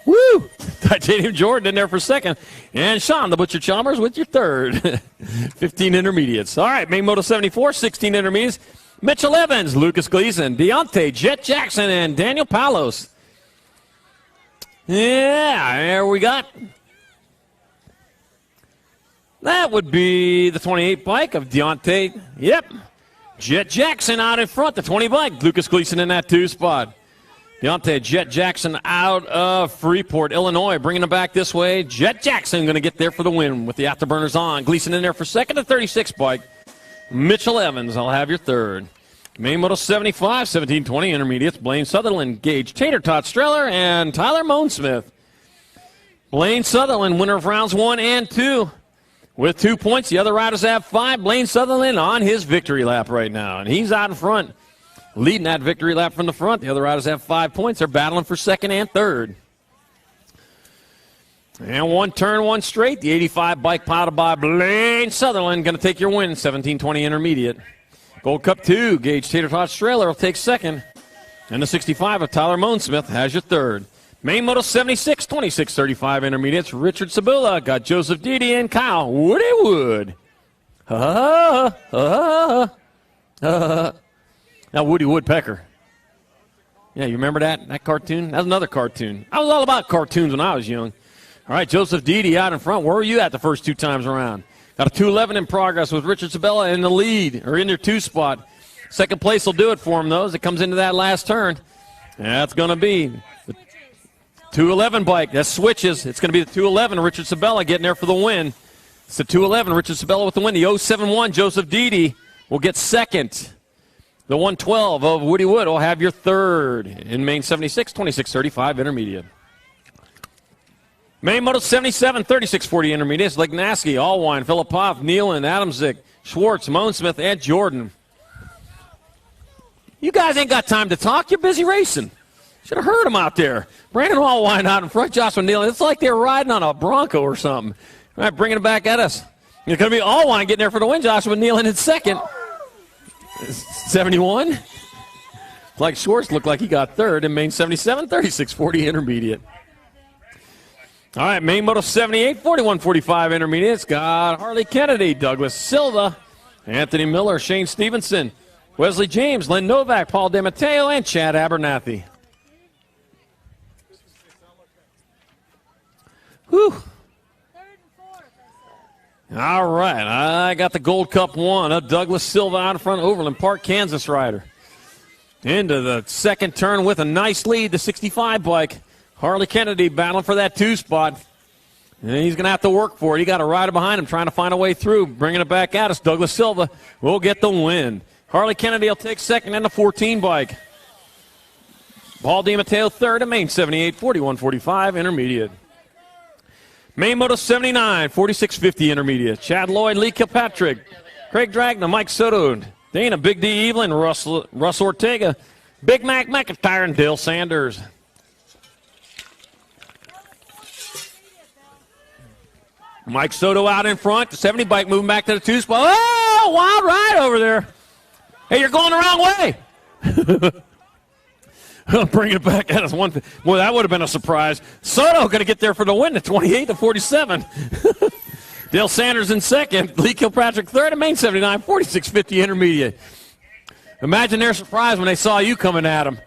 [SPEAKER 6] Woo! Titanium Jordan in there for second. And Sean the Butcher Chalmers with your third. 15 intermediates. All right, main model 74, 16 intermediates. Mitchell Evans, Lucas Gleason, Deontay, Jet Jackson, and Daniel Palos. Yeah, there we got. That would be the 28 bike of Deontay. Yep. Jet Jackson out in front, the 20 bike. Lucas Gleason in that 2 spot. Deontay Jet Jackson out of Freeport, Illinois, bringing him back this way. Jet Jackson going to get there for the win with the afterburners on. Gleason in there for second, the 36 bike. Mitchell Evans, I'll have your third. Main model 75, 1720 intermediates. Blaine Sutherland, Gage Tater, Todd Streller, and Tyler Moansmith. Blaine Sutherland, winner of rounds 1 and 2. With 2 points, the other riders have 5. Blaine Sutherland on his victory lap right now, and he's out in front, leading that victory lap from the front. The other riders have 5 points. They're battling for second and third. And 1 turn, 1 straight. The 85 bike piloted by Blaine Sutherland going to take your win, 1720 intermediate. Gold Cup 2, Gage Tater Tot Strehler will take second. And the 65 of Tyler Moansmith has your third. Main model 76, 26-35 intermediates. Richard Sabula got Joseph Didi and Kyle Woody Wood. Now Woody Woodpecker. Yeah, you remember that cartoon? That's another cartoon. I was all about cartoons when I was young. All right, Joseph Didi out in front. Where were you at the first 2 times around? Got a 2:11 in progress with Richard Sabella in the lead, or in their 2 spot. Second place will do it for him, though, as it comes into that last turn. That's going to be the 2:11 bike. That switches. It's going to be the 2:11. Richard Sabella getting there for the win. It's the 2:11. Richard Sabella with the win. The 071 Joseph Didi will get second. The 112 of Woody Wood will have your third in main 76, 26-35 intermediate. Main model 77, 36-40 intermediates. Lignaski, Allwine, Filipov, Nealon, Adamczyk, Schwartz, Moansmith, and Jordan. You guys ain't got time to talk. You're busy racing. Should have heard them out there. Brandon Allwine out in front, Joshua Nealon. It's like they're riding on a Bronco or something. All right, bringing it back at us. It's going to be Allwine getting there for the win. Joshua Nealon in second. 71. Like Schwartz looked like he got third in main 77, 36-40 intermediate. All right, main model 78, 41-45 intermediates. Got Harley Kennedy, Douglas Silva, Anthony Miller, Shane Stevenson, Wesley James, Len Novak, Paul DeMatteo, and Chad Abernathy. Whew. All right, I got the Gold Cup 1 of Douglas Silva out in front, Overland Park, Kansas rider. Into the second turn with a nice lead, the 65 bike. Harley Kennedy battling for that 2 spot. And he's going to have to work for it. He got a rider behind him trying to find a way through. Bringing it back at us, Douglas Silva will get the win. Harley Kennedy will take second and the 14 bike. Paul DiMatteo third and main 78, 41-45 intermediate. Main moto 79, 46-50 intermediate. Chad Lloyd, Lee Kilpatrick, Craig Dragna, Mike Soto, Dana, Big D Evelyn, Russ Ortega, Big Mac McIntyre, and Dale Sanders. Mike Soto out in front. The 70 bike moving back to the 2 spot. Oh, wild ride over there. Hey, you're going the wrong way. Bring it back at us. Boy, that would have been a surprise. Soto going to get there for the win at 28-47. Dale Sanders in second. Lee Kilpatrick third and main 79, 46-50 intermediate. Imagine their surprise when they saw you coming at them.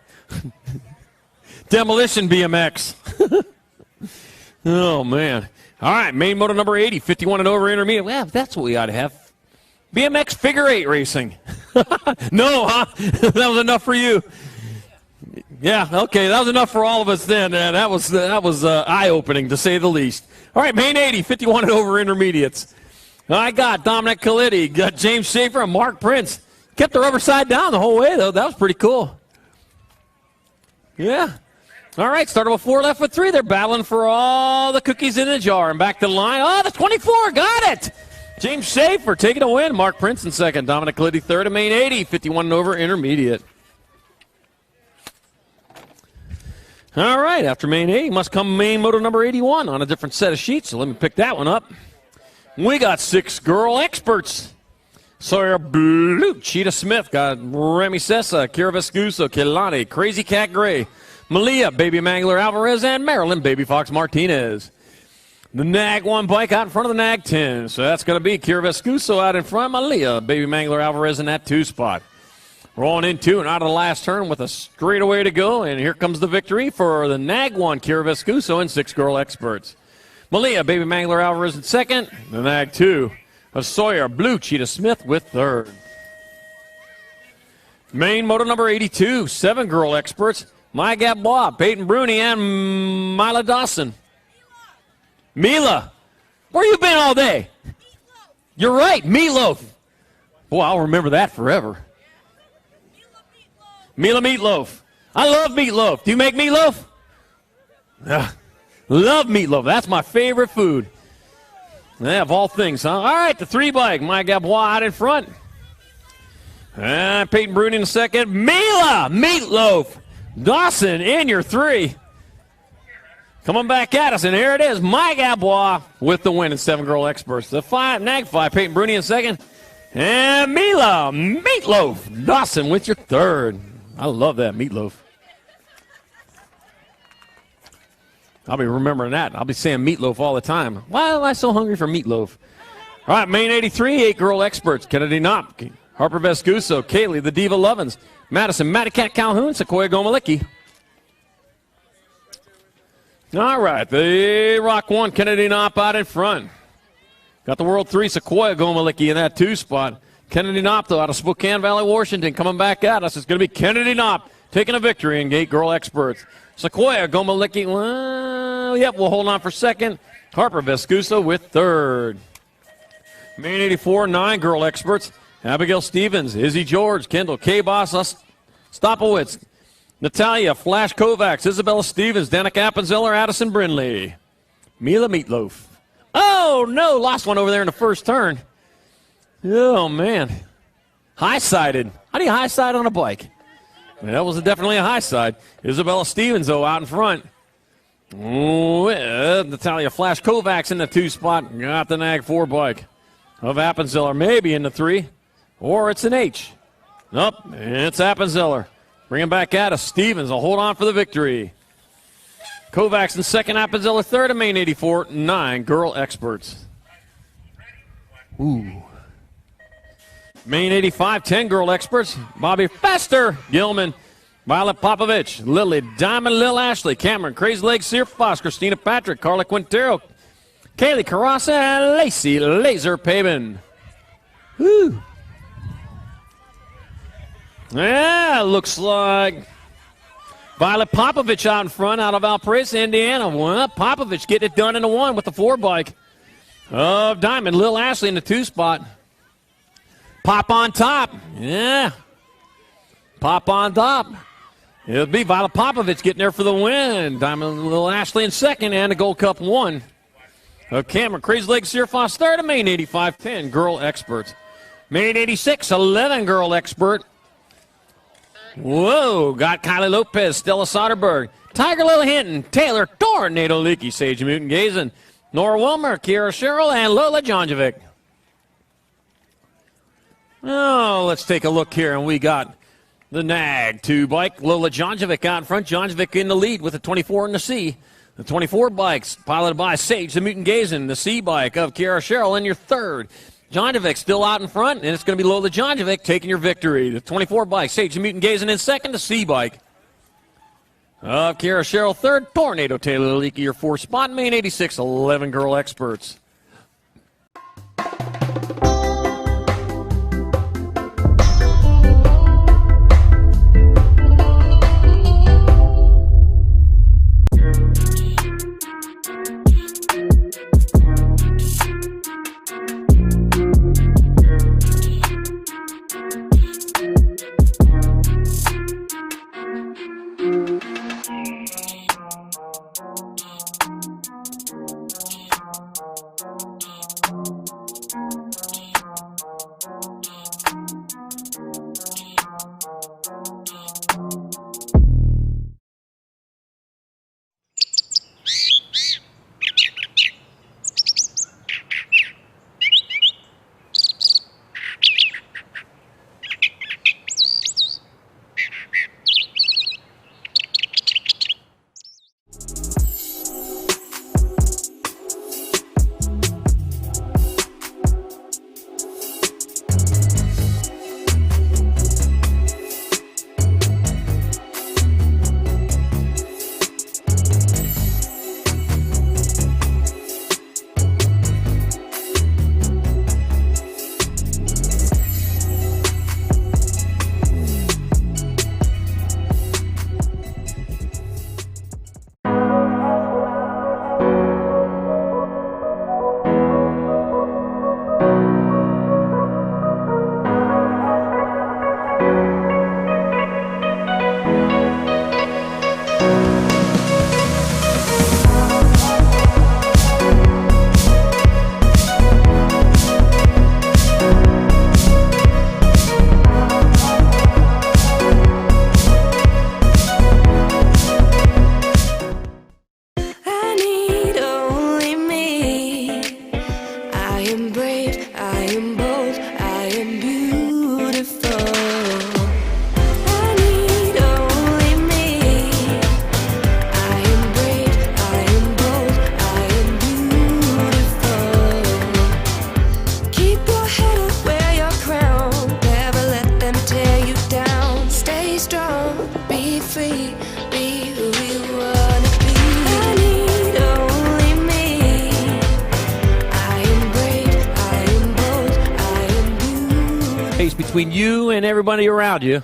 [SPEAKER 6] Demolition BMX. Oh, man. All right, main moto number 80, 51 and over intermediate. Well, that's what we ought to have. BMX figure 8 racing. No, huh? That was enough for you. Yeah, okay, that was enough for all of us then. That was eye-opening, to say the least. All right, main 80, 51 and over intermediates. I got Dominic Calitti, got James Schaefer, and Mark Prince. Kept the rubber side down the whole way, though. That was pretty cool. Yeah. All right, started with 4, left with 3. They're battling for all the cookies in the jar. And back to the line. Oh, the 24, got it! James Schaefer taking a win. Mark Prince in second. Dominic Calitti third. And main 80, 51 and over intermediate. All right, after main 80 must come main moto number 81 on a different set of sheets. So let me pick that one up. We got 6 girl experts. Sawyer Blue, Cheetah Smith, got Remy Sessa, Kira Vescuso, Kilani, Crazy Cat Gray, Malia, Baby Mangler Alvarez, and Marilyn Baby Fox Martinez. The Nag 1 bike out in front of the Nag 10. So that's going to be Kira Vescuso out in front, Malia, Baby Mangler Alvarez in that 2 spot. Rolling in 2 and out of the last turn with a straightaway to go. And here comes the victory for the Nag 1, Kira Vescuso, and 6 girl experts. Malia, Baby Mangler Alvarez in second. The Nag 2 of Sawyer Blue, Cheetah Smith with third. Main moto number 82, 7 girl experts. Maya Gabois, Peyton Bruni, and Mila Dawson. Mila, where you been all day? You're right, meatloaf. Boy, I'll remember that forever. Mila Meatloaf. I love meatloaf. Do you make meatloaf? Love meatloaf. That's my favorite food. Yeah, of all things, huh? All right, the 3 bike. Maya Gabois out in front. And Peyton Bruni in the second. Mila Meatloaf Dawson in your 3. Coming back at us, and here it is. Maya Gabois with the win in 7 girl experts. The 5, Nag 5, Peyton Bruni in second. And Mila Meatloaf Dawson with your 3rd. I love that meatloaf. I'll be remembering that. I'll be saying meatloaf all the time. Why am I so hungry for meatloaf? All right, main 83, 8 girl experts. Kennedy Knopp, Harper Vescuso, Kaylee, the Diva Lovins, Madison, Matty Cat Calhoun, Sequoia Gomalicki. All right, the Rock 1, Kennedy Knopp out in front. Got the World 3, Sequoia Gomalicki in that 2 spot. Kennedy Knopp, though, out of Spokane Valley, Washington, coming back at us. It's going to be Kennedy Knopp taking a victory in 8 girl experts. Sequoia Gomalicki, well, yep, we'll hold on for second. Harper Vescuso with 3rd. Main 84, 9 girl experts. Abigail Stevens, Izzy George, Kendall K-Boss, Stopowitz, Natalia Flash Kovacs, Isabella Stevens, Danica Appenzeller, Addison Brindley. Mila Meatloaf. Oh, no, lost one over there in the first turn. Oh, man. High-sided. How do you high-side on a bike? Man, that was definitely a high side. Isabella Stevens, though, out in front. Natalia Flash Kovacs in the 2 spot. Got the Nag 4 bike of Appenzeller, maybe in the 3. Or it's an H. Nope, it's Appenzeller. Bringing back at us. Stevens will hold on for the victory. Kovacs in second, Appenzeller third, and main 84, 9 girl experts. Ooh. Main 85, 10 girl experts. Bobby Fester, Gilman, Violet Popovich, Lily Diamond, Lil Ashley, Cameron, Crazy Leg, Sear Foss, Christina Patrick, Carla Quintero, Kaylee Carrasa, and Lacey Laser Pavin. Woo. Yeah, looks like Violet Popovich out in front, out of Valparaiso, Indiana. Well, Popovich getting it done in the 1 with the 4 bike of Diamond. Lil Ashley in the 2 spot. Pop on top. Yeah. Pop on top. It'll be Violet Popovich getting there for the win. Diamond Lil Ashley in second, and the Gold Cup 1. Cameron, Crazy Leg, Sear Foss third, and main 85, 10 girl experts. Main 86, 11 girl expert. Whoa, got Kylie Lopez, Stella Soderberg, Tiger Lily Hinton, Taylor Tornado Leakey, Sage Mutant Gazin, Nora Wilmer, Kiera Sherrill, and Lola Jonjovic. Oh, let's take a look here, and we got the Nag 2 bike. Lola Jonjovic out in front. Jonjovic in the lead with the 24 in the C. The 24 bikes piloted by Sage the Mutant Gazin, the C bike of Kiera Sherrill in your 3rd. Jonjovic still out in front, and it's going to be Lola Jonjovic taking your victory. The 24 bike, Sage the Mutant Gazin in second, the C bike of Kiera Sherrill 3rd. Tornado Taylor Leakey your 4th spot. Main 86, 11 girl experts. between you and everybody around you.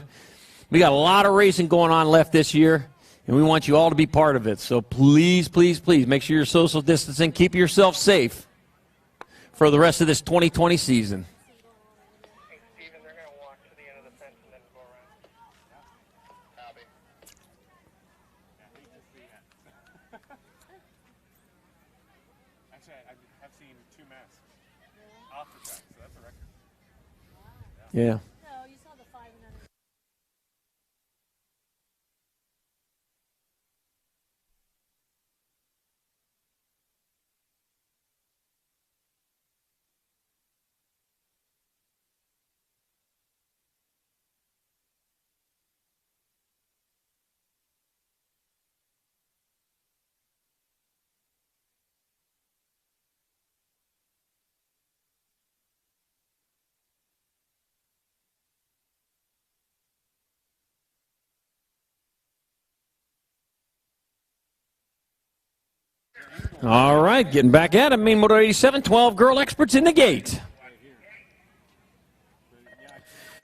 [SPEAKER 6] We got a lot of racing going on left this year, and we want you all to be part of it. So please, please, please make sure you're social distancing. Keep yourself safe for the rest of this 2020 season. Yeah.
[SPEAKER 4] No, you saw the 5 and under.
[SPEAKER 6] All right, getting back at it. Main Moto 87, 12 girl experts in the gate.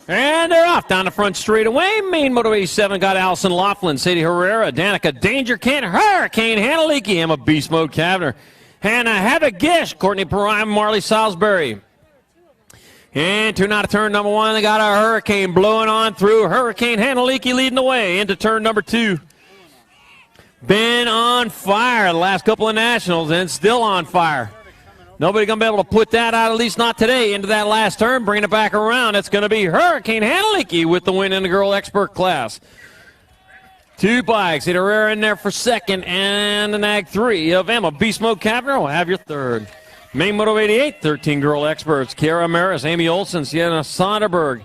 [SPEAKER 6] And they're off down the front straightaway. Main Moto 87 got Allison Laughlin, Sadie Herrera, Danica Danger Can, Hurricane, Hannah Leakey, Emma Beast Mode Kavner, Hannah Havoc Gish, Courtney Prime, Marley Salisbury. And turn out of turn number 1, they got a Hurricane blowing on through. Hurricane, Hannah Leakey leading the way into turn number 2. Been on fire the last couple of nationals and still on fire. Nobody going to be able to put that out, at least not today, into that last turn, bringing it back around. It's going to be Hurricane Hannah Leakey with the win in the girl expert class. 2 bikes. Herrera in there for second, and the nag 3 of Emma Beast Mode Kavner will have your third. Main Moto 88, 13 girl experts. Kiara Maris, Amy Olsen, Sienna Sonderberg.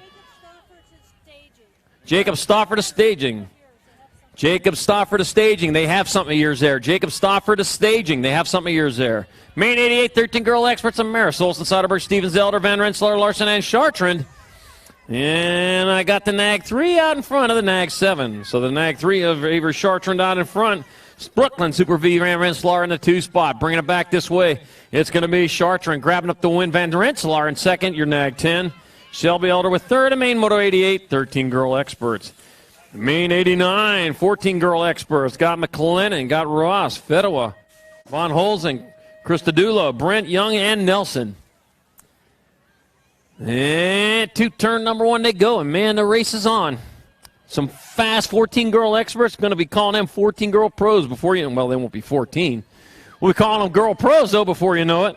[SPEAKER 6] Jacob Stauffer to staging. Jacob Stauffer to staging. They have something of yours there. Jacob Stauffer to staging. They have something of yours there. Main 88, 13 girl experts of Maris, Olsen, Soderberg, Stevens, Elder, Van Rensselaer, Larson, and Chartrand. And I got the nag 3 out in front of the nag 7. So the nag 3 of Avery Chartrand out in front. Brooklyn, Super V, Van Rensselaer in the 2 spot. Bringing it back this way. It's going to be Chartrand grabbing up the win. Van Rensselaer in second. Your nag 10. Shelby Elder with third. And Main Moto 88, 13 girl experts. Main 89, 14 girl experts. Got McLennan, got Ross, Fedewa, Von Holzing, Christodoulou, Brent, Young, and Nelson. And to turn number 1 they go. And, man, the race is on. Some fast 14 girl experts. Going to be calling them 14 girl pros before you. Well, they won't be 14. We'll be calling them girl pros, though, before you know it.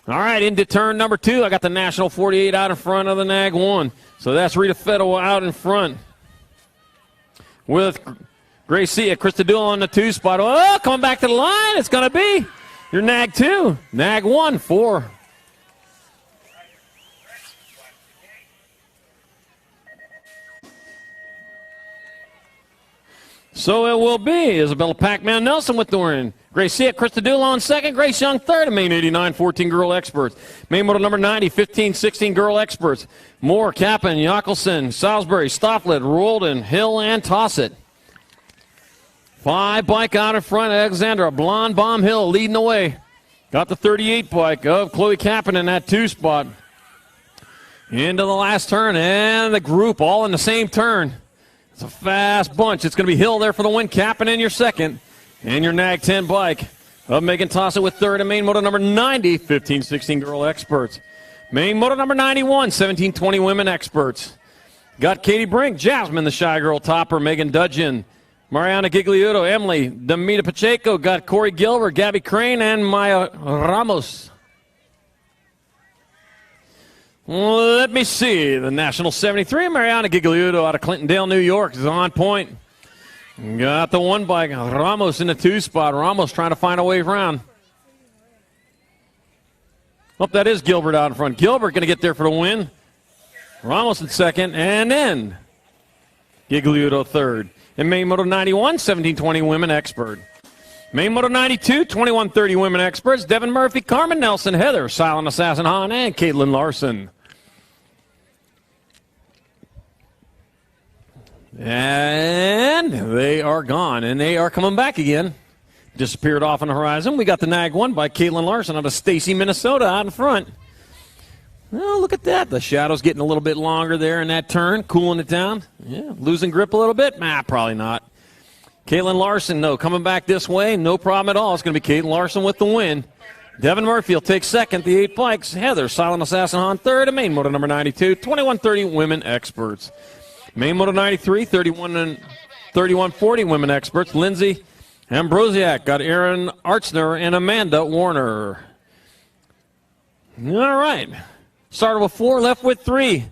[SPEAKER 6] All right, into turn number 2. I got the National 48 out in front of the nag 1. So that's Rita Fedewa out in front with Gracie at Christodoulou on the 2 spot. Oh, coming back to the line. It's going to be your nag 2. Nag 1, 4. So it will be Isabella Pac-Man Nelson with the win. Gracie at Christodoulou on second. Grace Young third. And Main 89, 14 girl experts. Main Moto number 90, 15, 16 girl experts. Moore, Kappen, Jockelson, Salisbury, Stofflet, Roldan, Hill, and Tossett. 5 bike out in front. Alexandra Blonde Bomb Hill leading the way. Got the 38 bike of Chloe Kappen in that 2 spot. Into the last turn. And the group all in the same turn. It's a fast bunch. It's going to be Hill there for the win. Kappen in your second. And your nag 10 bike of Megan Tossett with third. And Main Moto number 90, 15, 16 girl experts. Main Moto number 91, 17, 20 women experts. Got Katie Brink, Jasmine, the Shy Girl topper, Megan Dudgeon, Mariana Gigliotto, Emily, Damita Pacheco, got Corey Gilbert, Gabby Crane, and Maya Ramos. Let me see. The National 73, Mariana Gigliotto out of Clintondale, New York, is on point. Got the 1 bike, Ramos in the 2 spot. Ramos trying to find a way around. Oh, that is Gilbert out in front. Gilbert going to get there for the win. Ramos in second, and then Gigliotto third. And Main Moto 91, 17-20 women expert. Main Moto 92, 21-30 women experts. Devin Murphy, Carmen Nelson, Heather, Silent Assassin Hahn, and Caitlin Larson. And they are gone, and they are coming back again. Disappeared off on the horizon. We got the nag 1 by Caitlin Larson out of Stacy, Minnesota out in front. Oh, look at that. The shadow's getting a little bit longer there in that turn, cooling it down. Yeah, losing grip a little bit? Nah, probably not. Caitlin Larson, no, coming back this way, no problem at all. It's going to be Caitlin Larson with the win. Devin Murphy will take second, the 8 bikes. Heather Silent Assassin Hahn third, and main moto number 92, 2130 women experts. Main moto 93, 3140 women experts. Lindsay Ambrosiak got Aaron Archner and Amanda Warner. All right. Started with 4, left with 3.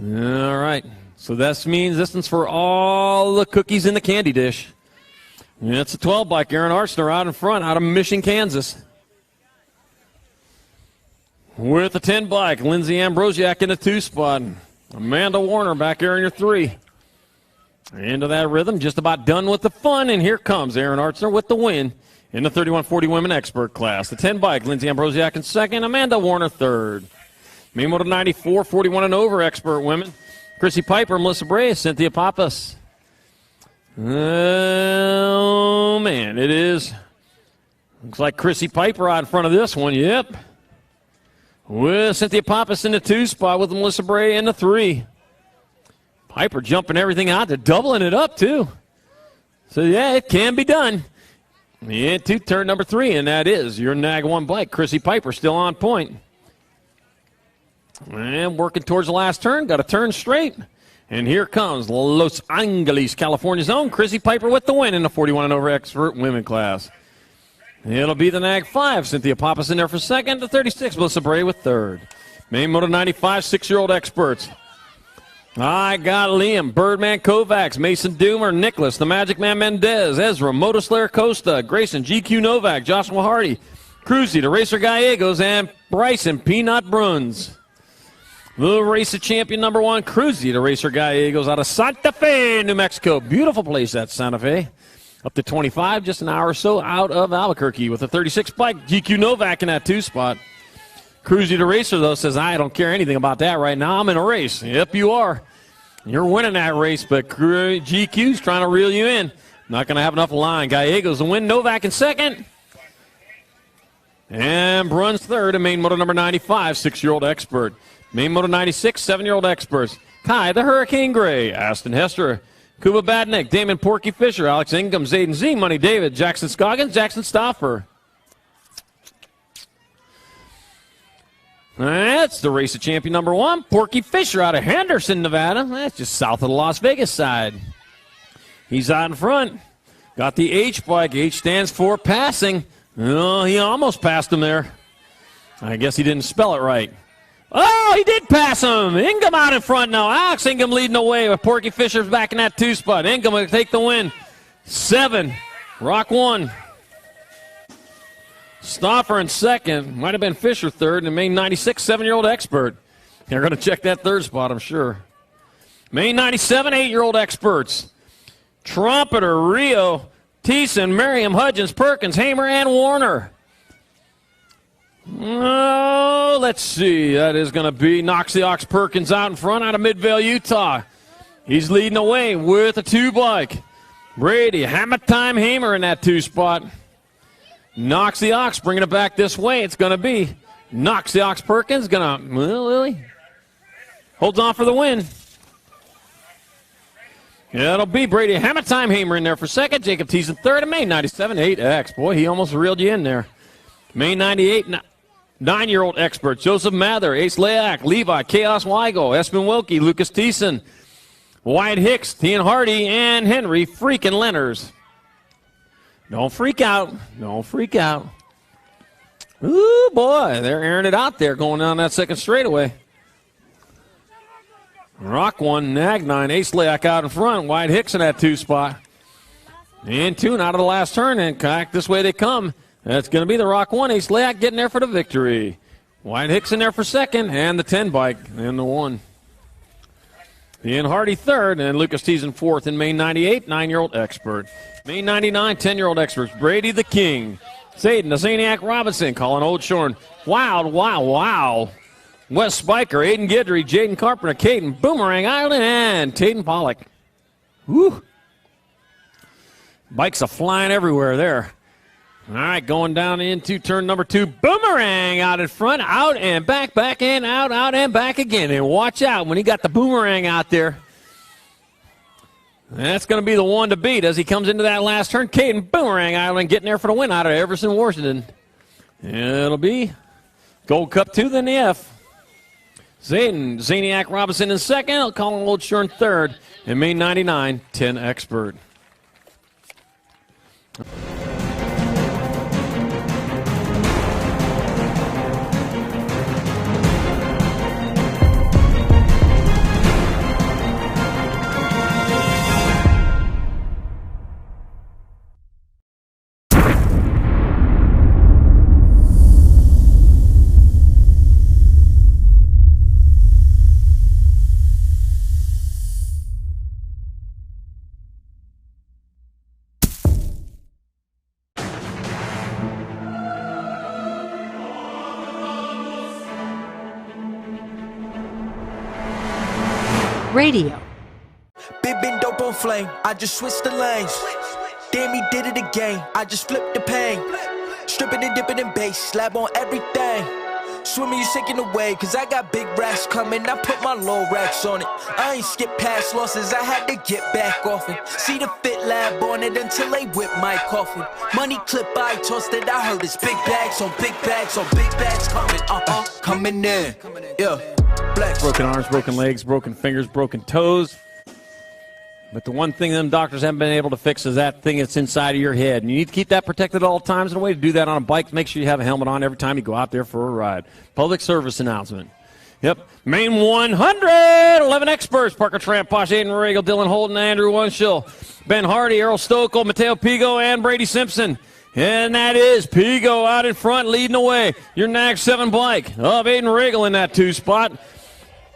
[SPEAKER 6] All right. So that means distance for all the cookies in the candy dish. It's a 12 bike. Aaron Archner out in front, out of Mission, Kansas. With the 10 bike, Lindsay Ambrosiak in the 2 spot. Amanda Warner back there in your 3. Into that rhythm, just about done with the fun, and here comes Aaron Archner with the win in the 3140 women expert class. The 10 bike, Lindsay Ambrosiak in second, Amanda Warner third. Main moto 94, 41 and over expert women. Chrissy Piper, Melissa Bray, Cynthia Pappas. Oh, man, it is. Looks like Chrissy Piper out in front of this one, yep. With Cynthia Pappas in the 2 spot with Melissa Bray in the 3. Piper jumping everything out. They're doubling it up, too. So, yeah, it can be done. Into turn number 3, and that is your Nag 1 bike. Chrissy Piper still on point. And working towards the last turn. Got a turn straight. And here comes Los Angeles, California's own Chrissy Piper with the win in the 41 and over expert women class. It'll be the Nag 5. Cynthia Pappas in there for second. The 36, Melissa Bray with third. Main moto 95, 6-year-old experts. I got Liam, Birdman Kovacs, Mason Doomer, Nicholas, the Magic Man Mendez, Ezra, Motoslayer Costa, Grayson, GQ Novak, Joshua Hardy, Cruzy, the Racer Gallegos, and Bryson Peanut Bruns. The Racer Champion number 1, Cruzy, the Racer Gallegos out of Santa Fe, New Mexico. Beautiful place, that Santa Fe. Up to 25, just an hour or so out of Albuquerque with a 36 bike. GQ Novak in that 2 spot. Cruzy the Racer, though, says, I don't care anything about that right now. I'm in a race. Yep, you are. You're winning that race, but GQ's trying to reel you in. Not going to have enough line. Gallegos to win. Novak in second. And Bruns third in main moto number 95, 6-year-old expert. Main moto 96, 7-year-old experts. Kai the Hurricane Gray, Aston Hester, Kuba Badnick, Damon Porky Fisher, Alex Ingham, Zayden Z, Money David, Jackson Scoggins, Jackson Stauffer. That's the Racer Champion number 1, Porky Fisher out of Henderson, Nevada. That's just south of the Las Vegas side. He's out in front. Got the H bike. H stands for passing. Oh, he almost passed him there. I guess he didn't spell it right. Oh, he did pass him. Ingham out in front now. Alex Ingham leading the way with Porky Fisher's back in that 2 spot. Ingham will take the win. 7. Rock 1. Stauffer in second. Might have been Fisher third. And main 96, 7-year-old expert. They're going to check that 3rd spot, I'm sure. Main 97, 8-year-old experts. Trumpeter, Rio, Thiessen, Merriam, Hudgens, Perkins, Hamer, and Warner. Oh, let's see. That is going to be Knox the Ox Perkins out in front out of Midvale, Utah. He's leading the way with a 2 bike. Brady, Hammer Time Hamer in that 2 spot. Knox the Ox bringing it back this way. It's going to be Knox the Ox Perkins. Going to, well, Lily holds on for the win. Yeah, it'll be Brady Hammer Time Hamer in there for second. Jacob Thiessen third. And Main 97, 8X. Boy, he almost reeled you in there. Main 98, 9-year-old expert. Joseph Mather, Ace Layak, Levi, Chaos Weigel, Espen Wilkie, Lucas Thiessen, Wyatt Hicks, Tian Hardy, and Henry freaking Lenners. Don't freak out. Don't freak out. Ooh, boy, they're airing it out there going down that second straightaway. Rock 1, Nag 9, Ace Layak out in front. Wyatt Hicks in that 2 spot. And 2 out of the last turn, and kayak this way they come. That's going to be the Rock 1. Ace Layak getting there for the victory. Wyatt Hicks in there for second, and the 10 bike and the 1. Ian Hardy third, and Lucas Thiessen fourth in Main 98, 9-year-old expert. Main 99, 10-year-old experts. Brady the King. Zayden, the Zaniac Robinson, Colin Oldshorn. Wow. Wes Spiker, Aiden Guidry, Jaden Carpenter, Caden Boomerang Island, and Taden Pollock. Woo! Bikes are flying everywhere there. All right, going down into turn number 2. Boomerang out in front, out and back and out and back again. And watch out when he got the boomerang out there. That's going to be the one to beat as he comes into that last turn. Caden Boomerang Island getting there for the win out of Everson, Washington. It'll be Gold Cup 2, then the F. Zayden Zaniac Robinson in second, Colin Oldshire in third, and Main 99, 10 Expert.
[SPEAKER 4] Radio.
[SPEAKER 2] Big been dope on flame, I just switched the lanes. Damn, he did it again, I just flipped the pain. Stripping and dipping in bass, slab on everything. Swimming, you sinking away, cause I got big racks coming. I put my low racks on it. I ain't skip past losses, I had to get back off it. See the fit lab on it until they whip my coffin. Money clip, I tossed it, I heard it's big bags on big bags on big bags coming, coming in, yeah. Flex.
[SPEAKER 6] Broken arms, broken legs, broken fingers, broken toes. But the one thing them doctors haven't been able to fix is that thing that's inside of your head. And you need to keep that protected at all times. And a way to do that on a bike, make sure you have a helmet on every time you go out there for a ride. Public service announcement. Yep. Main 100, 11 experts. Parker Tramp, Posh, Aiden Regal, Dylan Holden, Andrew Wunshill, Ben Hardy, Earl Stokel, Mateo Pigo, and Brady Simpson. And that is Pigo out in front, leading the way. Your NAG 7 bike of Aiden Regal in that 2 spot.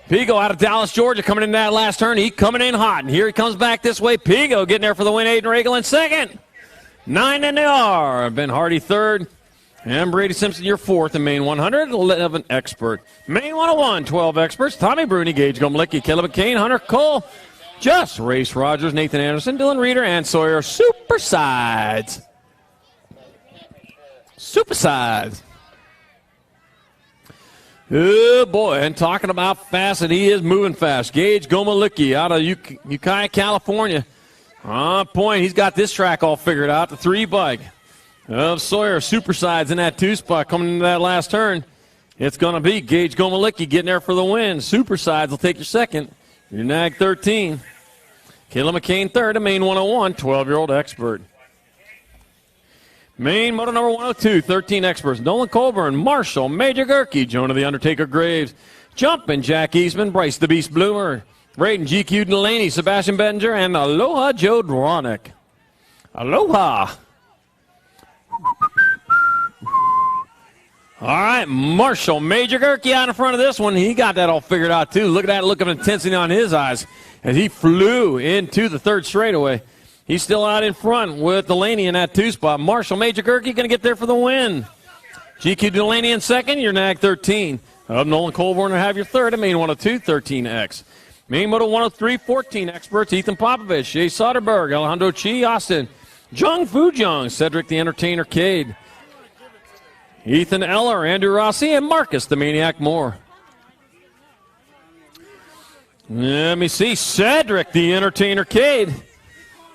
[SPEAKER 6] Pigo out of Dallas, Georgia, coming in that last turn. He coming in hot, and here he comes back this way. Pigo getting there for the win. Aiden Regal in second. 9 in the R. Ben Hardy third. And Brady Simpson, your fourth in Main 100, 11 expert. Main 101, 12 experts. Tommy Bruni, Gage Gomalicki, Caleb McCain, Hunter Cole, Just Race Rogers, Nathan Anderson, Dylan Reeder, and Sawyer Supersides. Supersides. Oh, boy, and talking about fast, and he is moving fast. Gage Gomalicki out of Ukiah, California. On point, he's got this track all figured out, the 3 bike of Sawyer Supersides in that 2 spot coming into that last turn. It's going to be Gage Gomalicki getting there for the win. Supersides will take your second. Your NAG 13. Caleb McCain third, and Main 101, 12-year-old expert. Main moto number 102, 13 experts. Nolan Colburn, Marshall, Major Gerke, Jonah the Undertaker Graves, Jumpin' Jack Eastman, Bryce the Beast Bloomer, Braden GQ Delaney, Sebastian Bettinger, and Aloha Joe Dronick. Aloha. All right, Marshall, Major Gerke out in front of this one. He got that all figured out, too. Look at that look of intensity on his eyes as he flew into the 3rd straightaway. He's still out in front with Delaney in that 2 spot. Marshall, Major Gerke going to get there for the win. GQ Delaney in second, your NAG 13. Of Nolan Colborn will have your third, and Main 102, 13X. Main Moto 103, 14 experts. Ethan Popovich, Jay Soderberg, Alejandro Chi, Austin, Jung Fu Jung, Cedric the Entertainer Cade, Ethan Eller, Andrew Rossi, and Marcus the Maniac Moore. Let me see, Cedric the Entertainer Cade.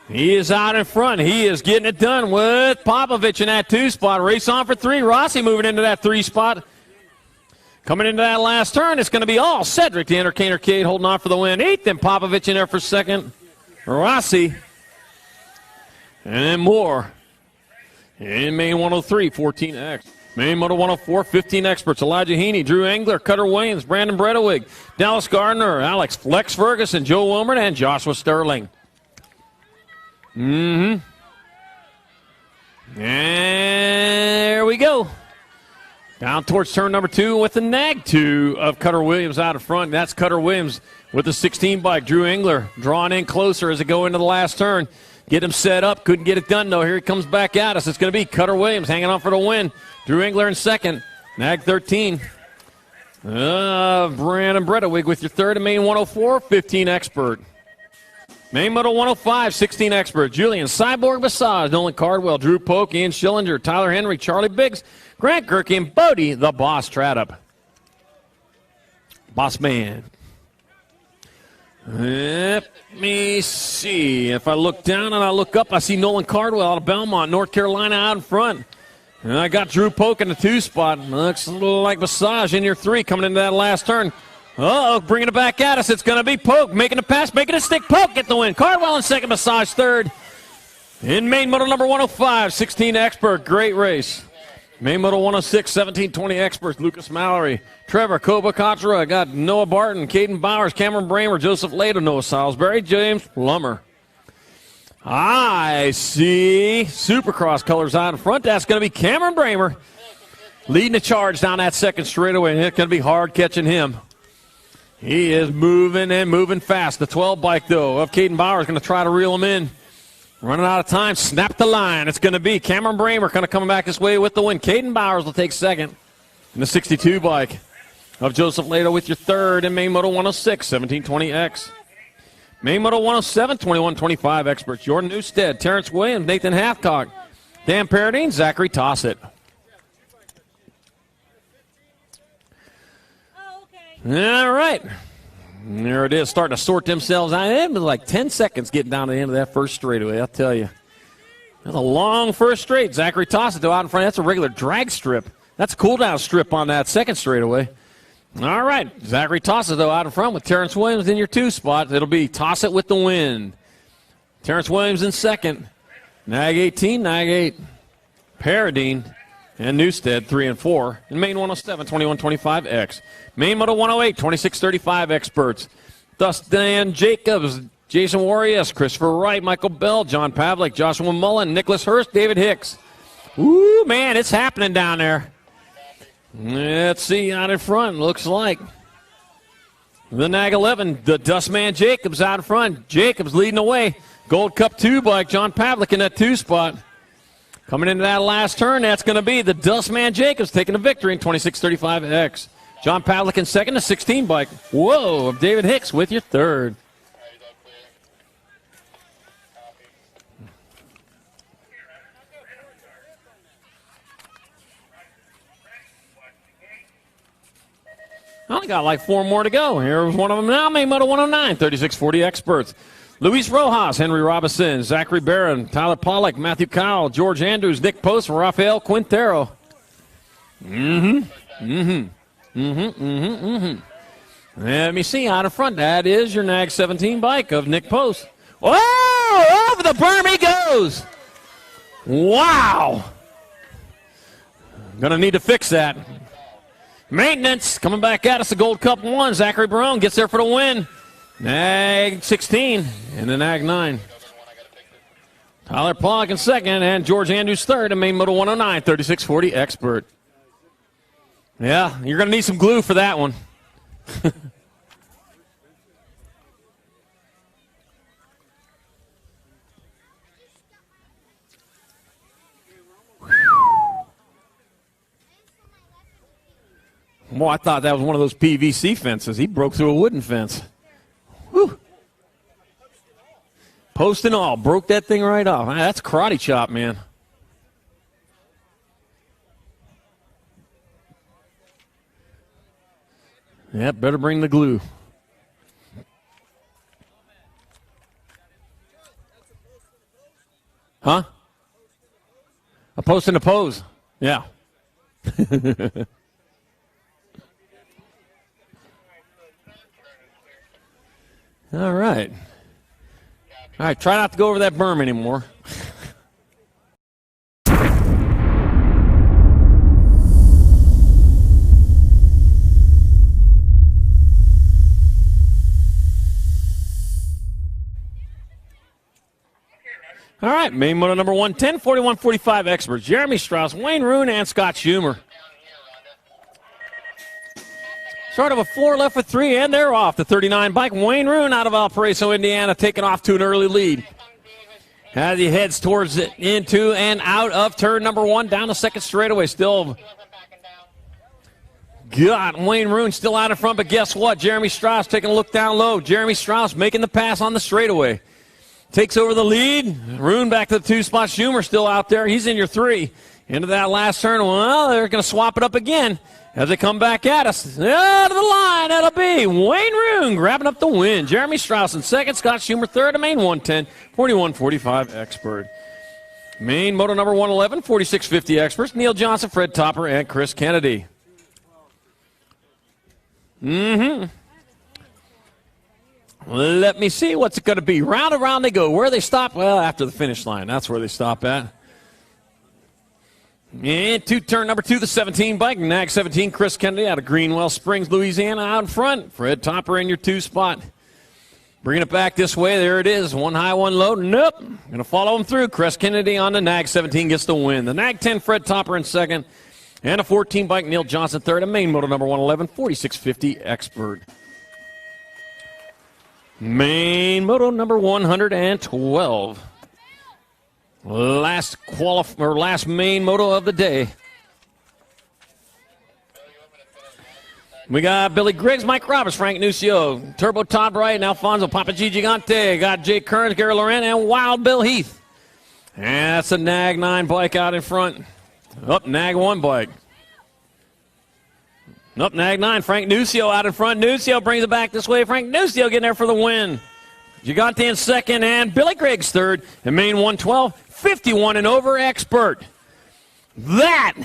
[SPEAKER 6] He is out in front. He is getting it done with Popovich in that 2 spot. Race on for 3. Rossi moving into that 3 spot. Coming into that last turn, it's going to be all Cedric, the Entertainer Cade, holding on for the win. 8th, and Popovich in there for second. Rossi. And then Moore. In Main 103, 14X. Main Moto 104, 15 experts. Elijah Heaney, Drew Engler, Cutter Williams, Brandon Bredewig, Dallas Gardner, Alex Flex Ferguson, Joe Wilmert, and Joshua Sterling. And there we go. Down towards turn number 2 with the NAG 2 of Cutter Williams out in front. That's Cutter Williams with the 16 bike. Drew Engler drawing in closer as they go into the last turn. Get him set up. Couldn't get it done, though. Here he comes back at us. It's going to be Cutter Williams hanging on for the win. Drew Engler in second. NAG 13. Brandon Bredewig with your third, and Main 104, 15 expert. Main Moto 105, 16 expert. Julian Cyborg Massage, Nolan Cardwell, Drew Polk, Ian Schillinger, Tyler Henry, Charlie Biggs, Grant Gerke, and Bodie, the Boss Tradup. Boss Man. Let me see. If I look down and I look up, I see Nolan Cardwell out of Belmont, North Carolina out in front. And I got Drew Polk in the 2 spot. Looks a little like Massage in your 3 coming into that last turn. Uh-oh, bringing it back at us. It's going to be Polk making a pass, making a stick. Polk get the win. Cardwell in second, Massage third. In main moto number 105, 16 expert. Great race. Main moto 106, 1720 experts. Lucas Mallory, Trevor Kobacatra. Got Noah Barton, Caden Bowers, Cameron Bramer, Joseph Lato, Noah Salisbury, James Plummer. I see Supercross colors out in front. That's going to be Cameron Bramer leading the charge down that second straightaway. It's going to be hard catching him. He is moving and moving fast. The 12 bike, though, of Caden Bowers going to try to reel him in. Running out of time. Snap the line. It's going to be Cameron Bramer kind of coming back this way with the win. Caden Bowers will take second in the 62 bike of Joseph Lato with your third in main moto 106, 1720X. Main moto 107, 2125 experts. Jordan Newstead, Terrence Williams, Nathan Hathcock, Dan Paradine, Zachary Tossett. All right. There it is, starting to sort themselves out. It was like 10 seconds getting down to the end of that first straightaway, I'll tell you. That's a long first straight. Zachary Tossett, though, out in front. That's a regular drag strip. That's a cool-down strip on that second straightaway. All right, Zachary Tossett, though, out in front with Terrence Williams in your 2 spot. It'll be Tossett with the win. Terrence Williams in second. Nag 18, Nag 8. Paradine and Newstead 3 and 4. In main 107, 2125X. Main moto 108, 2635 experts. Dustin Jacobs, Jason Warriors, Christopher Wright, Michael Bell, John Pavlik, Joshua Mullen, Nicholas Hurst, David Hicks. Ooh, man, it's happening down there. Let's see out in front, looks like. The Nag 11, the Dustman Jacobs out in front. Jacobs leading the way. Gold Cup 2 bike, John Pavlik in that 2 spot. Coming into that last turn, that's going to be the Dustman Jacobs taking the victory in 2635X. John Pavlik in second, a 16 bike. Whoa, David Hicks with your third. I only got like 4 more to go. Here's one of them now. Main moto 109, 3640 experts. Luis Rojas, Henry Robinson, Zachary Barron, Tyler Pollack, Matthew Cowell, George Andrews, Nick Post, and Rafael Quintero. Let me see out in front. That is your Nag 17 bike of Nick Post. Oh, over the berm he goes. Wow. Gonna need to fix that. Maintenance coming back at us. The Gold Cup 1. Zachary Barone gets there for the win. Nag 16 and the Nag 9. Tyler Pollack in second and George Andrews third in main moto 109, 3640 expert. Yeah, you're going to need some glue for that one. Well, I thought that was one of those PVC fences. He broke through a wooden fence. Whew. Post and all, broke that thing right off. That's karate chop, man. Yep, better bring the glue. Huh? A post and a pose. Yeah. All right. All right, try not to go over that berm anymore. All right, main moto number 110, 41-45 experts. Jeremy Strauss, Wayne Roon, and Scott Schumer. Sort of a 4 left with 3, and they're off. The 39 bike, Wayne Roon out of Valparaiso, Indiana, taking off to an early lead. As he heads towards it, into and out of turn number 1, down the second straightaway. Still got Wayne Roon still out in front, but guess what? Jeremy Strauss taking a look down low. Jeremy Strauss making the pass on the straightaway. takes over the lead. Rune back to the 2 spot. Schumer still out there. He's in your 3. Into that last turn. Well, they're going to swap it up again as they come back at us. To the line, that'll be Wayne Rune grabbing up the win. Jeremy Strauss in second. Scott Schumer third. A main 110, 41-45 expert. Main moto number 111, 4650 experts. Neil Johnson, Fred Topper, and Chris Kennedy. Let me see what's it going to be. Round and round they go. Where they stop? Well, after the finish line. That's where they stop at. And turn number 2, the 17 bike. Nag 17, Chris Kennedy out of Greenwell Springs, Louisiana, out in front. Fred Topper in your 2 spot. Bringing it back this way. There it is. 1 high, 1 low. Nope. Going to follow him through. Chris Kennedy on the Nag 17 gets the win. The Nag 10, Fred Topper in second. And a 14 bike, Neil Johnson third. A main moto number 111, 4650 expert. Main moto number 112. Last main moto of the day. We got Billy Griggs, Mike Roberts, Frank Nucio, Turbo Todd Wright, and Alfonso Papa Gigante. Got Jay Kearns, Gary Laurent, and Wild Bill Heath. And that's a Nag 9 bike out in front. Up, Nag 1 bike. Up, Nag 9, Frank Nucio out in front. Nucio brings it back this way. Frank Nucio getting there for the win. Gigante in second, and Billy Griggs third. And main 112, 51 and over expert. That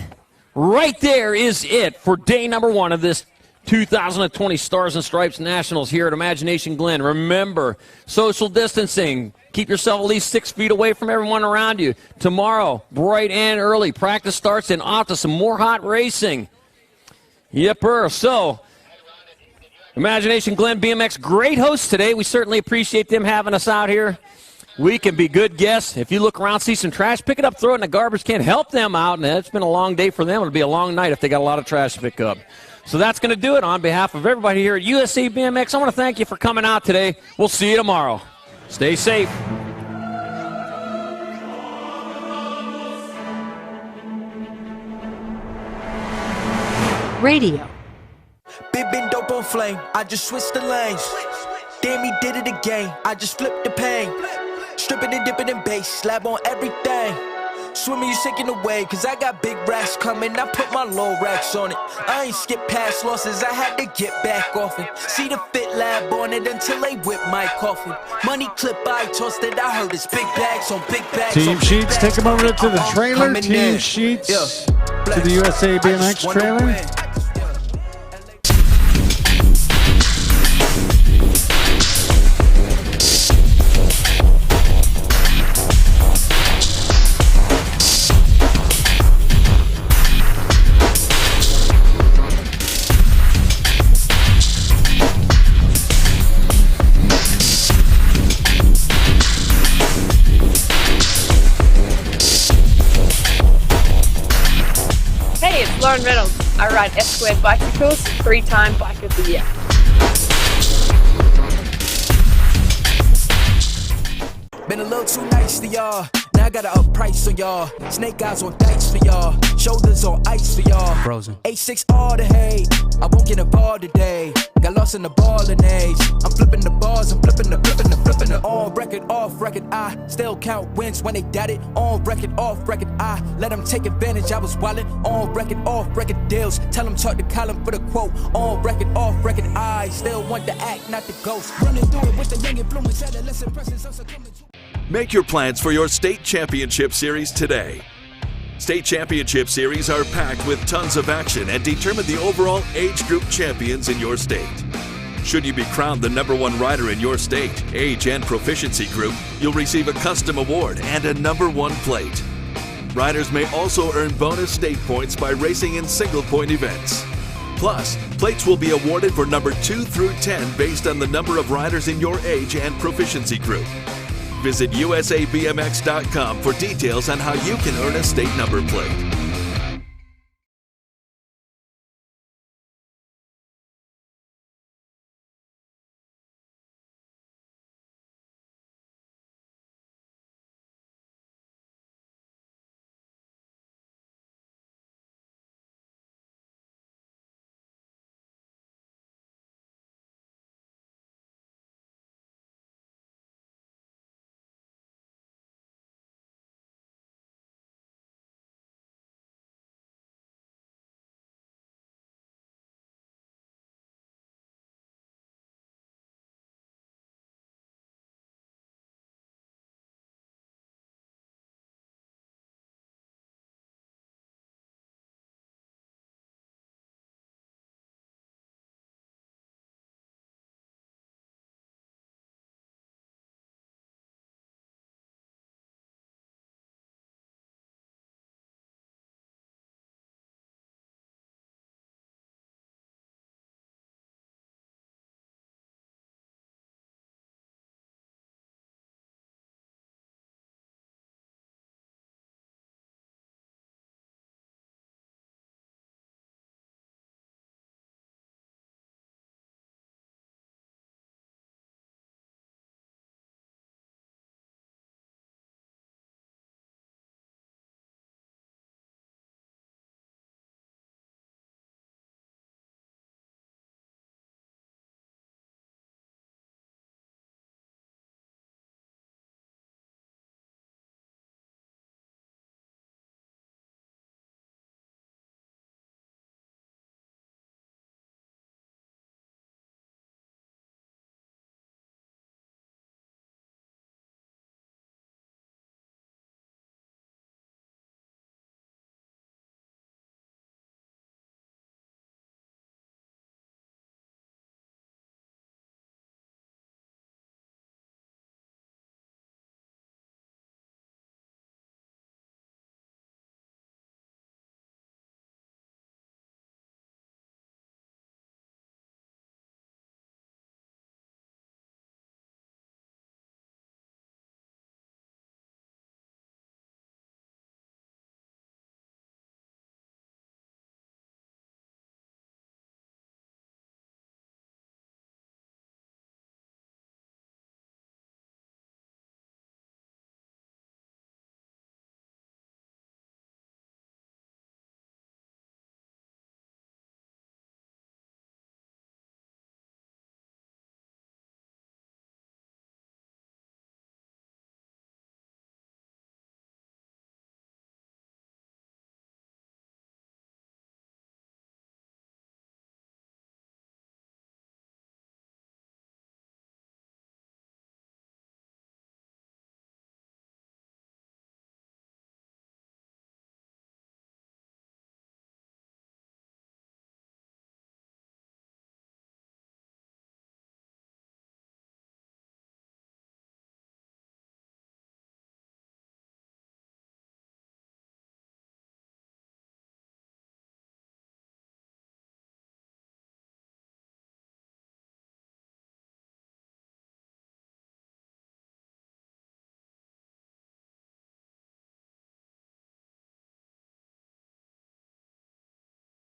[SPEAKER 6] right there is it for day number 1 of this 2020 Stars and Stripes Nationals here at Imagination Glen. Remember, social distancing. Keep yourself at least 6 feet away from everyone around you. Tomorrow, bright and early, practice starts and off to some more hot racing. Yepper. So, Imagination Glen BMX, great hosts today. We certainly appreciate them having us out here. We can be good guests. If you look around, see some trash, pick it up, throw it in the garbage can, help them out. And it's been a long day for them. It'll be a long night if they got a lot of trash to pick up. So that's going to do it on behalf of everybody here at USA BMX. I want to thank you for coming out today. We'll see you tomorrow. Stay safe.
[SPEAKER 9] Radio.
[SPEAKER 2] Big been dope on flame, I just switched the lanes. Damn, he did it again, I just flipped the pain. Stripping and dipping in bass, slab on everything. Swimming, you sinking away, cause I got big racks coming. I put my low racks on it. I ain't skip past losses, I had to get back off it. See the Fit Lab on it until they whip my coffin. Money clip, I tossed it, I heard it's big bags on big bags.
[SPEAKER 7] Team Sheets, take them over to the trailer. Team Sheets to the USA BMX trailer.
[SPEAKER 3] Lauren Reynolds. I ride S-Squared bicycles, 3-time Bike of the Year.
[SPEAKER 2] Been a little too nice to y'all. Now I gotta up price on y'all. Snake eyes on dice for y'all. Shoulders on ice for y'all.
[SPEAKER 10] Frozen.
[SPEAKER 2] 8-6 all the hate. I won't get involved today. Got lost in the ballin' age. I'm flipping the bars, I'm flipping the. On record, off record, I still count wins when they doubt it. On record, off record, I let them take advantage. I was wildin'. On record, off record deals. Tell them talk to Colin for the quote. On record, off record, I still want the act, not the ghost. Running through it with the young influence. Adolescent presence, also coming to.
[SPEAKER 5] Make your plans for your state championship series today. State championship series are packed with tons of action and determine the overall age group champions in your state. Should you be crowned the #1 rider in your state, age, and proficiency group, you'll receive a custom award and a #1 plate. Riders may also earn bonus state points by racing in single-point events. Plus, plates will be awarded for number 2 through 10 based on the number of riders in your age and proficiency group. Visit usabmx.com for details on how you can earn a state number plate.